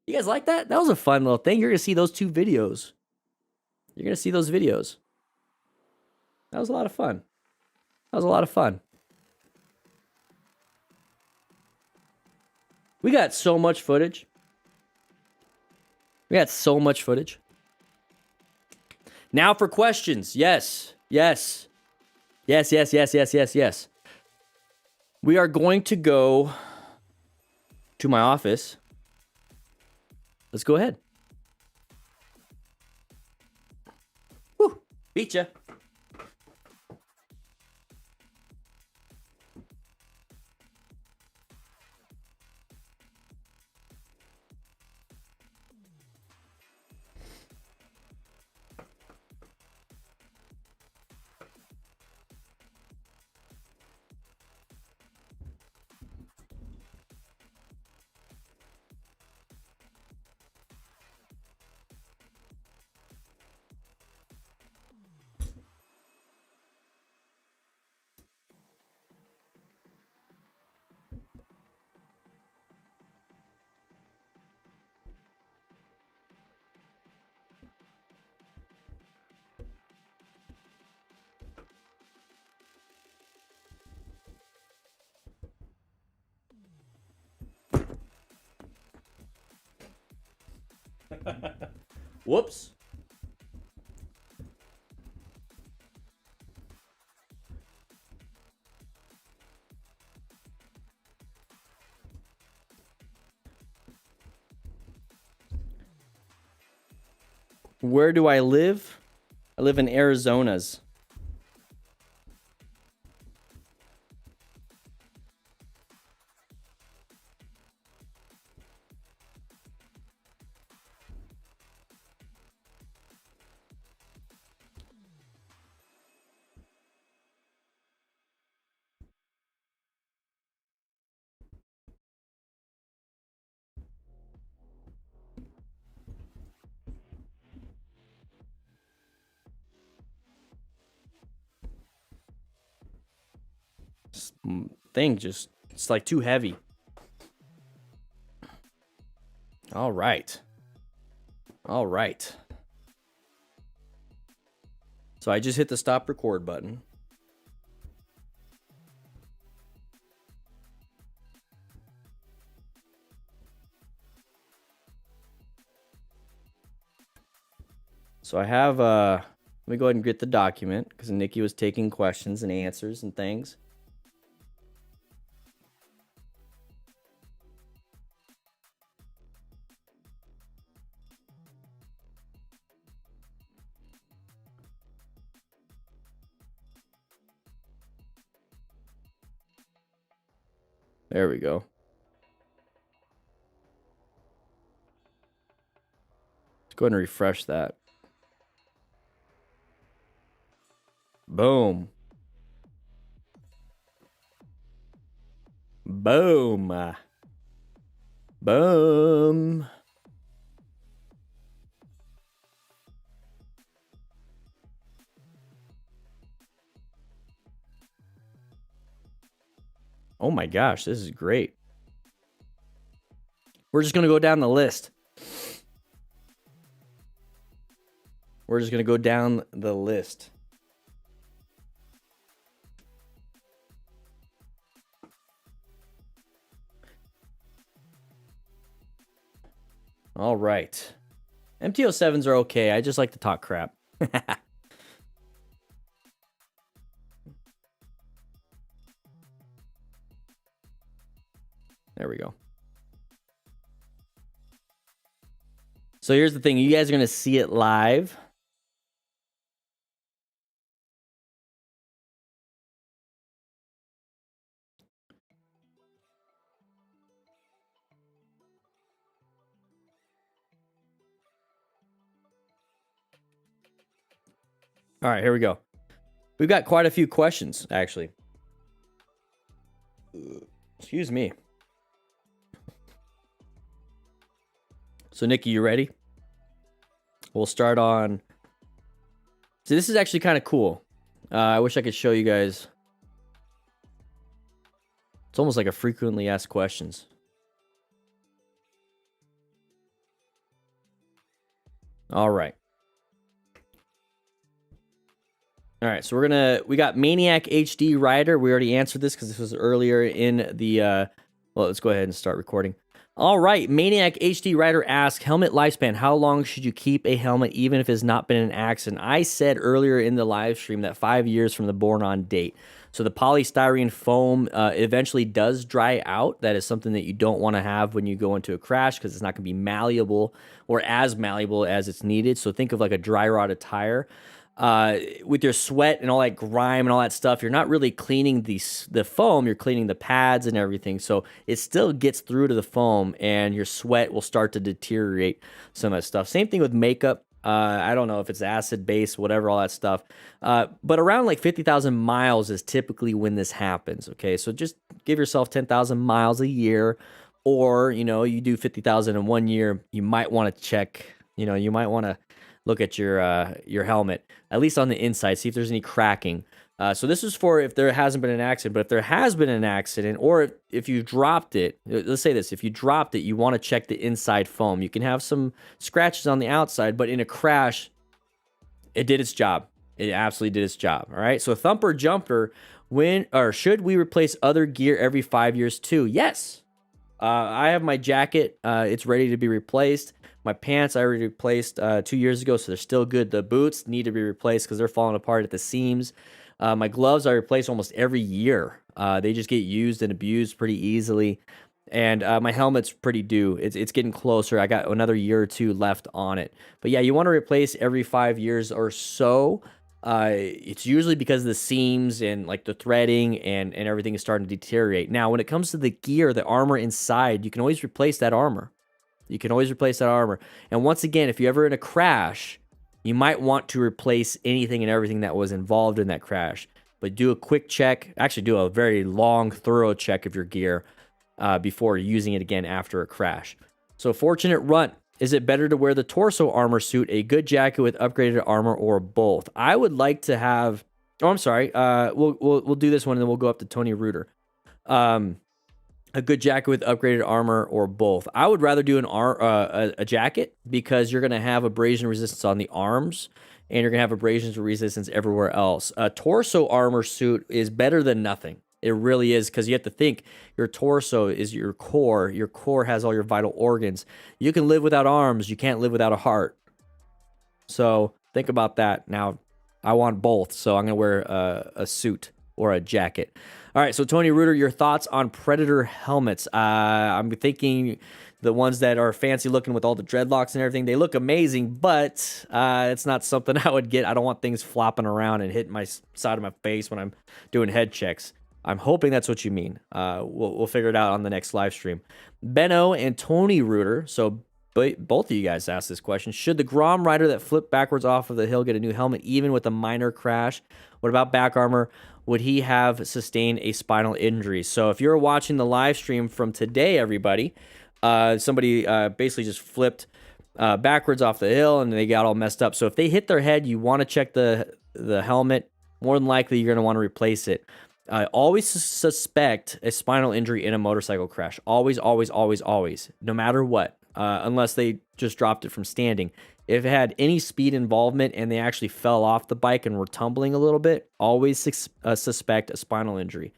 You guys like that? That was a fun little thing. You're going to see those two videos. You're going to see those videos. That was a lot of fun. That was a lot of fun. We got so much footage. We got so much footage. Now for questions. Yes. Yes. Yes, yes, yes, yes, yes, yes. We are going to go to my office. Let's go ahead. Woo! Beat ya. Whoops. Where do I live? I live in Arizona's. thing just, it's like too heavy. All right. All right. So I just hit the stop record button. So I have, let me go ahead and get the document because Nikki was taking questions and answers and things. There we go. Let's go ahead and refresh that. Boom. Boom. Boom. Oh my gosh, this is great. We're just going to go down the list. We're just going to go down the list. All right. MT-07s are okay. I just like to talk crap. There we go. So here's the thing. You guys are going to see it live. All right, here we go. We've got quite a few questions, actually. Excuse me. So, Nikki, you ready? We'll start on... So this is actually kind of cool. I wish I could show you guys. It's almost like a frequently asked questions. All right. All right, so we got Maniac HD Rider. We already answered this because this was earlier in the, well, let's go ahead and start recording. All right, Maniac HD Rider asks, helmet lifespan, how long should you keep a helmet even if it's not been an accident? I said earlier in the live stream that 5 years from the born on date. So the polystyrene foam eventually does dry out. That is something that you don't want to have when you go into a crash because it's not going to be malleable or as malleable as it's needed. So think of like a dry rotted tire. With your sweat and all that grime and all that stuff, you're not really cleaning the foam, you're cleaning the pads and everything. So it still gets through to the foam and your sweat will start to deteriorate some of that stuff. Same thing with makeup. I don't know if it's acid base, whatever, all that stuff. But around like 50,000 miles is typically when this happens. Okay. So just give yourself 10,000 miles a year, or, you know, you do 50,000 in 1 year, you might want to check, you know, you might want to look at your helmet, at least on the inside, see if there's any cracking. So this is for if there hasn't been an accident, but if there has been an accident, or if you dropped it, let's say this, if you dropped it, you want to check the inside foam. You can have some scratches on the outside, but in a crash, it did its job. It absolutely did its job, all right? So thumper jumper, should we replace other gear every 5 years too? Yes. I have my jacket. It's ready to be replaced. My pants I already replaced 2 years ago, so they're still good. The boots need to be replaced because they're falling apart at the seams. My gloves I replace almost every year. They just get used and abused pretty easily. And my helmet's pretty due. It's getting closer. I got another year or two left on it. But yeah, you want to replace every 5 years or so. It's usually because of the seams and like the threading and everything is starting to deteriorate. Now, when it comes to the gear, the armor inside, you can always replace that armor. You can always replace that armor. And once again, if you're ever in a crash, you might want to replace anything and everything that was involved in that crash. But do a quick check. Actually, do a very long, thorough check of your gear before using it again after a crash. So, Fortunate Runt. Is it better to wear the torso armor suit, a good jacket with upgraded armor, or both? I would like to have... Oh, I'm sorry. We'll do this one, and then we'll go up to Tony Reuter. A good jacket with upgraded armor or both. I would rather do a jacket because you're going to have abrasion resistance on the arms and you're going to have abrasion resistance everywhere else. A torso armor suit is better than nothing. It really is, because you have to think your torso is your core. Your core has all your vital organs. You can live without arms. You can't live without a heart. So think about that. Now, I want both, so I'm going to wear a suit or a jacket. All right, so Tony Reuter, your thoughts on Predator helmets? I'm thinking the ones that are fancy looking with all the dreadlocks and everything, they look amazing, but it's not something I would get. I don't want things flopping around and hitting my side of my face when I'm doing head checks. I'm hoping that's what you mean. We'll figure it out on the next live stream. Benno and Tony Reuter, so both of you guys asked this question. Should the Grom rider that flipped backwards off of the hill get a new helmet even with a minor crash? What about back armor? Would he have sustained a spinal injury? So if you're watching the live stream from today, everybody, somebody basically just flipped backwards off the hill and they got all messed up. So if they hit their head, you want to check the helmet. More than likely, you're going to want to replace it. Always suspect a spinal injury in a motorcycle crash. Always, always, always, always. No matter what. Unless they just dropped it from standing. If it had any speed involvement and they actually fell off the bike and were tumbling a little bit, always suspect a spinal injury.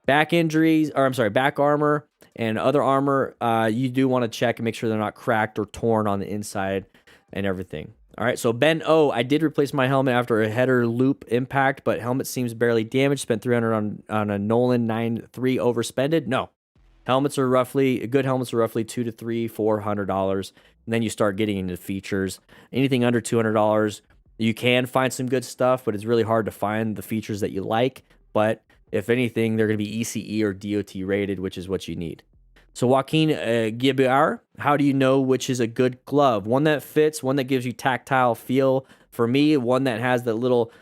Back armor and other armor, you do want to check and make sure they're not cracked or torn on the inside and everything. All right, so Ben O, I did replace my helmet after a header loop impact, but helmet seems barely damaged. Spent $300 on a Nolan 9.3 overspended. No. Good helmets are roughly $200 to $400, and then you start getting into features. Anything under $200, you can find some good stuff, but it's really hard to find the features that you like. But if anything, they're going to be ECE or DOT rated, which is what you need. So Joaquin Gibar, how do you know which is a good glove? One that fits, one that gives you tactile feel. For me, one that has that little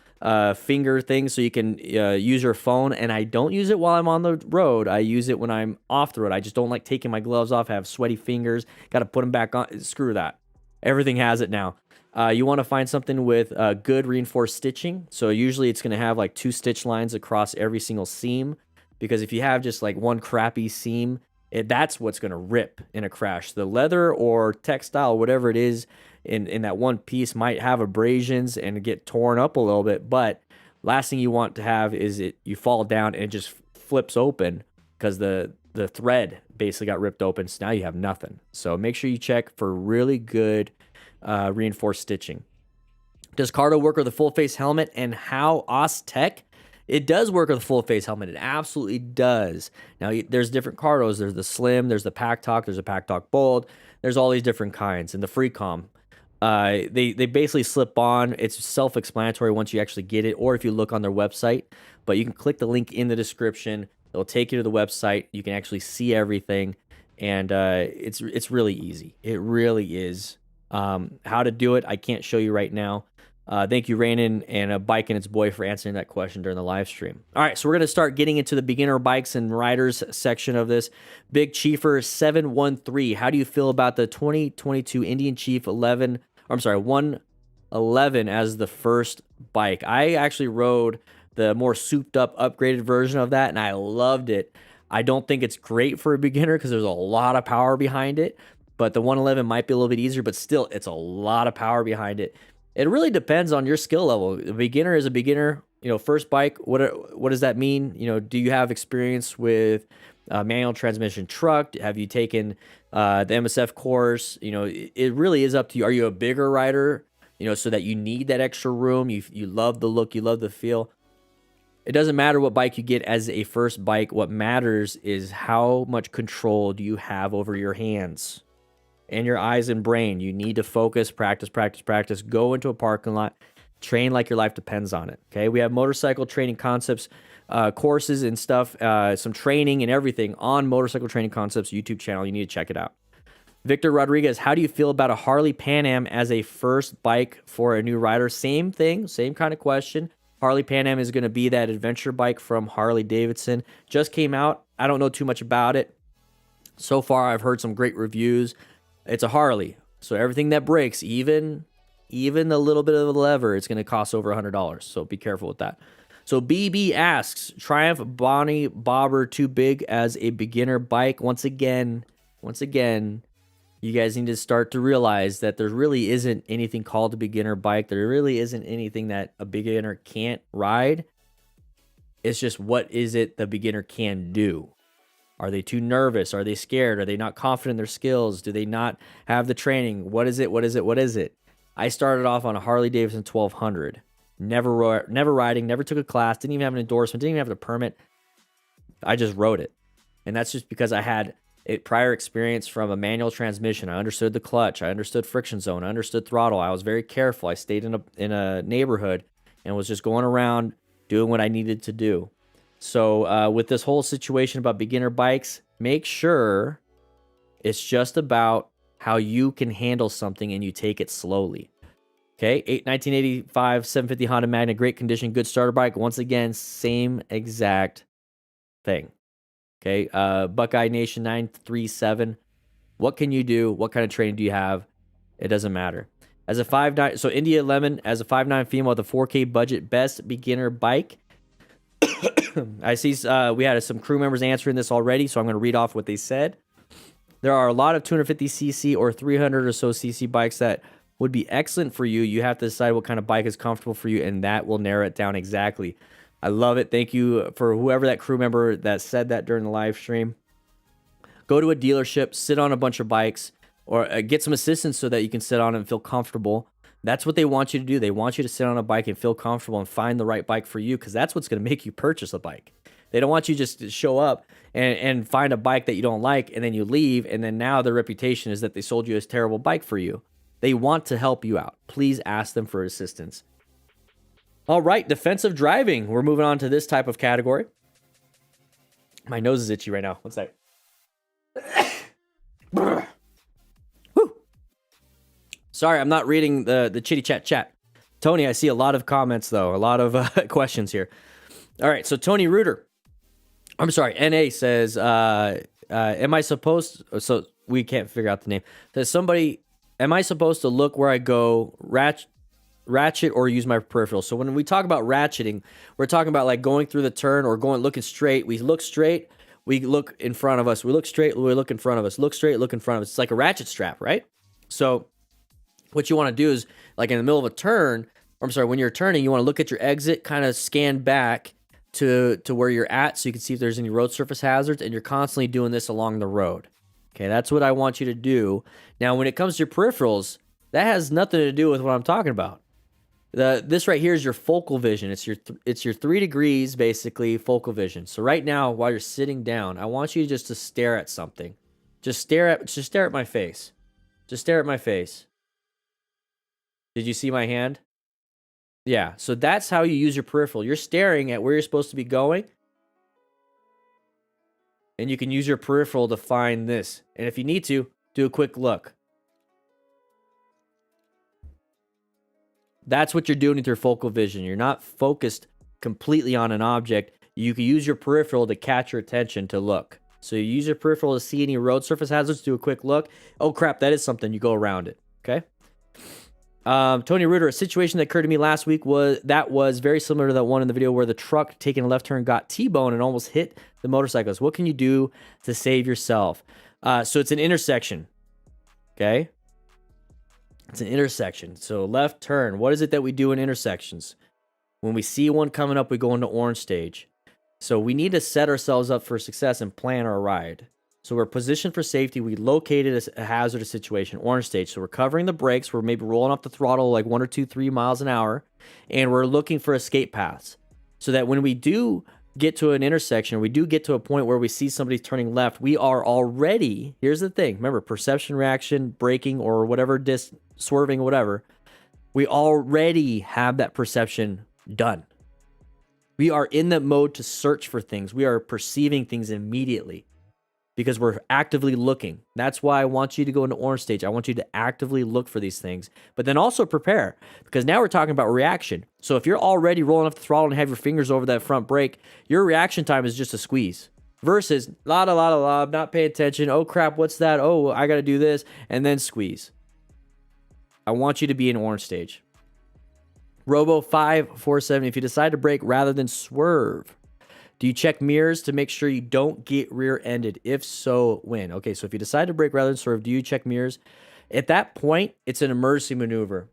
finger thing so you can use your phone, and I don't use it while I'm on the road. I use it when I'm off the road. I just don't like taking my gloves off. I have sweaty fingers, got to put them back on. Screw that. Everything has it now. You want to find something with good reinforced stitching. So usually it's going to have like 2 stitch lines across every single seam, because if you have just like one crappy seam, that's what's going to rip in a crash. The leather or textile, whatever it is, in that one piece might have abrasions and get torn up a little bit, but last thing you want to have is you fall down and it just flips open because the thread basically got ripped open, so now you have nothing. So make sure you check for really good reinforced stitching. Does Cardo work with a full face helmet, and how Oztech? It does work with a full face helmet. It absolutely does. Now, there's different Cardos. There's the Slim, there's the Pack Talk, there's a Pack Talk Bold. There's all these different kinds. And the Freecom, they basically slip on. It's self-explanatory once you actually get it, or if you look on their website. But you can click the link in the description. It'll take you to the website. You can actually see everything. And it's really easy. It really is. How to do it, I can't show you right now. Thank you, Rainin and a Bike and Its Boy, for answering that question during the live stream. All right, so we're going to start getting into the beginner bikes and riders section of this. Big Chiefer 713, how do you feel about the 2022 Indian Chief 111 as the first bike? I actually rode the more souped up, upgraded version of that, and I loved it. I don't think it's great for a beginner because there's a lot of power behind it, but the 111 might be a little bit easier, but still, it's a lot of power behind it. It really depends on your skill level. A beginner is a beginner. First bike, what does that mean? Do you have experience with manual transmission truck? Have you taken the MSF course? It really is up to you. Are you a bigger rider, so that you need that extra room? You love the look, you love the feel. It doesn't matter what bike you get as a first bike. What matters is how much control do you have over your hands and your eyes and brain. You need to focus, practice. Go into a parking lot, train like your life depends on it. Okay, we have motorcycle training concepts, courses and stuff, some training and everything on Motorcycle Training Concepts YouTube channel. You need to check it out. Victor Rodriguez, how do you feel about a Harley Pan Am as a first bike for a new rider? Same thing, same kind of question. Harley Pan Am is going to be that adventure bike from Harley Davidson. Just came out. I don't know too much about it. So far, I've heard some great reviews. It's a Harley, so everything that breaks, even a little bit of a lever, it's going to cost over $100. So be careful with that. So BB asks, Triumph Bonnie Bobber too big as a beginner bike? Once again, you guys need to start to realize that there really isn't anything called a beginner bike. There really isn't anything that a beginner can't ride. It's just, what is it the beginner can do? Are they too nervous? Are they scared? Are they not confident in their skills? Do they not have the training? What is it? What is it? What is it? I started off on a Harley Davidson 1200. Never riding, never took a class, didn't even have an endorsement, didn't even have a permit. I just rode it. And that's just because I had a prior experience from a manual transmission. I understood the clutch. I understood friction zone. I understood throttle. I was very careful. I stayed in a neighborhood and was just going around doing what I needed to do. So with this whole situation about beginner bikes, make sure it's just about how you can handle something and you take it slowly. Okay, 1985 750 Honda Magna, great condition, good starter bike. Once again, same exact thing. Okay, Buckeye Nation 937. What can you do? What kind of training do you have? It doesn't matter. As a 5.9, so India Lemon, as a 5.9 female with a 4K budget, best beginner bike. I see we had some crew members answering this already, so I'm going to read off what they said. There are a lot of 250cc or 300 or so cc bikes that would be excellent for you. You have to decide what kind of bike is comfortable for you, and that will narrow it down exactly. I love it. Thank you for whoever that crew member that said that during the live stream. Go to a dealership, sit on a bunch of bikes, or get some assistance so that you can sit on it and feel comfortable. That's what they want you to do. They want you to sit on a bike and feel comfortable and find the right bike for you, because that's what's going to make you purchase a bike. They don't want you just to show up and find a bike that you don't like, and then you leave, and then now their reputation is that they sold you a terrible bike for you. They want to help you out. Please ask them for assistance. All right, defensive driving. We're moving on to this type of category. My nose is itchy right now. What's that? Whew. Sorry, I'm not reading the chitty chat. Tony, I see a lot of comments, though. A lot of questions here. All right, so Tony Reuter. I'm sorry, NA says, am I supposed... So we can't figure out the name. Says somebody... Am I supposed to look where I go, ratchet, or use my peripheral? So when we talk about ratcheting, we're talking about like going through the turn or looking straight. We look straight, we look in front of us. We look straight, we look in front of us. Look straight, look in front of us. It's like a ratchet strap, right? So what you want to do is, like in the middle of a turn, or I'm sorry, when you're turning, you want to look at your exit, kind of scan back to where you're at so you can see if there's any road surface hazards, and you're constantly doing this along the road. Okay, that's what I want you to do. Now, when it comes to your peripherals, that has nothing to do with what I'm talking about. This right here is your focal vision. It's your 3 degrees, basically, focal vision. So right now, while you're sitting down, I want you just to stare at something. Just stare at my face. Just stare at my face. Did you see my hand? Yeah, so that's how you use your peripheral. You're staring at where you're supposed to be going, and you can use your peripheral to find this. And if you need to, do a quick look. That's what you're doing with your focal vision. You're not focused completely on an object. You can use your peripheral to catch your attention to look. So you use your peripheral to see any road surface hazards, do a quick look. Oh crap, that is something. You go around it, okay? Tony Reuter, a situation that occurred to me last week was very similar to that one in the video where the truck taking a left turn got T-boned and almost hit the motorcyclist. What can you do to save yourself? So it's an intersection, okay? It's an intersection. So left turn. What is it that we do in intersections? When we see one coming up, we go into orange stage. So we need to set ourselves up for success and plan our ride. So we're positioned for safety. We located a hazardous situation, orange stage. So we're covering the brakes. We're maybe rolling off the throttle like 1 or 2, 3 miles an hour. And we're looking for escape paths. So that when we do get to an intersection, we do get to a point where we see somebody turning left, we are already, here's the thing, remember, perception, reaction, braking, or whatever, swerving, whatever, we already have that perception done. We are in the mode to search for things. We are perceiving things immediately because we're actively looking. That's why I want you to go into orange stage. I want you to actively look for these things, but then also prepare, because now we're talking about reaction. So if you're already rolling off the throttle and have your fingers over that front brake, your reaction time is just a squeeze versus not pay attention. Oh crap, what's that? Oh, I got to do this, and then squeeze. I want you to be in orange stage. Robo547, if you decide to brake rather than swerve, do you check mirrors to make sure you don't get rear-ended? If so, when? Okay, so if you decide to brake rather than swerve, do you check mirrors? At that point, it's an emergency maneuver.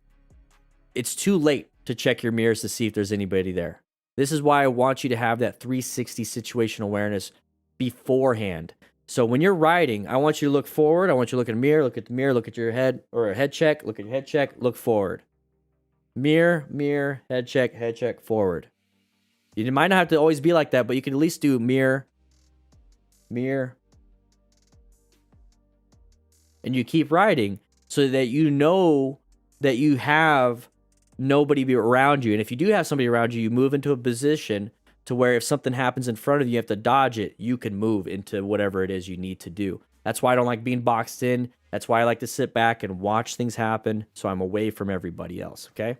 It's too late to check your mirrors to see if there's anybody there. This is why I want you to have that 360 situational awareness beforehand. So when you're riding, I want you to look forward. I want you to look at a mirror, look at the mirror, look at your head, or a head check, look at your head check, look forward. Mirror, mirror, head check, forward. You might not have to always be like that, but you can at least do mirror, mirror. And you keep riding so that you know that you have nobody be around you. And if you do have somebody around you, you move into a position to where if something happens in front of you, you have to dodge it, you can move into whatever it is you need to do. That's why I don't like being boxed in. That's why I like to sit back and watch things happen so I'm away from everybody else, okay?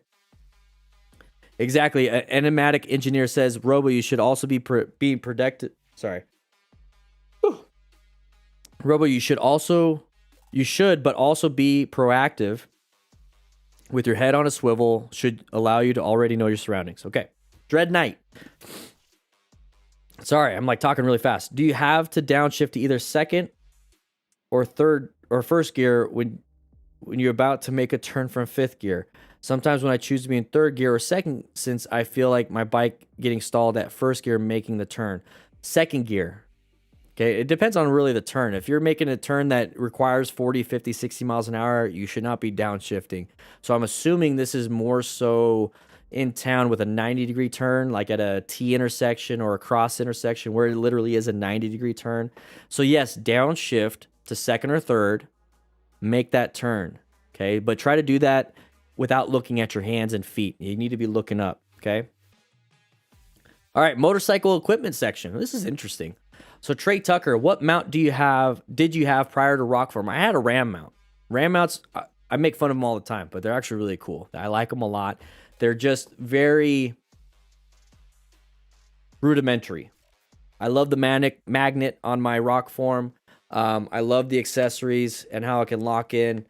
Exactly. An enigmatic engineer says, Robo, you should also be being protected. Sorry. Whew. Robo, you should, but also be proactive with your head on a swivel should allow you to already know your surroundings. Okay. Dread Knight. Sorry, I'm like talking really fast. Do you have to downshift to either second or third or first gear when you're about to make a turn from fifth gear? Sometimes when I choose to be in third gear or second, since I feel like my bike getting stalled at first gear making the turn. Second gear. Okay, it depends on really the turn. If you're making a turn that requires 40, 50, 60 miles an hour, you should not be downshifting. So I'm assuming this is more so in town with a 90-degree turn, like at a T intersection or a cross intersection where it literally is a 90-degree turn. So yes, downshift to second or third, make that turn, okay? But try to do that without looking at your hands and feet. You need to be looking up, okay? All right, motorcycle equipment section. This is interesting. So Trey Tucker, what mount did you have prior to Rockform? I had a Ram mount. Ram mounts, I make fun of them all the time, but they're actually really cool. I like them a lot. They're just very rudimentary. I love the magnet on my Rockform. I love the accessories and how it can lock in.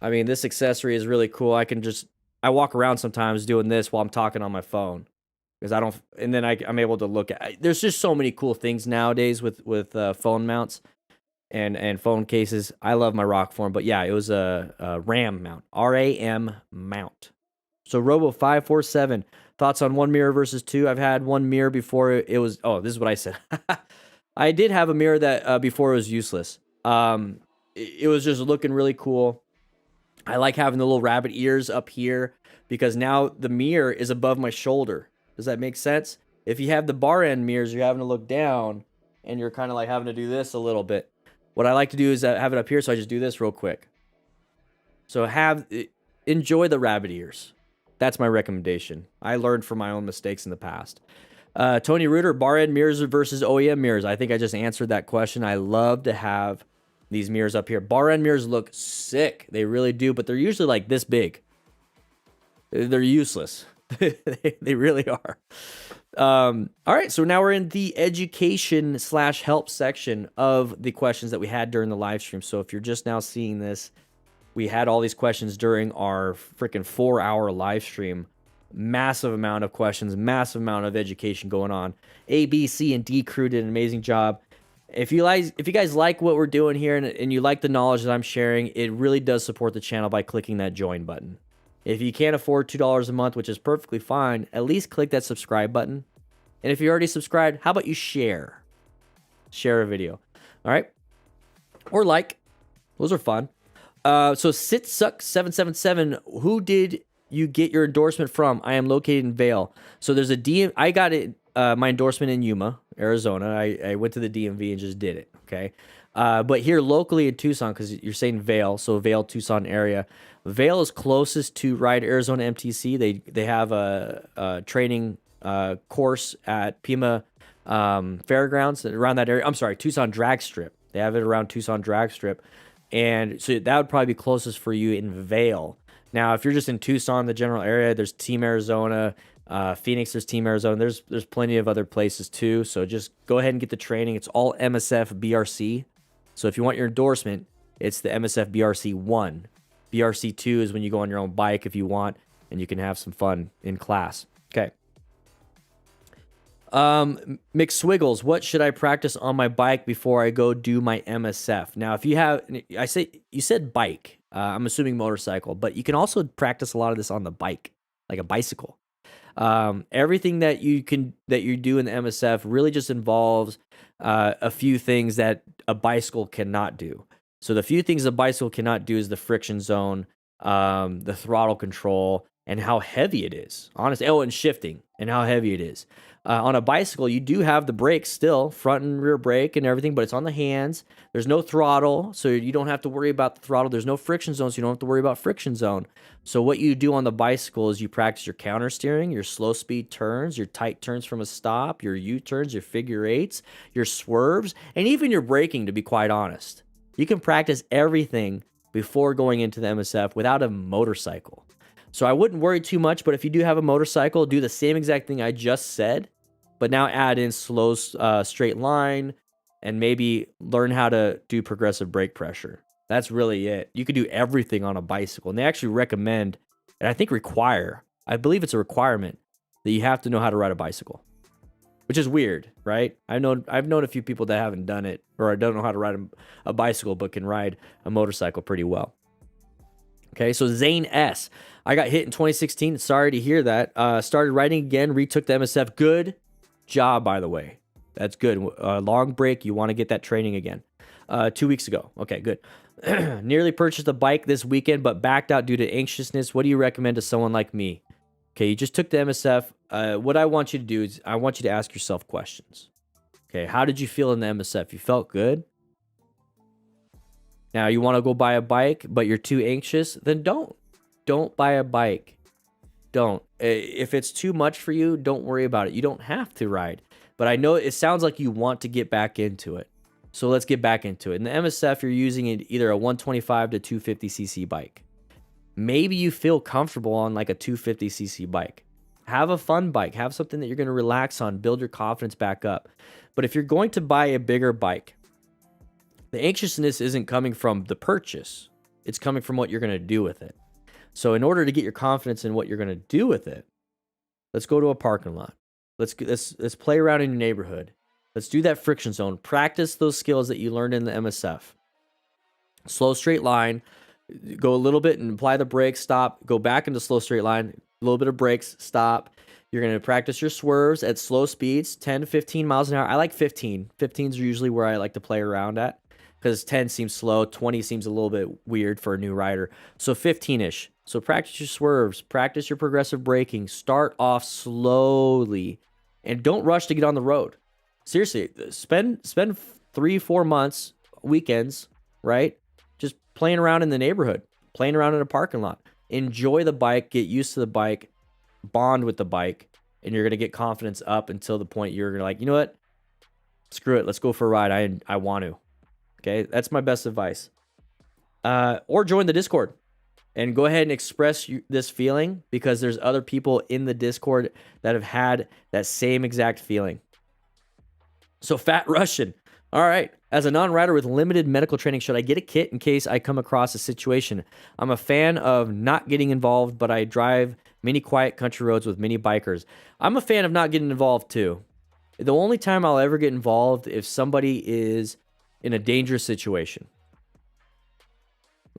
I mean, this accessory is really cool. I walk around sometimes doing this while I'm talking on my phone because I'm able to look at. There's just so many cool things nowadays with phone mounts and phone cases. I love my Rockform, but yeah, it was a RAM mount, RAM mount. So Robo 547, thoughts on one mirror versus two? I've had one mirror before it was. Oh, this is what I said. I did have a mirror that before it was useless. It was just looking really cool. I like having the little rabbit ears up here because now the mirror is above my shoulder. Does that make sense? If you have the bar end mirrors, you're having to look down and you're kind of like having to do this a little bit. What I like to do is have it up here, so I just do this real quick. So enjoy the rabbit ears. That's my recommendation. I learned from my own mistakes in the past. Tony Reuter, bar end mirrors versus OEM mirrors. I think I just answered that question. I love to have these mirrors up here. Bar end mirrors look sick. They really do, but they're usually like this big. They're useless. They really are. All right, so now we're in the education/help section of the questions that we had during the live stream. So if you're just now seeing this, we had all these questions during our freaking 4-hour live stream. Massive amount of questions, massive amount of education going on. A, B, C, and D crew did an amazing job. If you guys like what we're doing here and you like the knowledge that I'm sharing, it really does support the channel by clicking that join button. If you can't afford $2 a month, which is perfectly fine, at least click that subscribe button. And if you're already subscribed, how about you share? Share a video. All right? Or like. Those are fun. So SitSuck777, who did you get your endorsement from? I am located in Vail. So there's a DM. I got it. My endorsement in Yuma, Arizona. I went to the DMV and just did it. Okay. But here locally in Tucson, because you're saying Vail, so Vail, Tucson area. Vail is closest to Ride Arizona MTC. They have a training course at Pima Fairgrounds around that area. I'm sorry, Tucson Drag Strip. They have it around Tucson Drag Strip. And so that would probably be closest for you in Vail. Now, if you're just in Tucson, the general area, there's Team Arizona. Phoenix, there's Team Arizona. There's plenty of other places too. So just go ahead and get the training. It's all MSF BRC. So if you want your endorsement, it's the MSF BRC 1. BRC 2 is when you go on your own bike if you want. and you can have some fun in class. Okay. McSwiggles, what should I practice on my bike before I go do my MSF? Now, if you have, you said bike, I'm assuming motorcycle, but you can also practice a lot of this on the bike, like a bicycle. Everything that you do in the MSF really just involves a few things that a bicycle cannot do. So the few things a bicycle cannot do is the friction zone, the throttle control, and how heavy it is. Honestly, and shifting and how heavy it is. On a bicycle, you do have the brakes still, front and rear brake and everything, but it's on the hands. There's no throttle, so you don't have to worry about the throttle. There's no friction zone, so you don't have to worry about friction zone. So what you do on the bicycle is you practice your counter steering, your slow speed turns, your tight turns from a stop, your U-turns, your figure eights, your swerves, and even your braking, to be quite honest. You can practice everything before going into the MSF without a motorcycle. So I wouldn't worry too much, but if you do have a motorcycle, do the same exact thing I just said, but now add in slow straight line and maybe learn how to do progressive brake pressure. That's really it. You could do everything on a bicycle. And they actually recommend, and I think require, I believe it's a requirement, that you have to know how to ride a bicycle. Which is weird, right? I've known a few people that haven't done it, or don't know how to ride a bicycle, but can ride a motorcycle pretty well. Okay, so Zane S. I got hit in 2016. Sorry to hear that. Started riding again, retook the MSF. Good job, by the way. That's good. Long break. You want to get that training again. 2 weeks ago. Okay, good. Nearly purchased a bike this weekend, but backed out due to anxiousness. What do you recommend to someone like me? Okay, you just took the MSF. What I want you to do is I want you to ask yourself questions. Okay, how did you feel in the MSF? You felt good? Now, you want to go buy a bike, but you're too anxious? Then don't. Don't buy a bike. Don't. If it's too much for you, don't worry about it. You don't have to ride. But I know it sounds like you want to get back into it. So let's get back into it. In the MSF, you're using either a 125 to 250cc bike. Maybe you feel comfortable on like a 250cc bike. Have a fun bike. Have something that you're going to relax on. Build your confidence back up. But if you're going to buy a bigger bike, the anxiousness isn't coming from the purchase. It's coming from what you're going to do with it. So in order to get your confidence in what you're going to do with it, let's go to a parking lot. Let's play around in your neighborhood. Let's do that friction zone. Practice those skills that you learned in the MSF. Slow straight line. Go a little bit and apply the brakes, stop. Go back into slow straight line. A little bit of brakes, stop. You're going to practice your swerves at slow speeds, 10 to 15 miles an hour. I like 15. 15s are usually where I like to play around at because 10 seems slow. 20 seems a little bit weird for a new rider. So 15-ish. So practice your swerves. Practice your progressive braking. Start off slowly. And don't rush to get on the road. Seriously, spend 3-4 months, weekends, right? Just playing around in the neighborhood, playing around in a parking lot. Enjoy the bike, get used to the bike, bond with the bike, and you're going to get confidence up until the point you're going to like, you know what? Screw it. Let's go for a ride. I want to. Okay, that's my best advice. Or join the Discord and go ahead and express this feeling because there's other people in the Discord that have had that same exact feeling. So Fat Russian. All right. As a non-rider with limited medical training, should I get a kit in case I come across a situation? I'm a fan of not getting involved, but I drive many quiet country roads with many bikers. I'm a fan of not getting involved too. The only time I'll ever get involved if somebody is in a dangerous situation.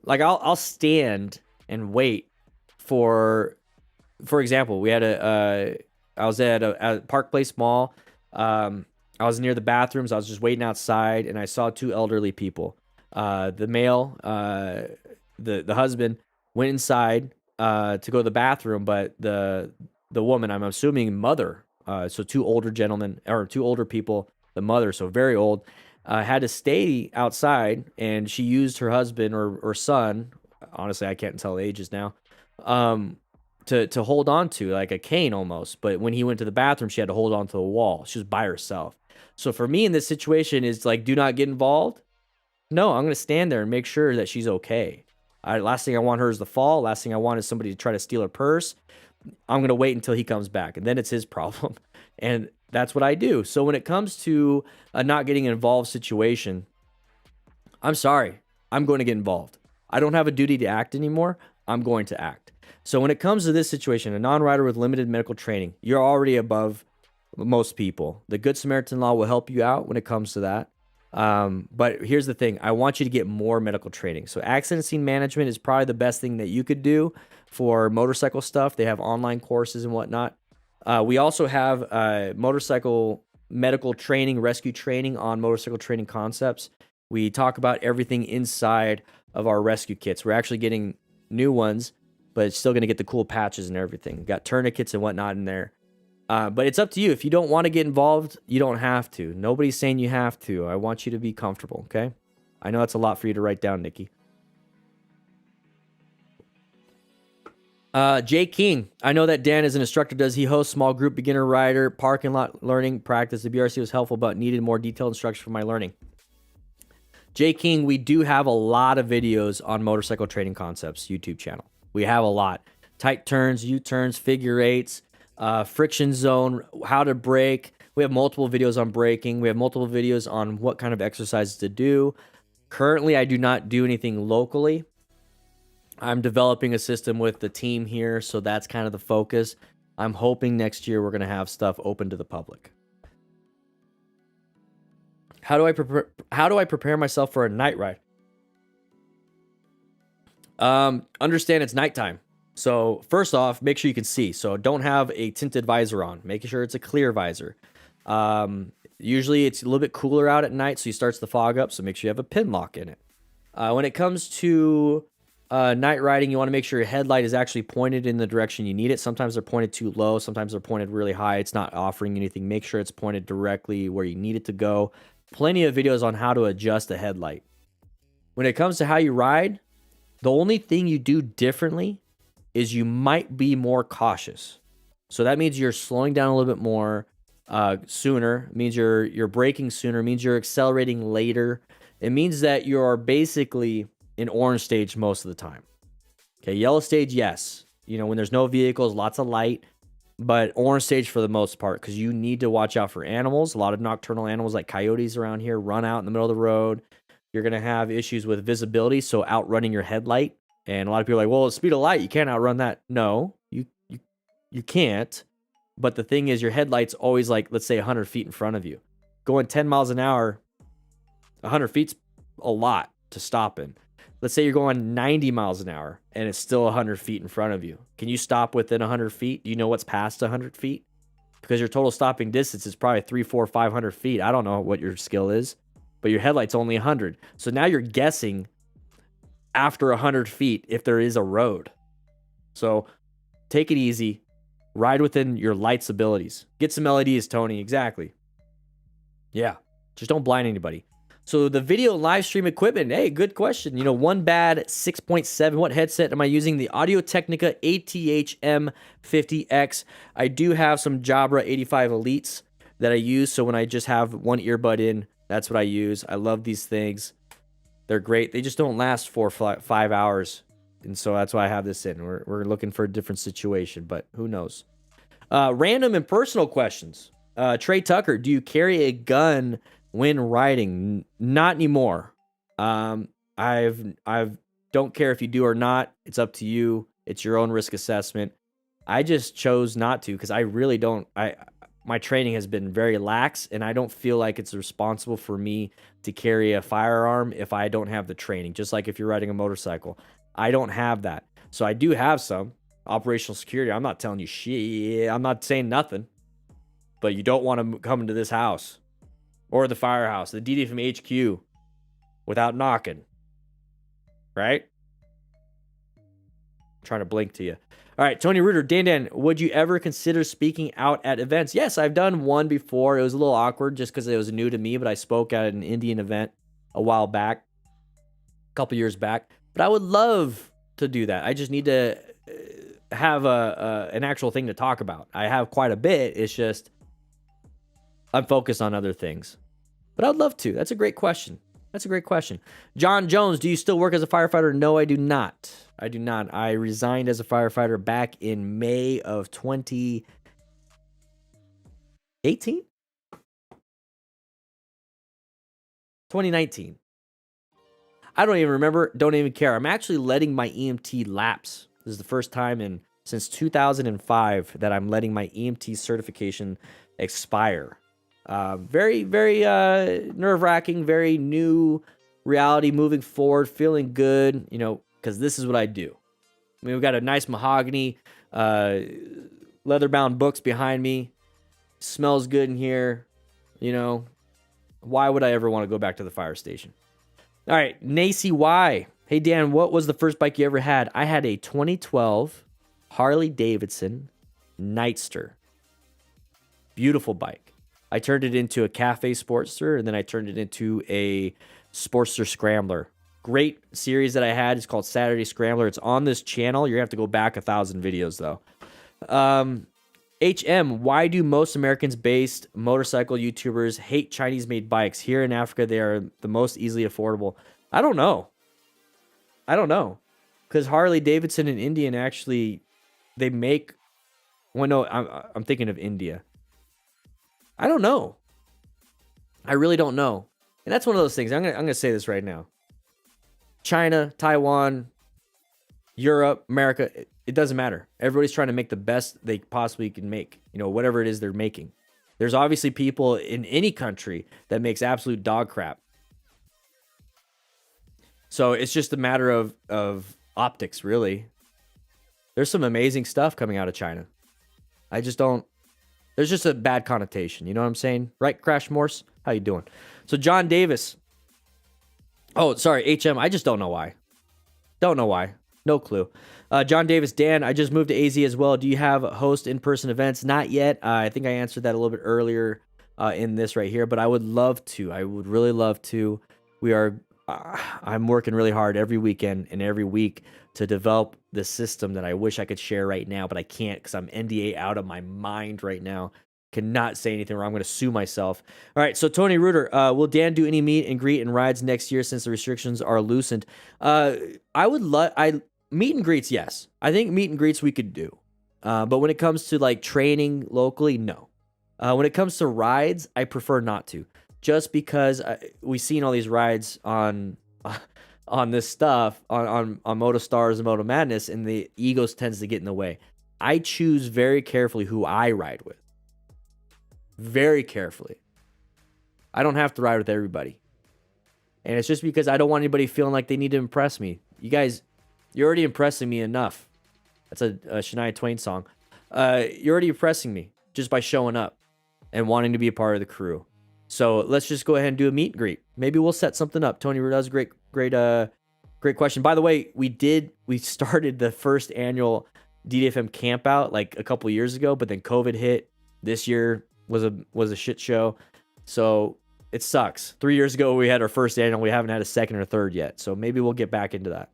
Like I'll stand and wait for example, we had I was at a Park Place Mall. I was near the bathrooms. I was just waiting outside, and I saw two elderly people. The male, the husband, went inside to go to the bathroom, but the woman, I'm assuming mother, so two older gentlemen or two older people, the mother, so very old, had to stay outside, and she used her husband or son. Honestly, I can't tell the ages now. To hold on to like a cane almost, but when he went to the bathroom, she had to hold on to the wall. She was by herself. So for me in this situation, is like, do not get involved. No, I'm going to stand there and make sure that she's okay. Last thing I want her is the fall. Last thing I want is somebody to try to steal her purse. I'm going to wait until he comes back, and then it's his problem. And that's what I do. So when it comes to a not getting involved situation, I'm sorry. I'm going to get involved. I don't have a duty to act anymore. I'm going to act. So when it comes to this situation, a non-rider with limited medical training, you're already above most people. The Good Samaritan law will help you out when it comes to that. But here's the thing. I want you to get more medical training. So accident scene management is probably the best thing that you could do for motorcycle stuff. They have online courses and whatnot. We also have motorcycle medical training, rescue training on motorcycle training concepts. We talk about everything inside of our rescue kits. We're actually getting new ones, but it's still going to get the cool patches and everything. We've got tourniquets and whatnot in there. But it's up to you. If you don't want to get involved, you don't have to. Nobody's saying you have to. I want you to be comfortable, okay? I know that's a lot for you to write down, Nikki. Jay King, I know that Dan is an instructor. Does he host small group beginner rider parking lot learning practice? The BRC was helpful, but needed more detailed instruction for my learning. Jay King, we do have a lot of videos on motorcycle training concepts YouTube channel. We have a lot. Tight turns, U-turns, figure eights, friction zone, how to brake. We have multiple videos on braking. We have multiple videos on what kind of exercises to do. Currently, I do not do anything locally. I'm developing a system with the team here, so that's kind of the focus. I'm hoping next year we're going to have stuff open to the public. How do I prepare myself for a night ride? Understand it's nighttime. So first off, make sure you can see. So don't have a tinted visor on. Make sure it's a clear visor. Usually it's a little bit cooler out at night, so you starts the fog up. So make sure you have a pin lock in it. When it comes to night riding, you want to make sure your headlight is actually pointed in the direction you need it. Sometimes they're pointed too low. Sometimes they're pointed really high. It's not offering anything. Make sure it's pointed directly where you need it to go. Plenty of videos on how to adjust a headlight. When it comes to how you ride, the only thing you do differently is you might be more cautious. So that means you're slowing down a little bit more sooner. It means you're braking sooner. It means you're accelerating later. It means that you're basically in orange stage most of the time. Okay, yellow stage, yes. You know, when there's no vehicles, lots of light. But orange stage for the most part, because you need to watch out for animals. A lot of nocturnal animals like coyotes around here run out in the middle of the road. You're going to have issues with visibility, so outrunning your headlight. And a lot of people are like, well, at speed of light, you can't outrun that. No, you can't. But the thing is, your headlight's always like, let's say 100 feet in front of you. Going 10 miles an hour, 100 feet's a lot to stop in. Let's say you're going 90 miles an hour and it's still 100 feet in front of you. Can you stop within 100 feet? Do you know what's past 100 feet? Because your total stopping distance is probably 300, 400, 500 feet. I don't know what your skill is, but your headlight's only 100. So now you're guessing after 100 feet if there is a road. So take it easy. Ride within your light's abilities. Get some LEDs, Tony. Exactly. Yeah. Just don't blind anybody. So the video live stream equipment, hey, good question. You know, one bad 6.7. What headset am I using? The Audio-Technica ATH-M50X. I do have some Jabra 85 Elites that I use. So when I just have one earbud in, that's what I use. I love these things. They're great. They just don't last 4 or 5 hours. And so that's why I have this in. We're looking for a different situation, but who knows? Random and personal questions. Trey Tucker, do you carry a gun when riding? Not anymore. I've don't care if you do or not. It's up to you. It's your own risk assessment. I just chose not to because I really don't. My training has been very lax, and I don't feel like it's responsible for me to carry a firearm if I don't have the training. Just like if you're riding a motorcycle, I don't have that. So I do have some operational security. I'm not telling you shit. I'm not saying nothing. But you don't want to come into this house or the firehouse, the DD from HQ, without knocking. Right? I'm trying to blink to you. All right, Tony Reuter, Dan, would you ever consider speaking out at events? Yes, I've done one before. It was a little awkward just because it was new to me, but I spoke at an Indian event a while back, a couple years back. But I would love to do that. I just need to have an actual thing to talk about. I have quite a bit. It's just I'm focused on other things. But I'd love to. That's a great question. John Jones, do you still work as a firefighter? No, I do not. I resigned as a firefighter back in May of 2018? 2019. I don't even remember. Don't even care. I'm actually letting my EMT lapse This is the first time since 2005 that I'm letting my EMT certification expire. Very, very nerve-wracking, very new reality moving forward, feeling good, you know, because this is what I do. I mean, we've got a nice mahogany, leather-bound books behind me. Smells good in here, you know. Why would I ever want to go back to the fire station? All right, Nacy Y. Hey, Dan, what was the first bike you ever had? I had a 2012 Harley Davidson Nightster. Beautiful bike. I turned it into a Cafe Sportster, and then I turned it into a Sportster Scrambler. Great series that I had. It's called Saturday Scrambler. It's on this channel. You're going to have to go back 1,000 videos, though. HM, why do most Americans-based motorcycle YouTubers hate Chinese-made bikes? Here in Africa, they are the most easily affordable. I don't know. Because Harley Davidson and Indian actually, they make... Well, no, I'm thinking of India. I don't know. I really don't know. And that's one of those things. I'm gonna say this right now. China, Taiwan, Europe, America, it doesn't matter. Everybody's trying to make the best they possibly can make. You know, whatever it is they're making. There's obviously people in any country that makes absolute dog crap. So it's just a matter of optics, really. There's some amazing stuff coming out of China. I just don't... There's just a bad connotation. You know what I'm saying? Right, Crash Morse? How you doing? So John Davis. Oh, sorry, HM. I just don't know why. Don't know why. No clue. John Davis, Dan, I just moved to AZ as well. Do you have host in-person events? Not yet. I think I answered that a little bit earlier in this right here, but I would love to. I would really love to. I'm working really hard every weekend and every week to develop the system that I wish I could share right now, but I can't because I'm NDA out of my mind right now. Cannot say anything wrong. I'm going to sue myself. All right, so Tony Reuter, will Dan do any meet and greet and rides next year since the restrictions are loosened? Meet and greets, yes. I think meet and greets we could do. But when it comes to like training locally, no. When it comes to rides, I prefer not to. Just because we've seen all these rides on this stuff, on MotoStars and Moto Madness, and the egos tends to get in the way. I choose very carefully who I ride with. Very carefully. I don't have to ride with everybody. And it's just because I don't want anybody feeling like they need to impress me. You guys, you're already impressing me enough. That's a Shania Twain song. You're already impressing me just by showing up and wanting to be a part of the crew. So let's just go ahead and do a meet and greet. Maybe we'll set something up. Tony, that was a great question. By the way, we started the first annual DDFM camp out like a couple years ago, but then COVID hit. This year was a shit show. So it sucks. 3 years ago, we had our first annual. We haven't had a second or third yet. So maybe we'll get back into that.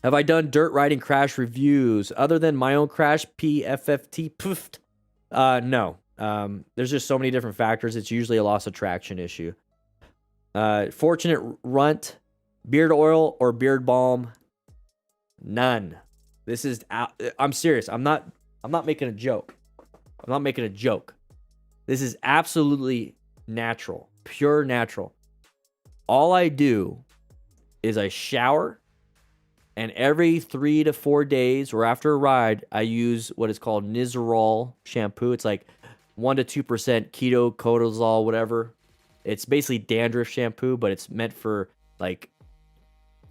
Have I done dirt riding crash reviews other than my own crash PFFT? Poofed. No. There's just so many different factors. It's usually a loss of traction issue. Fortunate runt, beard oil or beard balm? None. This is, I'm serious. I'm not making a joke. I'm not making a joke. This is absolutely natural, pure natural. All I do is I shower, and every 3 to 4 days or after a ride, I use what is called Nizoral shampoo. It's like 1 to 2% keto, cortisol, whatever. It's basically dandruff shampoo, but it's meant for like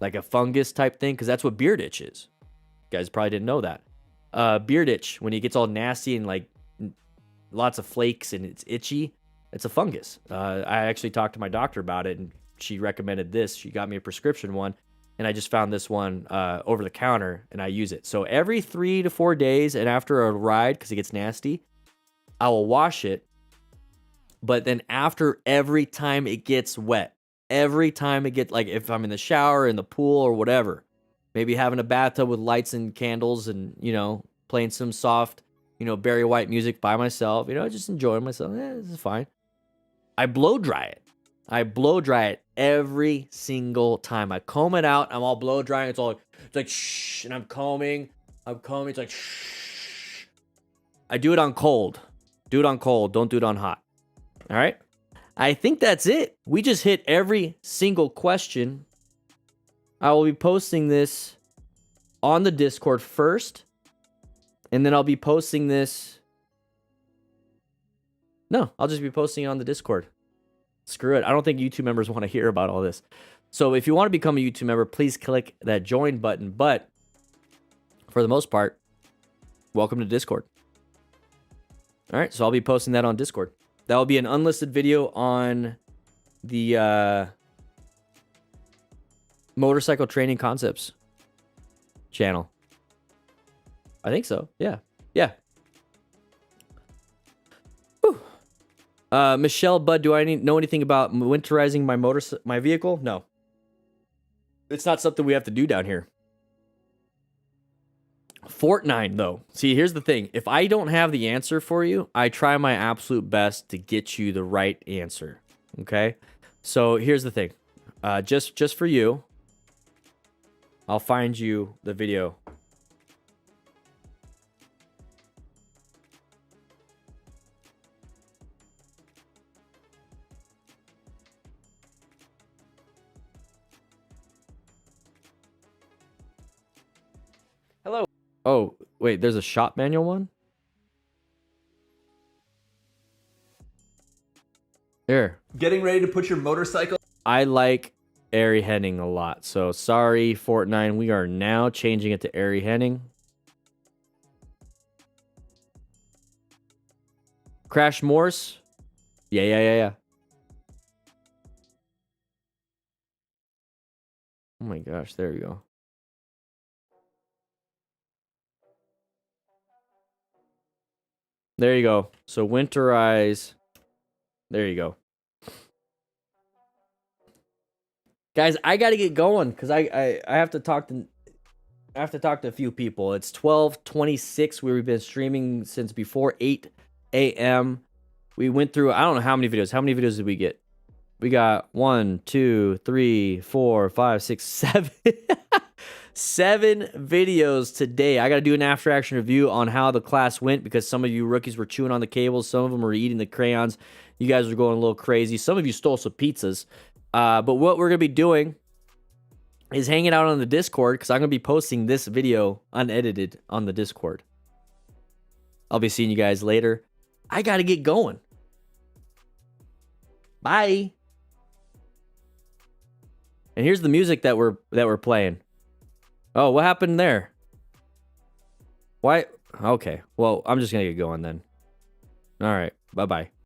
a fungus type thing, because that's what beard itch is. You guys probably didn't know that. Beard itch, when it gets all nasty and like lots of flakes and it's itchy, it's a fungus. I actually talked to my doctor about it, and she recommended this. She got me a prescription one, and I just found this one over the counter, and I use it. So every 3 to 4 days, and after a ride, because it gets nasty, I will wash it. But then after every time it gets wet, every time it gets, like if I'm in the shower, in the pool, or whatever, maybe having a bathtub with lights and candles and, you know, playing some soft, you know, Barry White music by myself, you know, just enjoying myself. This is fine. I blow dry it. I blow dry it every single time. I comb it out. I'm all blow drying. It's like shh, and I'm combing. It's like shh. I do it on cold. Do it on cold. Don't do it on hot. All right. I think that's it. We just hit every single question. I will be posting this on the Discord first, and then I'll be posting this. No, I'll just be posting it on the Discord. Screw it. I don't think YouTube members want to hear about all this. So if you want to become a YouTube member, please click that join button. But for the most part, welcome to Discord. All right, so I'll be posting that on Discord. That will be an unlisted video on the Motorcycle Training Concepts channel. I think so. Yeah. Yeah. Whew. Michelle, Bud, do I know anything about winterizing my vehicle? No. It's not something we have to do down here. Fortnite, though. See, here's the thing. If I don't have the answer for you, I try my absolute best to get you the right answer. Okay? So here's the thing. Just for you, I'll find you the video. Hello. Oh, wait, there's a shop manual one? Here. Getting ready to put your motorcycle... I like airy heading a lot. So sorry, Fortnite. We are now changing it to airy heading. Crash Morse. Yeah. Oh my gosh, there we go. There you go. So winterize. There you go. Guys, I gotta get going because I have to talk to a few people. It's 12:26. We've been streaming since before 8 a.m. We went through, I don't know how many videos. How many videos did we get? We got 1, 2, 3, 4, 5, 6, 7. 7 videos today. I got to do an after action review on how the class went because some of you rookies were chewing on the cables. Some of them were eating the crayons. You guys were going a little crazy. Some of you stole some pizzas. But what we're going to be doing is hanging out on the Discord because I'm going to be posting this video unedited on the Discord. I'll be seeing you guys later. I got to get going. Bye. And here's the music that we're playing. Oh, what happened there? Why? Okay. Well, I'm just going to get going then. All right. Bye-bye.